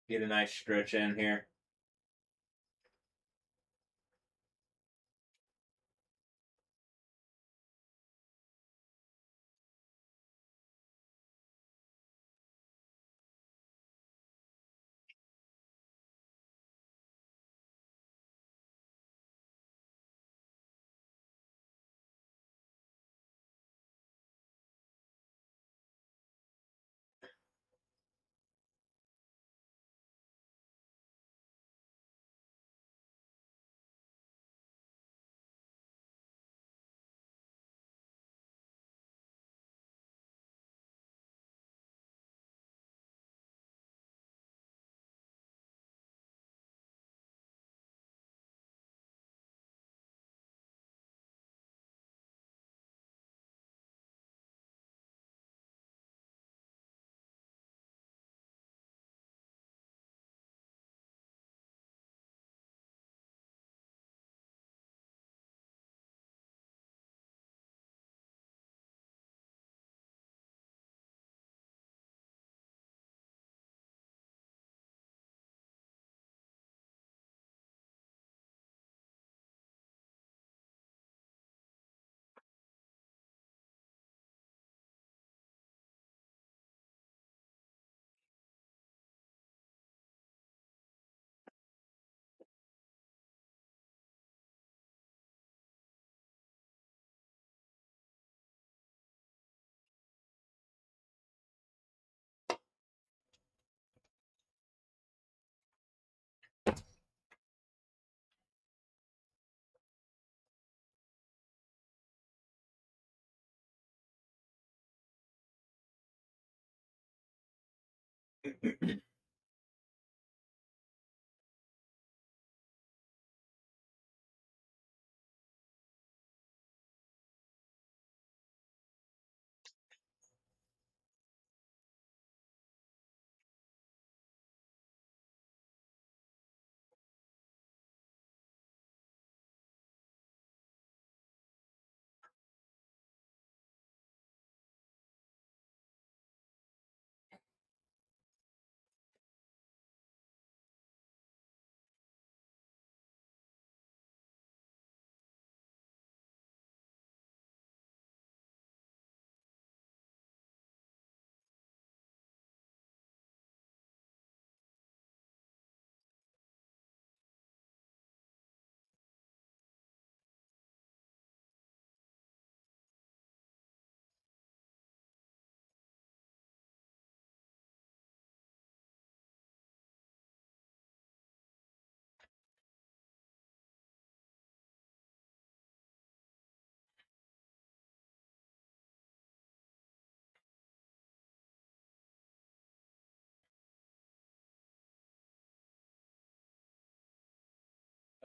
get a nice stretch in here.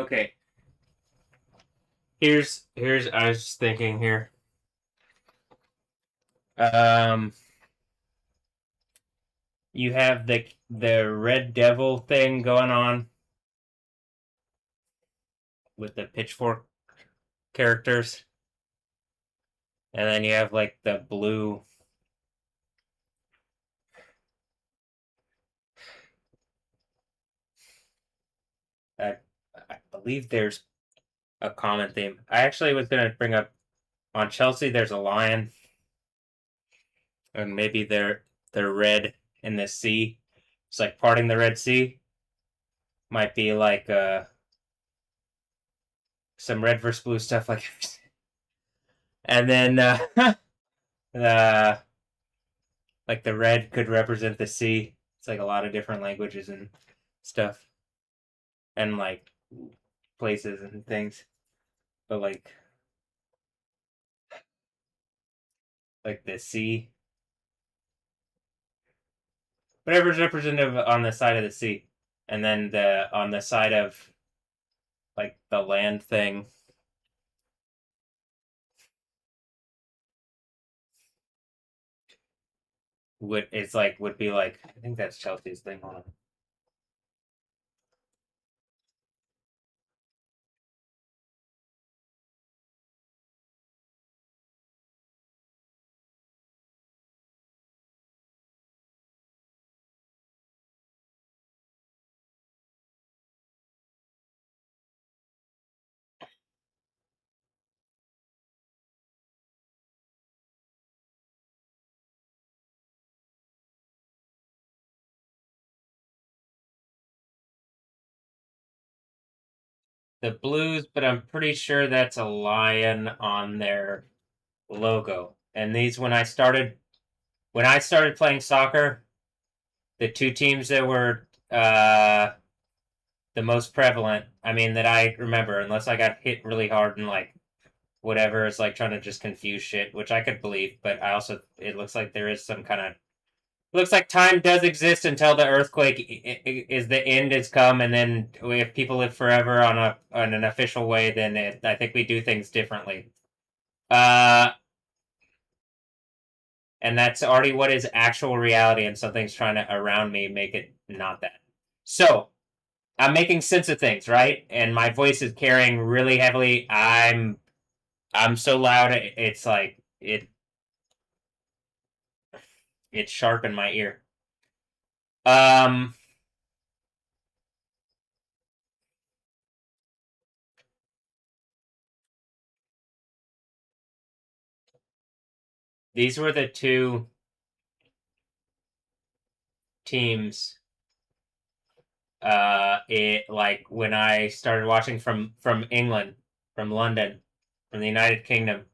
Okay. Here's I was just thinking here. You have the Red Devil thing going on with the pitchfork characters, and then you have like the blue. I I believe there's a common theme. I actually was gonna bring up on Chelsea. There's a lion, and maybe they're red in the sea. It's like parting the Red Sea. Might be like some red versus blue stuff like. And then uh, like the red could represent the sea. It's like a lot of different languages and stuff, and like places and things. But like the sea, whatever's representative on the side of the sea, and then the on the side of like the land thing. Would be like, I think that's Chelsea's thing. Hold on. The Blues, but I'm pretty sure that's a lion on their logo. And these, when I started playing soccer, the two teams that were the most prevalent, I mean, that I remember, unless I got hit really hard and like whatever, is like trying to just confuse shit, which I could believe, but I also, it looks like there is some kind of, looks like time does exist until the earthquake is the end has come, and then if people live forever on an official way, then I think we do things differently. And that's already what is actual reality, and something's trying to around me make it not that. So I'm making sense of things, right? And my voice is carrying really heavily. I'm so loud. It's like it's sharp in my ear. These were the two teams. It like when I started watching from England, from London, from the United Kingdom,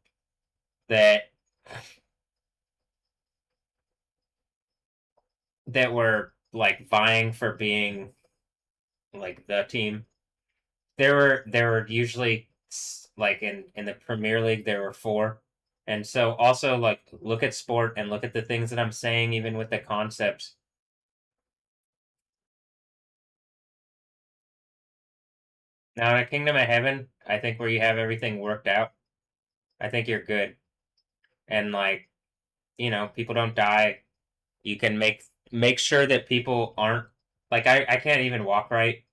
that were like vying for being like the team. There were usually like in the Premier League there were four, and so also like look at sport and look at the things that I'm saying, even with the concepts. Now in a Kingdom of Heaven, I think where you have everything worked out, I think you're good. And like, you know, people don't die. You can make sure that people aren't like I can't even walk right.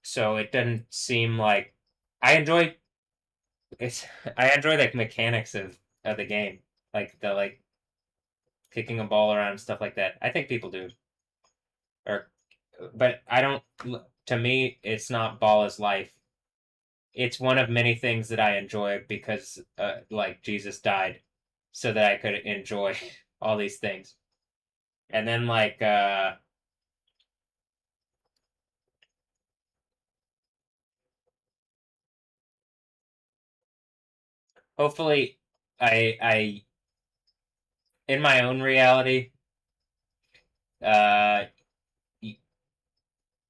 So it doesn't seem like I enjoy it's I enjoy like mechanics of the game. Like the like kicking a ball around and stuff like that. I think people do. Or but I don't to me it's not ball is life. It's one of many things that I enjoy because like Jesus died so that I could enjoy all these things. And then like hopefully I in my own reality uh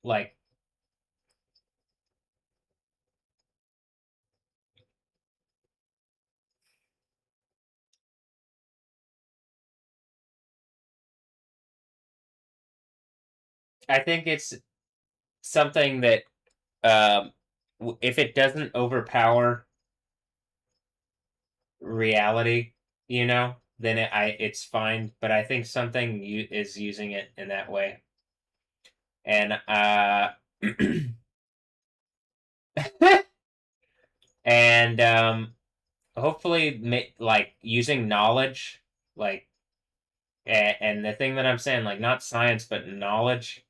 like I think it's something that um if it doesn't overpower reality, you know, then it's fine. But I think something is using it in that way, and and hopefully like using knowledge, like and the thing that I'm saying, like not science but knowledge,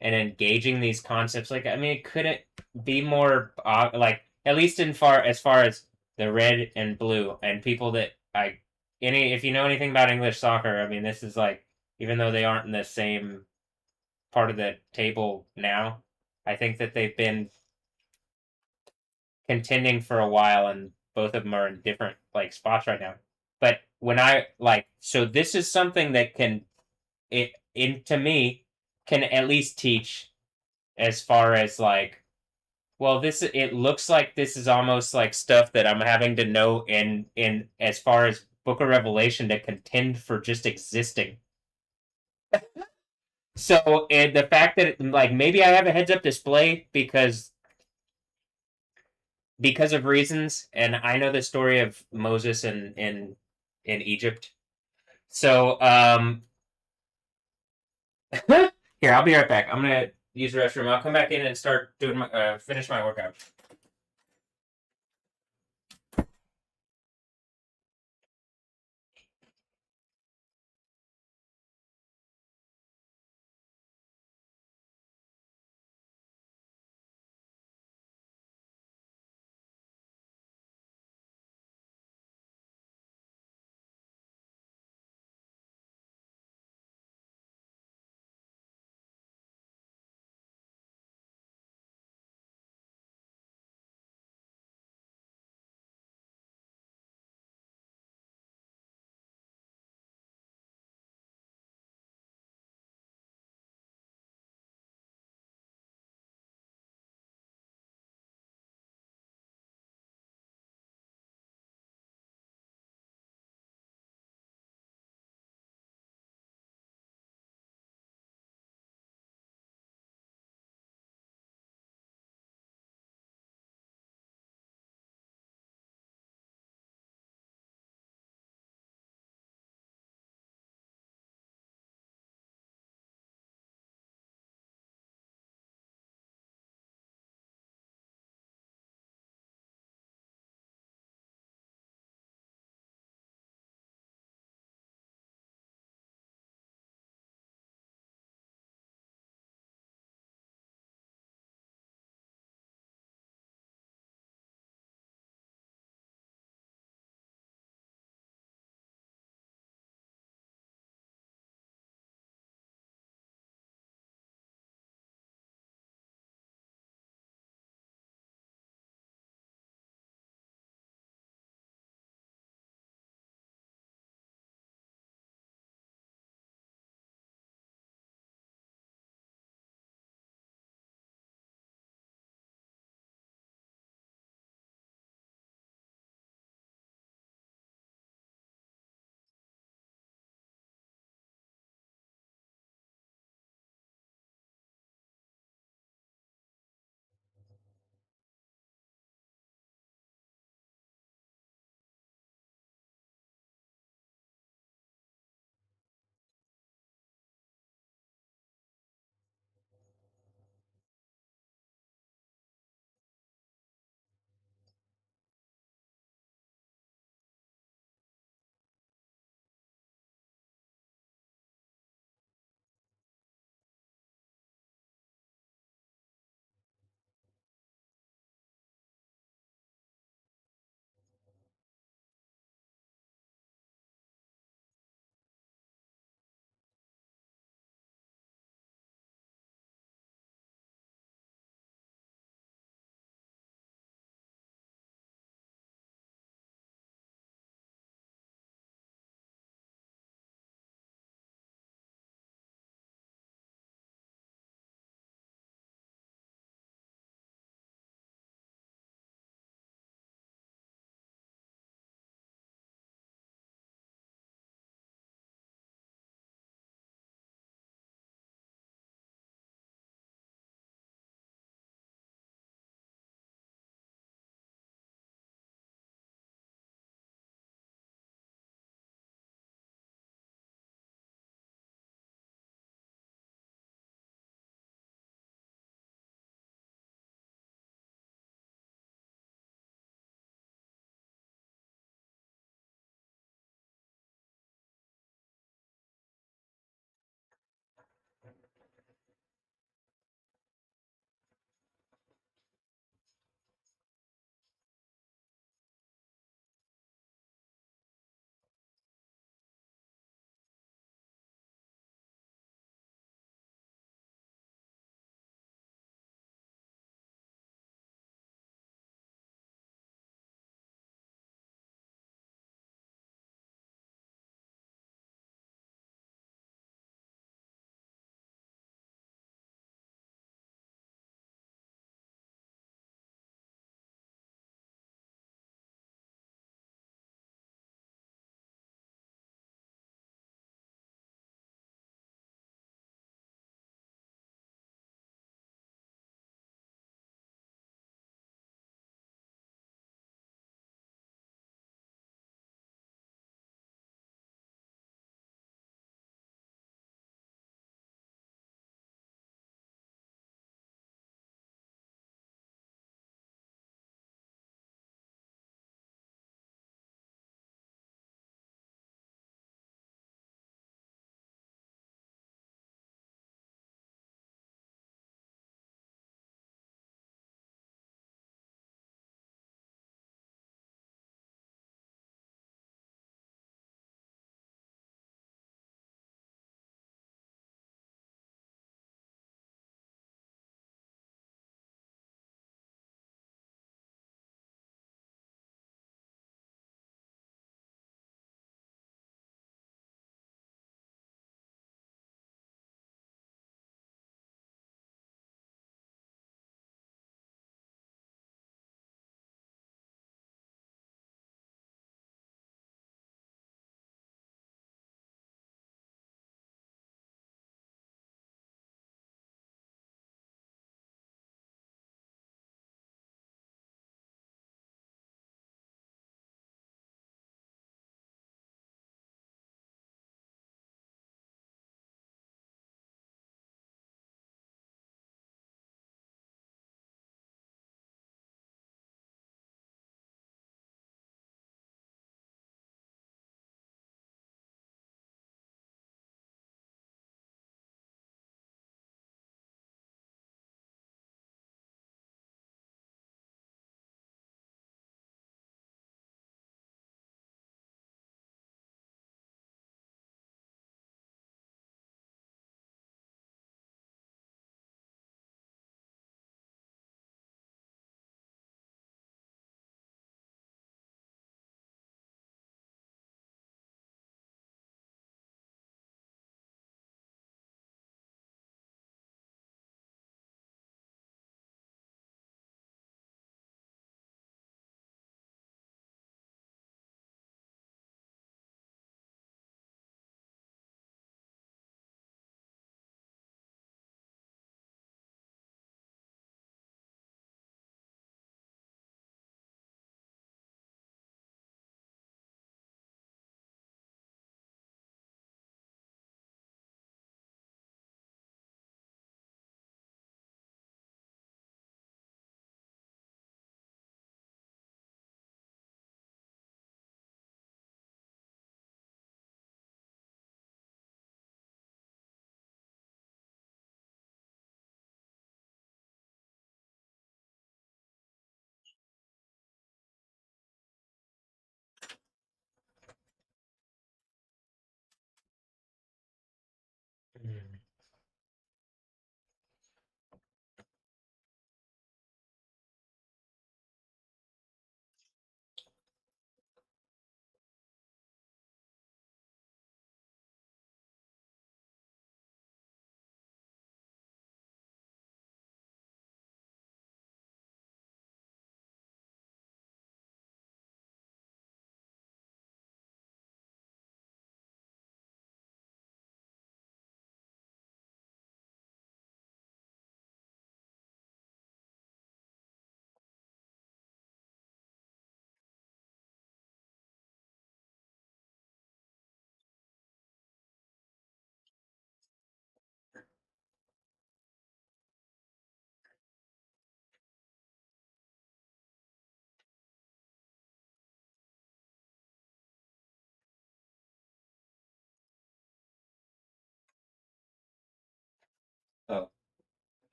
and engaging these concepts. Like I mean, could it be more like at least in far as the red and blue and people that I any if you know anything about English soccer, I mean this is like even though they aren't in the same part of the table now, I think that they've been contending for a while and both of them are in different like spots right now. But when I like so this is something that can it in to me can at least teach as far as like well this it looks like this is almost like stuff that I'm having to know in as far as Book of Revelation to contend for just existing. So and the fact that like maybe I have a heads up display because of reasons, and I know the story of Moses in Egypt. So here I'll be right back. I'm gonna use the restroom. I'll come back in and start doing my finish my workout.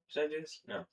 Should I do this? No.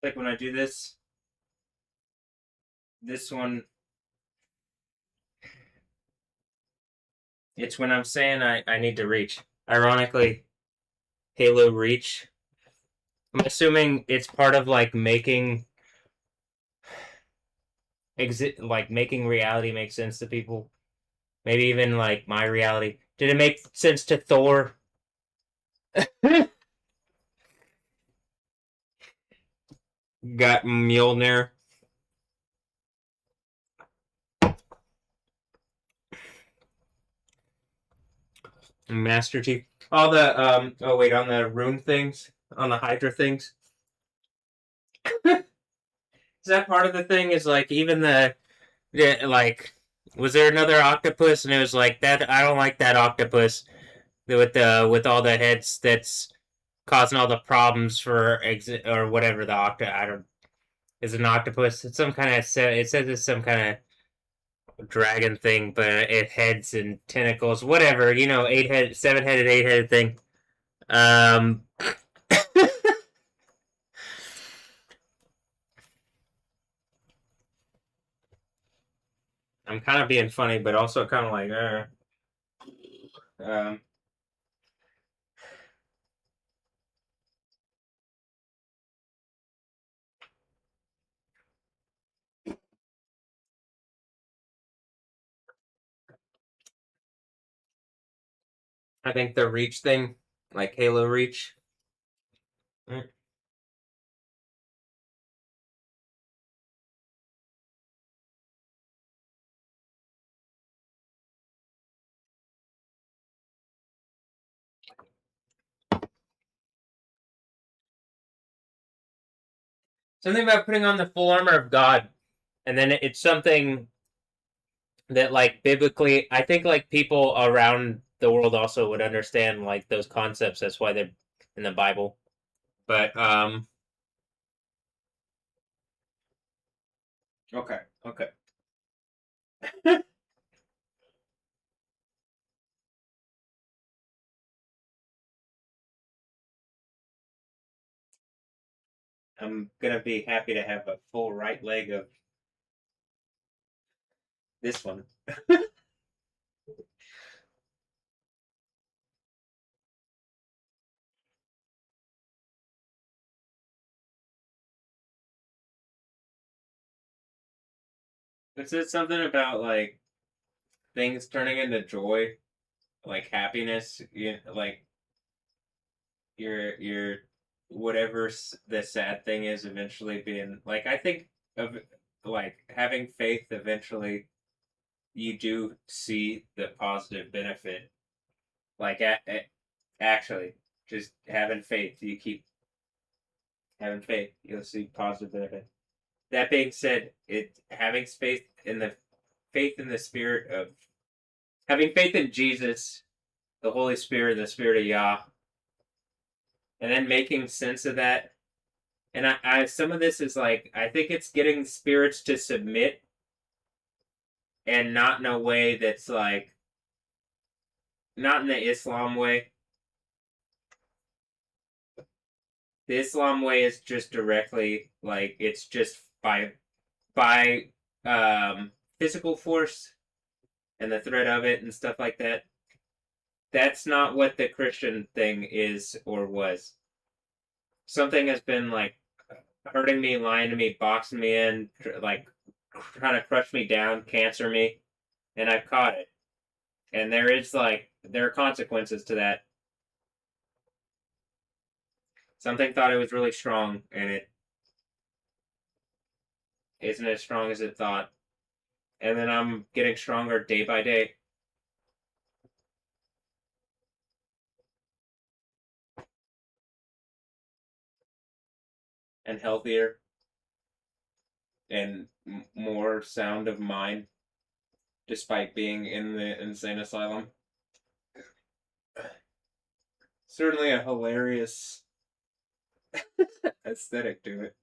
Like when I do this one, it's when I'm saying I need to reach. Ironically, Halo Reach. I'm assuming it's part of like making making reality make sense to people. Maybe even like my reality. Did it make sense to Thor? Got Mjolnir. Master Chief. All the oh wait, on the rune things, on the Hydra things. Is that part of the thing? Is like even like, was there another octopus and it was like that? I don't like that octopus with all the heads that's causing all the problems for exit or whatever the I don't is an octopus. It's some kind of it says it's some kind of dragon thing, but it heads and tentacles, whatever. You know, 7-headed, 8-headed thing. Um, I'm kind of being funny, but also kind of like, um, I think the Reach thing, like Halo Reach. Something about putting on the full armor of God, and then it's something that, like, biblically, I think, like, people around the world also would understand, like, those concepts. That's why they're in the Bible. But okay, okay. I'm gonna be happy to have a full right leg of this one. It says something about like things turning into joy, like happiness. Like your whatever the sad thing is eventually being like. I think of like having faith. Eventually, you do see the positive benefit. Like actually, just having faith. You keep having faith. You'll see positive benefit. That being said, it having faith in the spirit of having faith in Jesus, the Holy Spirit, the Spirit of Yah, and then making sense of that. And I some of this is like I think it's getting spirits to submit, and not in a way that's like not in the Islam way. The Islam way is just directly like it's just by physical force and the threat of it and stuff like that. That's not what the Christian thing is or was. Something has been like hurting me, lying to me, boxing me in, like trying to crush me down, cancer me, and I've caught it. And there are consequences to that. Something thought it was really strong, and it isn't as strong as it thought. And then I'm getting stronger day by day. And healthier and more sound of mind despite being in the insane asylum. Certainly a hilarious aesthetic to it.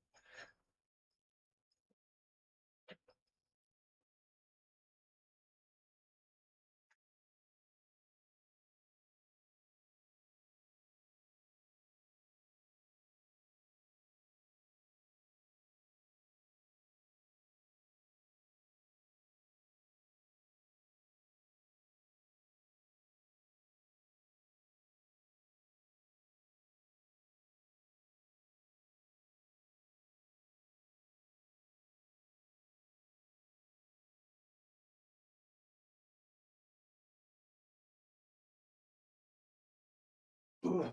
Ugh.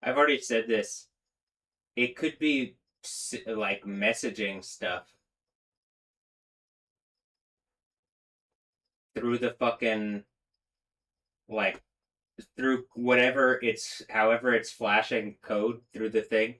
I've already said this. It could be like messaging stuff through the fucking like through whatever it's however it's flashing code through the thing.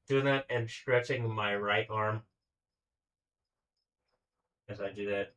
doing that and stretching my right arm as I do that.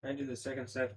I do the second set.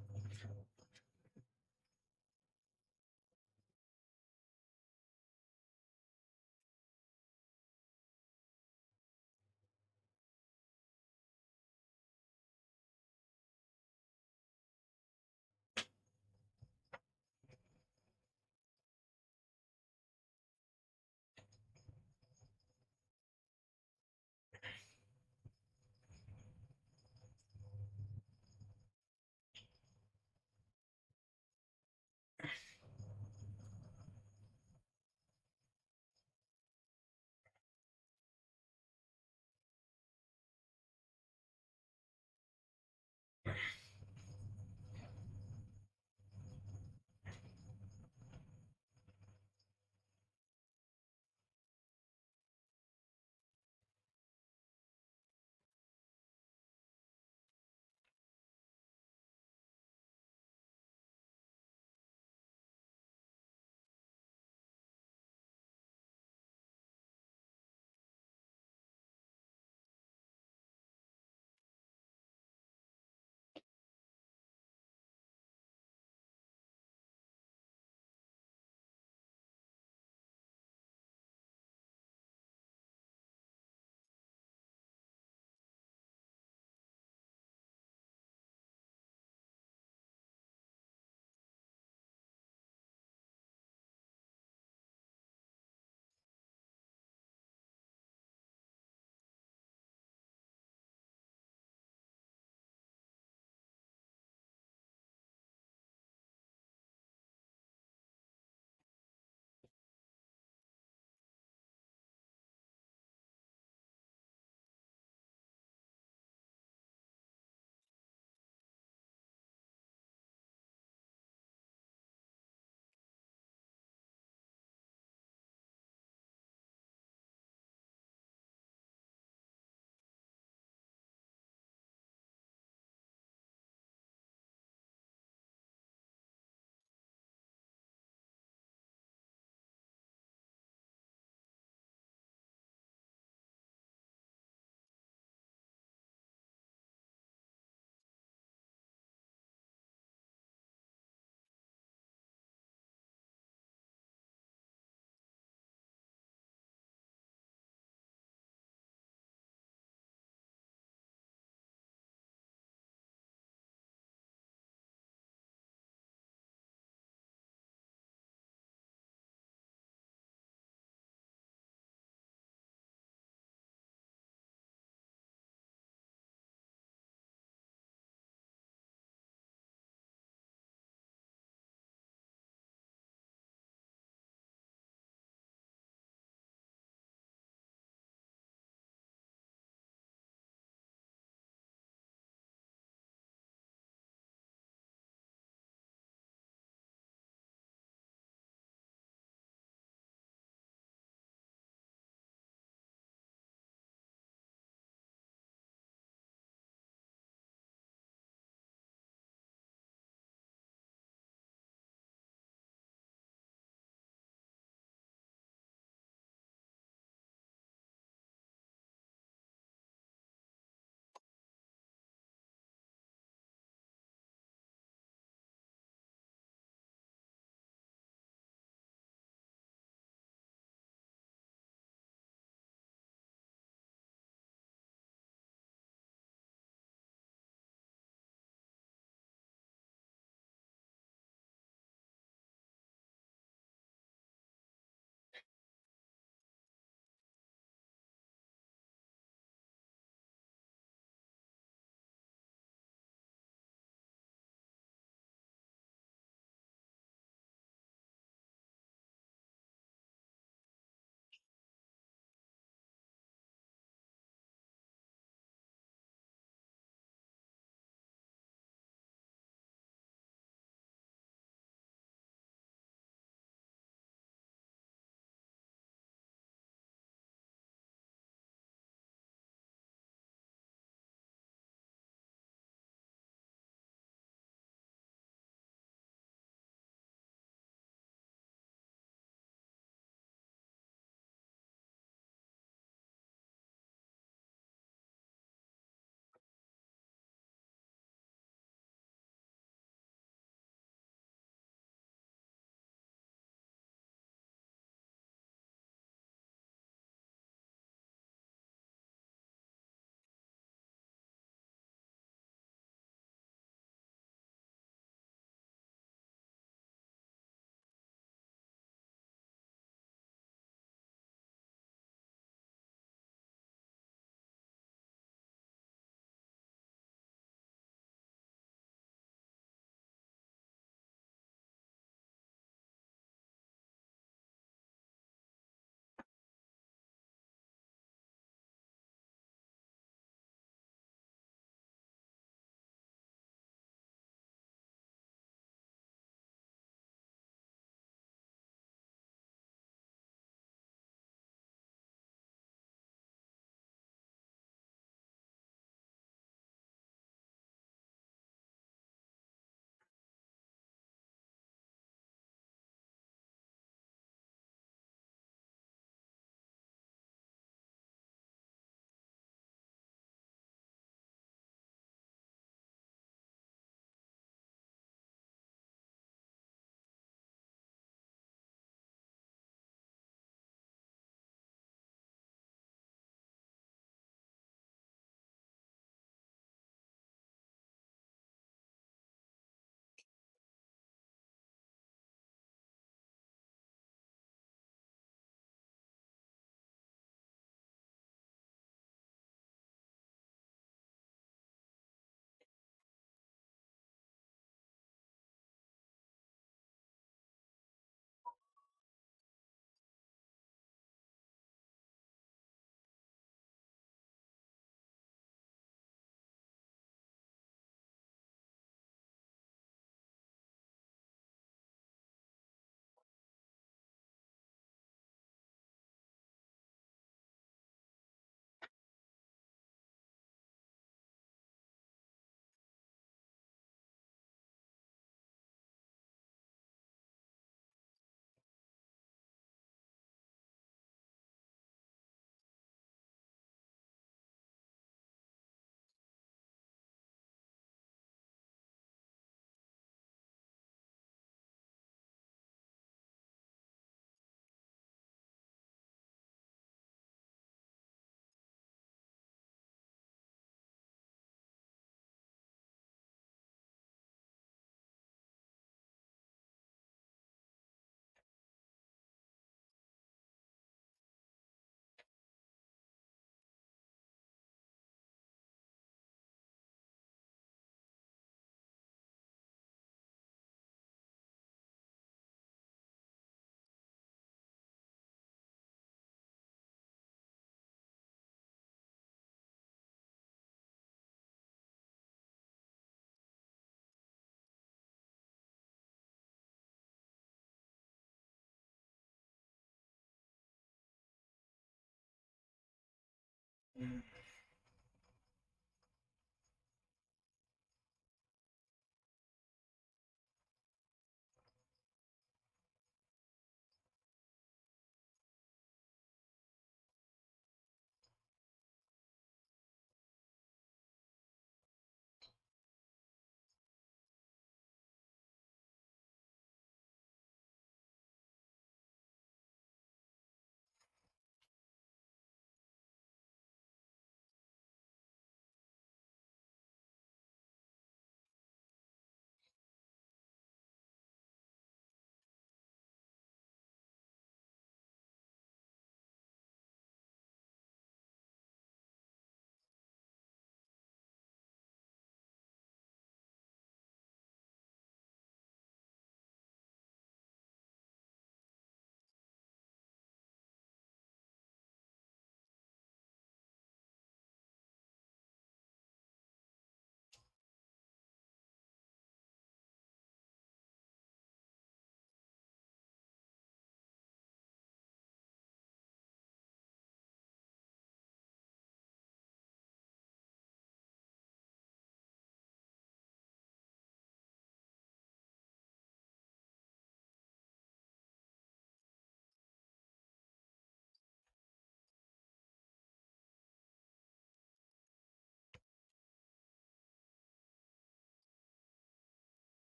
Mm.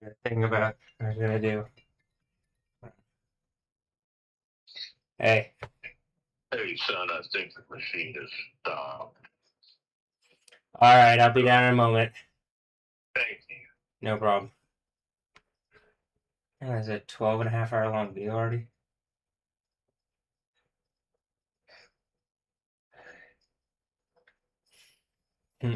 The thing about what I was gonna do. Hey. Hey, son, I think the machine is stopped. Alright, I'll be down in a moment. Thank you. No problem. Oh, is it 12.5 hour long video already? Hmm.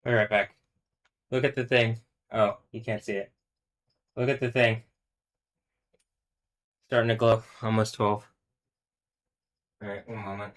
Be right back. Look at the thing. Oh, you can't see it. Look at the thing. Starting to glow. Almost 12. Alright, one moment.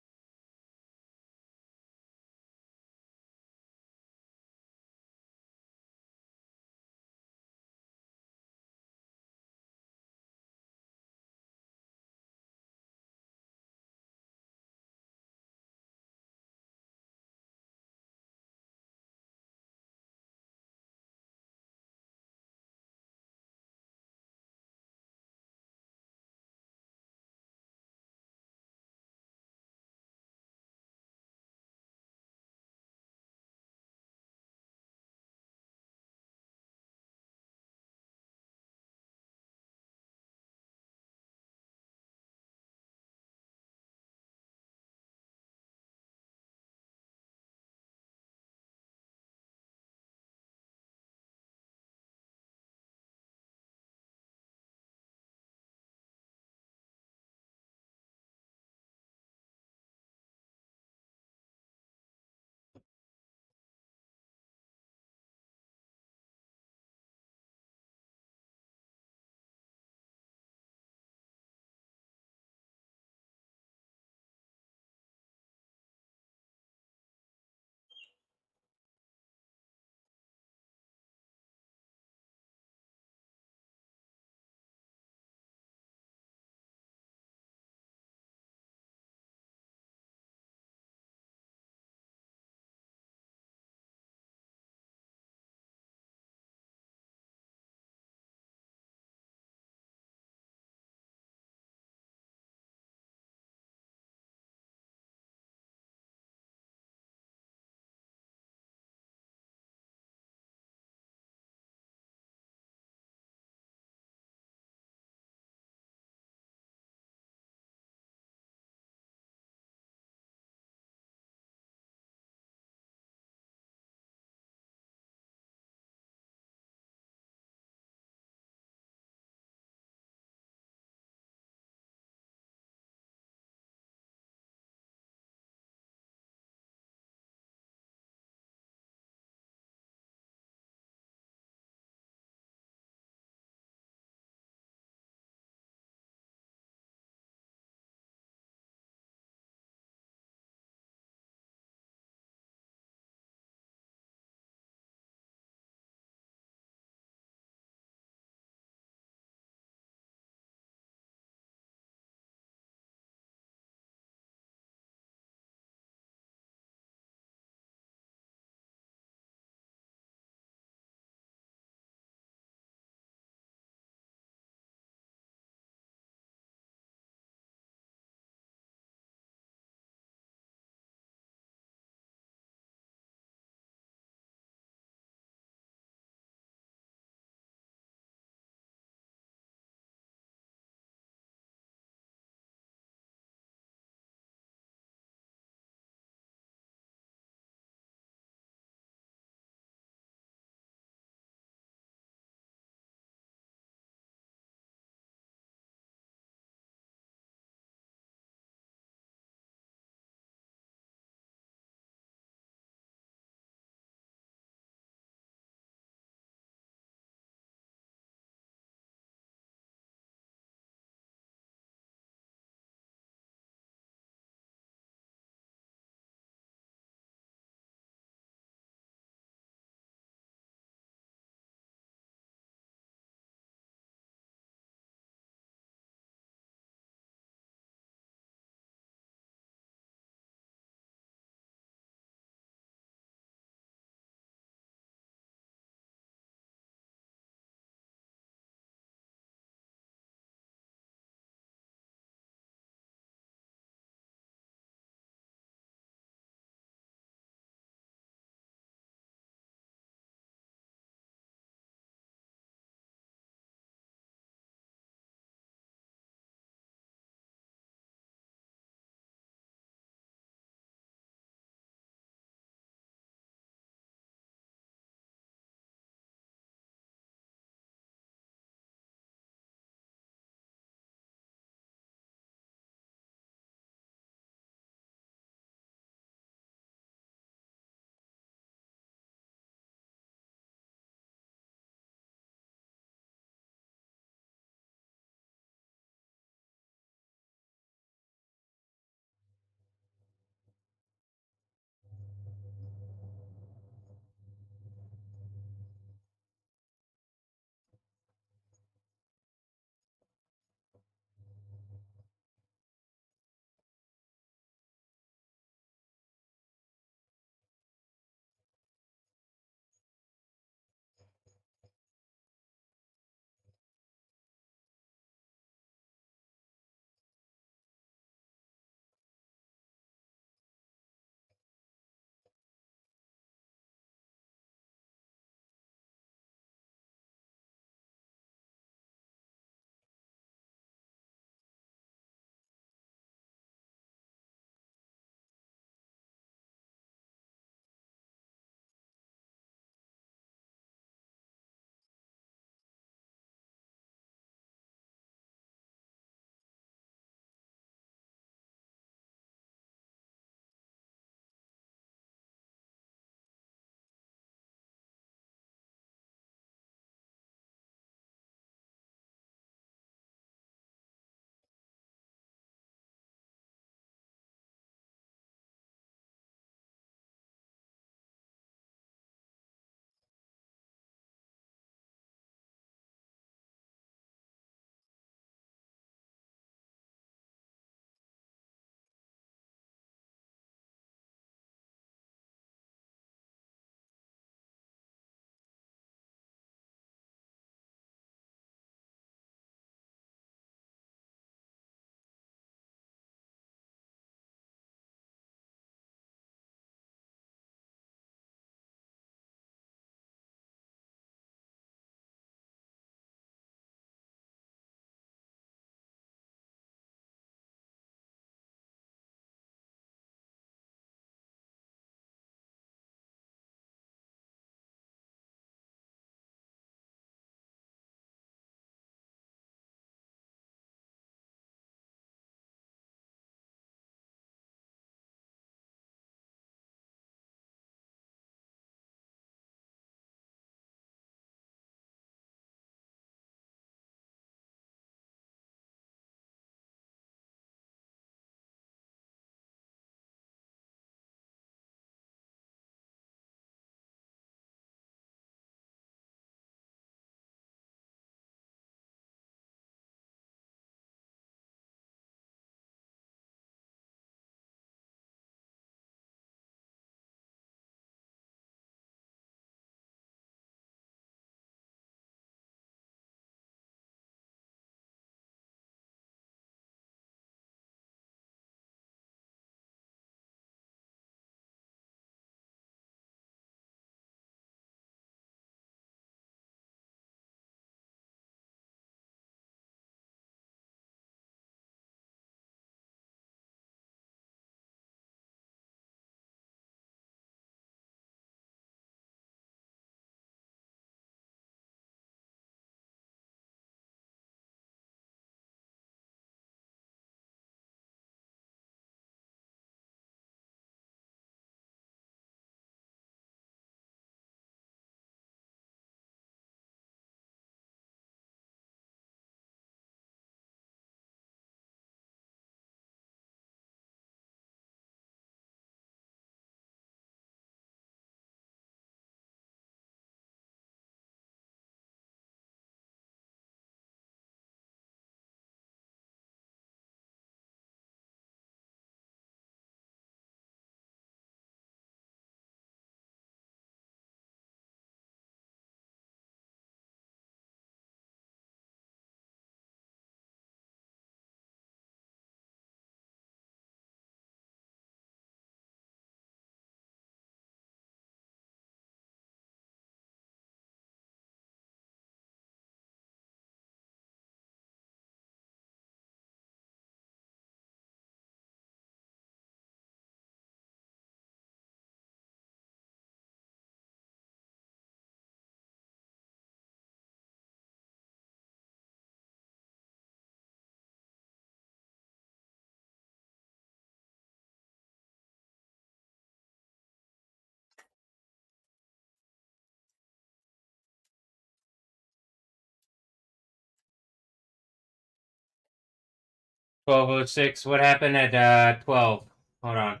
12:06. What happened at 12? Hold on.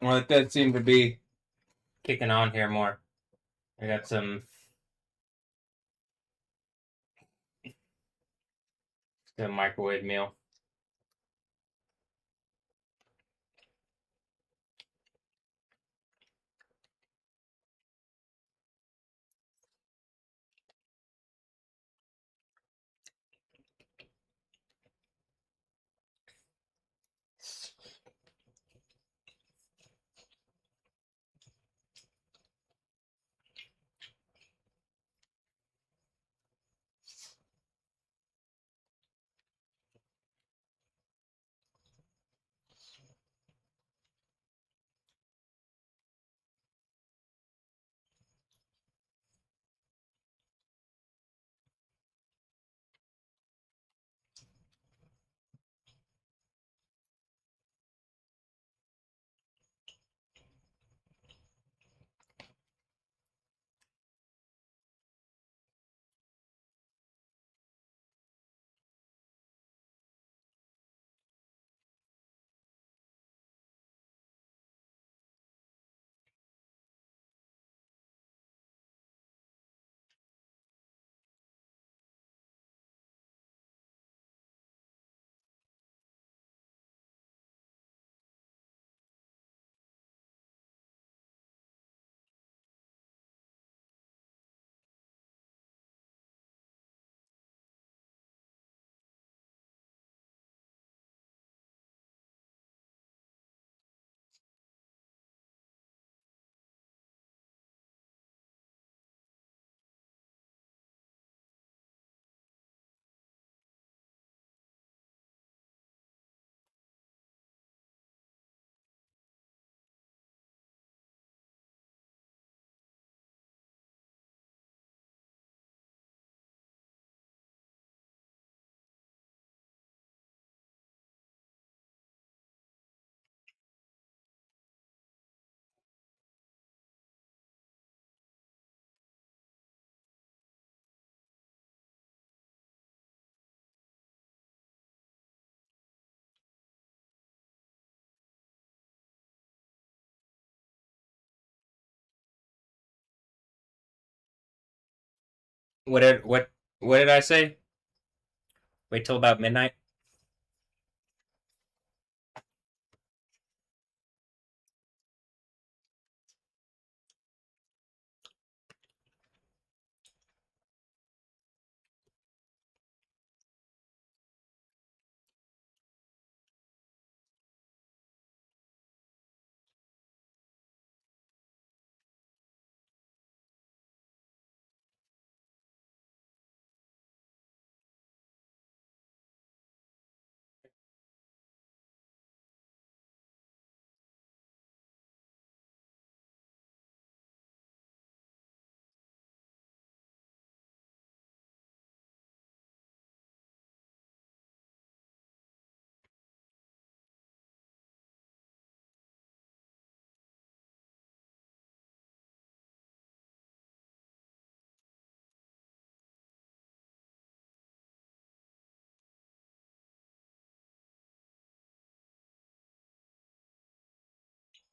Well, it does seem to be kicking on here more. I got some microwave meal. What did I say? Wait till about midnight.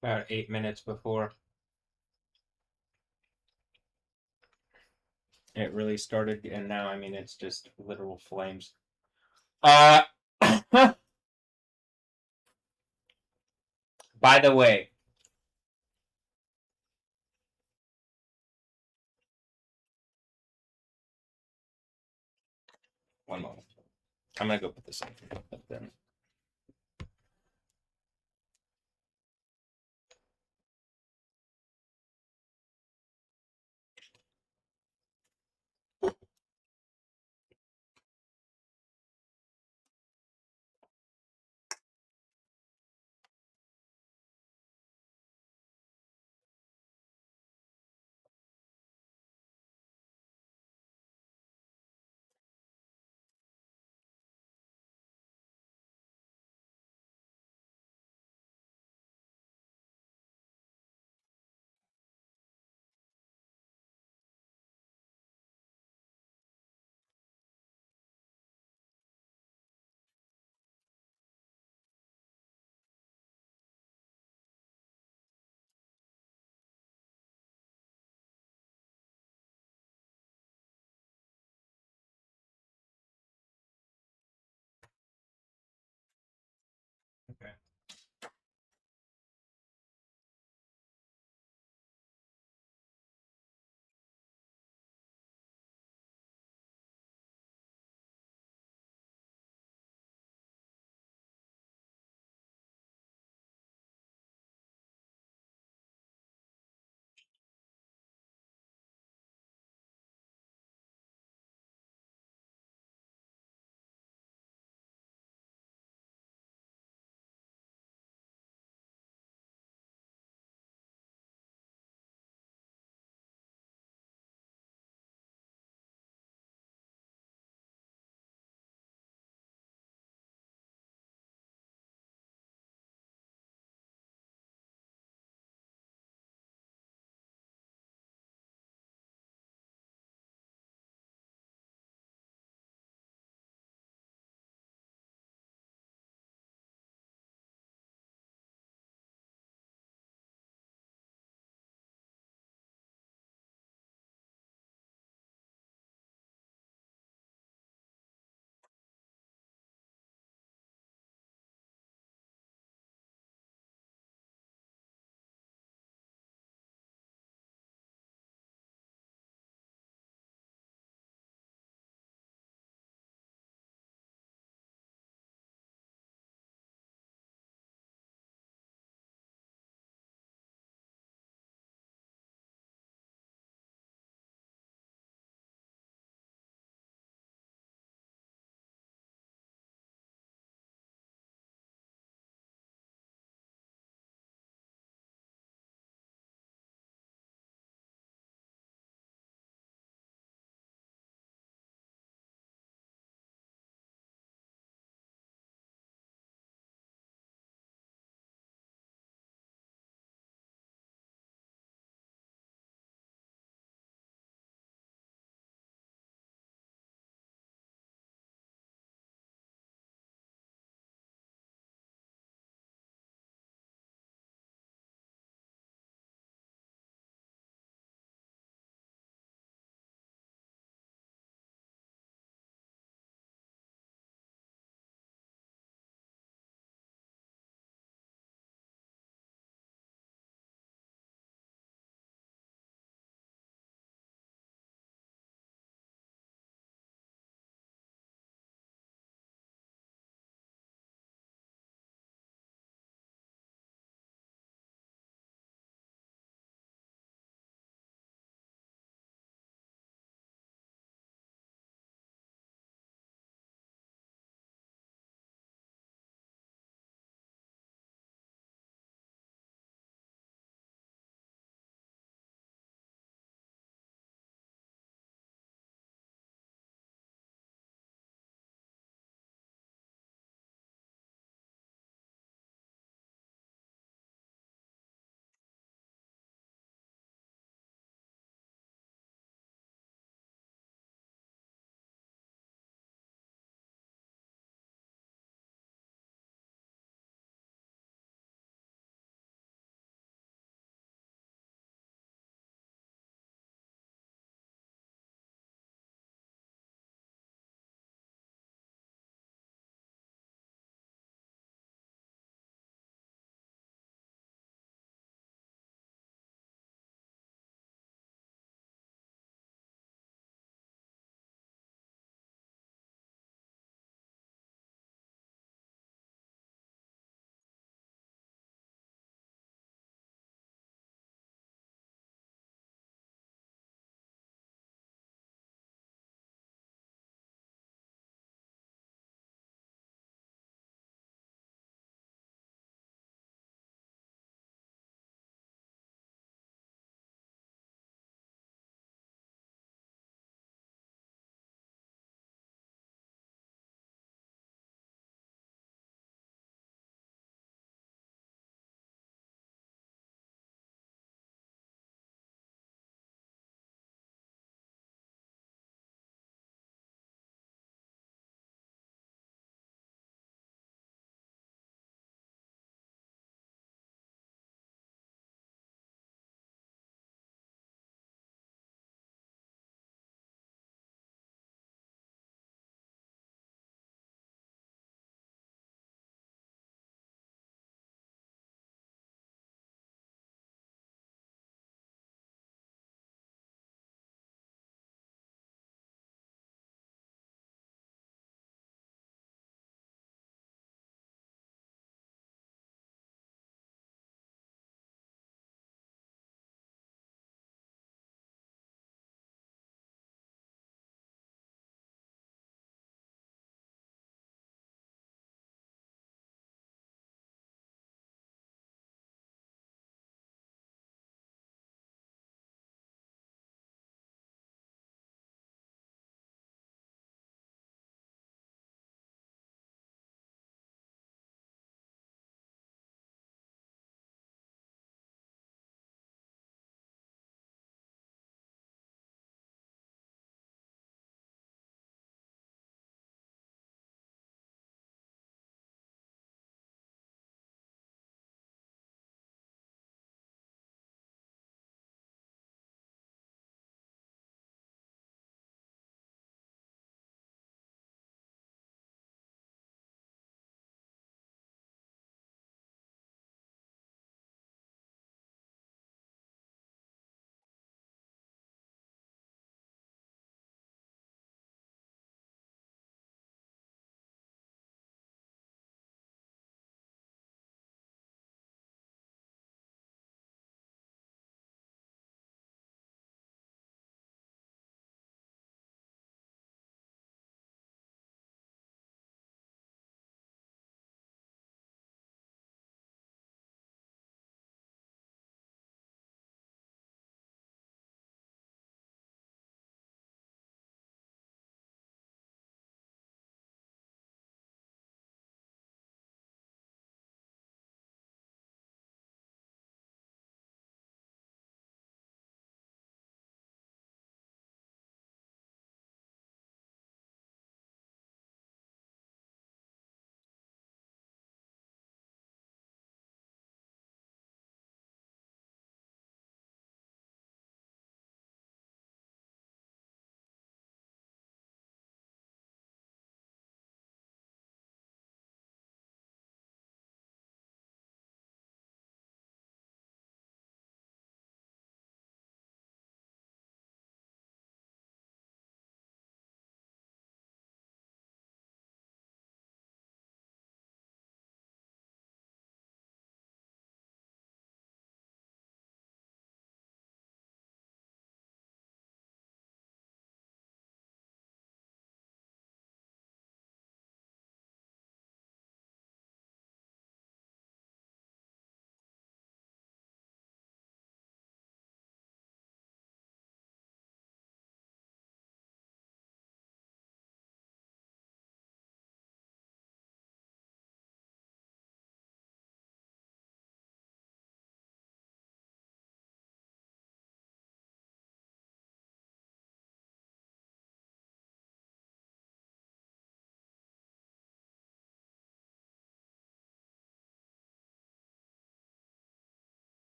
About 8 minutes before it really started, and now, I mean, it's just literal flames. By the way, one moment. I'm gonna go put this in. But then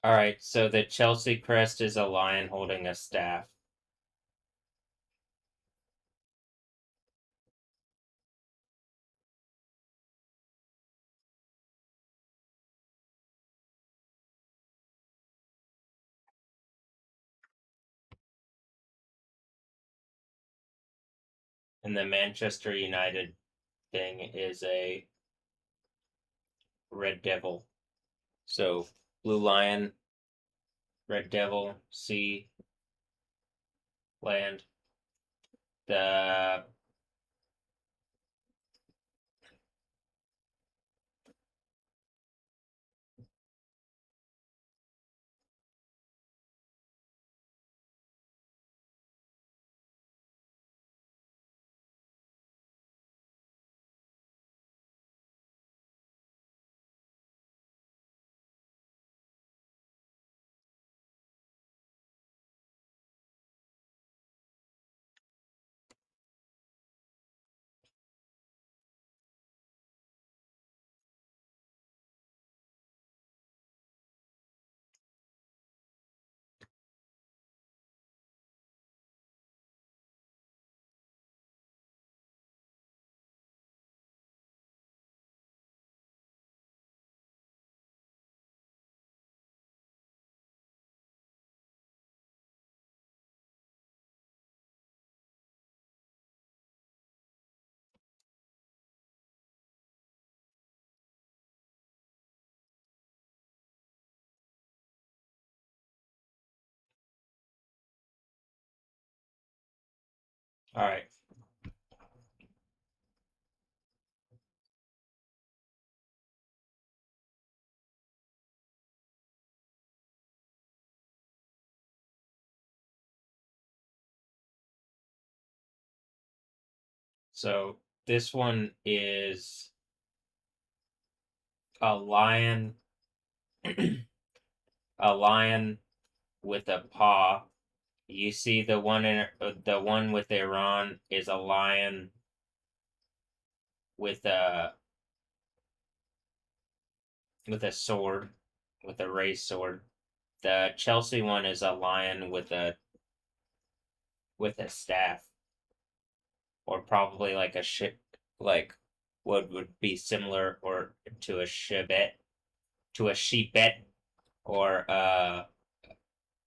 Alright, so the Chelsea crest is a lion holding a staff. And the Manchester United thing is a red devil. So blue lion, red devil, sea, land. The Alright. So this one is a lion a lion with a paw. You see the one with Iran is a lion with a sword, with a raised sword. The Chelsea one is a lion with a staff, or probably like a ship, like what would be similar or to a sheepet, or a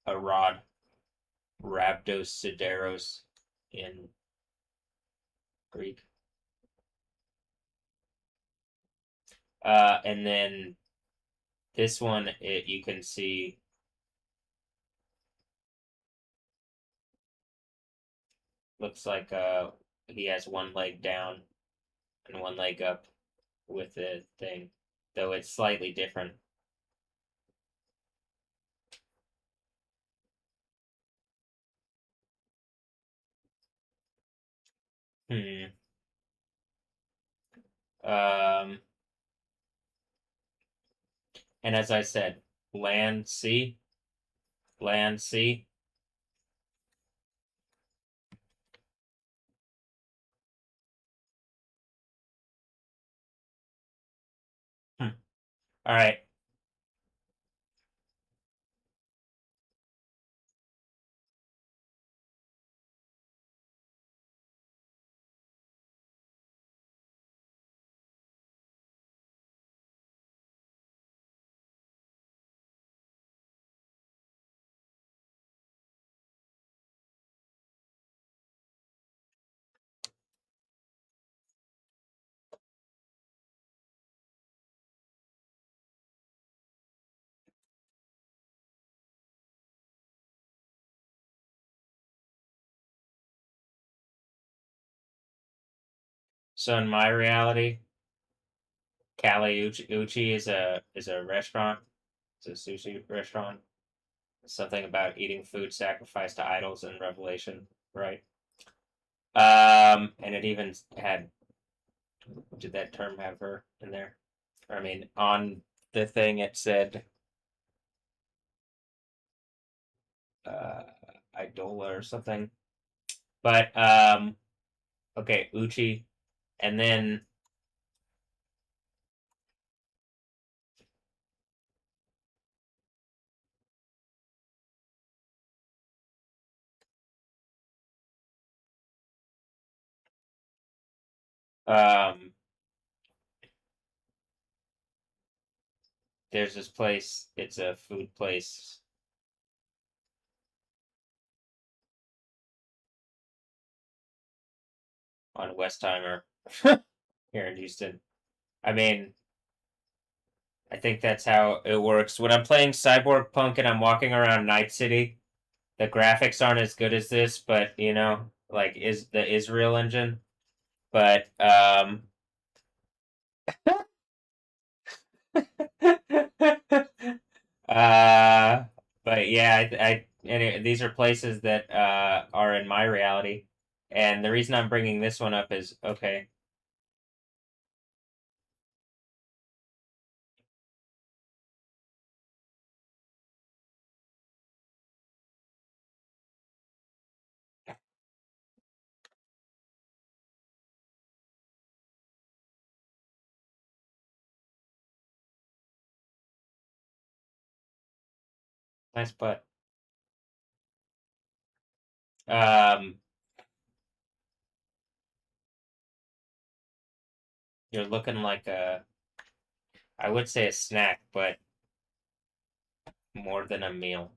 rod, rhabdos sideros in Greek. And then this one, you can see looks like he has one leg down and one leg up with the thing, though it's slightly different. Hmm. Um, and as I said, land, sea, land, sea. Hmm. All right. So in my reality, Kali Uchi is a restaurant. It's a sushi restaurant. Something about eating food sacrificed to idols in Revelation, right? And it even had, did that term have her in there? I mean, on the thing it said uh Idola or something. But okay, Uchi, and then There's this place. It's a food place. On Westheimer here in Houston. I mean, I think that's how it works. When I'm playing Cyborg Punk and I'm walking around Night City, the graphics aren't as good as this, but you know, like is the Israel engine. But but yeah, anyway, these are places that are in my reality. And the reason I'm bringing this one up is okay. Nice butt. Um, you're looking like I would say a snack, but more than a meal.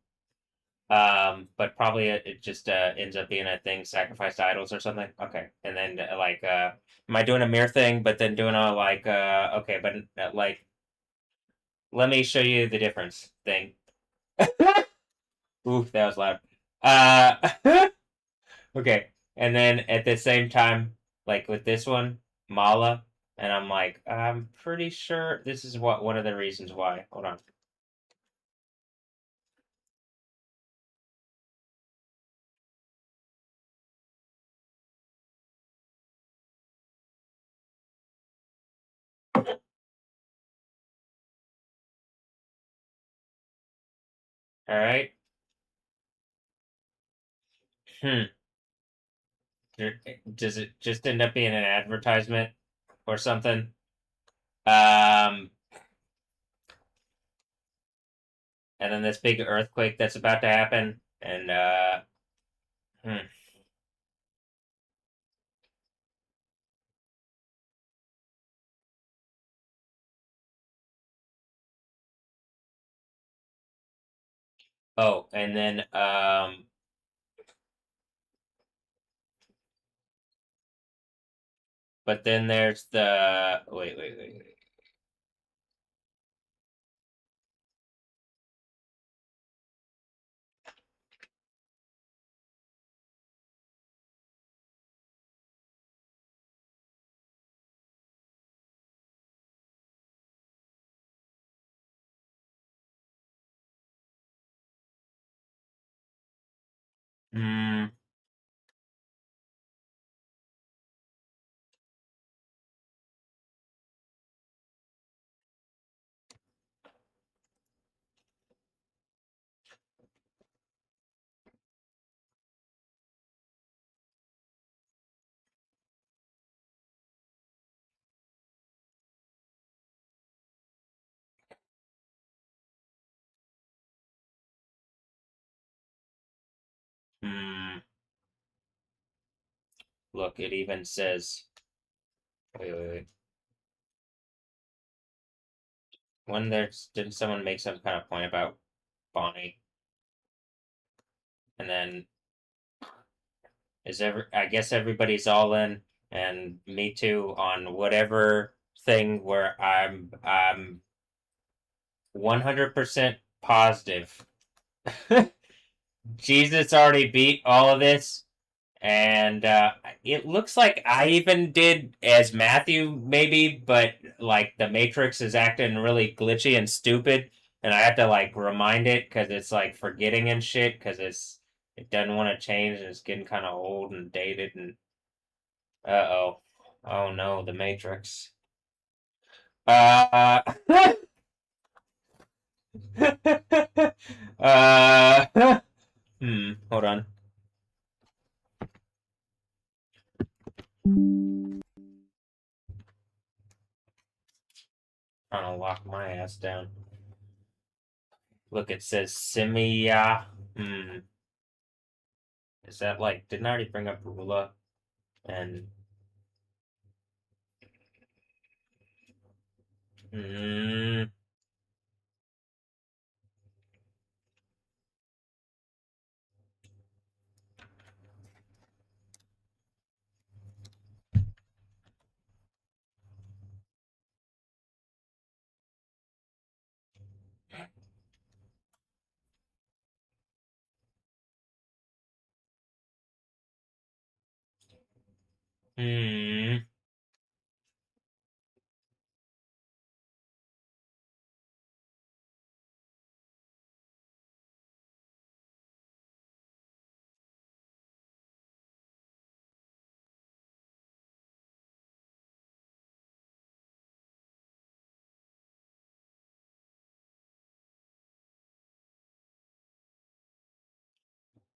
But probably it just ends up being a thing sacrificed to idols or something. Okay, and then like am I doing a mirror thing? But then doing a like okay, but like let me show you the difference thing. Oof, that was loud. Okay, and then at the same time, like with this one, Mala, and I'm like, I'm pretty sure this is what one of the reasons why. Hold on. All right. Hmm. Does it just end up being an advertisement or something? And then this big earthquake that's about to happen, and hmm. Oh, and then but then there's the wait. Hmm. Hmm. Look, it even says wait. When there's didn't someone make some kind of point about Bonnie? And then I guess everybody's all in, and me too, on whatever thing where I'm 100% positive. Jesus already beat all of this, and it looks like I even did as Matthew maybe, but like the Matrix is acting really glitchy and stupid, and I have to like remind it because it's like forgetting and shit because it doesn't want to change and it's getting kind of old and dated and uh-oh. Oh no, the Matrix. Uh hold on. Trying to lock my ass down. Look, it says Simia. Is that like, didn't I already bring up Rula? And Mm. Hmm.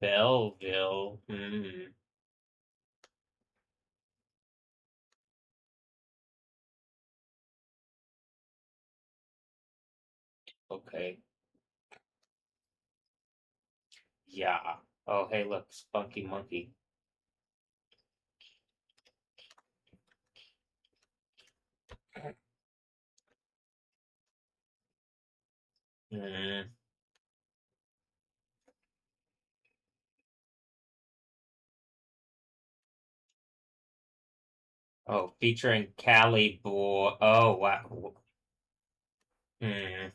Belleville. Hmm. Okay. Yeah. Oh, hey, look, Spunky Monkey. Hmm. Oh, featuring Cali Boy. Oh, wow. Hmm.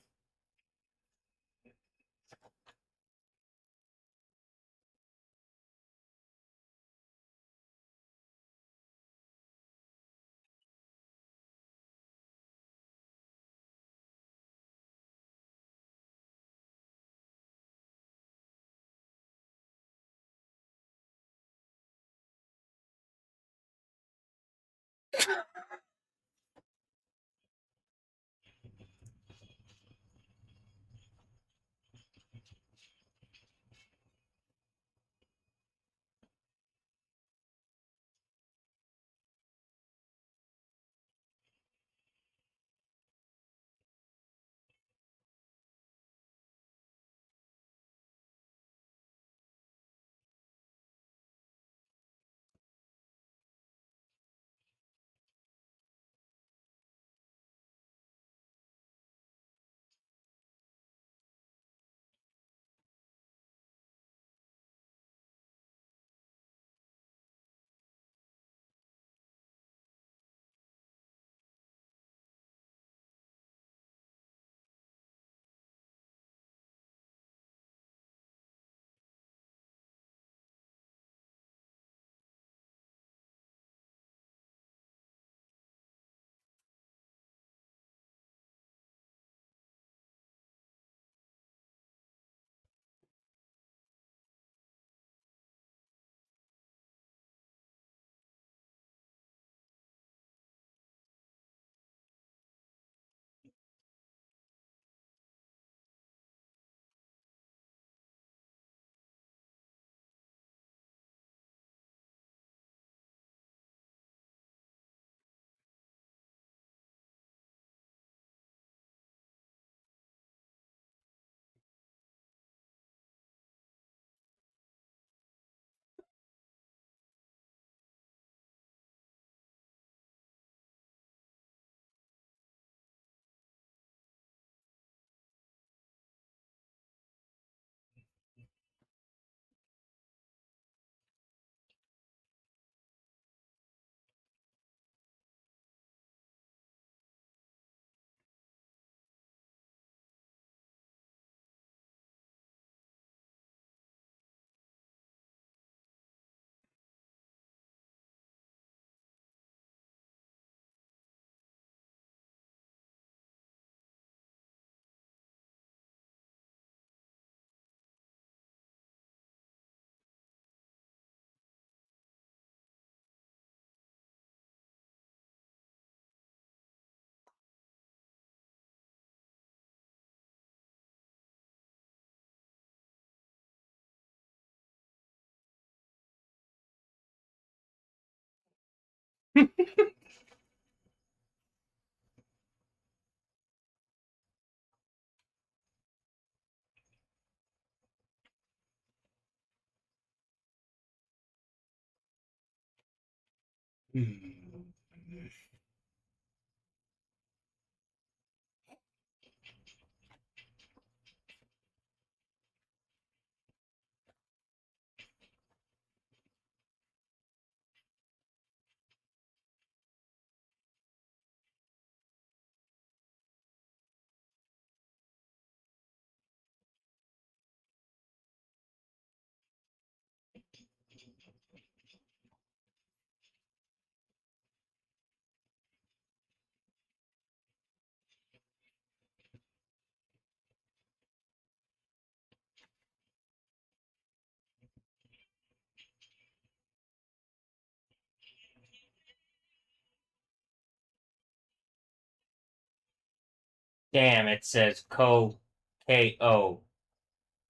Damn, it says K-O,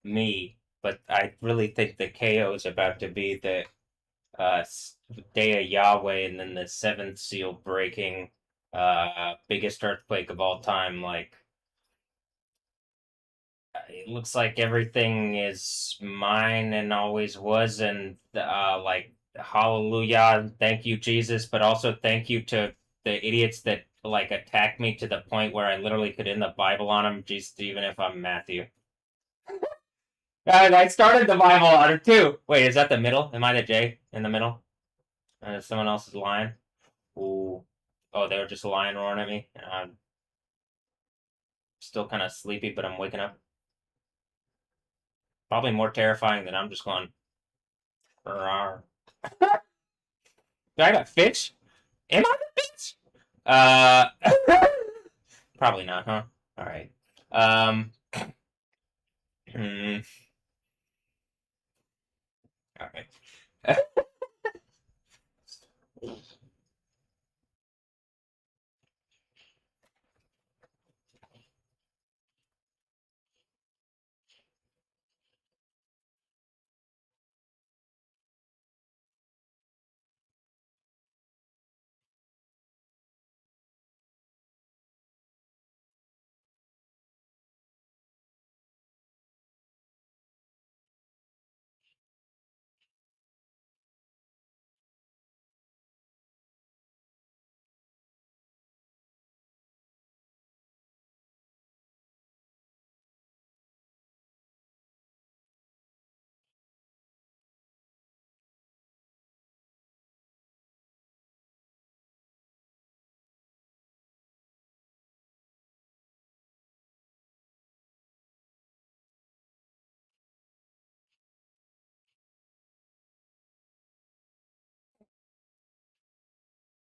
me. But I really think the KO is about to be the day of Yahweh and then the seventh seal breaking, biggest earthquake of all time. Like, it looks like everything is mine and always was, and like, hallelujah, thank you, Jesus, but also thank you to the idiots that like attacked me to the point where I literally could end the Bible on them, just even if I'm Matthew. I started the Bible on it too. Wait, is that the middle? Am I the J in the middle? And if someone else is lying? Ooh. Oh, they were just lying, roaring at me. I'm still kind of sleepy, but I'm waking up. Probably more terrifying than I'm just going. Rawr. Do I got fish? Am I the bitch? Probably not, huh? All right. Hmm. All right.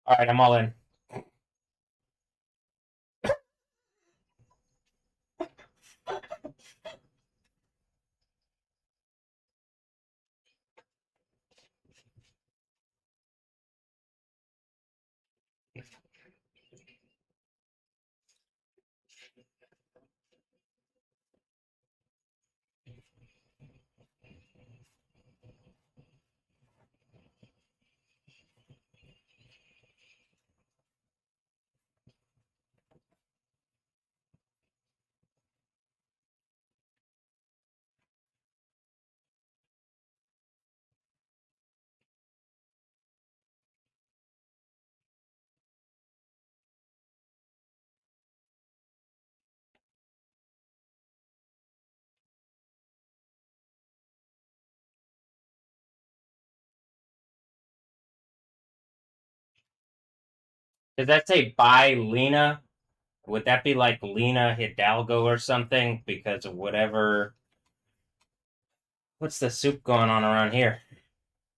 All right, I'm all in. Does that say by Lena? Would that be like Lena Hidalgo or something? Because of whatever. What's the soup going on around here?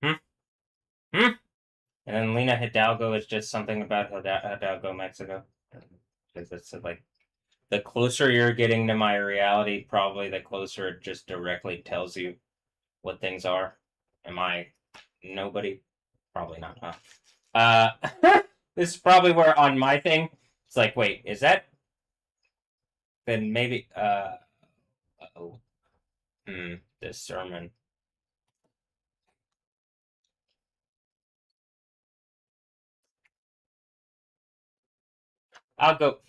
Hmm? Hmm? And then Lena Hidalgo is just something about Hidalgo, Mexico. Because it's like, the closer you're getting to my reality, probably the closer it just directly tells you what things are. Am I nobody? Probably not, huh? This is probably where on my thing, it's like, wait, is that? Then maybe, uh-oh. This sermon. I'll go,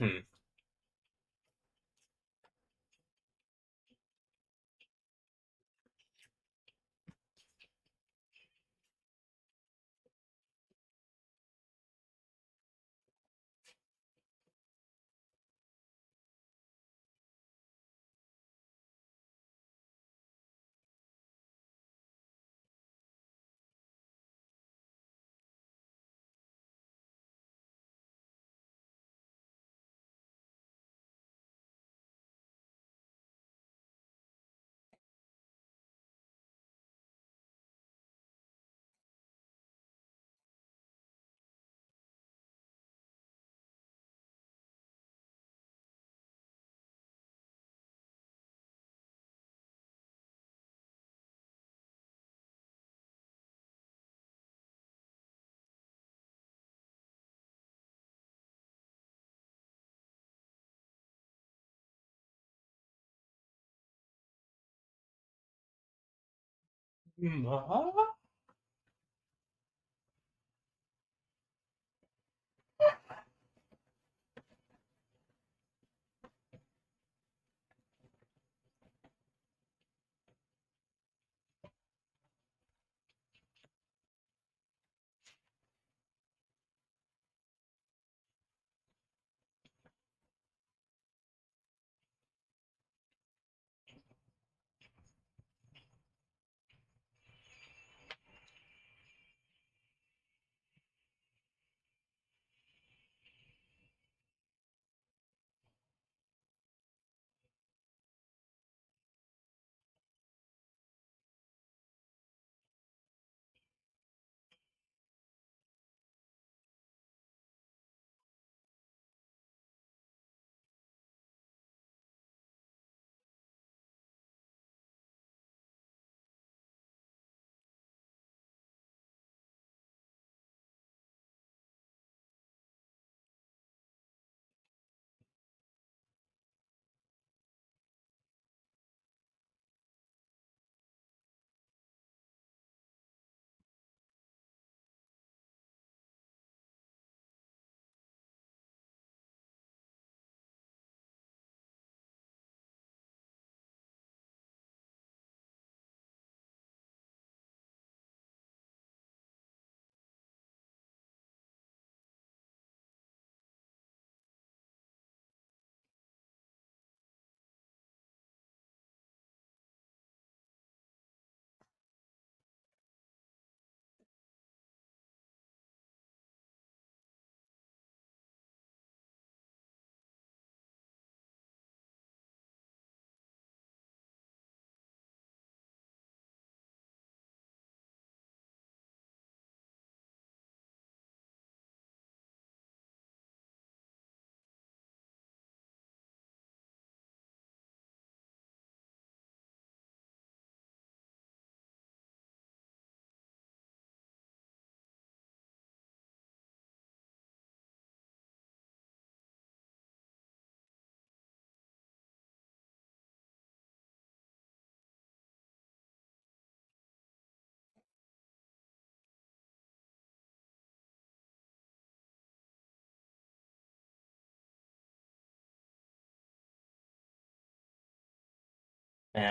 Man,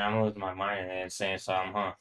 I'm losing my mind in the insane asylum, huh?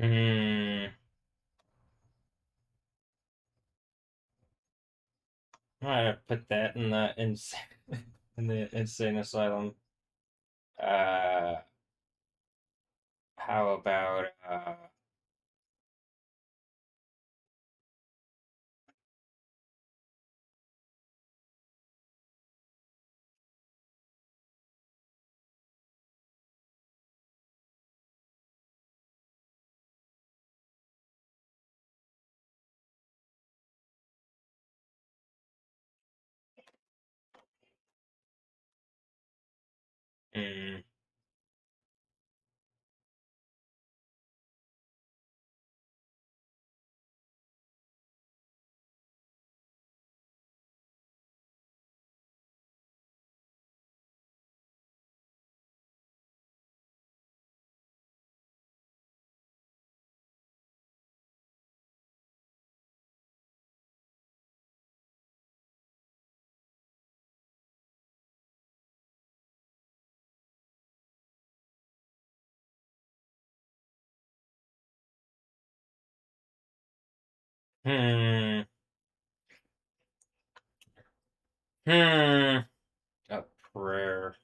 Hmm. I'm gonna put that in the in the insane asylum. Uh, how about mm, hmm hmm a prayer.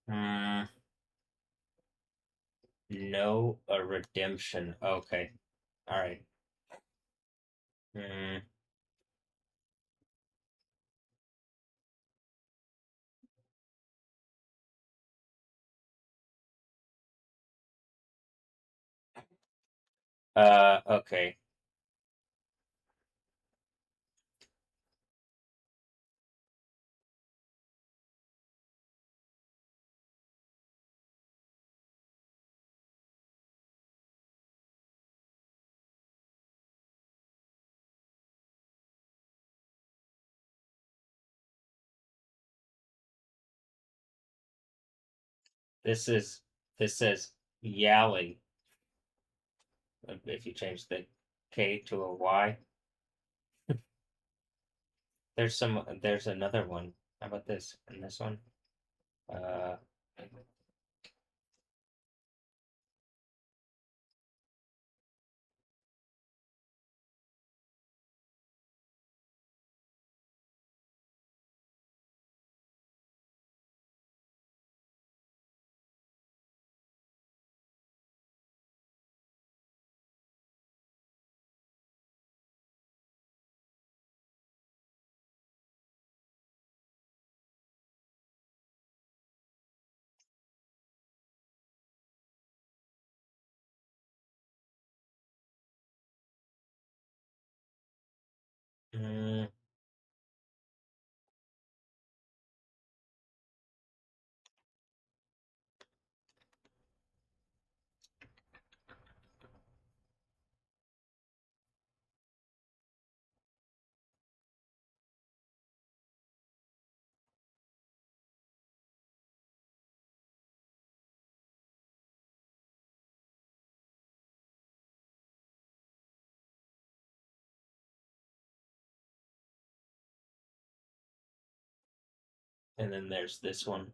Hmm. No, a redemption. Okay. All right. Hmm. Okay. This is this says Yali. If you change the K to a Y. There's another one. How about this? And this one? Uh mm, and then there's this one.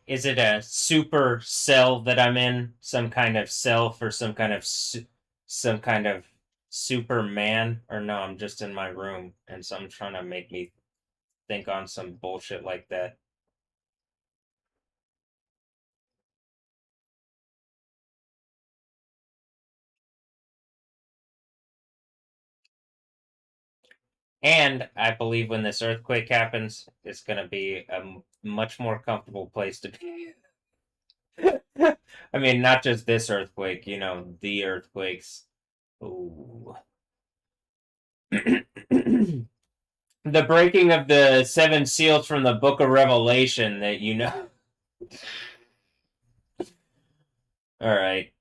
is it a super cell that I'm in? Some kind of cell for some kind of Superman? Or no, I'm just in my room, and so I'm trying to make me think on some bullshit like that. And I believe when this earthquake happens, it's going to be a much more comfortable place to be. I mean, not just this earthquake, you know, the earthquakes. Ooh. The breaking of the seven seals from the Book of Revelation that you know. All right.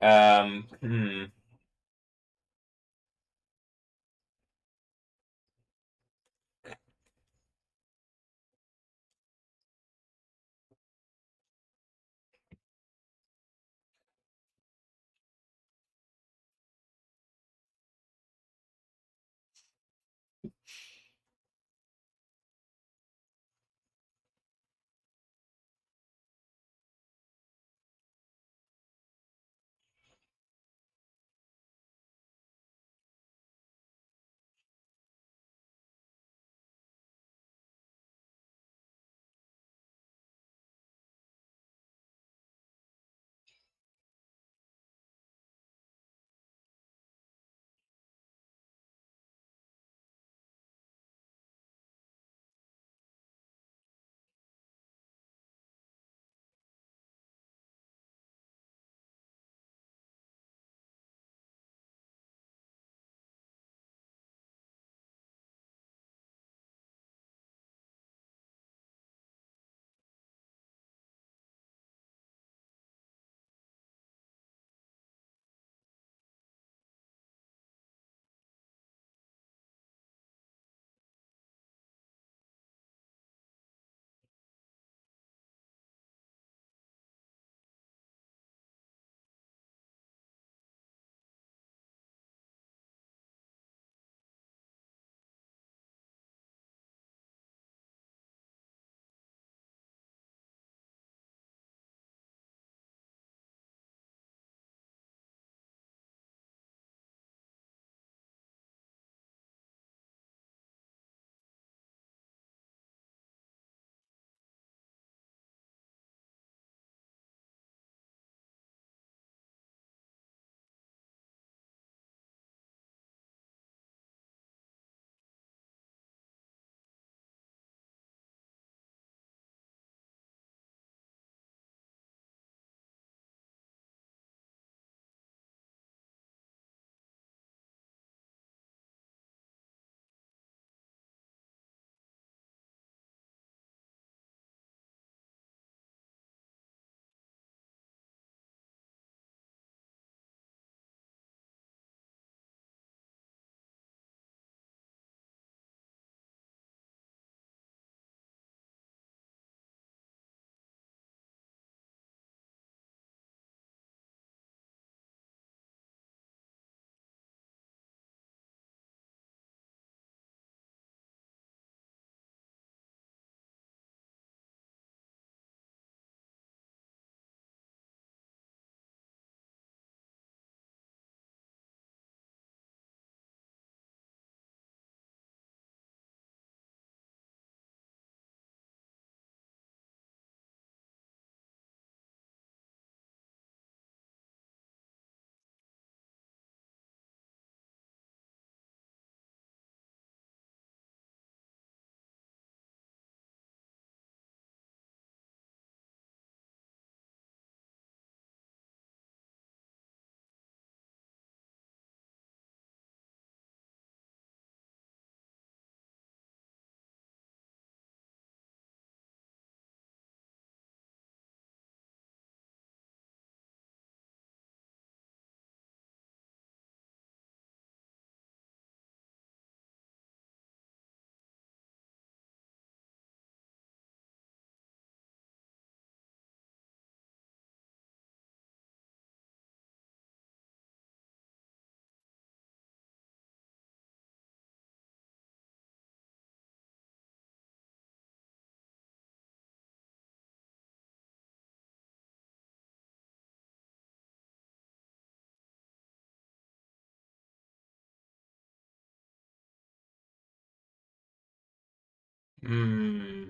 Hmm.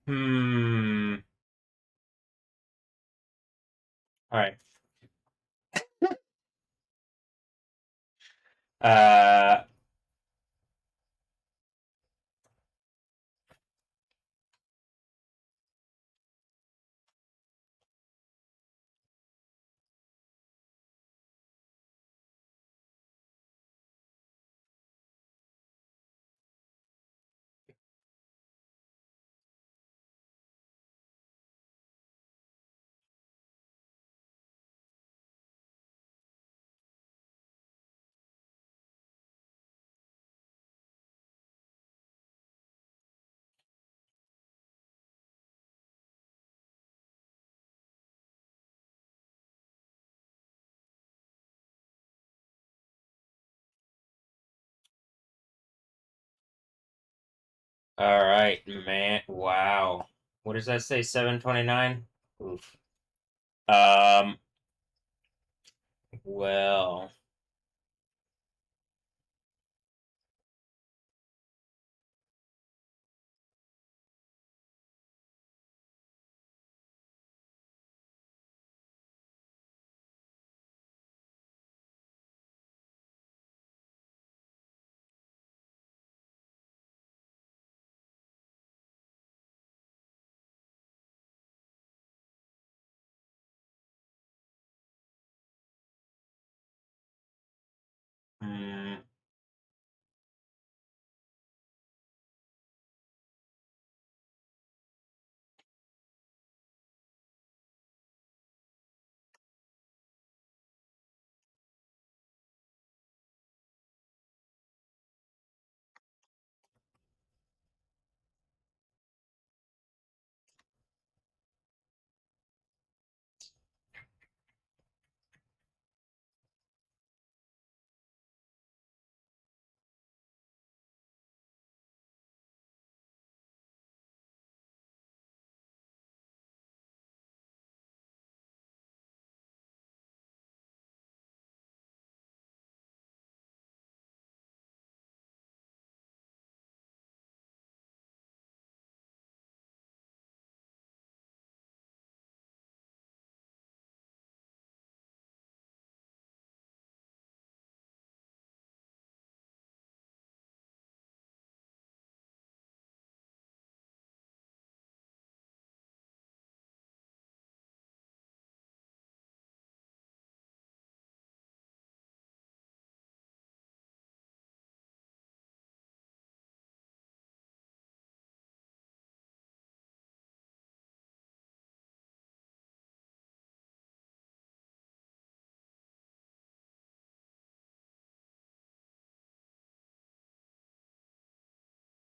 Hmm. All right. Uh. All right, man. Wow. What does that say? 729? Oof. Um. Well. Hmm.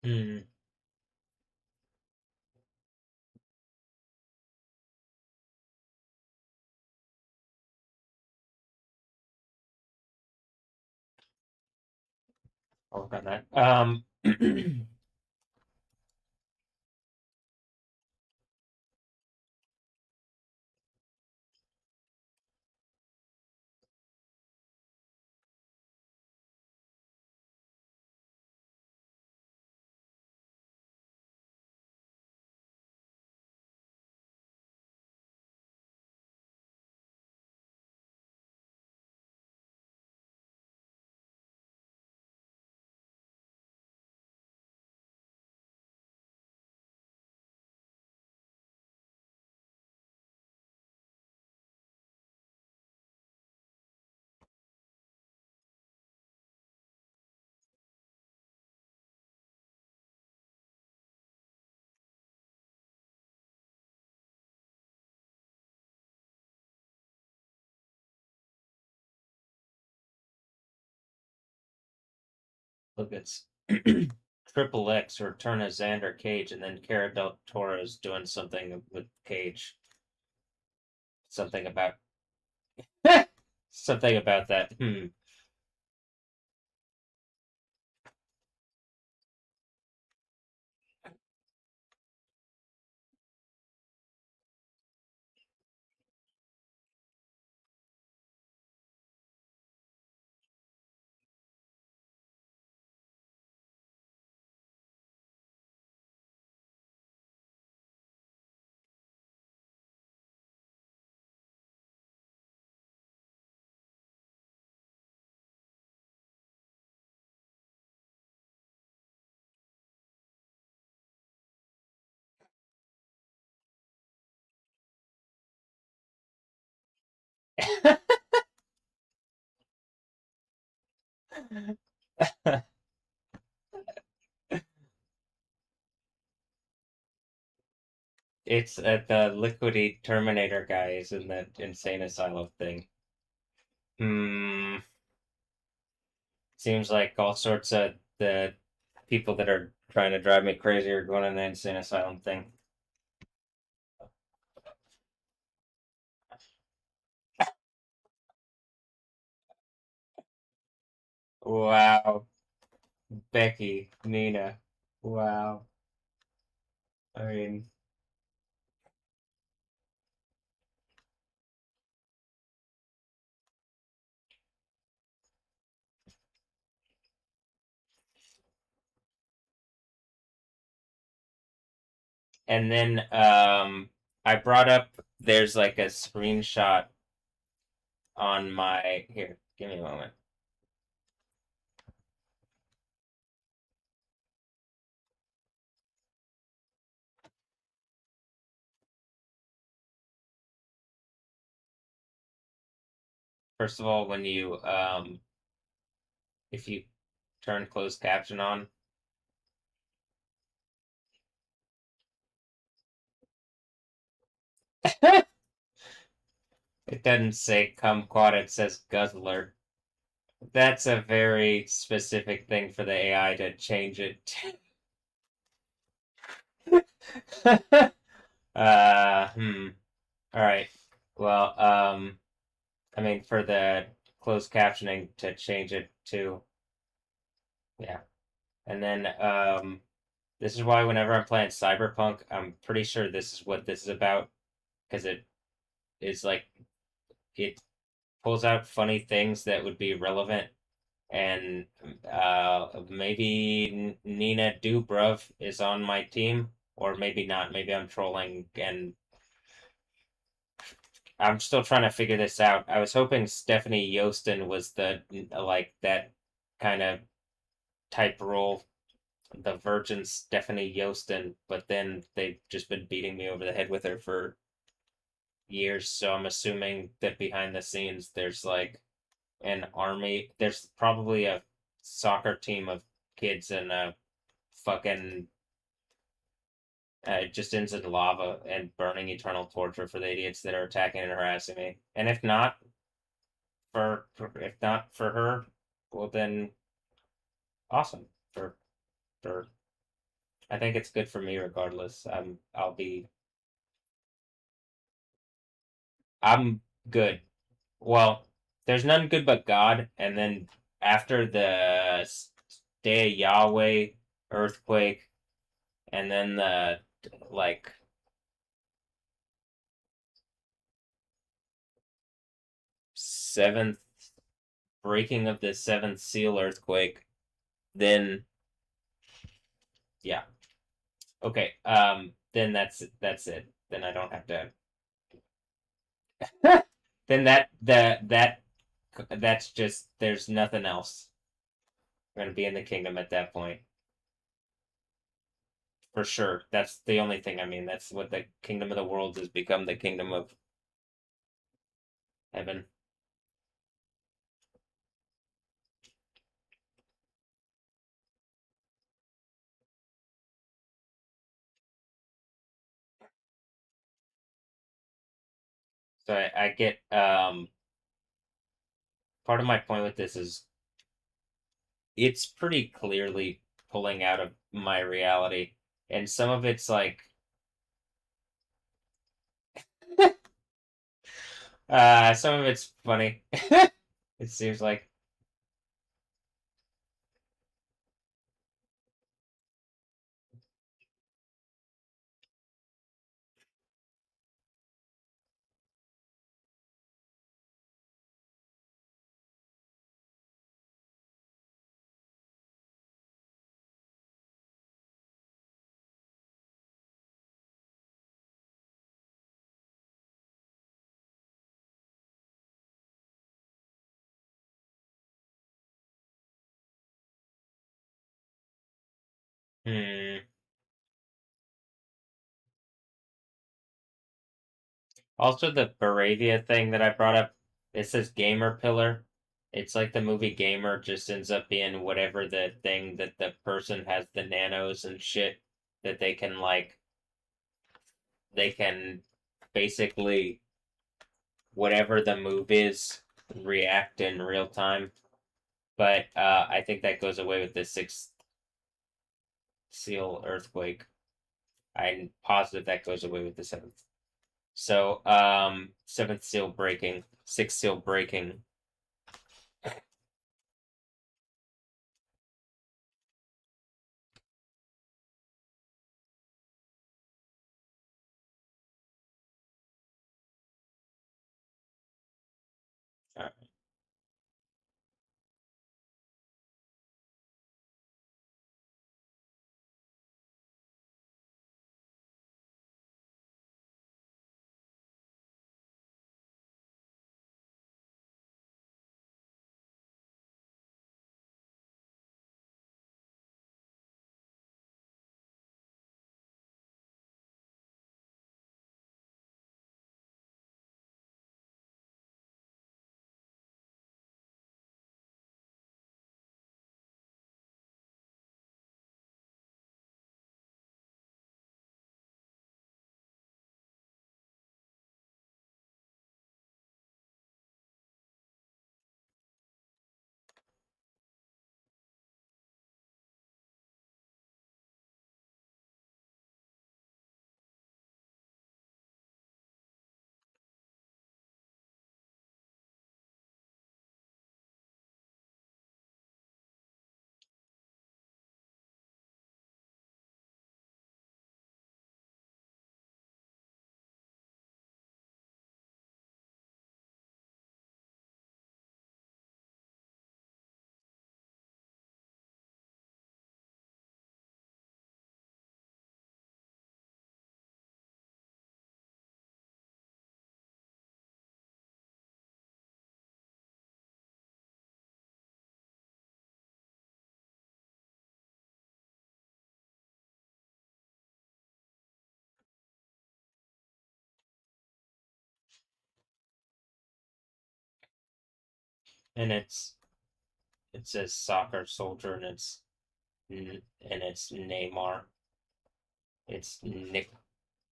Hmm. I'll work on that. Look, it's Triple X or Return of Xander Cage, and then Cara del Toro's doing something with Cage. Something about something about that. Hmm. It's the liquidy Terminator guys in the insane asylum thing. Hmm. Seems like all sorts of the people that are trying to drive me crazy are going in the insane asylum thing. Wow. Becky, Nina. Wow. I mean, and then I brought up there's like a screenshot on my here, give me a moment. First of all, when you if you turn closed caption on, it doesn't say kumquat, it says guzzler. That's a very specific thing for the AI to change it to. All right. Well, I mean, for the closed captioning to change it to, yeah. And then, this is why whenever I'm playing Cyberpunk, I'm pretty sure this is what this is about, because it is like, it pulls out funny things that would be relevant. And maybe Nina Dubrov is on my team, or maybe not. Maybe I'm trolling, and I'm still trying to figure this out. I was hoping Stephanie Yostin was the like that kind of type role, the Virgin Stephanie Yostin, but then they've just been beating me over the head with her for years. So I'm assuming that behind the scenes there's like an army. There's probably a soccer team of kids and a fucking it just ends in lava and burning eternal torture for the idiots that are attacking and harassing me. And if not for her, well then awesome. For I think it's good for me regardless. I'm good. Well, there's none good but God, and then after the day of Yahweh earthquake, and then the like seventh breaking of the seventh seal earthquake, then yeah. Okay. Then that's it. Then I don't have to. Then that's just there's nothing else. I'm gonna be in the kingdom at that point. For sure. That's the only thing. I mean, that's what the kingdom of the world has become, the kingdom of heaven. So I get part of my point with this is it's pretty clearly pulling out of my reality. And some of it's like some of it's funny. It seems like hmm. Also the Baravia thing that I brought up It says gamer pillar. It's like the movie Gamer just ends up being whatever the thing that the person has the nanos and shit that they can basically whatever the move is react in real time. But I think that goes away with the sixth seal earthquake. I'm positive that goes away with the seventh. So seventh seal breaking, sixth seal breaking. All right. And it says soccer soldier and it's Neymar. It's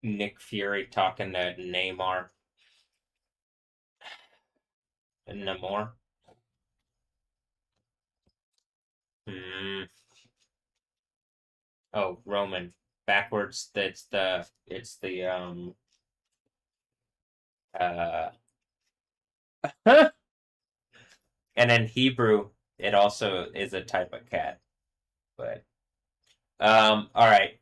Nick Fury talking to Neymar and Namor. Hmm. Oh, Roman. Backwards, it's the uh and in Hebrew it also is a type of cat. But all right.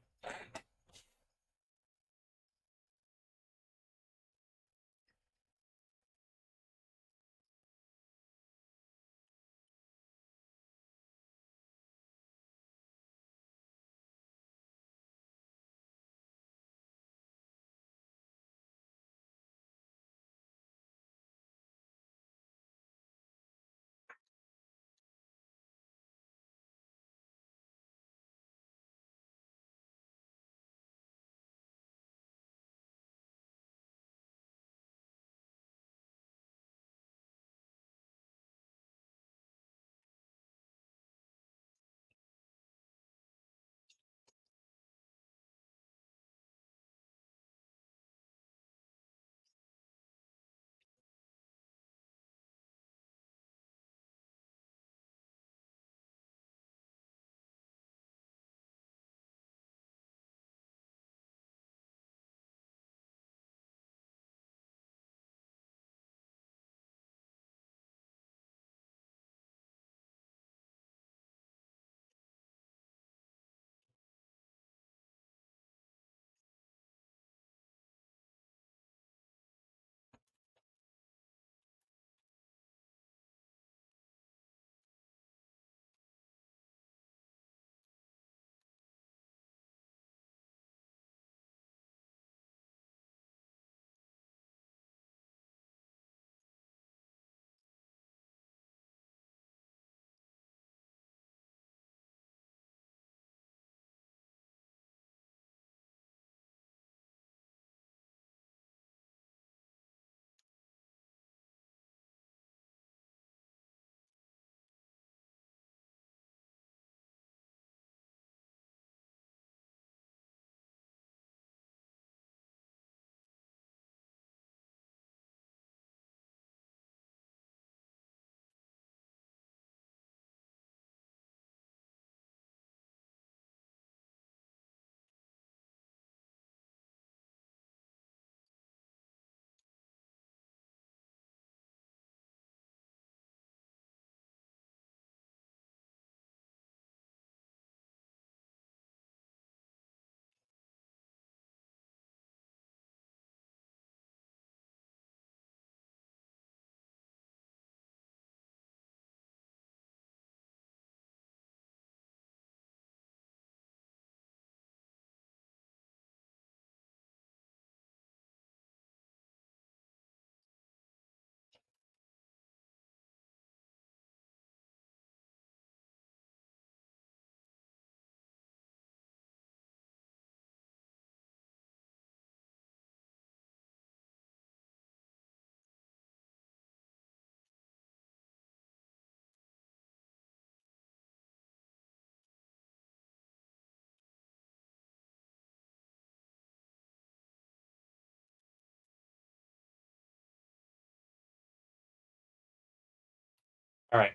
All right.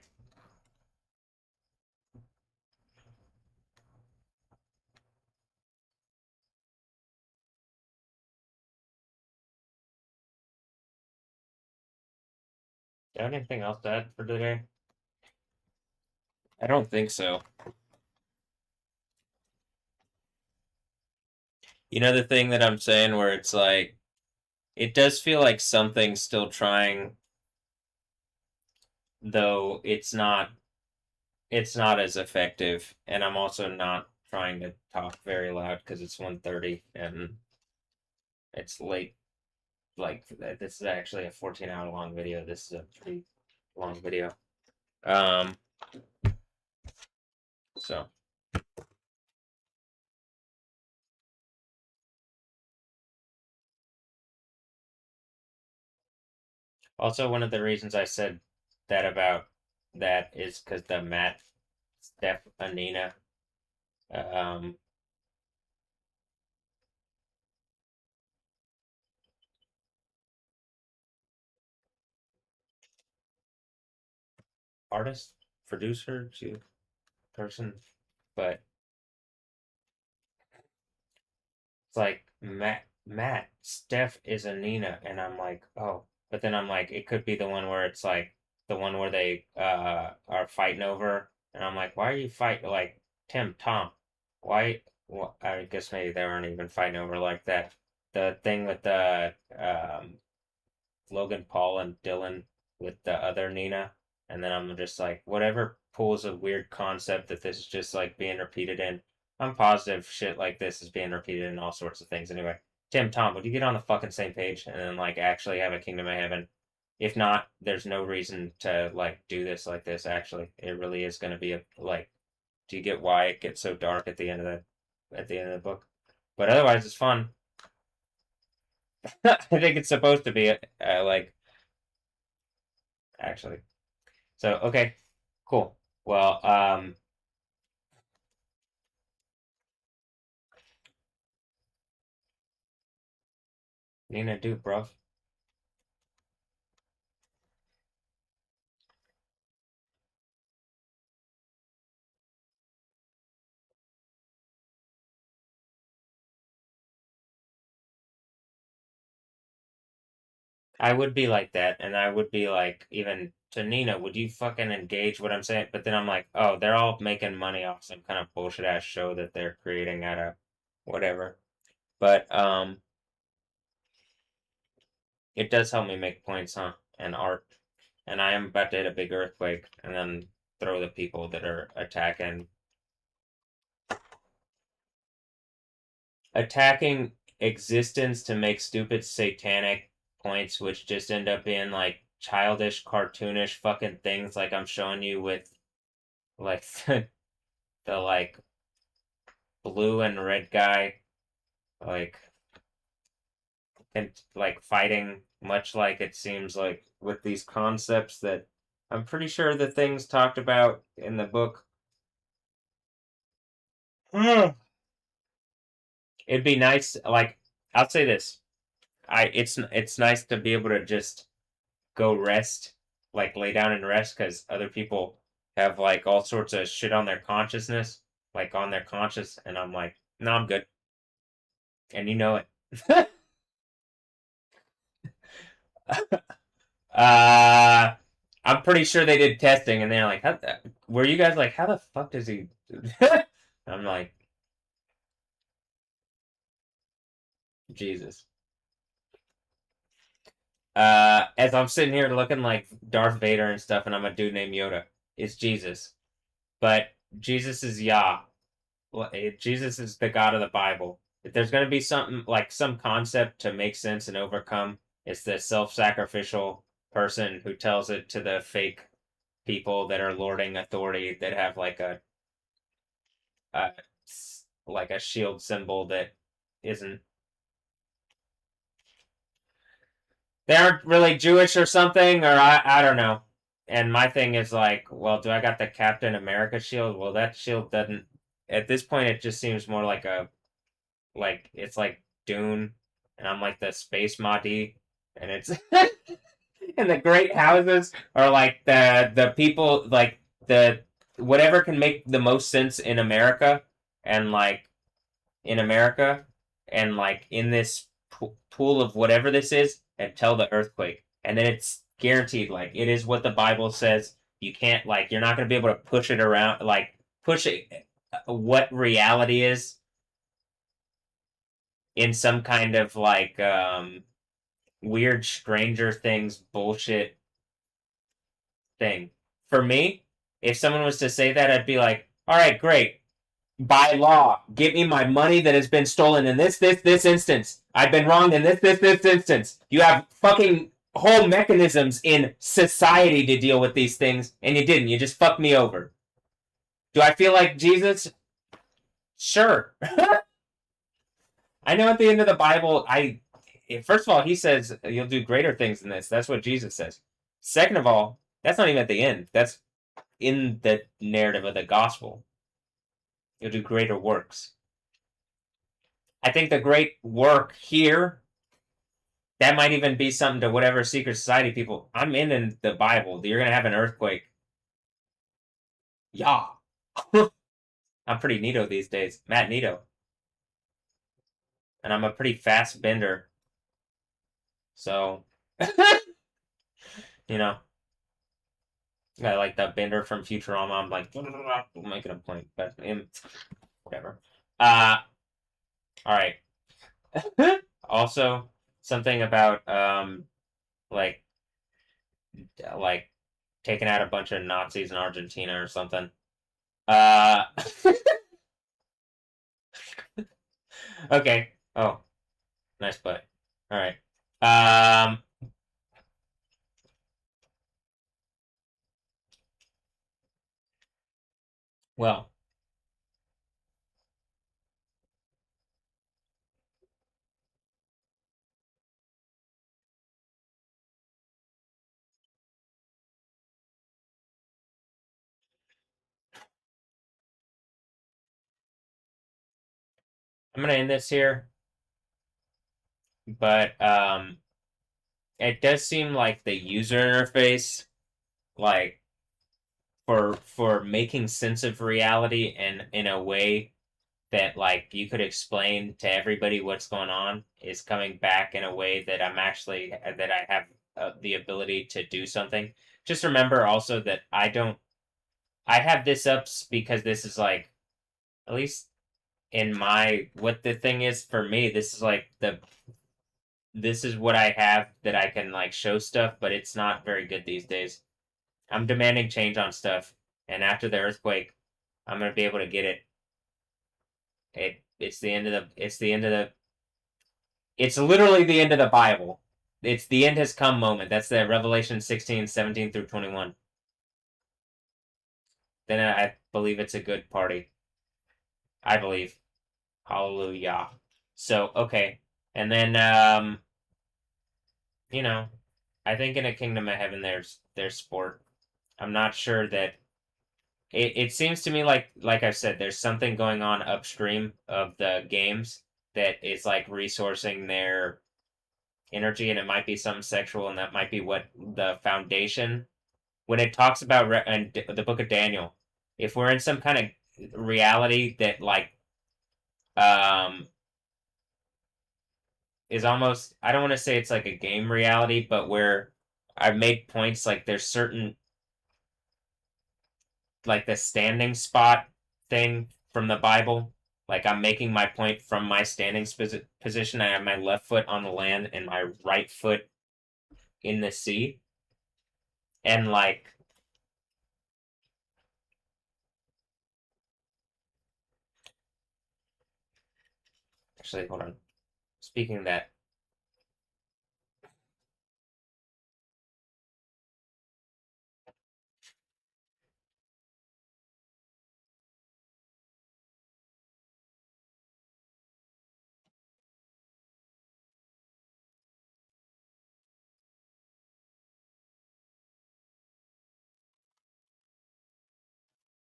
Do you have anything else to add for today? I don't think so. You know the thing that I'm saying where it's like, it does feel like something's still trying, though it's not as effective, and I'm also not trying to talk very loud because it's 1:30 and it's late. Like this is actually a 14-hour long video. This is a pretty long video. So also one of the reasons I said that about that is because the Matt, Steph, Anina, um, artist, producer, person, but it's like Matt, Steph is Anina, and I'm like, oh, but then I'm like, it could be the one where it's like the one where they are fighting over, and I'm like, why are you fighting like Tom? Why? Well, I guess maybe they weren't even fighting over like that. The thing with the Logan Paul and Dylan with the other Nina, and then I'm just like, whatever pulls a weird concept that this is just like being repeated in. I'm positive shit like this is being repeated in all sorts of things. Anyway, Tom, would you get on the fucking same page and then like actually have a Kingdom of Heaven? If not, there's no reason to like do this like this. Actually, it really is going to be a like. Do you get why it gets so dark at the end of the book? But otherwise, it's fun. I think it's supposed to be like actually. So okay, cool. Well, Nina do, bro. I would be like that, and I would be like, even to Nina, would you fucking engage what I'm saying? But then I'm like, oh, they're all making money off some kind of bullshit ass show that they're creating out of whatever. But it does help me make points, huh? And art. And I am about to hit a big earthquake and then throw the people that are attacking existence to make stupid satanic points, which just end up being like childish, cartoonish fucking things like I'm showing you with like the like blue and red guy like and like fighting much like it seems like with these concepts that I'm pretty sure the things talked about in the book. It'd be nice, like I'll say this. It's nice to be able to just go rest, like lay down and rest, because other people have like all sorts of shit on their consciousness, like on their conscious, and I'm like, no, I'm good. And you know it. uh I'm pretty sure they did testing and they're like, were you guys like, how the fuck does he I'm like, Jesus. As I'm sitting here looking like Darth Vader and stuff, and I'm a dude named Yoda. It's Jesus. But Jesus is Yah. Jesus is the God of the Bible. If there's going to be something like some concept to make sense and overcome, it's the self-sacrificial person who tells it to the fake people that are lording authority that have a like a shield symbol that isn't. They aren't really Jewish or something, or I don't know. And my thing is like, well, do I got the Captain America shield? Well, that shield doesn't. At this point, it just seems more like it's like Dune, and I'm like the space Mahdi, and it's And the great houses are like the people, like the whatever can make the most sense in America, and like in America, and like in this pool of whatever this is, and tell the earthquake, and then it's guaranteed. Like it is what the Bible says. You can't, like, you're not going to be able to push it around, like push it what reality is in some kind of like weird Stranger Things bullshit thing. For me, if someone was to say that, I'd be like, all right, great. By law, give me my money that has been stolen in this instance. I've been wronged in this instance. You have fucking whole mechanisms in society to deal with these things, and you didn't. You just fucked me over. Do I feel like Jesus? Sure. I know at the end of the Bible, first of all, he says you'll do greater things than this. That's what Jesus says. Second of all, that's not even at the end. That's in the narrative of the gospel. You'll do greater works. I think the great work here, that might even be something to whatever secret society people. I'm in the Bible. You're gonna have an earthquake. Yeah. I'm pretty neato these days. Matt Neato. And I'm a pretty fast bender. So, you know, I like that bender from Futurama. I'm like, making a point, but whatever. All right. Also, something about like taking out a bunch of Nazis in Argentina or something. Okay. Oh, nice butt. All right. Well, I'm gonna end this here, but it does seem like the user interface, like for making sense of reality and in a way that like you could explain to everybody what's going on, is coming back in a way that I have the ability to do something. Just remember also that I have this up because this is like, at least in my, what the thing is for me, this is like this is what I have that I can like show stuff, but it's not very good these days. I'm demanding change on stuff, and after the earthquake, I'm gonna be able to get it. It's the end of it's literally the end of the Bible. It's the end has come moment. That's the Revelation 16:17 through 21. Then I believe it's a good party. I believe. Hallelujah. So, okay. And then, you know, I think in a kingdom of heaven there's sport. I'm not sure that it seems to me like I've said, there's something going on upstream of the games that is like resourcing their energy, and it might be something sexual, and that might be what the foundation, when it talks about the book of Daniel, if we're in some kind of reality that like is almost, I don't want to say it's like a game reality, but where I've made points like there's certain, like the standing spot thing from the Bible. Like I'm making my point from my standing position. I have my left foot on the land and my right foot in the sea. And like, actually, hold on. Speaking of that,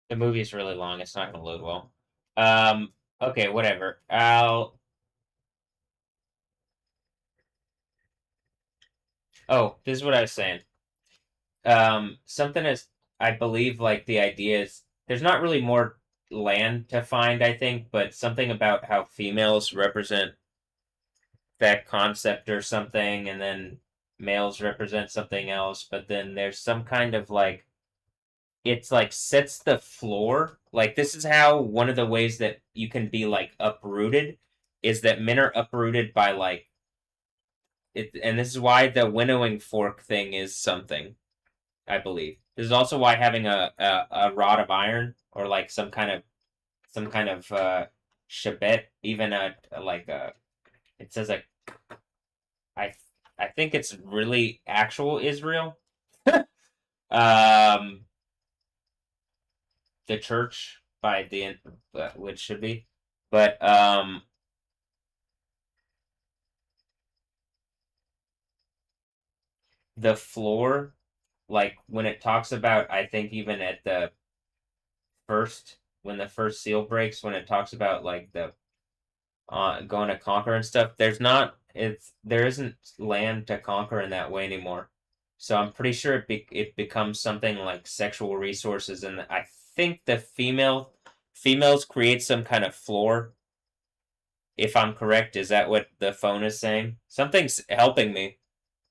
the movie is really long. It's not going to load well. Okay, whatever. Oh, this is what I was saying. Something is, I believe, like the idea is there's not really more land to find, I think, but something about how females represent that concept or something, and then males represent something else, but then there's some kind of like it's like sets the floor. Like this is how one of the ways that you can be like uprooted is that men are uprooted by like it, and this is why the winnowing fork thing is something, I believe. This is also why having a rod of iron or like some kind of shebet, even a like a it says like I I think it's really actual Israel. Um, the church by the end, which should be, but the floor, like when it talks about, I think even at the first when the first seal breaks, when it talks about like the going to conquer and stuff, there isn't land to conquer in that way anymore. So I'm pretty sure it becomes something like sexual resources, and I think the females create some kind of floor. If I'm correct, is that what the phone is saying? Something's helping me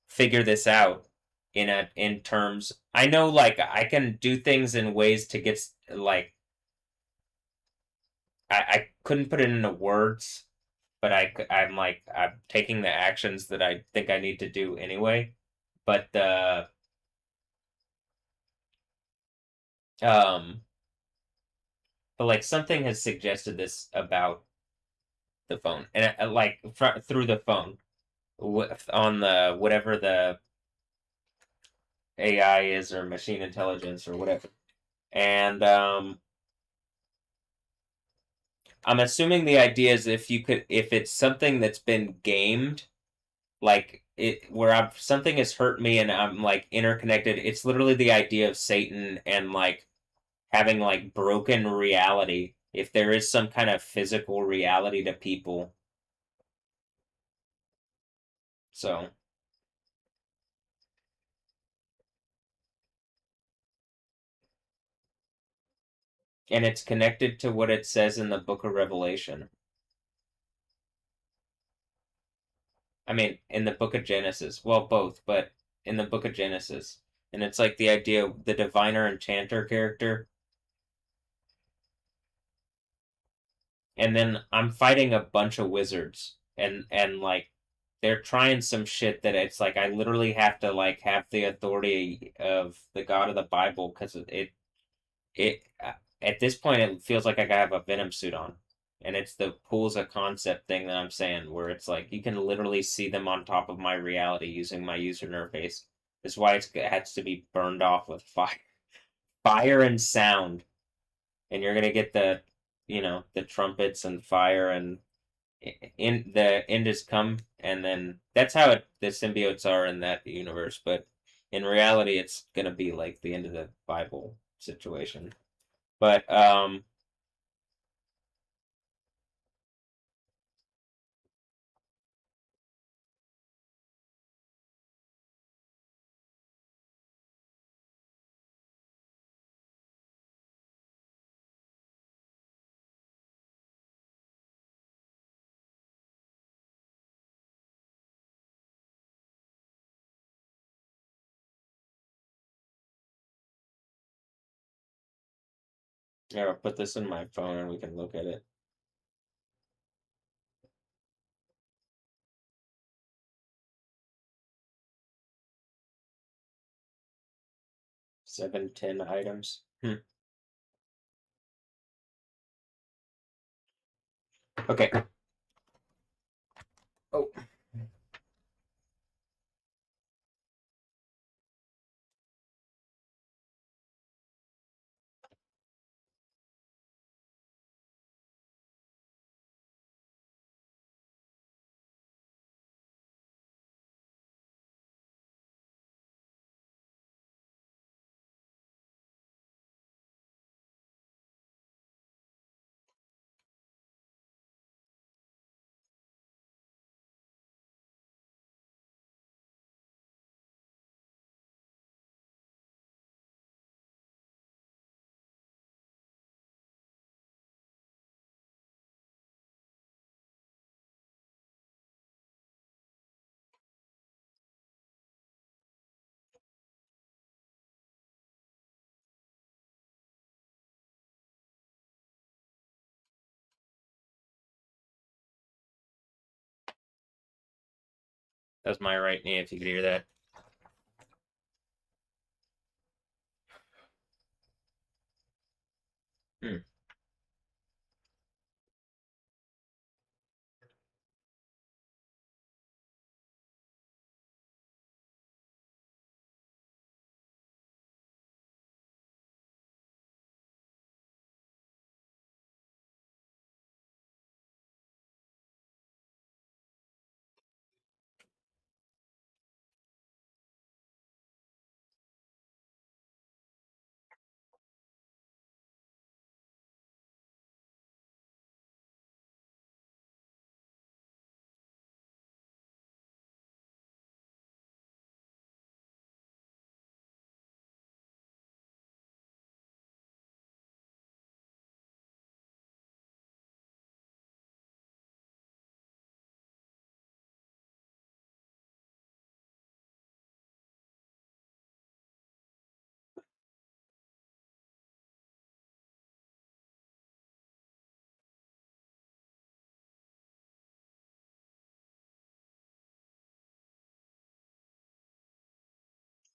figure this out in terms. I know like I can do things in ways to get like I couldn't put it into words, but I'm like I'm taking the actions that I think I need to do anyway. But um but like something has suggested this about the phone and like through the phone on the whatever the AI is or machine intelligence or whatever. And I'm assuming the idea is if it's something that's been gamed, like it where something has hurt me and I'm like interconnected. It's literally the idea of Satan and like having like broken reality. If there is some kind of physical reality to people, so and it's connected to what it says in the Book of Revelation. I mean, in the Book of Genesis. Well, both, but in the Book of Genesis, and it's like the idea of the diviner enchanter character. And then I'm fighting a bunch of wizards and like they're trying some shit that it's like I literally have to like have the authority of the God of the Bible because it at this point it feels like I gotta have a Venom suit on. And it's the pools of concept thing that I'm saying where it's like you can literally see them on top of my reality using my user interface. That's why it has to be burned off with fire and sound. And you're gonna get the trumpets and fire and in the end has come, and then that's how the symbiotes are in that universe. But in reality, it's gonna be like the end of the Bible situation. But yeah, I'll put this in my phone and we can look at it. 7, 10 items. Okay. Oh. That's my right knee, if you could hear that. Hmm.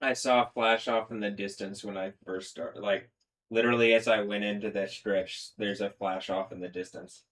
I saw a flash off in the distance when I first started. Like, literally, as I went into that stretch, there's a flash off in the distance.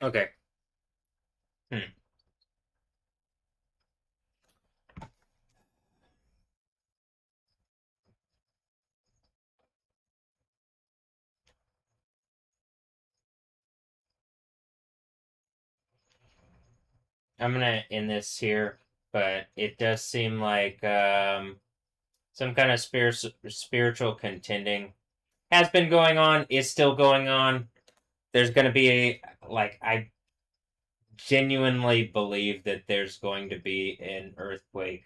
Okay. Hmm. I'm gonna end this here, but it does seem like some kind of spiritual contending has been going on, is still going on. There's gonna be I genuinely believe that there's going to be an earthquake.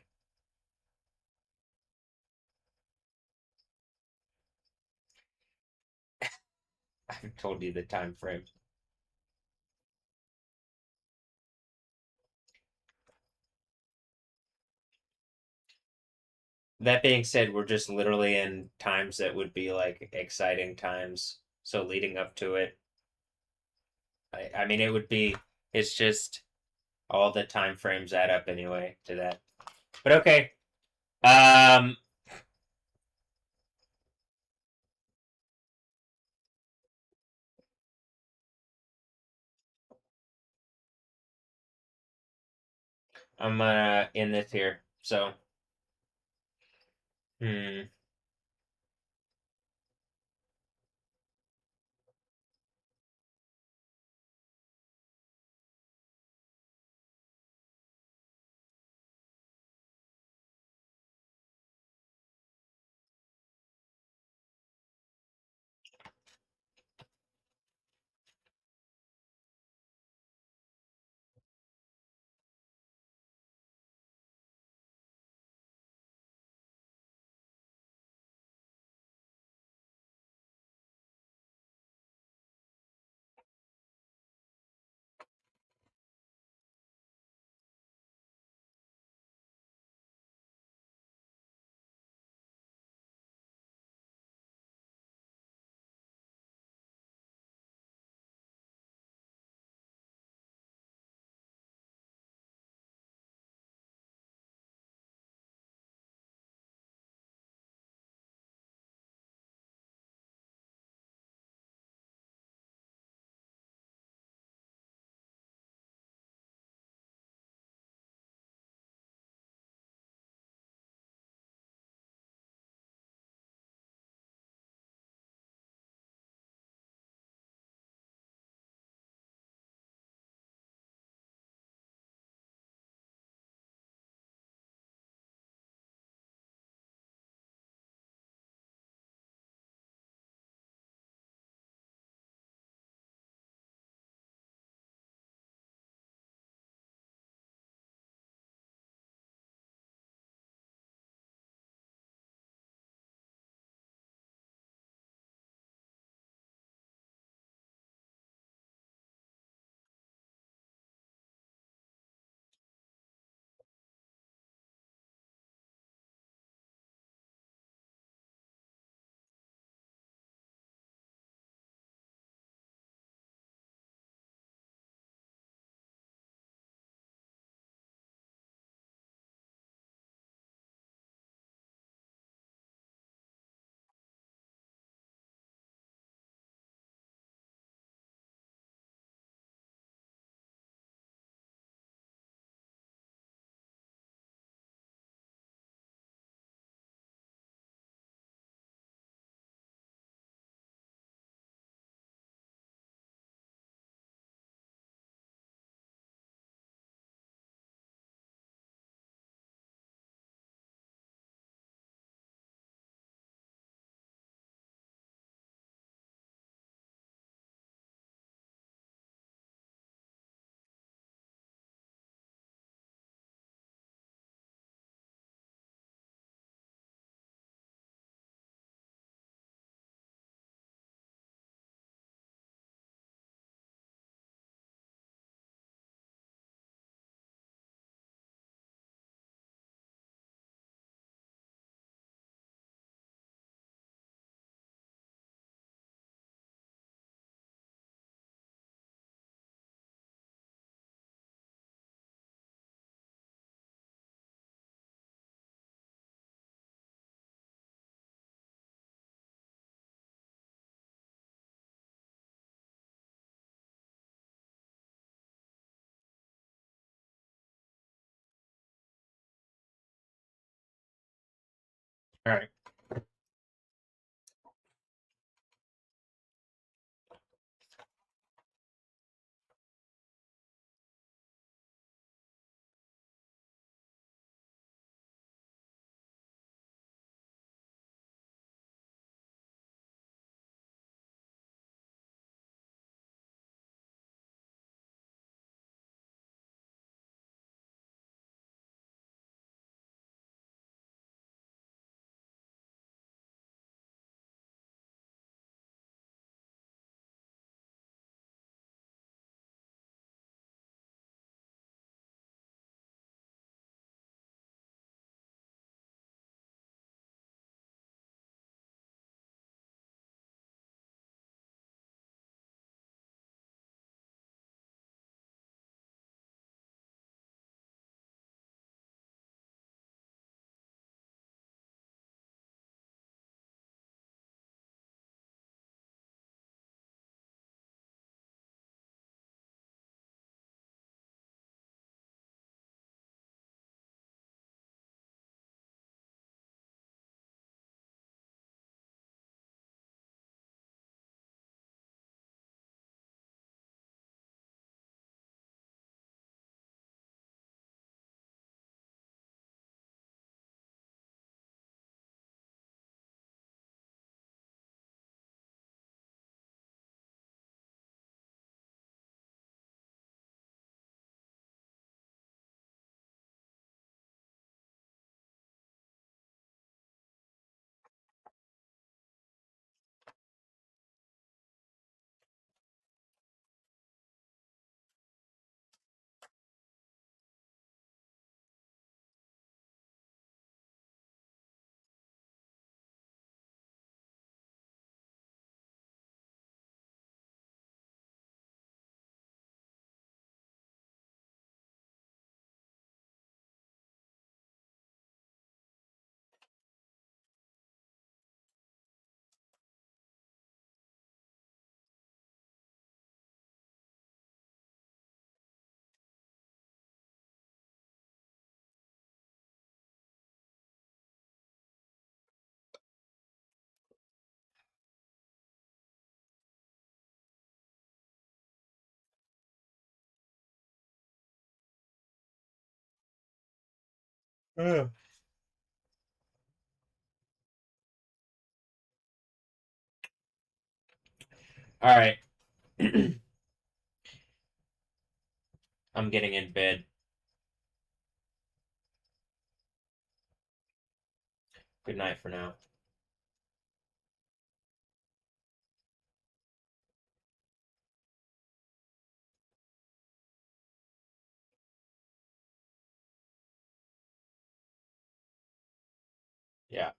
I've told you the time frame. That being said, we're just literally in times that would be like exciting times. So leading up to it, I mean, it would be. It's just all the time frames add up anyway to that. But okay. Um, I'm gonna end this here. So, hmm. All right. All right. I'm getting in bed. Good night for now. Yeah.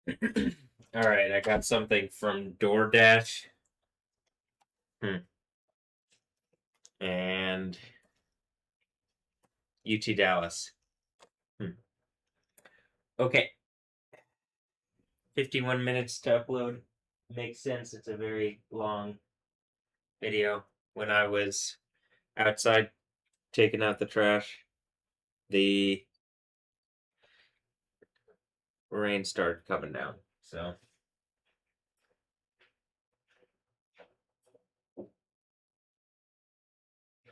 All right, I got something from DoorDash. And UT Dallas. Okay. 51 minutes to upload. Makes sense. It's a very long video. When I was outside taking out the trash, the rain started coming down. So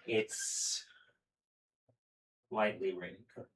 it's lightly raining currently.